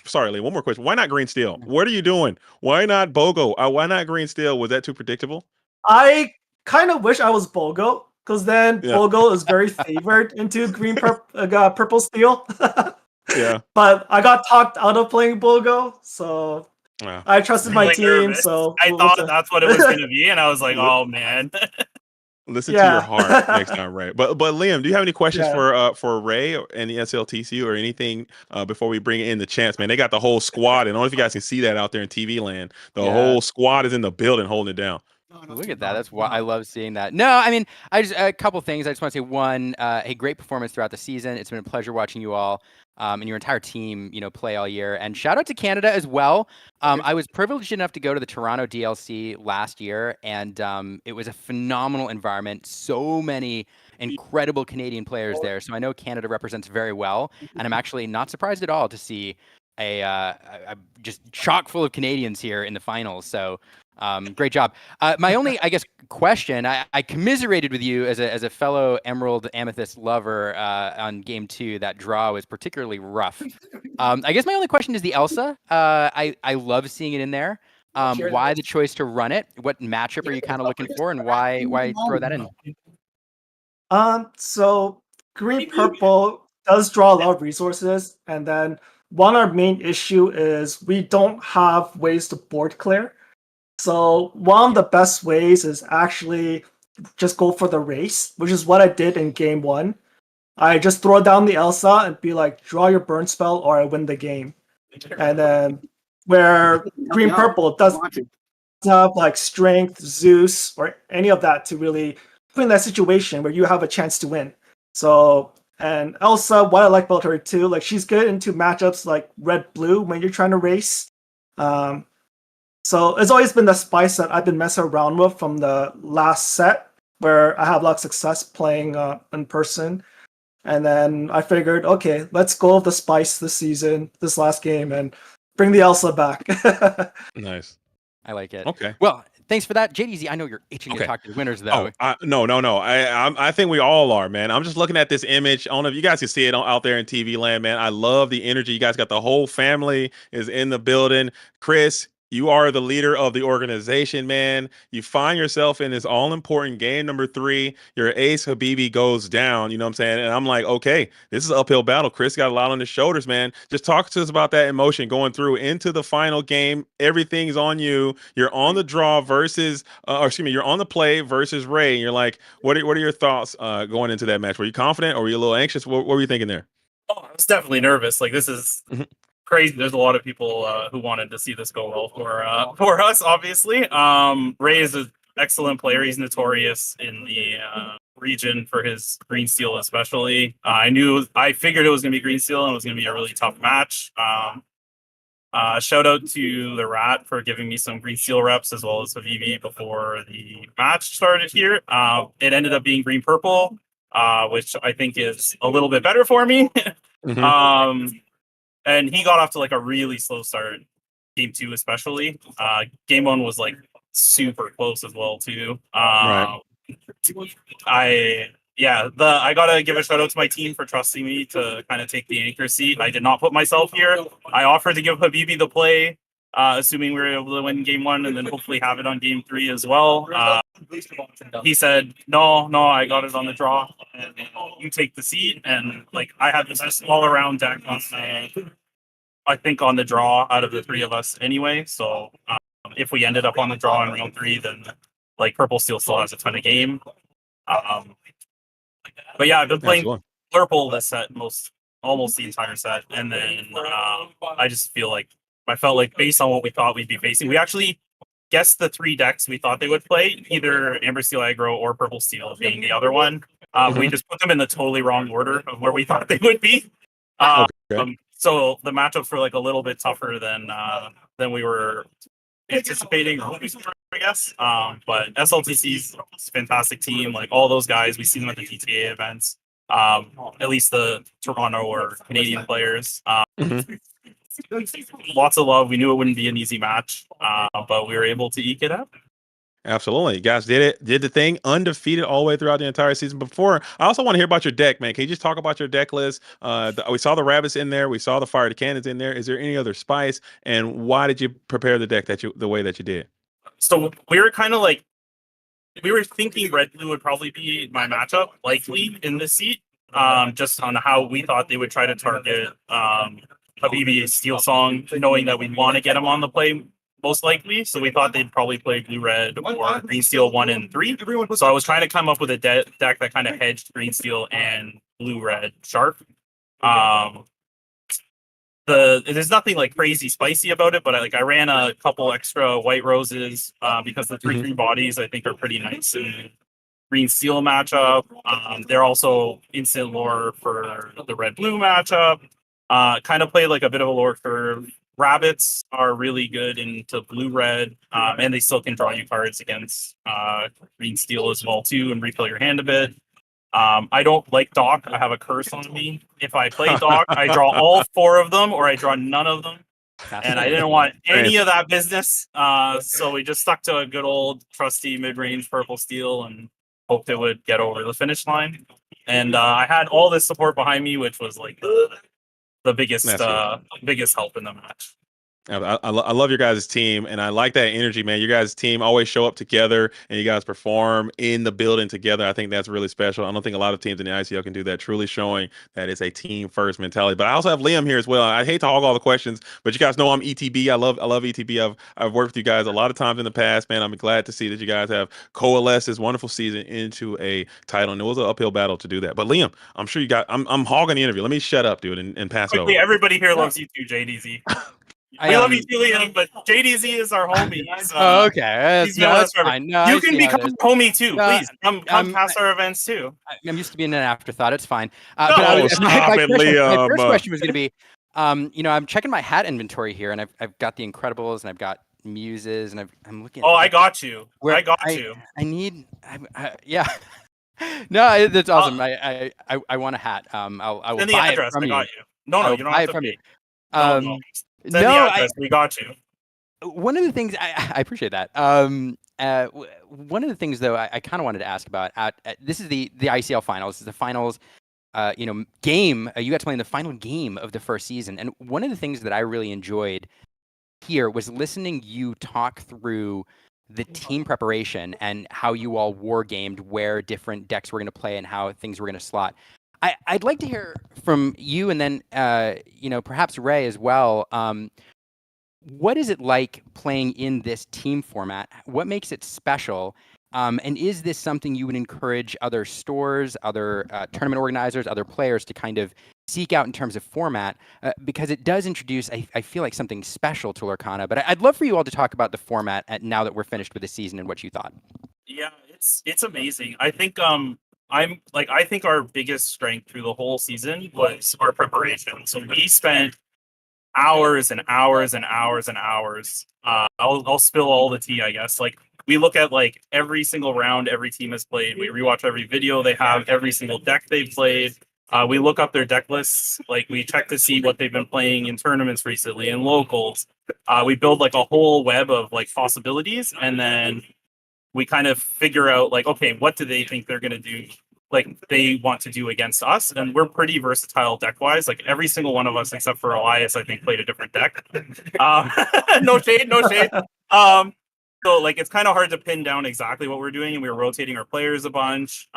sorry, Liam, one more question. Why not Green Steel? What are you doing? Why not BOGO? Why not Green Steel? Was that too predictable? I kind of wish I was BOGO, because then BOGO is very favored into purple steel. Yeah. But I got talked out of playing BOGO, so I trusted my team. Nervous. So I thought that's what it was going to be, and I was like, "Oh man." Listen to your heart next time, Ray. But Liam, do you have any questions for Ray and the SLTC or anything before we bring in the champs? Man, they got the whole squad, and I don't know if you guys can see that out there in TV land. The whole squad is in the building holding it down. Look at that. That's why I love seeing that. No, I mean, I just a couple things. I just want to say one, a great performance throughout the season. It's been a pleasure watching you all and your entire team, play all year. And shout out to Canada as well. I was privileged enough to go to the Toronto DLC last year, and it was a phenomenal environment. So many incredible Canadian players there. So I know Canada represents very well, and I'm actually not surprised at all to see a just chock full of Canadians here in the finals. So great job. My only, I guess, question, I commiserated with you as a fellow Emerald Amethyst lover on game 2. That draw was particularly rough. I guess my only question is the Elsa. I love seeing it in there. Why the choice to run it? What matchup are you kind of looking for, and why throw that in? So green purple does draw a lot of resources, and then one of our main issue is we don't have ways to board clear. So one of the best ways is actually just go for the race, which is what I did in game 1. I just throw down the Elsa and be like, draw your burn spell or I win the game. And then where green purple doesn't have like strength, Zeus, or any of that to really put in that situation where you have a chance to win. So, and Elsa, what I like about her too, like she's good into matchups like red-blue when you're trying to race. So it's always been the spice that I've been messing around with from the last set, where I have a lot of success playing in person. And then I figured, okay, let's go with the spice this season, this last game, and bring the Elsa back. Nice. I like it. Okay. Well, thanks for that, JDZ. I know you're itching to talk to the winners, though. No. I think we all are, man. I'm just looking at this image. I don't know if you guys can see it out there in TV land, man. I love the energy. You guys got the whole family is in the building. Chris, you are the leader of the organization, man. You find yourself in this all-important game number 3. Your ace Habibi goes down, you know what I'm saying? And I'm like, okay, this is an uphill battle. Chris got a lot on his shoulders, man. Just talk to us about that emotion going through into the final game. Everything's on you. You're on the draw versus, you're on the play versus Ray. And you're like, what are your thoughts going into that match? Were you confident or were you a little anxious? What were you thinking there? Oh, I was definitely nervous. Like, this is crazy. There's a lot of people who wanted to see this go well for us, obviously. Ray is an excellent player. He's notorious in the region for his green steel, especially. I figured it was going to be green steel and it was going to be a really tough match. Shout out to the Rat for giving me some green steel reps as well as Habibi before the match started here. It ended up being green purple, which I think is a little bit better for me. And he got off to like a really slow start, game 2 especially. Game 1 was like super close as well too. Right. I gotta give a shout out to my team for trusting me to kind of take the anchor seat. I did not put myself here. I offered to give Habibi the play, assuming we were able to win game 1 and then hopefully have it on game 3 as well. He said, no, I got it on the draw. And you take the seat. And like, I had the best all around deck on, I think, on the draw out of the 3 of us anyway. So if we ended up on the draw in round 3, then like purple still has a ton of game. But yeah, I've been playing purple this set almost the entire set. And then I felt like based on what we thought we'd be facing, we actually guessed the 3 decks we thought they would play, either Amber Steel Aggro or Purple Steel being the other one. We just put them in the totally wrong order of where we thought they would be. So the matchups were like a little bit tougher than we were anticipating, I guess. But SLTC's a fantastic team. Like all those guys, we see them at the TTA events. At least the Toronto or Canadian players. Lots of love. We knew it wouldn't be an easy match, but we were able to eke it out. Absolutely. You guys did the thing, undefeated all the way throughout the entire season. Before, I also want to hear about your deck, man. Can you just talk about your deck list? We saw the rabbits in there. We saw the fire cannons in there. Is there any other spice? And why did you prepare the deck the way that you did? So we were kind of like, we were thinking red blue would probably be my matchup, likely in this seat, just on how we thought they would try to target Habibi Steel Song, knowing that we'd want to get him on the play most likely. So we thought they'd probably play blue red or green steel 1 and 3. So I was trying to come up with a deck that kind of hedged green steel and blue red sharp. The there's nothing like crazy spicy about it, but I ran a couple extra white roses because the 3/3 bodies I think are pretty nice and green steel matchup. They're also instant lore for the red blue matchup. Kind of played like a bit of a lore curve. Rabbits are really good into blue red, and they still can draw you cards against green steel as well too, and refill your hand a bit. I don't like Doc. I have a curse on me. If I play Doc, I draw all 4 of them, or I draw none of them. And I didn't want any of that business. So we just stuck to a good old trusty mid-range purple steel and hoped it would get over the finish line. And I had all this support behind me, which was like the biggest biggest help in the match. I love your guys' team, and I like that energy, man. Your guys' team always show up together, and you guys perform in the building together. I think that's really special. I don't think a lot of teams in the ICL can do that, truly showing that it's a team-first mentality. But I also have Liam here as well. I hate to hog all the questions, but you guys know I'm ETB. I love ETB. I've worked with you guys a lot of times in the past, man. I'm glad to see that you guys have coalesced this wonderful season into a title, and it was an uphill battle to do that. But Liam, I'm sure you got. I'm hogging the interview. Let me shut up, dude, and pass it over. Everybody here loves you too, JDZ. We love you too, Liam, but JDZ is our homie. Okay. He's fine. No, you can become a homie too. Please come past our events too. I'm used to being an afterthought. It's fine. Stop it, Liam. My first question was going to be, I'm checking my hat inventory here, and I've got the Incredibles, and I've got Muses, and I'm looking. Oh, I got you. I got you. I need. Yeah. No, that's awesome. I want a hat. I will send the buy address. it from I got you. No, you don't buy have it to from pay. you. Send the address. We got you. One of the things I appreciate that. One of the things though I kind of wanted to ask about this is the ICL finals. This is the finals, game. You got to play in the final game of the first season, and one of the things that I really enjoyed here was listening you talk through the team preparation and how you all war gamed where different decks were going to play and how things were going to slot. I'd like to hear from you, and then perhaps Ray as well. What is it like playing in this team format? What makes it special? And is this something you would encourage other stores, other tournament organizers, other players to kind of seek out in terms of format? Because it does introduce, I feel like, something special to Lorcana. But I'd love for you all to talk about the format now that we're finished with the season and what you thought. Yeah, it's amazing. I think I think our biggest strength through the whole season was our preparation. So we spent hours and hours and hours and hours. I'll spill all the tea, I guess. Like, we look at like every single round every team has played. We rewatch every video they have, every single deck they've played. We look up their deck lists. Like, we check to see what they've been playing in tournaments recently and locals. We build like a whole web of like possibilities, and then we kind of figure out like, okay, what do they think they're going to do? Like, they want to do against us, and we're pretty versatile deck wise. Like, every single one of us, except for Elias, I think, played a different deck. No shade. So like, it's kind of hard to pin down exactly what we're doing, and we were rotating our players a bunch.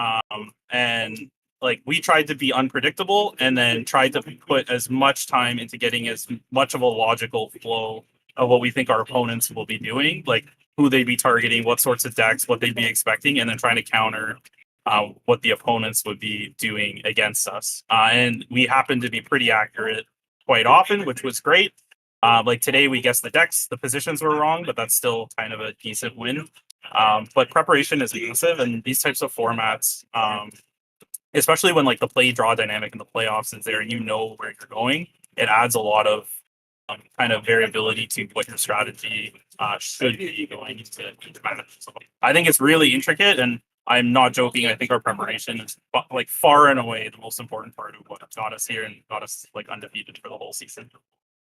And like, we tried to be unpredictable, and then tried to put as much time into getting as much of a logical flow of what we think our opponents will be doing, like who they'd be targeting, what sorts of decks, what they'd be expecting, and then trying to counter what the opponents would be doing against us. And we happened to be pretty accurate quite often, which was great. Like today, we guessed the decks, the positions were wrong, but that's still kind of a decent win. But preparation is massive, and these types of formats, especially when like the play draw dynamic in the playoffs is there, and you know where you're going, it adds a lot of kind of variability to what your strategy should be going into each match. So I think it's really intricate, and I'm not joking. I think our preparation is like far and away the most important part of what got us here and got us like undefeated for the whole season.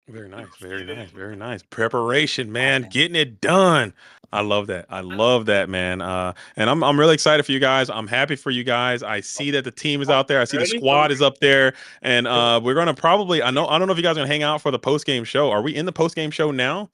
Very nice, very nice, very nice. Preparation, man, getting it done. I love that, man. And I'm really excited for you guys. I'm happy for you guys. I see that the team is out there. I see the squad is up there, and we're gonna probably. I don't know if you guys are gonna hang out for the post game show. Are we in the post game show now?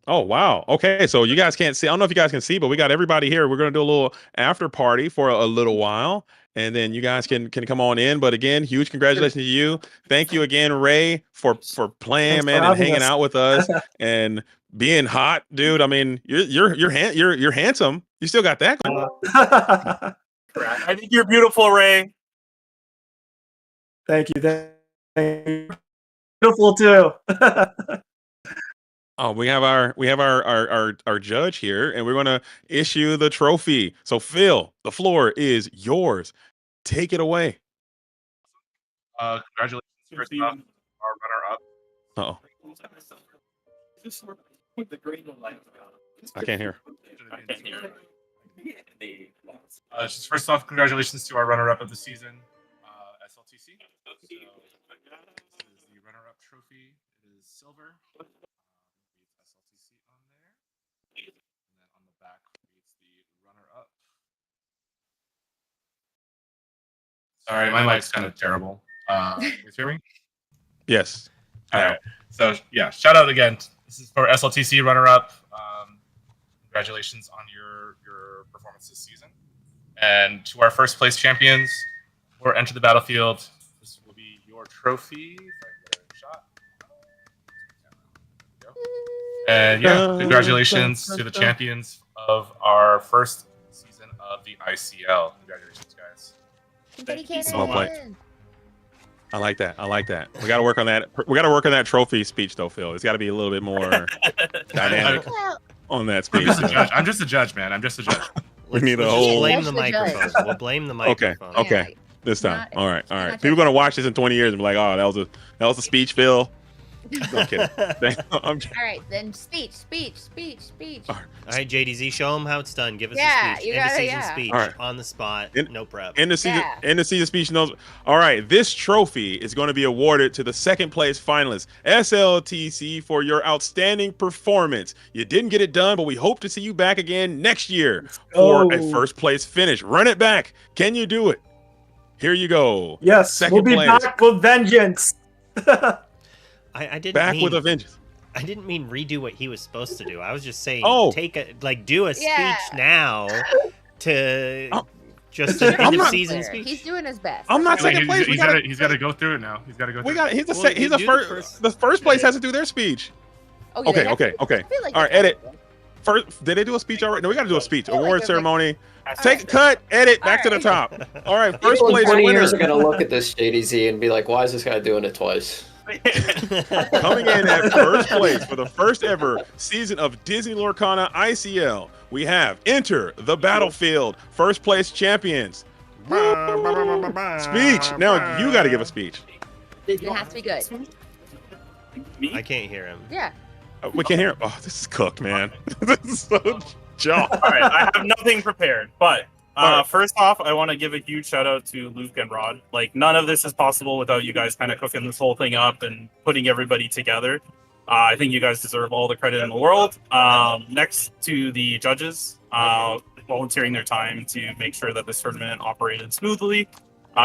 Oh, wow. Okay, so you guys can't see. I don't know if you guys can see, but we got everybody here. We're going to do a little after party for a little while. and then you guys can come on in. But again, huge congratulations to you. Thank you again, Ray, for playing, Thanks man, for and having hanging us. out with us and being hot, dude. I mean, you're handsome. You still got that going. I think you're beautiful, Ray. Thank you. Thank you. Beautiful too. Oh, we have our judge here, and we're gonna issue the trophy. So, Phil, the floor is yours. Take it away. Congratulations first off, our runner-up. Oh, I can't hear. Just first off, congratulations to our runner-up of the season, SLTC. So, this is the runner-up trophy. It is silver. SLTC on there. And then on the back reads the runner-up. Sorry, my mic's kind of terrible. Can you hear me? Yes. All right. So yeah, shout out again. This is for SLTC runner-up. Congratulations on your performance this season. And to our first place champions who enter the battlefield, this will be your trophy. If I can get a shot. And yeah, congratulations to the champions of our first season of the ICL. Congratulations, guys. Thank you so Well much. played. I like that. We got to work on that. We got to work on that trophy speech, though, Phil. It's got to be a little bit more dynamic on that speech. I'm just a judge, man. I'm just a judge. We need a Let's whole. blame the microphone. We'll blame the microphone. Okay. This time. All right. People are gonna watch this in 20 years and be like, "Oh, that was a speech, Phil." No, I'm kidding. All right, then speech. All right, JDZ, show them how it's done. Give us Yeah, a speech. you End of gotta- season yeah. speech All right. on the spot. No prep. End of season speech knows. All right, this trophy is going to be awarded to the second place finalist, SLTC, for your outstanding performance. You didn't get it done, but we hope to see you back again next year for a first place finish. Run it back. Can you do it? Here you go. Yes, Second we'll be place. back with vengeance. I didn't Back mean, with a vengeance. I didn't mean redo what he was supposed to do. I was just saying, Oh. do a Yeah. speech now to just I'm an end of not- season speech. He's doing his best. I'm not Like, second place. He's got to go through it now. He's got to go through. We got. it. He's the first. The first place has to do their speech. Oh, yeah, they Okay. have to- Okay. I feel like All right. they have Edit. to. First, did they do a speech already? No, we got to do a speech. feel like Award there's ceremony. All Take right. cut. Edit. Back to the top. All right. First People in place 20 winner. years are going to look at this JDZ and be like, why is this guy doing it twice? Coming in at first place for the first ever season of Disney Lorcana ICL, we have Enter the Battlefield, first place champions. Speech. Now you got to give a speech. It has to be good. I can't hear him. Yeah. We can't hear. Oh, this is cooked, man. This is so John. All right, I have nothing prepared, but All right. first off, I want to give a huge shout out to Luke and Rod. Like, none of this is possible without you guys kind of cooking this whole thing up and putting everybody together. I think you guys deserve all the credit in the world. Next to the judges, volunteering their time to make sure that this tournament operated smoothly.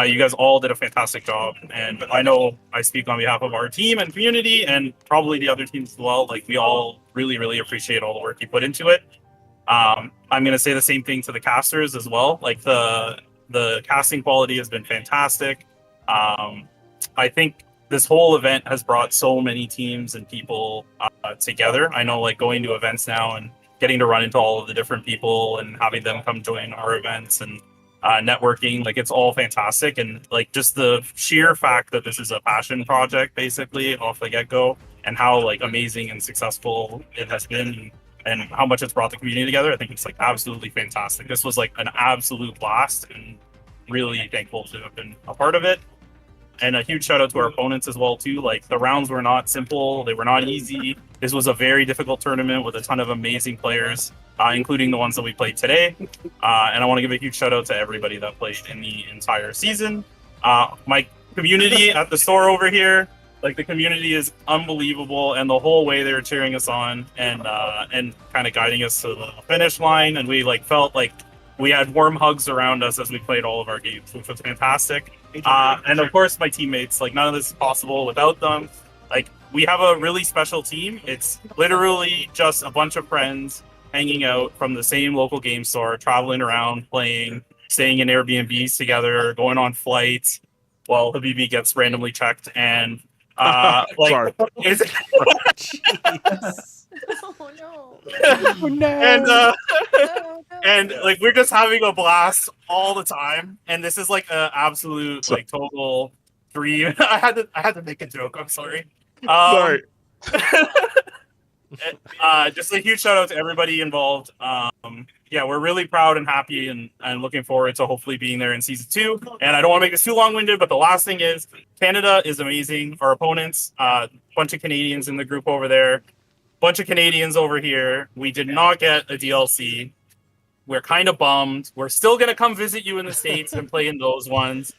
You guys all did a fantastic job, and I know I speak on behalf of our team and community, and probably the other teams as well. Like, we all really, really appreciate all the work you put into it. I'm going to say the same thing to the casters as well. Like, the casting quality has been fantastic. I think this whole event has brought so many teams and people together. I know, like, going to events now and getting to run into all of the different people and having them come join our events and networking, like, it's all fantastic. And like, just the sheer fact that this is a passion project basically off the get-go, and how like amazing and successful it has been, and how much it's brought the community together, I think it's like absolutely fantastic. This was like an absolute blast, and really thankful to have been a part of it. And a huge shout out to our opponents as well too. Like, the rounds were not simple, they were not easy. This was a very difficult tournament with a ton of amazing players, including the ones that we played today. And I want to give a huge shout out to everybody that played in the entire season. My community at the store over here, like, the community is unbelievable, and the whole way they were cheering us on and kind of guiding us to the finish line. And we like felt like we had warm hugs around us as we played all of our games, which was fantastic. And of course, my teammates, like, none of this is possible without them. Like, we have a really special team. It's literally just a bunch of friends hanging out from the same local game store, traveling around, playing, staying in Airbnbs together, going on flights while Habibi gets randomly checked, and Sorry. is Oh no. Oh, no. and No, no. and like we're just having a blast all the time, and this is like an absolute like total dream. I had to make a joke. I'm sorry. Sorry. Just a huge shout out to everybody involved. Yeah, we're really proud and happy and looking forward to hopefully being there in season 2. And I don't want to make this too long-winded, but the last thing is Canada is amazing. Our opponents, bunch of Canadians in the group over there, bunch of Canadians over here. We did not get a DLC. We're kind of bummed. We're still going to come visit you in the States and play in those ones.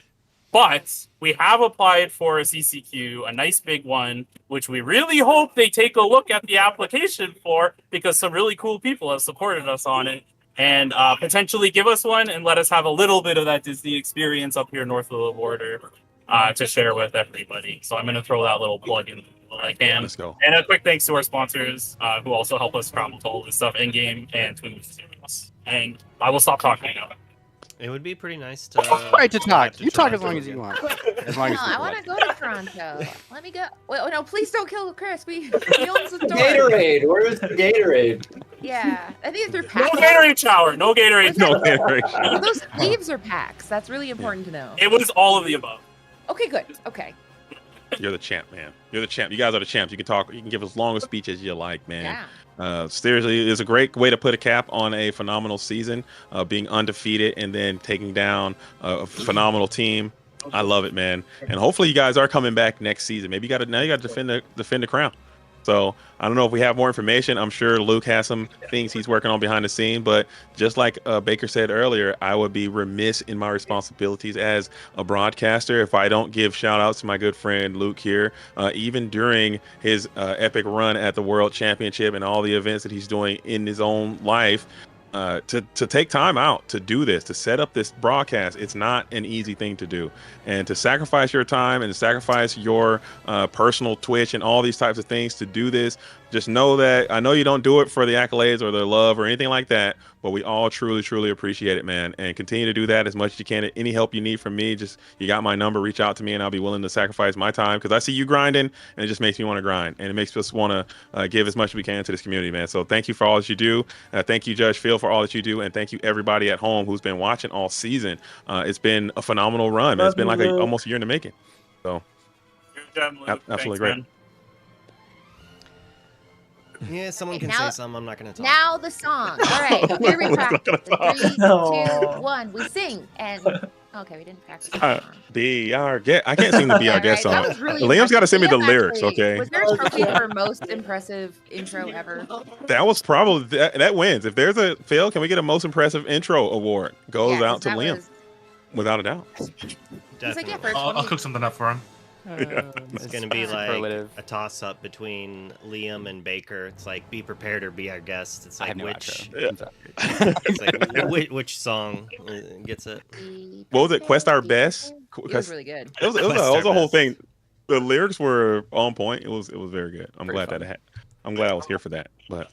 But we have applied for a CCQ, a nice big one, which we really hope they take a look at the application for, because some really cool people have supported us on it, and potentially give us one and let us have a little bit of that Disney experience up here north of the border to share with everybody. So I'm going to throw that little plug in when I can. Let's go. And a quick thanks to our sponsors who also help us travel to all this stuff in-game and Twin Series. And I will stop talking now. It would be pretty nice to. Right to talk. You talk as Toronto long as you again. want. As long No, as I you want want. to go to Toronto. Let me go. Wait, no, please don't kill Chris. He owns the store. Gatorade. Where is the Gatorade? Yeah, I think they're No packs. Gatorade shower. No Gatorade. No Gatorade. Are those sleeves or packs? That's really important to know. It was all of the above. Okay, good. Okay. You're the champ, man. You're the champ. You guys are the champs. You can talk. You can give as long a speech as you like, man. Yeah. Seriously, it's a great way to put a cap on a phenomenal season, being undefeated and then taking down a phenomenal team. I love it, man. And hopefully you guys are coming back next season. Maybe you got to defend the crown. So I don't know if we have more information. I'm sure Luke has some things he's working on behind the scene, but just like Baker said earlier, I would be remiss in my responsibilities as a broadcaster if I don't give shout outs to my good friend Luke here, even during his epic run at the World Championship and all the events that he's doing in his own life. To take time out to do this, to set up this broadcast, it's not an easy thing to do. And to sacrifice your time and to sacrifice your personal Twitch and all these types of things to do this, just know that I know you don't do it for the accolades or the love or anything like that, but we all truly, truly appreciate it, man. And continue to do that as much as you can. Any help you need from me, just you got my number, reach out to me and I'll be willing to sacrifice my time because I see you grinding and it just makes me want to grind. And it makes us want to give as much as we can to this community, man. So thank you for all that you do. Thank you, Judge Phil, for all that you do. And thank you, everybody at home who's been watching all season. It's been a phenomenal run, man. It's been like almost a year in the making. So absolutely great. Man. Yeah, someone Okay, can now- say something. I'm not going to talk. Now the song. All right, here we practice. 3, 2, 1. We sing and okay, we didn't practice. Be our guest. I can't seem to be our guest That song. was really Liam's got to send me the Liam lyrics, actually- okay? Was there a trophy for most impressive intro ever? That was probably that wins. If there's a Phil, can we get a most impressive intro award? Goes Yeah, out to 'cause that Liam, was- without a doubt. He's like, yeah, for I'll 20 cook something up for him. It's going to be like Superlative. a toss up between Liam and Baker. It's like be prepared or be our guest. It's I like have no which outro. it's like which song gets it. What was it? Quest Our Best. It was really good. It was a whole thing. The lyrics were on point. It was very good. I'm glad that I'm glad I was here for that. But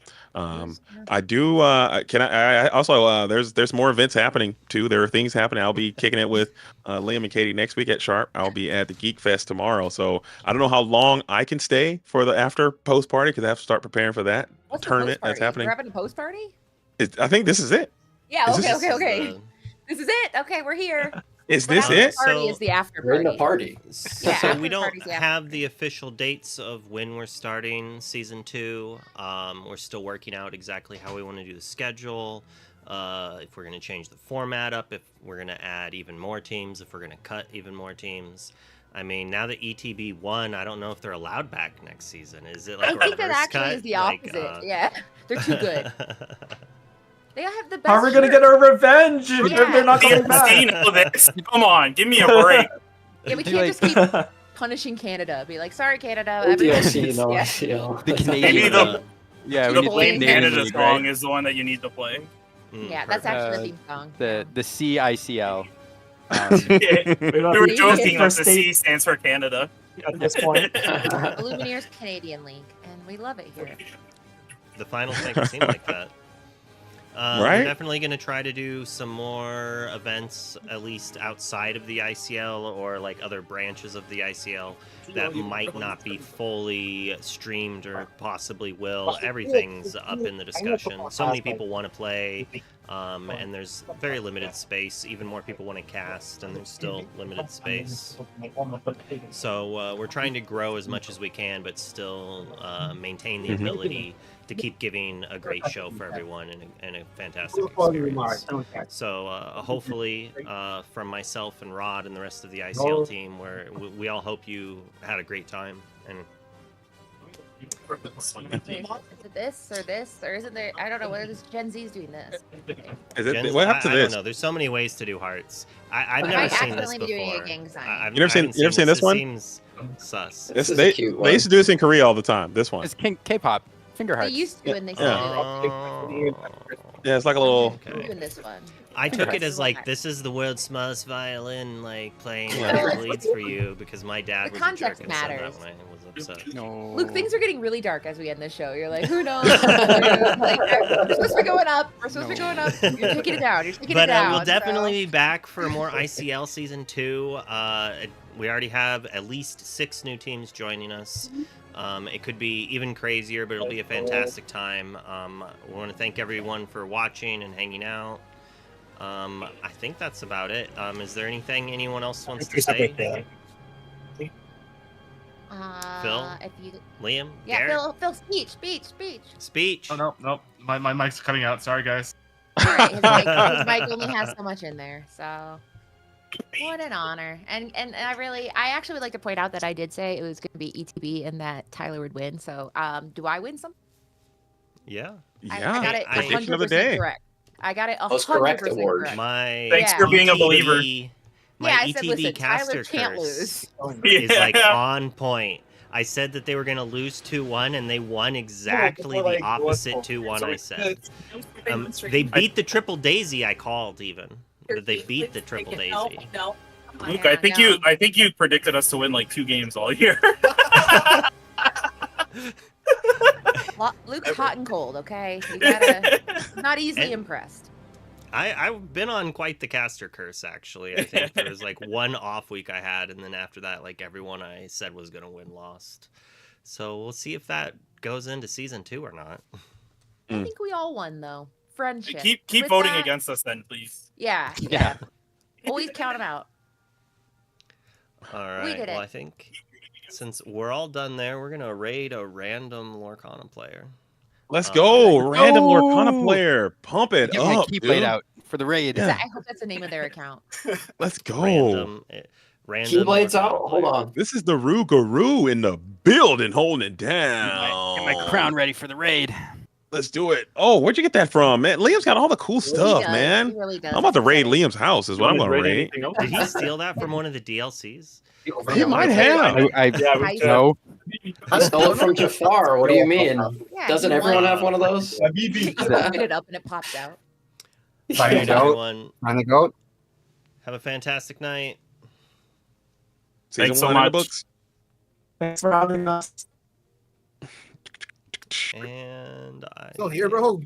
I do. Can I also? There's more events happening too. There are things happening. I'll be kicking it with Liam and Katie next week at Sharp. I'll be at the Geek Fest tomorrow. So I don't know how long I can stay for the after post party because I have to start preparing for that What's tournament the post that's party? happening. You're having a post party? I think this is it. Yeah. Is Okay. this- Okay. This is it. Okay, we're here. Is But this after it? the party is the after We're in party. the party. Yeah, So after we don't party's the after have the official dates of when we're starting season 2. We're still working out exactly how we want to do the schedule. If we're going to change the format up, if we're going to add even more teams, if we're going to cut even more teams. I mean, now that ETB won, I don't know if they're allowed back next season. Is it like I a think that reverse actually cut? is the Like, opposite. Yeah, they're too good. They have the best. How are we gonna get our revenge if they're not coming See, back? know this. Come on, give me a break. Yeah, we Do can't like- just keep punishing Canada. Be like, sorry, Canada. No everyone- DLC, no Yeah. ICL. The Maybe Canadian. the yeah, we the need the Blame Canadian Canada league, song right? is the one that you need to play. Yeah, that's actually the theme song. The CICL. We were joking that the C stands for Canada. At this point. Illumineer's Canadian League, and we love it here. The finals make it seem like that. Right? We're definitely going to try to do some more events, at least outside of the ICL or like other branches of the ICL that might not be fully streamed or possibly will. Everything's up in the discussion. So many people want to play, and there's very limited space. Even more people want to cast, and there's still limited space. So we're trying to grow as much as we can, but still maintain the ability to keep giving a great show for everyone and a fantastic experience. So hopefully from myself and Rod and the rest of the ICL team, we all hope you had a great time. And Is it this or isn't there? I don't know whether this Gen Z's doing this. Is it? What happened to I this? don't know. There's so many ways to do hearts. I've I never might seen this accidentally be doing a before. gang sign. You never seen this one? Seems sus. They used to do this in Korea all the time. This one. It's K-pop. Finger They hearts. used to, and they still do Yeah, it's like a little. it. I'm doing this one. I took it as like this is the world's smallest violin, like playing leads for you because my dad The was a jerk context and said matters. that when I was upset. No. Luke, things are getting really dark as we end this show. You're like, who knows? Like, we're supposed to be going up. We're supposed to be going up. You're taking it down. You're taking it But down. we'll definitely be back for more ICL Season 2. We already have at least 6 new teams joining us. It could be even crazier, but it'll be a fantastic time. We want to thank everyone for watching and hanging out. I think that's about it. Is there anything anyone else wants to say? Phil? If you, Liam? yeah, Garrett? Phil, speech. Speech. Oh no, my mic's cutting out. Sorry, guys. All right, his mic only has so much in there, so what an honor. And I actually would like to point out that I did say it was going to be ETB and that Tyler would win. So do I win some? Yeah. I got it Prediction of the 100% day. correct. I got it 100% Most correct correct. award. My Thanks for being a believer. My I said, ETB listen, caster Tyler can't curse lose. is like on point. I said that they were going to lose 2-1, and they won exactly the opposite 2-1 I said. They beat the triple daisy I called even. They beat the triple daisy. Luke, I think you predicted us to win like 2 games all year. Luke's hot and cold, okay? You gotta not easily impressed. I've been on quite the caster curse, actually. I think there was like one off week I had, and then after that, like everyone I said was going to win lost. So we'll see if that goes into Season 2 or not. I think we all won, though. Friendship. Keep With voting that- against us then, please. Yeah. Yeah. Always count them out. All We right. did Well, it. I think since we're all done there, we're going to raid a random Lorcana player. Let's go. Random Lorcana player. Pump it Get my up, key dude. played out for the raid. I hope that's the name of their account. Let's go. Random Keyblades Lorcana out? Hold player. on. This is the Roo Guru in the building holding it down. Get my crown ready for the raid. Let's do it. Oh, where'd you get that from, man? Liam's got all the cool stuff, does. man. He really does. I'm about to raid Liam's house is what I'm going to raid. Did he steal that from one of the DLCs? He might have. No. I stole it from Jafar. What do you mean? Yeah, Doesn't he everyone won. have one of those? You open it up and it pops out. Find the Everyone, Find the goat. have a fantastic night. Season Thanks so 1 in the much. books. Thanks for having us. And I Still here, bro.